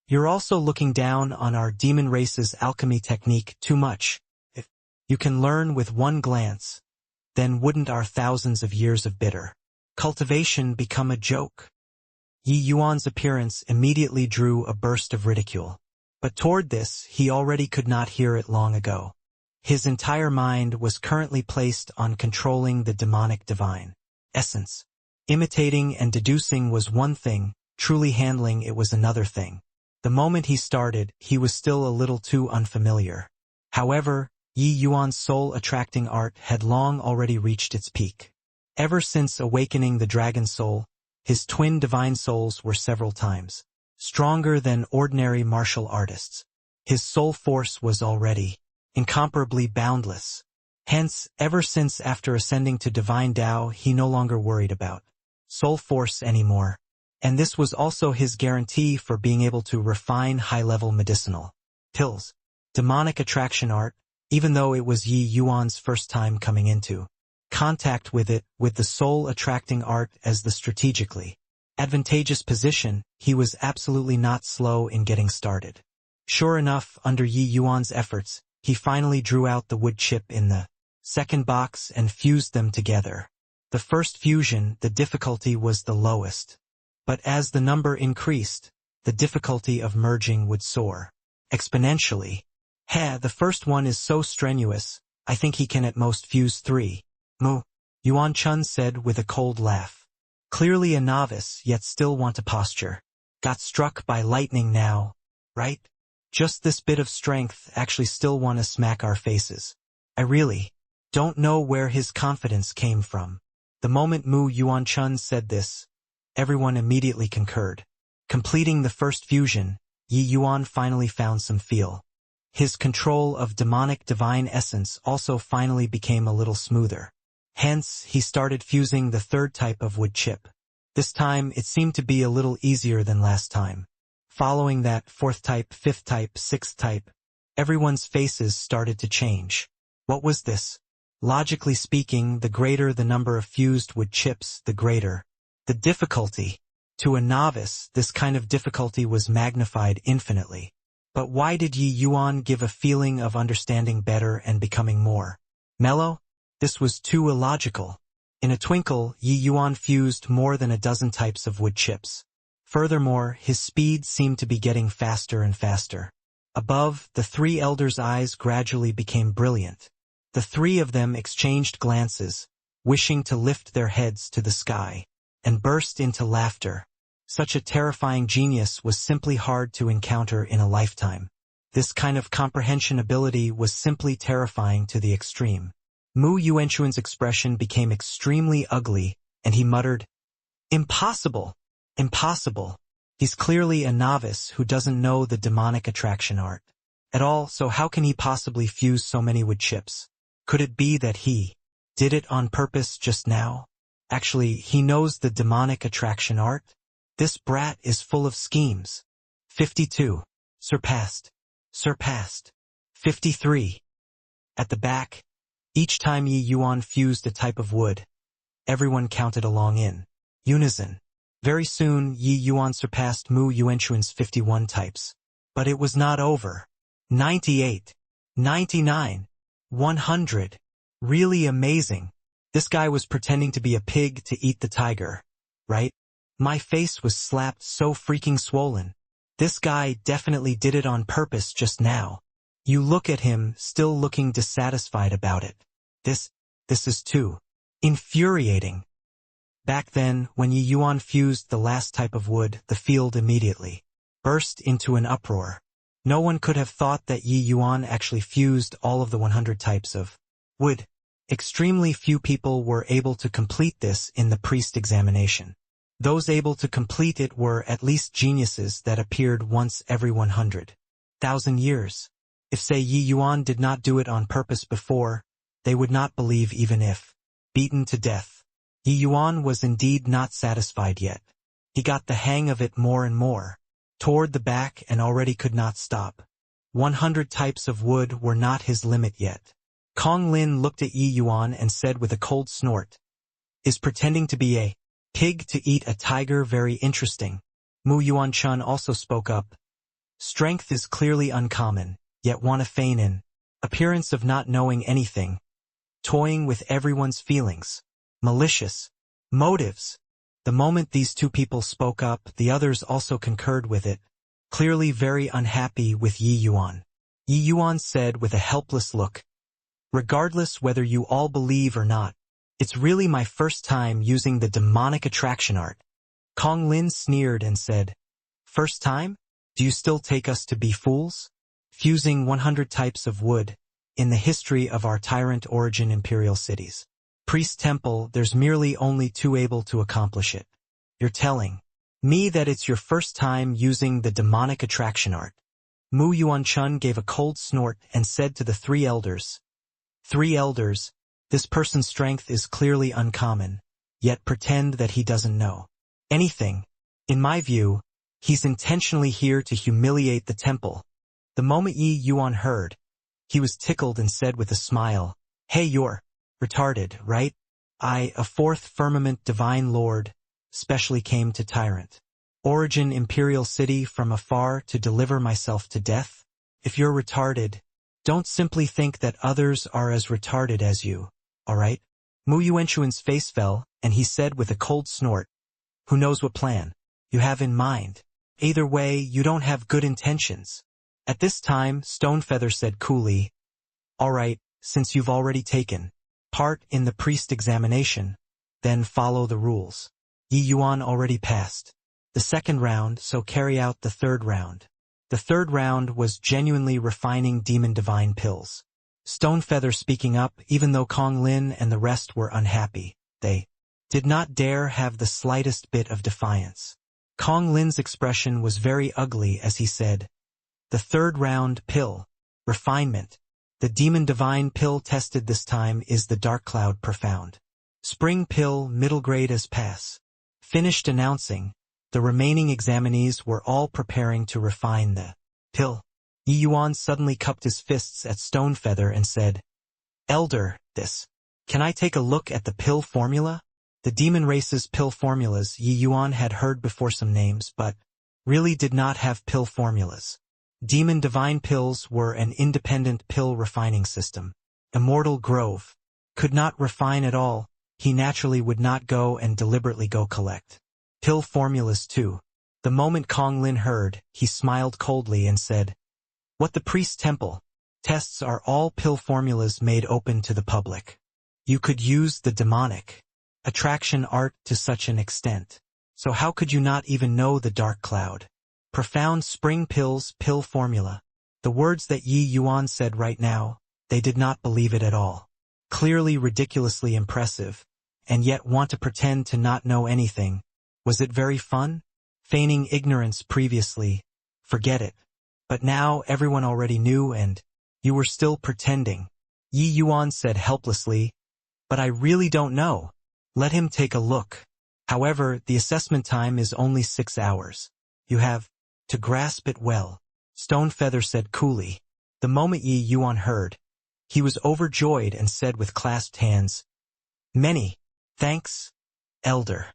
You're also looking down on our demon race's alchemy technique too much. If you can learn with one glance, then wouldn't our thousands of years of bitter cultivation become a joke?" Yi Yuan's appearance immediately drew a burst of ridicule. But toward this, he already could not hear it long ago. His entire mind was currently placed on controlling the demonic divine essence. Imitating and deducing was one thing, truly handling it was another thing. The moment he started, he was still a little too unfamiliar. However, Yi Yuan's soul-attracting art had long already reached its peak. Ever since awakening the dragon soul, his twin divine souls were several times stronger than ordinary martial artists. His soul force was already incomparably boundless. Hence, ever since after ascending to divine Tao, he no longer worried about soul force anymore. And this was also his guarantee for being able to refine high-level medicinal pills. Demonic attraction art, even though it was Yi Yuan's first time coming into contact with it, with the soul-attracting art as the strategically advantageous position, he was absolutely not slow in getting started. Sure enough, under Yi Yuan's efforts, he finally drew out the wood chip in the second box and fused them together. The first fusion, the difficulty was the lowest. But as the number increased, the difficulty of merging would soar exponentially. The first one is so strenuous, I think he can at most fuse 3. Mu Yuanchun said with a cold laugh. Clearly a novice, yet still want to posture. Got struck by lightning now, right? Just this bit of strength, actually still want to smack our faces. I really don't know where his confidence came from. The moment Mu Yuanchun said this, everyone immediately concurred. Completing the first fusion, Yi Yuan finally found some feel. His control of demonic divine essence also finally became a little smoother. Hence, he started fusing the third type of wood chip. This time, it seemed to be a little easier than last time. Following that fourth type, fifth type, sixth type, everyone's faces started to change. What was this? Logically speaking, the greater the number of fused wood chips, the greater the difficulty. To a novice, this kind of difficulty was magnified infinitely. But why did Yi Yuan give a feeling of understanding better and becoming more mellow? This was too illogical. In a twinkle, Yi Yuan fused more than a dozen types of wood chips. Furthermore, his speed seemed to be getting faster and faster. Above, the 3 elders' eyes gradually became brilliant. The 3 of them exchanged glances, wishing to lift their heads to the sky, and burst into laughter. Such a terrifying genius was simply hard to encounter in a lifetime. This kind of comprehension ability was simply terrifying to the extreme. Mu Yuanchun's expression became extremely ugly, and he muttered, "Impossible! Impossible." He's clearly a novice who doesn't know the demonic attraction art at all, so how can he possibly fuse so many wood chips? Could it be that he did it on purpose just now? Actually, he knows the demonic attraction art? This brat is full of schemes. 52. Surpassed. Surpassed. 53. At the back, each time Yi Yuan fused a type of wood, everyone counted along in unison. Very soon, Yi Yuan surpassed Mu Yuanchuan's 51 types. But it was not over. 98. 99. 100. Really amazing. This guy was pretending to be a pig to eat the tiger, right? My face was slapped so freaking swollen. This guy definitely did it on purpose just now. You look at him, still looking dissatisfied about it. This is too infuriating. Back then, when Yi Yuan fused the last type of wood, the field immediately burst into an uproar. No one could have thought that Yi Yuan actually fused all of the 100 types of wood. Extremely few people were able to complete this in the priest examination. Those able to complete it were at least geniuses that appeared once every 100,000 years. If, say, Yi Yuan did not do it on purpose before, they would not believe even if beaten to death. Yi Yuan was indeed not satisfied yet. He got the hang of it more and more, toward the back, and already could not stop. 100 types of wood were not his limit yet. Kong Lin looked at Yi Yuan and said with a cold snort, "Is pretending to be a pig to eat a tiger very interesting?" Mu Yuanchun also spoke up. "Strength is clearly uncommon, yet want to feign an appearance of not knowing anything, toying with everyone's feelings. Malicious motives." The moment these two people spoke up, the others also concurred with it, clearly very unhappy with Yi Yuan. Yi Yuan said with a helpless look, "Regardless whether you all believe or not, it's really my first time using the demonic attraction art." Kong Lin sneered and said, "First time? Do you still take us to be fools? Fusing 100 types of wood in the history of our tyrant origin imperial cities. Priest Temple, there's merely only two able to accomplish it. You're telling me that it's your first time using the demonic attraction art." Mu Yuanchun gave a cold snort and said to the three elders, "Three elders, this person's strength is clearly uncommon, yet pretend that he doesn't know anything. In my view, he's intentionally here to humiliate the temple." The moment Yi Yuan heard, he was tickled and said with a smile, "Hey, you're retarded, right? I, a fourth firmament divine lord, specially came to tyrant origin imperial city from afar to deliver myself to death? If you're retarded, don't simply think that others are as retarded as you, alright?" Mu Yuanchuan's face fell, and he said with a cold snort, "Who knows what plan you have in mind? Either way, you don't have good intentions." At this time, Stonefeather said coolly, "Alright, since you've already taken part in the priest examination, then follow the rules. Yi Yuan already passed the second round, so carry out the third round." The third round was genuinely refining demon divine pills. Stonefeather speaking up, even though Kong Lin and the rest were unhappy. They did not dare have the slightest bit of defiance. Kong Lin's expression was very ugly as he said, "The third round pill, refinement. The demon divine pill tested this time is the dark cloud profound. Spring pill middle grade as pass." Finished announcing, the remaining examinees were all preparing to refine the pill. Yi Yuan suddenly cupped his fists at Stonefeather and said, "Elder, can I take a look at the pill formula?" The demon race's pill formulas Yi Yuan had heard before some names, but really did not have pill formulas. Demon divine pills were an independent pill refining system. Immortal Grove could not refine at all. He naturally would not go and deliberately go collect pill formulas too. The moment Kong Lin heard, he smiled coldly and said, "What the priest temple tests are all pill formulas made open to the public. You could use the demonic attraction art to such an extent. So how could you not even know the dark cloud profound spring pills pill formula?" The words that Yi Yuan said right now, they did not believe it at all. Clearly ridiculously impressive, and yet want to pretend to not know anything. Was it very fun? Feigning ignorance previously. Forget it. But now everyone already knew and you were still pretending. Yi Yuan said helplessly, but I really don't know. Let him take a look. However, the assessment time is only 6 hours. You have to grasp it well. Stonefeather said coolly. The moment Yi Yuan heard, he was overjoyed and said with clasped hands, Many thanks, Elder.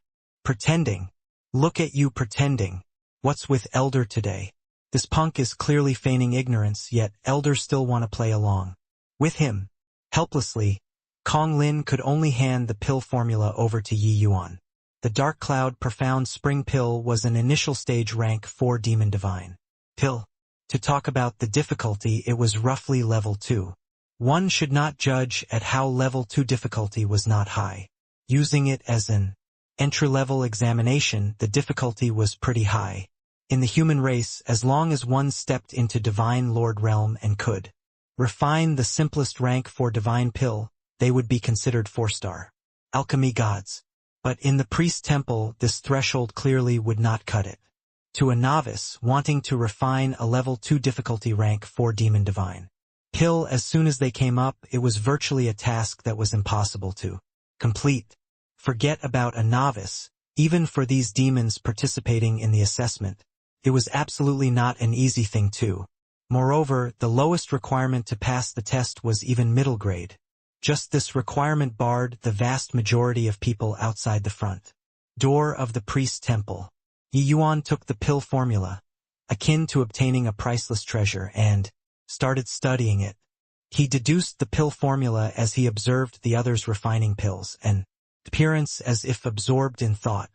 Pretending. Look at you pretending. What's with Elder today? This punk is clearly feigning ignorance, yet Elder still want to play along. With him. Helplessly, Kong Lin could only hand the pill formula over to Yi Yuan. The Dark Cloud Profound Spring Pill was an initial stage rank 4 Demon Divine pill. To talk about the difficulty, it was roughly level 2. One should not judge at how level 2 difficulty was not high. Using it as an entry-level examination, the difficulty was pretty high. In the human race, as long as one stepped into Divine Lord Realm and could refine the simplest rank for Divine Pill, they would be considered 4-star alchemy gods. But in the priest temple, this threshold clearly would not cut it. To a novice wanting to refine a level 2 difficulty rank 4 Demon Divine pill as soon as they came up, it was virtually a task that was impossible to complete. Forget about a novice, even for these demons participating in the assessment. It was absolutely not an easy thing too. Moreover, the lowest requirement to pass the test was even middle grade. Just this requirement barred the vast majority of people outside the front door of the priest temple. Yi Yuan took the pill formula, akin to obtaining a priceless treasure, and started studying it. He deduced the pill formula as he observed the others refining pills, an appearance as if absorbed in thought.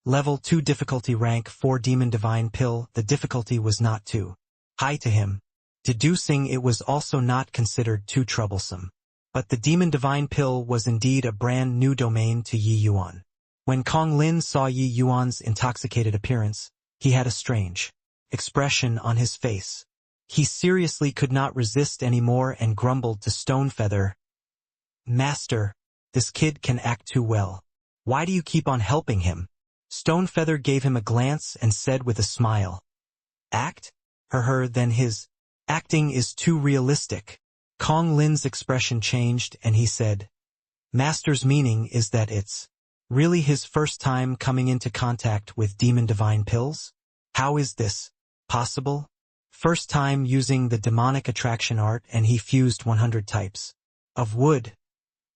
Level 2 difficulty rank 4 Demon Divine Pill, the difficulty was not too high to him. Deducing it was also not considered too troublesome. But the Demon Divine Pill was indeed a brand new domain to Yi Yuan. When Kong Lin saw Yi Yuan's intoxicated appearance, he had a strange expression on his face. He seriously could not resist anymore and grumbled to Stonefeather, Master, this kid can act too well. Why do you keep on helping him? Stonefeather gave him a glance and said with a smile, Act? Then his acting is too realistic. Kong Lin's expression changed and he said, Master's meaning is that it's really his first time coming into contact with Demon Divine Pills? How is this possible? First time using the demonic attraction art and he fused 100 types of wood.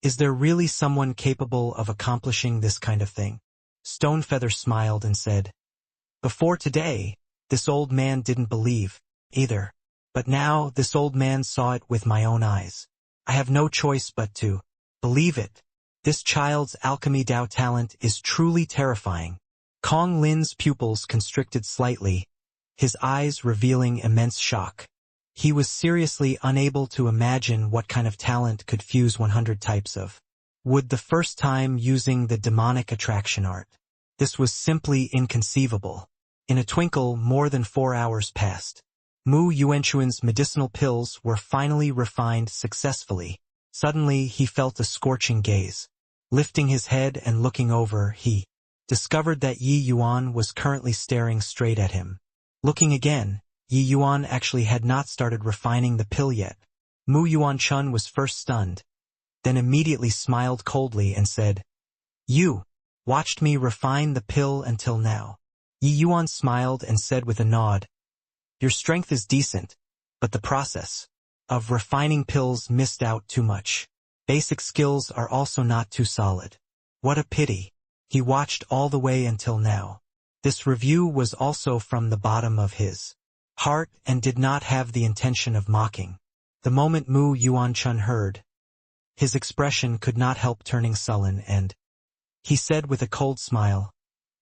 Is there really someone capable of accomplishing this kind of thing? Stonefeather smiled and said, Before today, this old man didn't believe either. But now this old man saw it with my own eyes. I have no choice but to believe it. This child's alchemy Dao talent is truly terrifying. Kong Lin's pupils constricted slightly, his eyes revealing immense shock. He was seriously unable to imagine what kind of talent could fuse 100 types of wood the first time using the demonic attraction art. This was simply inconceivable. In a twinkle, more than 4 hours passed. Mu Yuanchuan's medicinal pills were finally refined successfully. Suddenly, he felt a scorching gaze. Lifting his head and looking over, he discovered that Yi Yuan was currently staring straight at him. Looking again, Yi Yuan actually had not started refining the pill yet. Mu Yuanchun was first stunned, then immediately smiled coldly and said, You watched me refine the pill until now. Yi Yuan smiled and said with a nod, Your strength is decent, but the process of refining pills missed out too much. Basic skills are also not too solid. What a pity. He watched all the way until now. This review was also from the bottom of his heart and did not have the intention of mocking. The moment Mu Yuanchun heard, his expression could not help turning sullen and he said with a cold smile,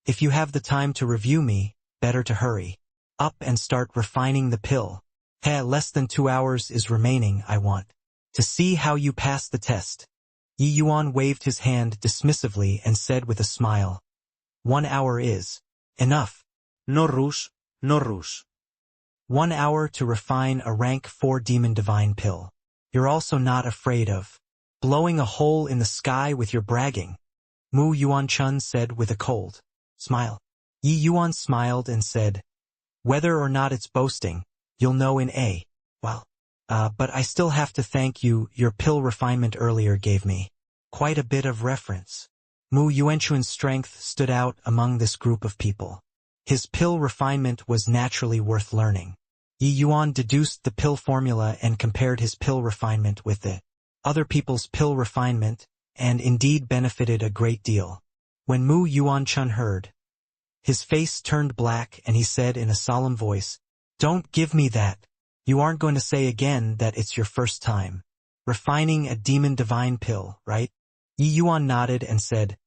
If you have the time to review me, better to hurry up and start refining the pill. Less than 2 hours is remaining. I want to see how you pass the test. Yi Yuan waved his hand dismissively and said with a smile, 1 hour is enough. No rush, no rush. 1 hour to refine a rank 4 Demon Divine Pill. You're also not afraid of blowing a hole in the sky with your bragging. Mu Yuan-chun said with a cold smile. Yi Yuan smiled and said, whether or not it's boasting, you'll know in a while. But I still have to thank you, your pill refinement earlier gave me quite a bit of reference. Mu Yuanchun's strength stood out among this group of people. His pill refinement was naturally worth learning. Yi Yuan deduced the pill formula and compared his pill refinement with the other people's pill refinement, and indeed benefited a great deal. When Mu Yuan-chun heard, his face turned black and he said in a solemn voice, don't give me that. You aren't going to say again that it's your first time refining a demon divine pill, right? Yi Yuan nodded and said,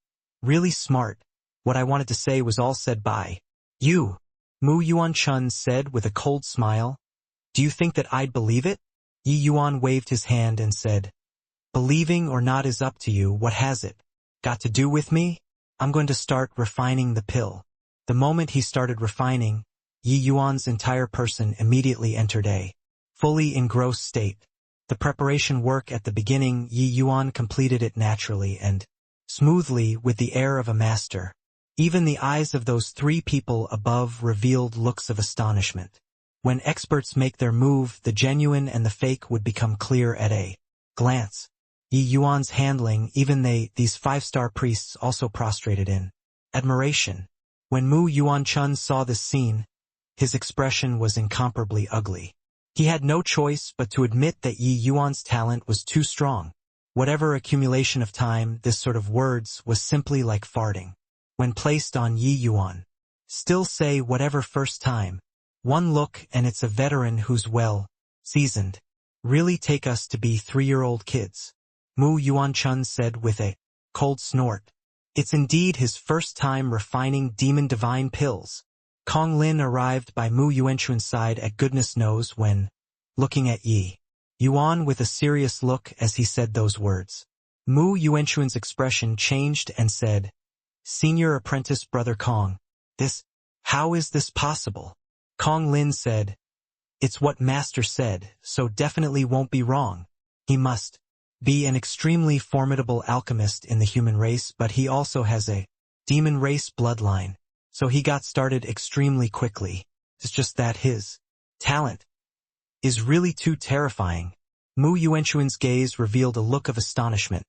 really smart. What I wanted to say was all said by you. Mu Yuan-chun said with a cold smile, do you think that I'd believe it? Yi Yuan waved his hand and said, believing or not is up to you. What has it got to do with me? I'm going to start refining the pill. The moment he started refining, Yi Yuan's entire person immediately entered a fully engrossed state. The preparation work at the beginning, Yi Yuan completed it naturally and smoothly with the air of a master. Even the eyes of those three people above revealed looks of astonishment. When experts make their move, the genuine and the fake would become clear at a glance. Yi Yuan's handling, even these five-star priests also prostrated in admiration. When Mu Yuan-chun saw this scene, his expression was incomparably ugly. He had no choice but to admit that Yi Yuan's talent was too strong. Whatever accumulation of time, this sort of words was simply like farting. When placed on Yi Yuan, still say whatever first time. One look and it's a veteran who's well seasoned. Really take us to be 3-year-old kids. Mu Yuan-chun said with a cold snort. It's indeed his first time refining demon divine pills. Kong Lin arrived by Mu Yuanchun's side at goodness knows when, looking at Yi Yuan with a serious look as he said those words. Mu Yuanchun's expression changed and said, Senior apprentice brother Kong, how is this possible? Kong Lin said, it's what master said, so definitely won't be wrong. He must be an extremely formidable alchemist in the human race, but he also has a demon race bloodline, so he got started extremely quickly. It's just that his talent is really too terrifying. Mu Yuanchun's gaze revealed a look of astonishment,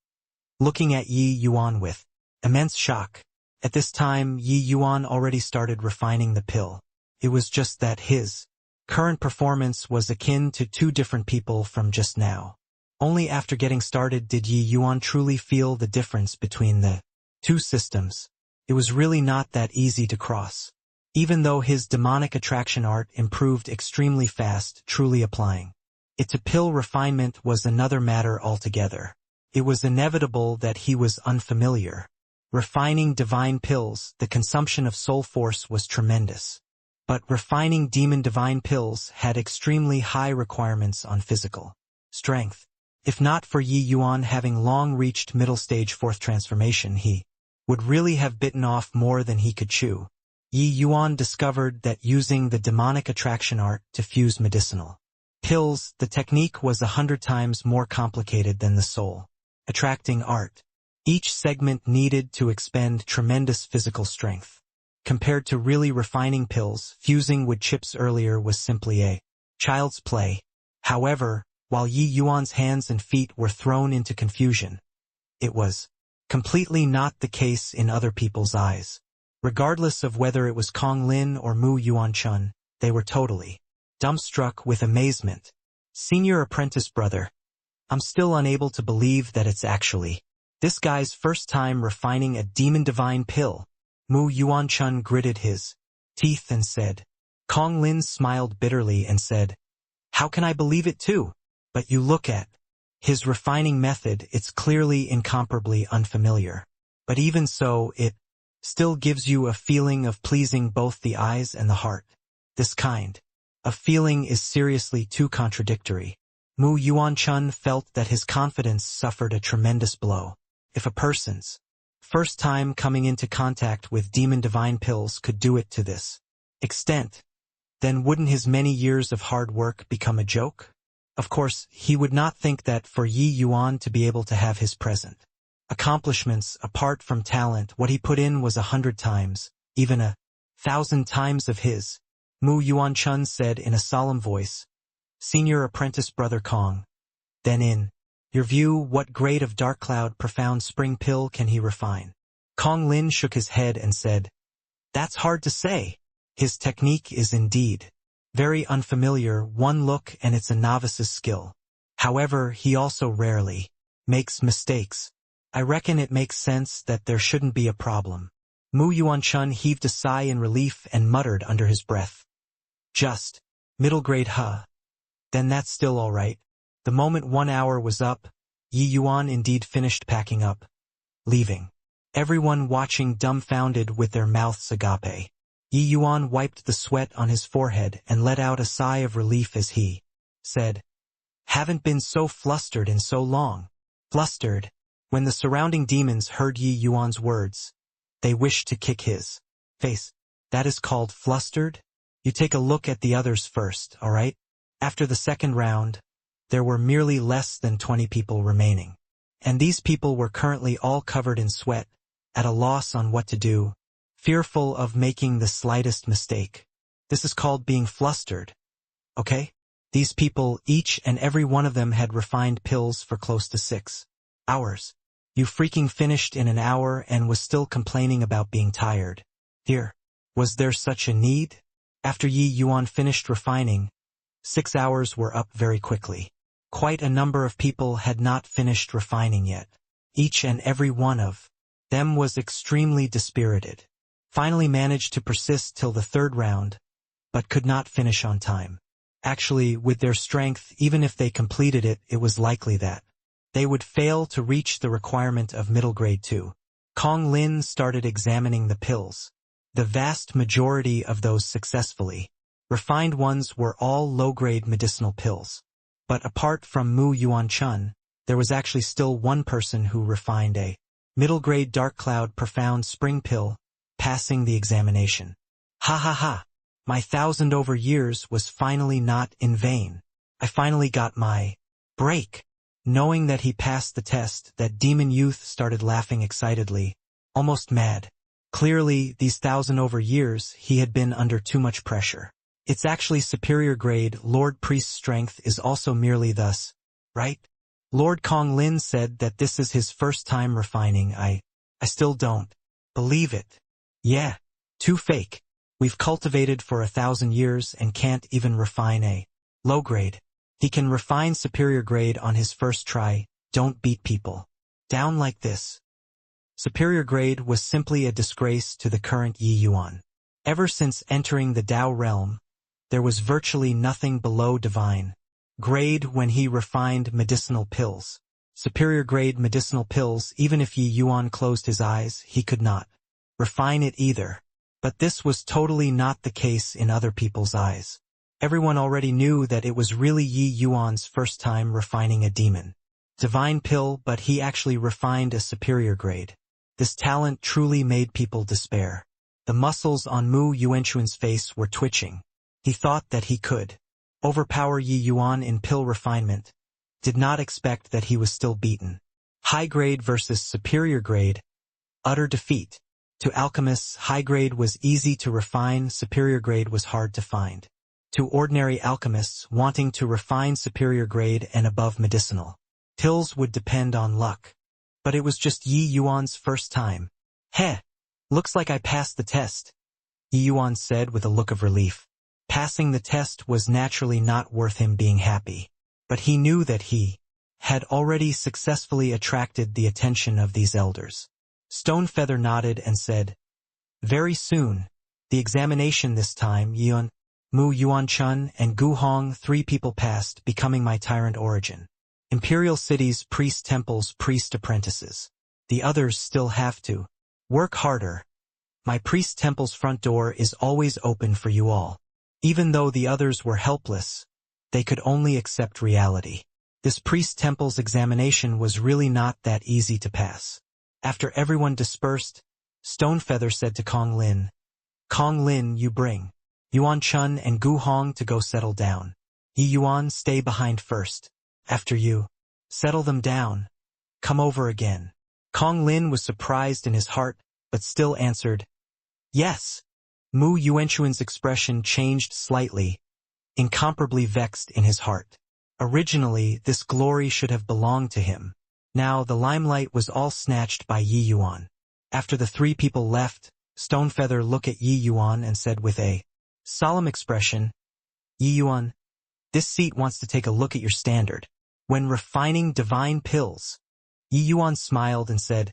looking at Yi Yuan with immense shock. At this time, Yi Yuan already started refining the pill. It was just that his current performance was akin to two different people from just now. Only after getting started did Yi Yuan truly feel the difference between the two systems. It was really not that easy to cross. Even though his demonic attraction art improved extremely fast, truly applying it to pill refinement was another matter altogether. It was inevitable that he was unfamiliar. Refining divine pills, the consumption of soul force was tremendous. But refining demon divine pills had extremely high requirements on physical strength. If not for Yi Yuan having long reached middle stage fourth transformation, he would really have bitten off more than he could chew. Yi Yuan discovered that using the demonic attraction art to fuse medicinal pills, the technique was 100 times more complicated than the soul attracting art. Each segment needed to expend tremendous physical strength. Compared to really refining pills, fusing with chips earlier was simply a child's play. However, while Yi Yuan's hands and feet were thrown into confusion, it was completely not the case in other people's eyes. Regardless of whether it was Kong Lin or Mu Yuan-chun, they were totally dumbstruck with amazement. Senior apprentice brother, I'm still unable to believe that it's actually this guy's first time refining a demon divine pill. Mu Yuan-chun gritted his teeth and said. Kong Lin smiled bitterly and said, how can I believe it too? But you look at his refining method, it's clearly incomparably unfamiliar. But even so, it still gives you a feeling of pleasing both the eyes and the heart. This kind of feeling is seriously too contradictory. Mu Yuan-chun felt that his confidence suffered a tremendous blow. If a person's first time coming into contact with demon divine pills could do it to this extent, then wouldn't his many years of hard work become a joke? Of course, he would not think that for Yi Yuan to be able to have his present accomplishments apart from talent. What he put in was 100 times, even 1,000 times of his. Mu Yuanchun said in a solemn voice, "Senior apprentice Brother Kong. Then in your view, what grade of dark cloud profound spring pill can he refine?" Kong Lin shook his head and said, "That's hard to say. His technique is indeed very unfamiliar. One look and it's a novice's skill. However, he also rarely makes mistakes. I reckon it makes sense that there shouldn't be a problem." Mu Yuanchun heaved a sigh in relief and muttered under his breath, "Just middle grade, huh? Then that's still all right." The moment 1 hour was up, Yi Yuan indeed finished packing up, leaving everyone watching dumbfounded with their mouths agape. Yi Yuan wiped the sweat on his forehead and let out a sigh of relief as he said, "Haven't been so flustered in so long." Flustered. When the surrounding demons heard Yi Yuan's words, they wished to kick his face. That is called flustered? You take a look at the others first, all right? After the second round, there were merely less than 20 people remaining. And these people were currently all covered in sweat, at a loss on what to do, fearful of making the slightest mistake. This is called being flustered. Okay? These people, each and every one of them had refined pills for close to 6 hours. You freaking finished in an hour and was still complaining about being tired. Here. Was there such a need? After Yi Yuan finished refining, 6 hours were up very quickly. Quite a number of people had not finished refining yet. Each and every one of them was extremely dispirited. Finally managed to persist till the third round, but could not finish on time. Actually, with their strength, even if they completed it, it was likely that they would fail to reach the requirement of middle grade 2. Kong Lin started examining the pills. The vast majority of those successfully refined ones were all low-grade medicinal pills. But apart from Mu Yuanchun, there was actually still one person who refined a middle-grade dark cloud profound spring pill, passing the examination. Ha ha ha! My 1,000 over years was finally not in vain. I finally got my break. Knowing that he passed the test, that demon youth started laughing excitedly, almost mad. Clearly, these 1,000 over years, he had been under too much pressure. It's actually superior grade. Lord Priest's strength is also merely thus, right? Lord Kong Lin said that this is his first time refining. I still don't believe it. Yeah, too fake. We've cultivated for 1,000 years and can't even refine a low grade. He can refine superior grade on his first try. Don't beat people down like this. Superior grade was simply a disgrace to the current Yi Yuan. Ever since entering the Tao realm, there was virtually nothing below divine grade when he refined medicinal pills. Superior grade medicinal pills, even if Yi Yuan closed his eyes, he could not refine it either. But this was totally not the case in other people's eyes. Everyone already knew that it was really Yi Yuan's first time refining a demon divine pill, but he actually refined a superior grade. This talent truly made people despair. The muscles on Mu Yuanchun's face were twitching. He thought that he could overpower Yi Yuan in pill refinement, did not expect that he was still beaten. High grade versus superior grade, utter defeat. To alchemists, high grade was easy to refine, superior grade was hard to find. To ordinary alchemists wanting to refine superior grade and above medicinal pills would depend on luck. But it was just Yi Yuan's first time. Heh, looks like I passed the test, Yi Yuan said with a look of relief. Passing the test was naturally not worth him being happy. But he knew that he had already successfully attracted the attention of these elders. Stonefeather nodded and said, "Very soon. The examination this time, Yun, Mu Yuanchun, and Gu Hong, 3 people passed, becoming my tyrant origin. Imperial cities, priest temples, priest apprentices. The others still have to work harder. My priest temple's front door is always open for you all. Even though the others were helpless, they could only accept reality. This priest temple's examination was really not that easy to pass." After everyone dispersed, Stonefeather said to Kong Lin, "Kong Lin, you bring Yuan Chun and Gu Hong to go settle down. Yi Yuan, stay behind first. After you settle them down, come over again." Kong Lin was surprised in his heart, but still answered, yes. Mu Yuanchuan's expression changed slightly, incomparably vexed in his heart. Originally, this glory should have belonged to him. Now the limelight was all snatched by Yi Yuan. After the three people left, Stonefeather looked at Yi Yuan and said with a solemn expression, Yi Yuan, this seat wants to take a look at your standard. When refining divine pills, Yi Yuan smiled and said,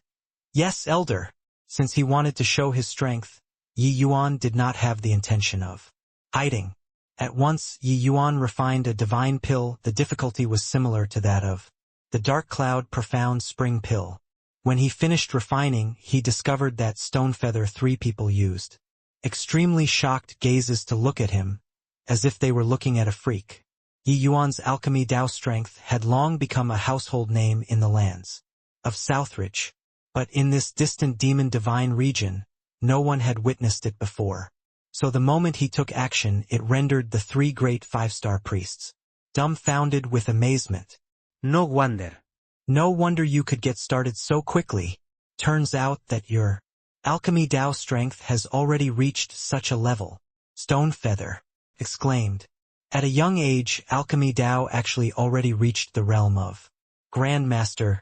yes, Elder. Since he wanted to show his strength, Yi Yuan did not have the intention of hiding. At once, Yi Yuan refined a divine pill. The difficulty was similar to that of the Dark Cloud Profound Spring Pill. When he finished refining, he discovered that Stonefeather three people used extremely shocked gazes to look at him, as if they were looking at a freak. Yi Yuan's alchemy Dao strength had long become a household name in the lands of Southridge, but in this distant demon divine region, no one had witnessed it before. So the moment he took action, it rendered the three great five-star priests dumbfounded with amazement. No wonder. No wonder you could get started so quickly. Turns out that your alchemy Dao strength has already reached such a level. Stonefeather exclaimed. At a young age, alchemy Dao actually already reached the realm of Grandmaster.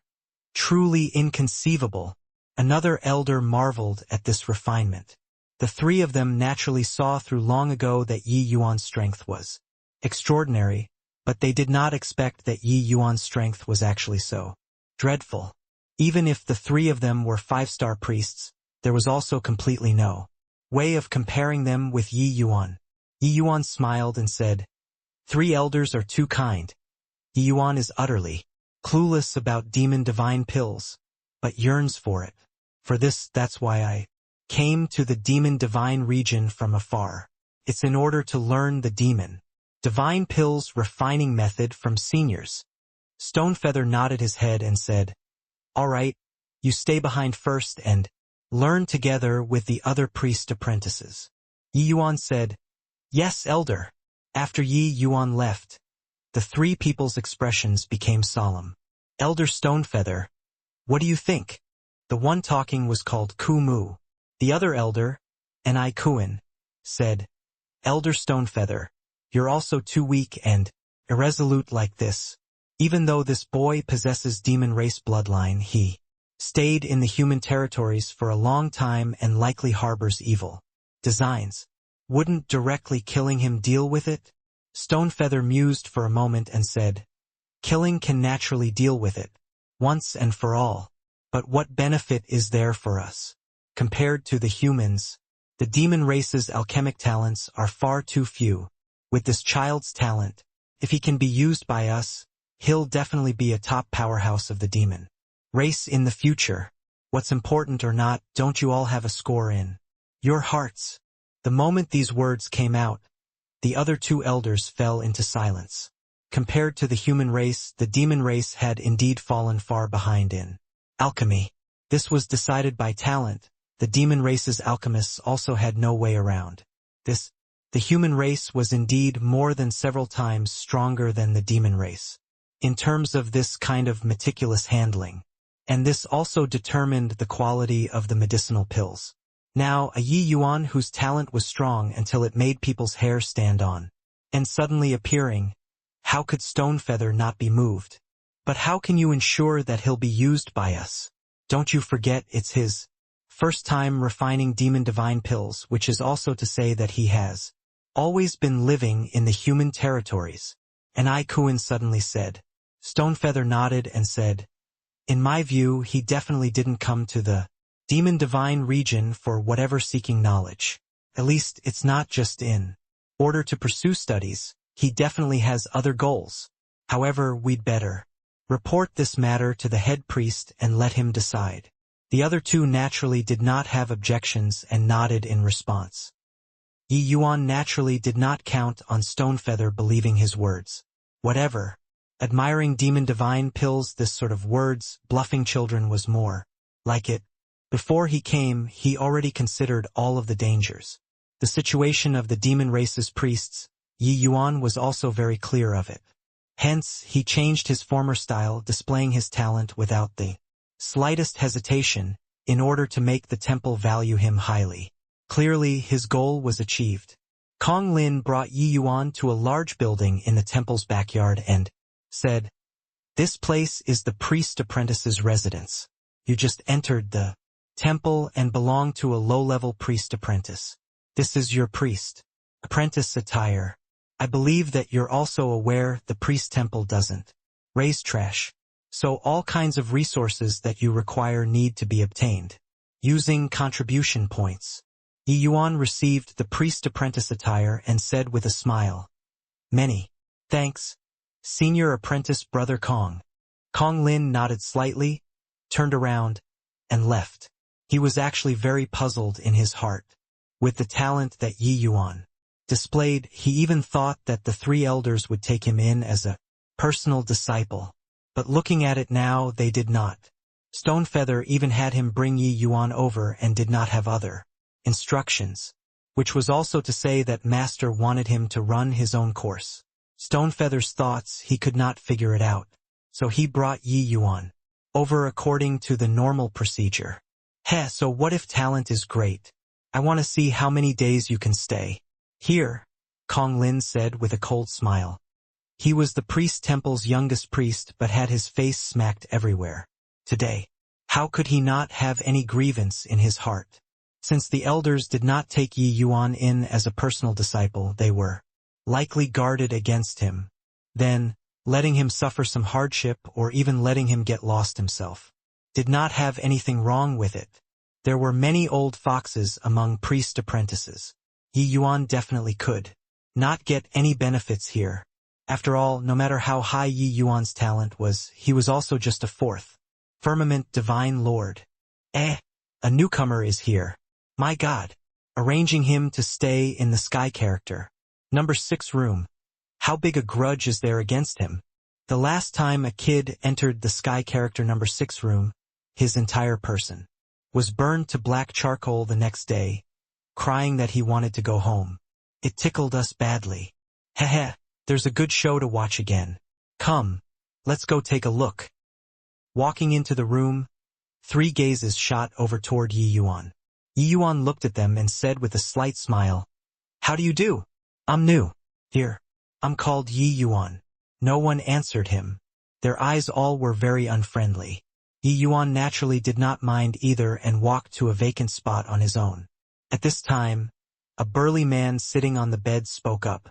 Truly inconceivable. Another elder marveled at this refinement. The three of them naturally saw through long ago that Yi Yuan's strength was extraordinary, but they did not expect that Yi Yuan's strength was actually so dreadful. Even if the three of them were five-star priests, there was also completely no way of comparing them with Yi Yuan. Yi Yuan smiled and said, three elders are too kind. Yi Yuan is utterly clueless about demon divine pills, but yearns for it. For this, that's why I came to the demon divine region from afar. It's in order to learn the demon divine pills refining method from seniors. Stonefeather nodded his head and said, all right, you stay behind first and learn together with the other priest apprentices. Yi Yuan said, yes, Elder. After Yi Yuan left, the three people's expressions became solemn. Elder Stonefeather, what do you think? The one talking was called Ku Mu. The other elder, Ni Kuan, said, Elder Stonefeather, you're also too weak and irresolute like this. Even though this boy possesses demon race bloodline, he stayed in the human territories for a long time and likely harbors evil designs. Wouldn't directly killing him deal with it? Stonefeather mused for a moment and said, killing can naturally deal with it, once and for all. But what benefit is there for us? Compared to the humans, the demon race's alchemic talents are far too few. With this child's talent, if he can be used by us, he'll definitely be a top powerhouse of the demon race in the future. What's important or not, don't you all have a score in your hearts? The moment these words came out, the other two elders fell into silence. Compared to the human race, the demon race had indeed fallen far behind in alchemy. This was decided by talent. The demon race's alchemists also had no way around this. The human race was indeed more than several times stronger than the demon race in terms of this kind of meticulous handling. And this also determined the quality of the medicinal pills. Now, a Yi Yuan whose talent was strong until it made people's hair stand on and suddenly appearing, how could Stonefeather not be moved? But how can you ensure that he'll be used by us? Don't you forget it's his first time refining demon divine pills, which is also to say that he has always been living in the human territories. Ni Kuan suddenly said. Stonefeather nodded and said, in my view, he definitely didn't come to the demon divine region for whatever seeking knowledge. At least it's not just in order to pursue studies. He definitely has other goals. However, we'd better report this matter to the head priest and let him decide. The other two naturally did not have objections and nodded in response. Yi Yuan naturally did not count on Stonefeather believing his words. Whatever. Admiring demon divine pills, this sort of words, bluffing children was more like it. Before he came, he already considered all of the dangers. The situation of the demon race's priests, Yi Yuan was also very clear of it. Hence, he changed his former style, displaying his talent without the slightest hesitation, in order to make the temple value him highly. Clearly, his goal was achieved. Kong Lin brought Yi Yuan to a large building in the temple's backyard and said, "This place is the priest apprentice's residence. You just entered the temple and belong to a low-level priest apprentice. This is your priest apprentice attire. I believe that you're also aware the priest temple doesn't raise trash, so all kinds of resources that you require need to be obtained using contribution points." Yi Yuan received the priest apprentice attire and said with a smile, "Many thanks, senior apprentice brother Kong." Kong Lin nodded slightly, turned around, and left. He was actually very puzzled in his heart. With the talent that Yi Yuan displayed, he even thought that the three elders would take him in as a personal disciple. But looking at it now, they did not. Stonefeather even had him bring Yi Yuan over and did not have other instructions, which was also to say that Master wanted him to run his own course. Stonefeather's thoughts, he could not figure it out, so he brought Yi Yuan over according to the normal procedure. So what if talent is great? I want to see how many days you can stay here," Kong Lin said with a cold smile. He was the priest temple's youngest priest but had his face smacked everywhere. Today, how could he not have any grievance in his heart? Since the elders did not take Yi Yuan in as a personal disciple, they were likely guarded against him. Then, letting him suffer some hardship or even letting him get lost himself did not have anything wrong with it. There were many old foxes among priest apprentices. Yi Yuan definitely could not get any benefits here. After all, no matter how high Yi Yuan's talent was, he was also just a fourth firmament divine lord. A newcomer is here. My God. Arranging him to stay in the sky character. Number 6 room. How big a grudge is there against him? The last time a kid entered the sky character number 6 room, his entire person was burned to black charcoal the next day, crying that he wanted to go home. It tickled us badly. There's a good show to watch again. Come, let's go take a look. Walking into the room, 3 gazes shot over toward Yi Yuan. Yi Yuan looked at them and said with a slight smile, "How do you do? I'm new here. I'm called Yi Yuan." No one answered him. Their eyes all were very unfriendly. Yi Yuan naturally did not mind either and walked to a vacant spot on his own. At this time, a burly man sitting on the bed spoke up.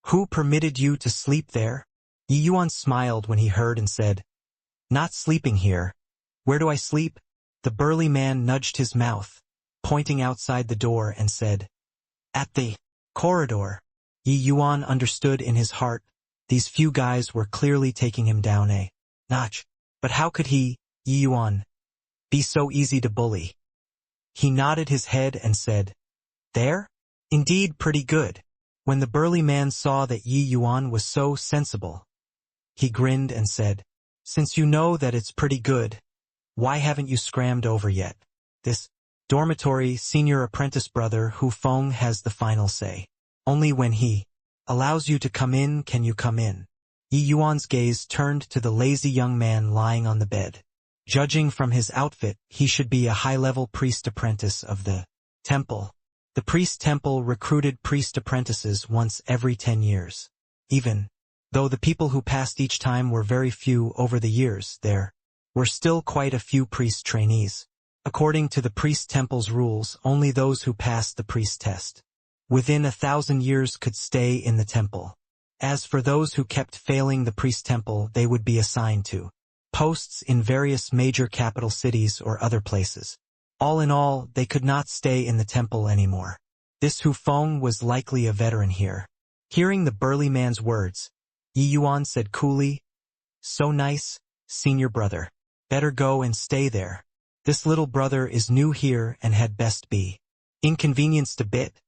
"Who permitted you to sleep there?" Yi Yuan smiled when he heard and said, "Not sleeping here. Where do I sleep?" The burly man nudged his mouth, pointing outside the door and said, "At the corridor." Yi Yuan understood in his heart, these few guys were clearly taking him down a notch. But how could he, Yi Yuan, be so easy to bully? He nodded his head and said, "There? Indeed pretty good." When the burly man saw that Yi Yuan was so sensible, he grinned and said, "Since you know that it's pretty good, why haven't you scrammed over yet? This dormitory senior apprentice brother Hu Feng has the final say. Only when he allows you to come in can you come in." Yi Yuan's gaze turned to the lazy young man lying on the bed. Judging from his outfit, he should be a high-level priest apprentice of the temple. The priest temple recruited priest apprentices once every 10 years. Even though the people who passed each time were very few over the years, there were still quite a few priest trainees. According to the priest temple's rules, only those who passed the priest test within 1,000 years could stay in the temple. As for those who kept failing the priest temple, they would be assigned to posts in various major capital cities or other places. All in all, they could not stay in the temple anymore. This Hu Feng was likely a veteran here. Hearing the burly man's words, Yi Yuan said coolly, "So nice, senior brother. Better go and stay there. This little brother is new here and had best be inconvenienced a bit.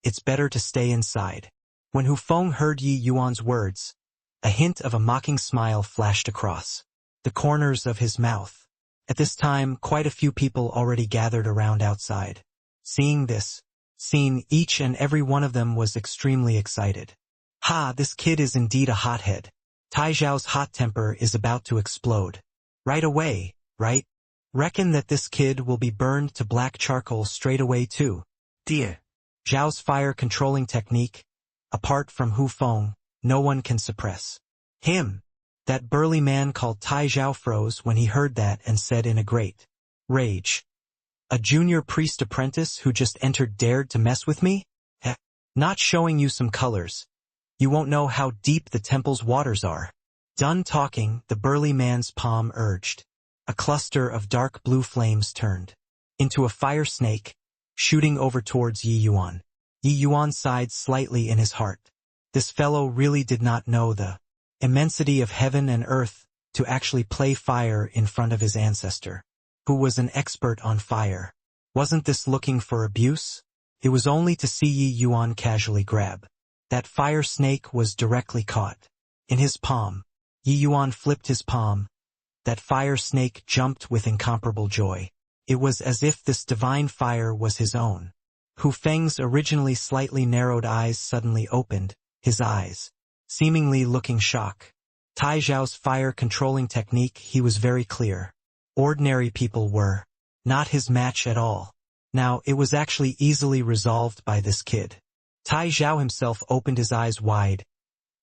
It's better to stay inside." When Hu Feng heard Yi Yuan's words, a hint of a mocking smile flashed across the corners of his mouth. At this time, quite a few people already gathered around outside. Seeing this scene, each and every one of them was extremely excited. This kid is indeed a hothead. Tai Zhao's hot temper is about to explode. Right away, right? Reckon that this kid will be burned to black charcoal straight away too. Dear. Zhao's fire controlling technique, apart from Hu Feng, no one can suppress. Him. That burly man called Tai Zhao froze when he heard that and said in a great rage. A junior priest apprentice who just entered dared to mess with me? Heh. Not showing you some colors. You won't know how deep the temple's waters are. Done talking, the burly man's palm urged. A cluster of dark blue flames turned into a fire snake, shooting over towards Yi Yuan. Yi Yuan sighed slightly in his heart. This fellow really did not know the immensity of heaven and earth to actually play fire in front of his ancestor, who was an expert on fire. Wasn't this looking for abuse? It was only to see Yi Yuan casually grab. That fire snake was directly caught in his palm. Yi Yuan flipped his palm. That fire snake jumped with incomparable joy. It was as if this divine fire was his own. Hu Feng's originally slightly narrowed eyes suddenly opened, his eyes seemingly looking shock. Tai Zhao's fire controlling technique, he was very clear. Ordinary people were not his match at all. Now, it was actually easily resolved by this kid. Tai Zhao himself opened his eyes wide,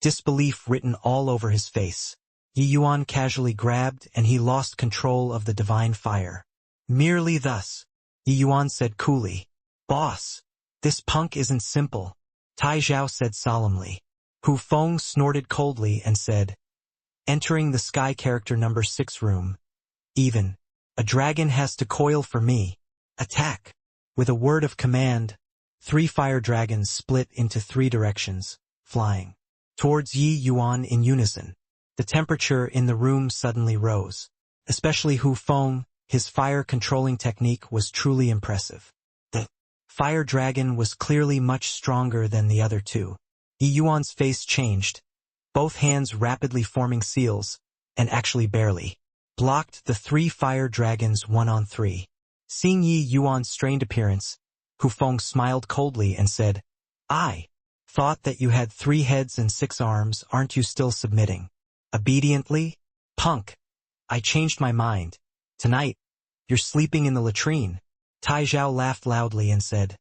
disbelief written all over his face. Yi Yuan casually grabbed and he lost control of the divine fire. Merely thus, Yi Yuan said coolly, "Boss, this punk isn't simple," Tai Zhao said solemnly. Hu Feng snorted coldly and said, "Entering the sky character number 6 room. Even a dragon has to coil for me. Attack." With a word of command, 3 fire dragons split into 3 directions, flying towards Yi Yuan in unison. The temperature in the room suddenly rose. Especially Hu Feng, his fire controlling technique was truly impressive. The fire dragon was clearly much stronger than the other 2. Yi Yuan's face changed, both hands rapidly forming seals, and actually barely blocked the 3 fire dragons 1-on-3. Seeing Yi Yuan's strained appearance, Hu Feng smiled coldly and said, "I thought that you had 3 heads and 6 arms, aren't you still submitting obediently? Punk, I changed my mind. Tonight, you're sleeping in the latrine." Tai Zhao laughed loudly and said,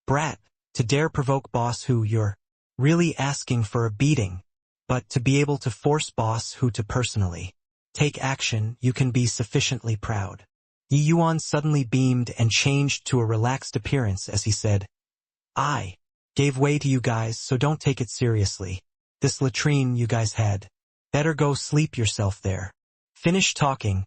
"Brat, to dare provoke Boss Hu, you're really asking for a beating. But to be able to force Boss Hu to personally take action, you can be sufficiently proud." Yi Yuan suddenly beamed and changed to a relaxed appearance as he said, "I gave way to you guys, so don't take it seriously. This latrine you guys had. Better go sleep yourself there." Finished talking,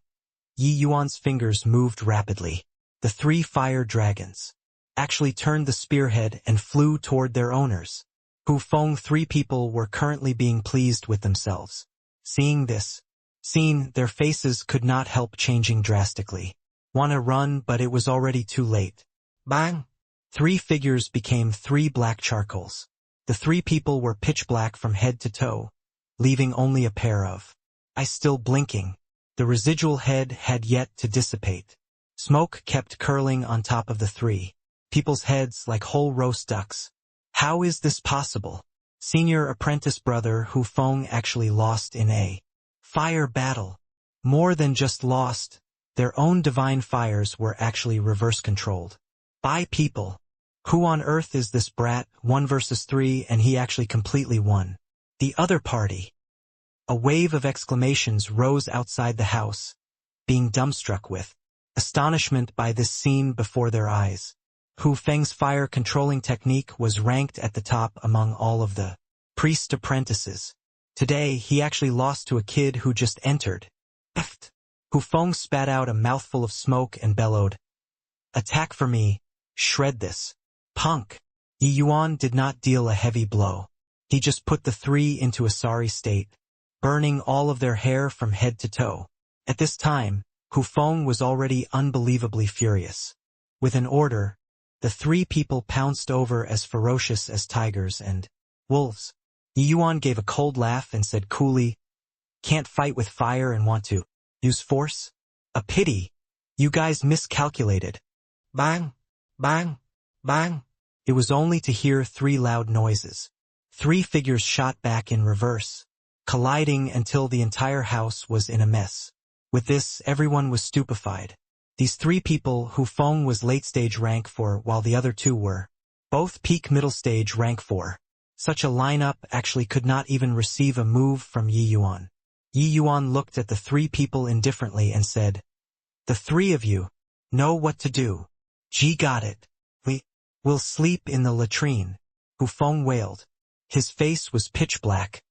Yi Yuan's fingers moved rapidly. The 3 fire dragons actually turned the spearhead and flew toward their owners. Hu Feng 3 people were currently being pleased with themselves. Seeing this scene, their faces could not help changing drastically. Want to run, but it was already too late. Bang! 3 figures became 3 black charcoals. The 3 people were pitch black from head to toe, leaving only a pair of eyes still blinking. The residual head had yet to dissipate. Smoke kept curling on top of the 3 people's heads like whole roast ducks. How is this possible? Senior apprentice brother Hu Feng actually lost in a fire battle. More than just lost, their own divine fires were actually reverse-controlled by people. Who on earth is this brat? 1 versus 3, and he actually completely won. The other party. A wave of exclamations rose outside the house, being dumbstruck with astonishment by this scene before their eyes. Hu Feng's fire controlling technique was ranked at the top among all of the priest apprentices. Today, he actually lost to a kid who just entered. Hu Feng spat out a mouthful of smoke and bellowed, "Attack for me, shred this punk." Yi Yuan did not deal a heavy blow. He just put the 3 into a sorry state, burning all of their hair from head to toe. At this time, Hu Feng was already unbelievably furious. With an order, the 3 people pounced over as ferocious as tigers and wolves. Yi Yuan gave a cold laugh and said coolly, "Can't fight with fire and want to use force? A pity. You guys miscalculated." Bang! Bang! Bang! It was only to hear 3 loud noises. 3 figures shot back in reverse, colliding until the entire house was in a mess. With this, everyone was stupefied. These three people Hu Feng was late stage rank 4 while the other two were both peak middle stage rank 4. Such a lineup actually could not even receive a move from Yi Yuan. Yi Yuan looked at the three people indifferently and said, "The three of you know what to do." "Ji got it. We'll sleep in the latrine," Hu Feng wailed. His face was pitch black,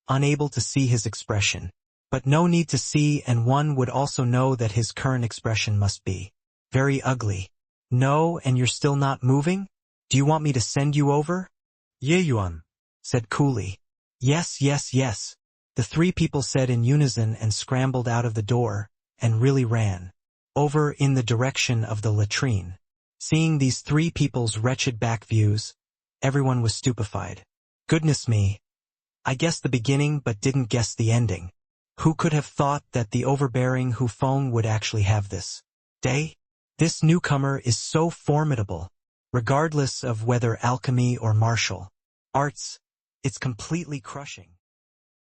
unable to see his expression. But no need to see, and one would also know that his current expression must be very ugly. "No, and you're still not moving? Do you want me to send you over?" Ye Yuan said coolly. "Yes, yes, yes," the three people said in unison and scrambled out of the door, and really ran over in the direction of the latrine. Seeing these three people's wretched back views, everyone was stupefied. Goodness me. I guessed the beginning but didn't guess the ending. Who could have thought that the overbearing Hu Feng would actually have this day? This newcomer is so formidable. Regardless of whether alchemy or martial arts, it's completely crushing.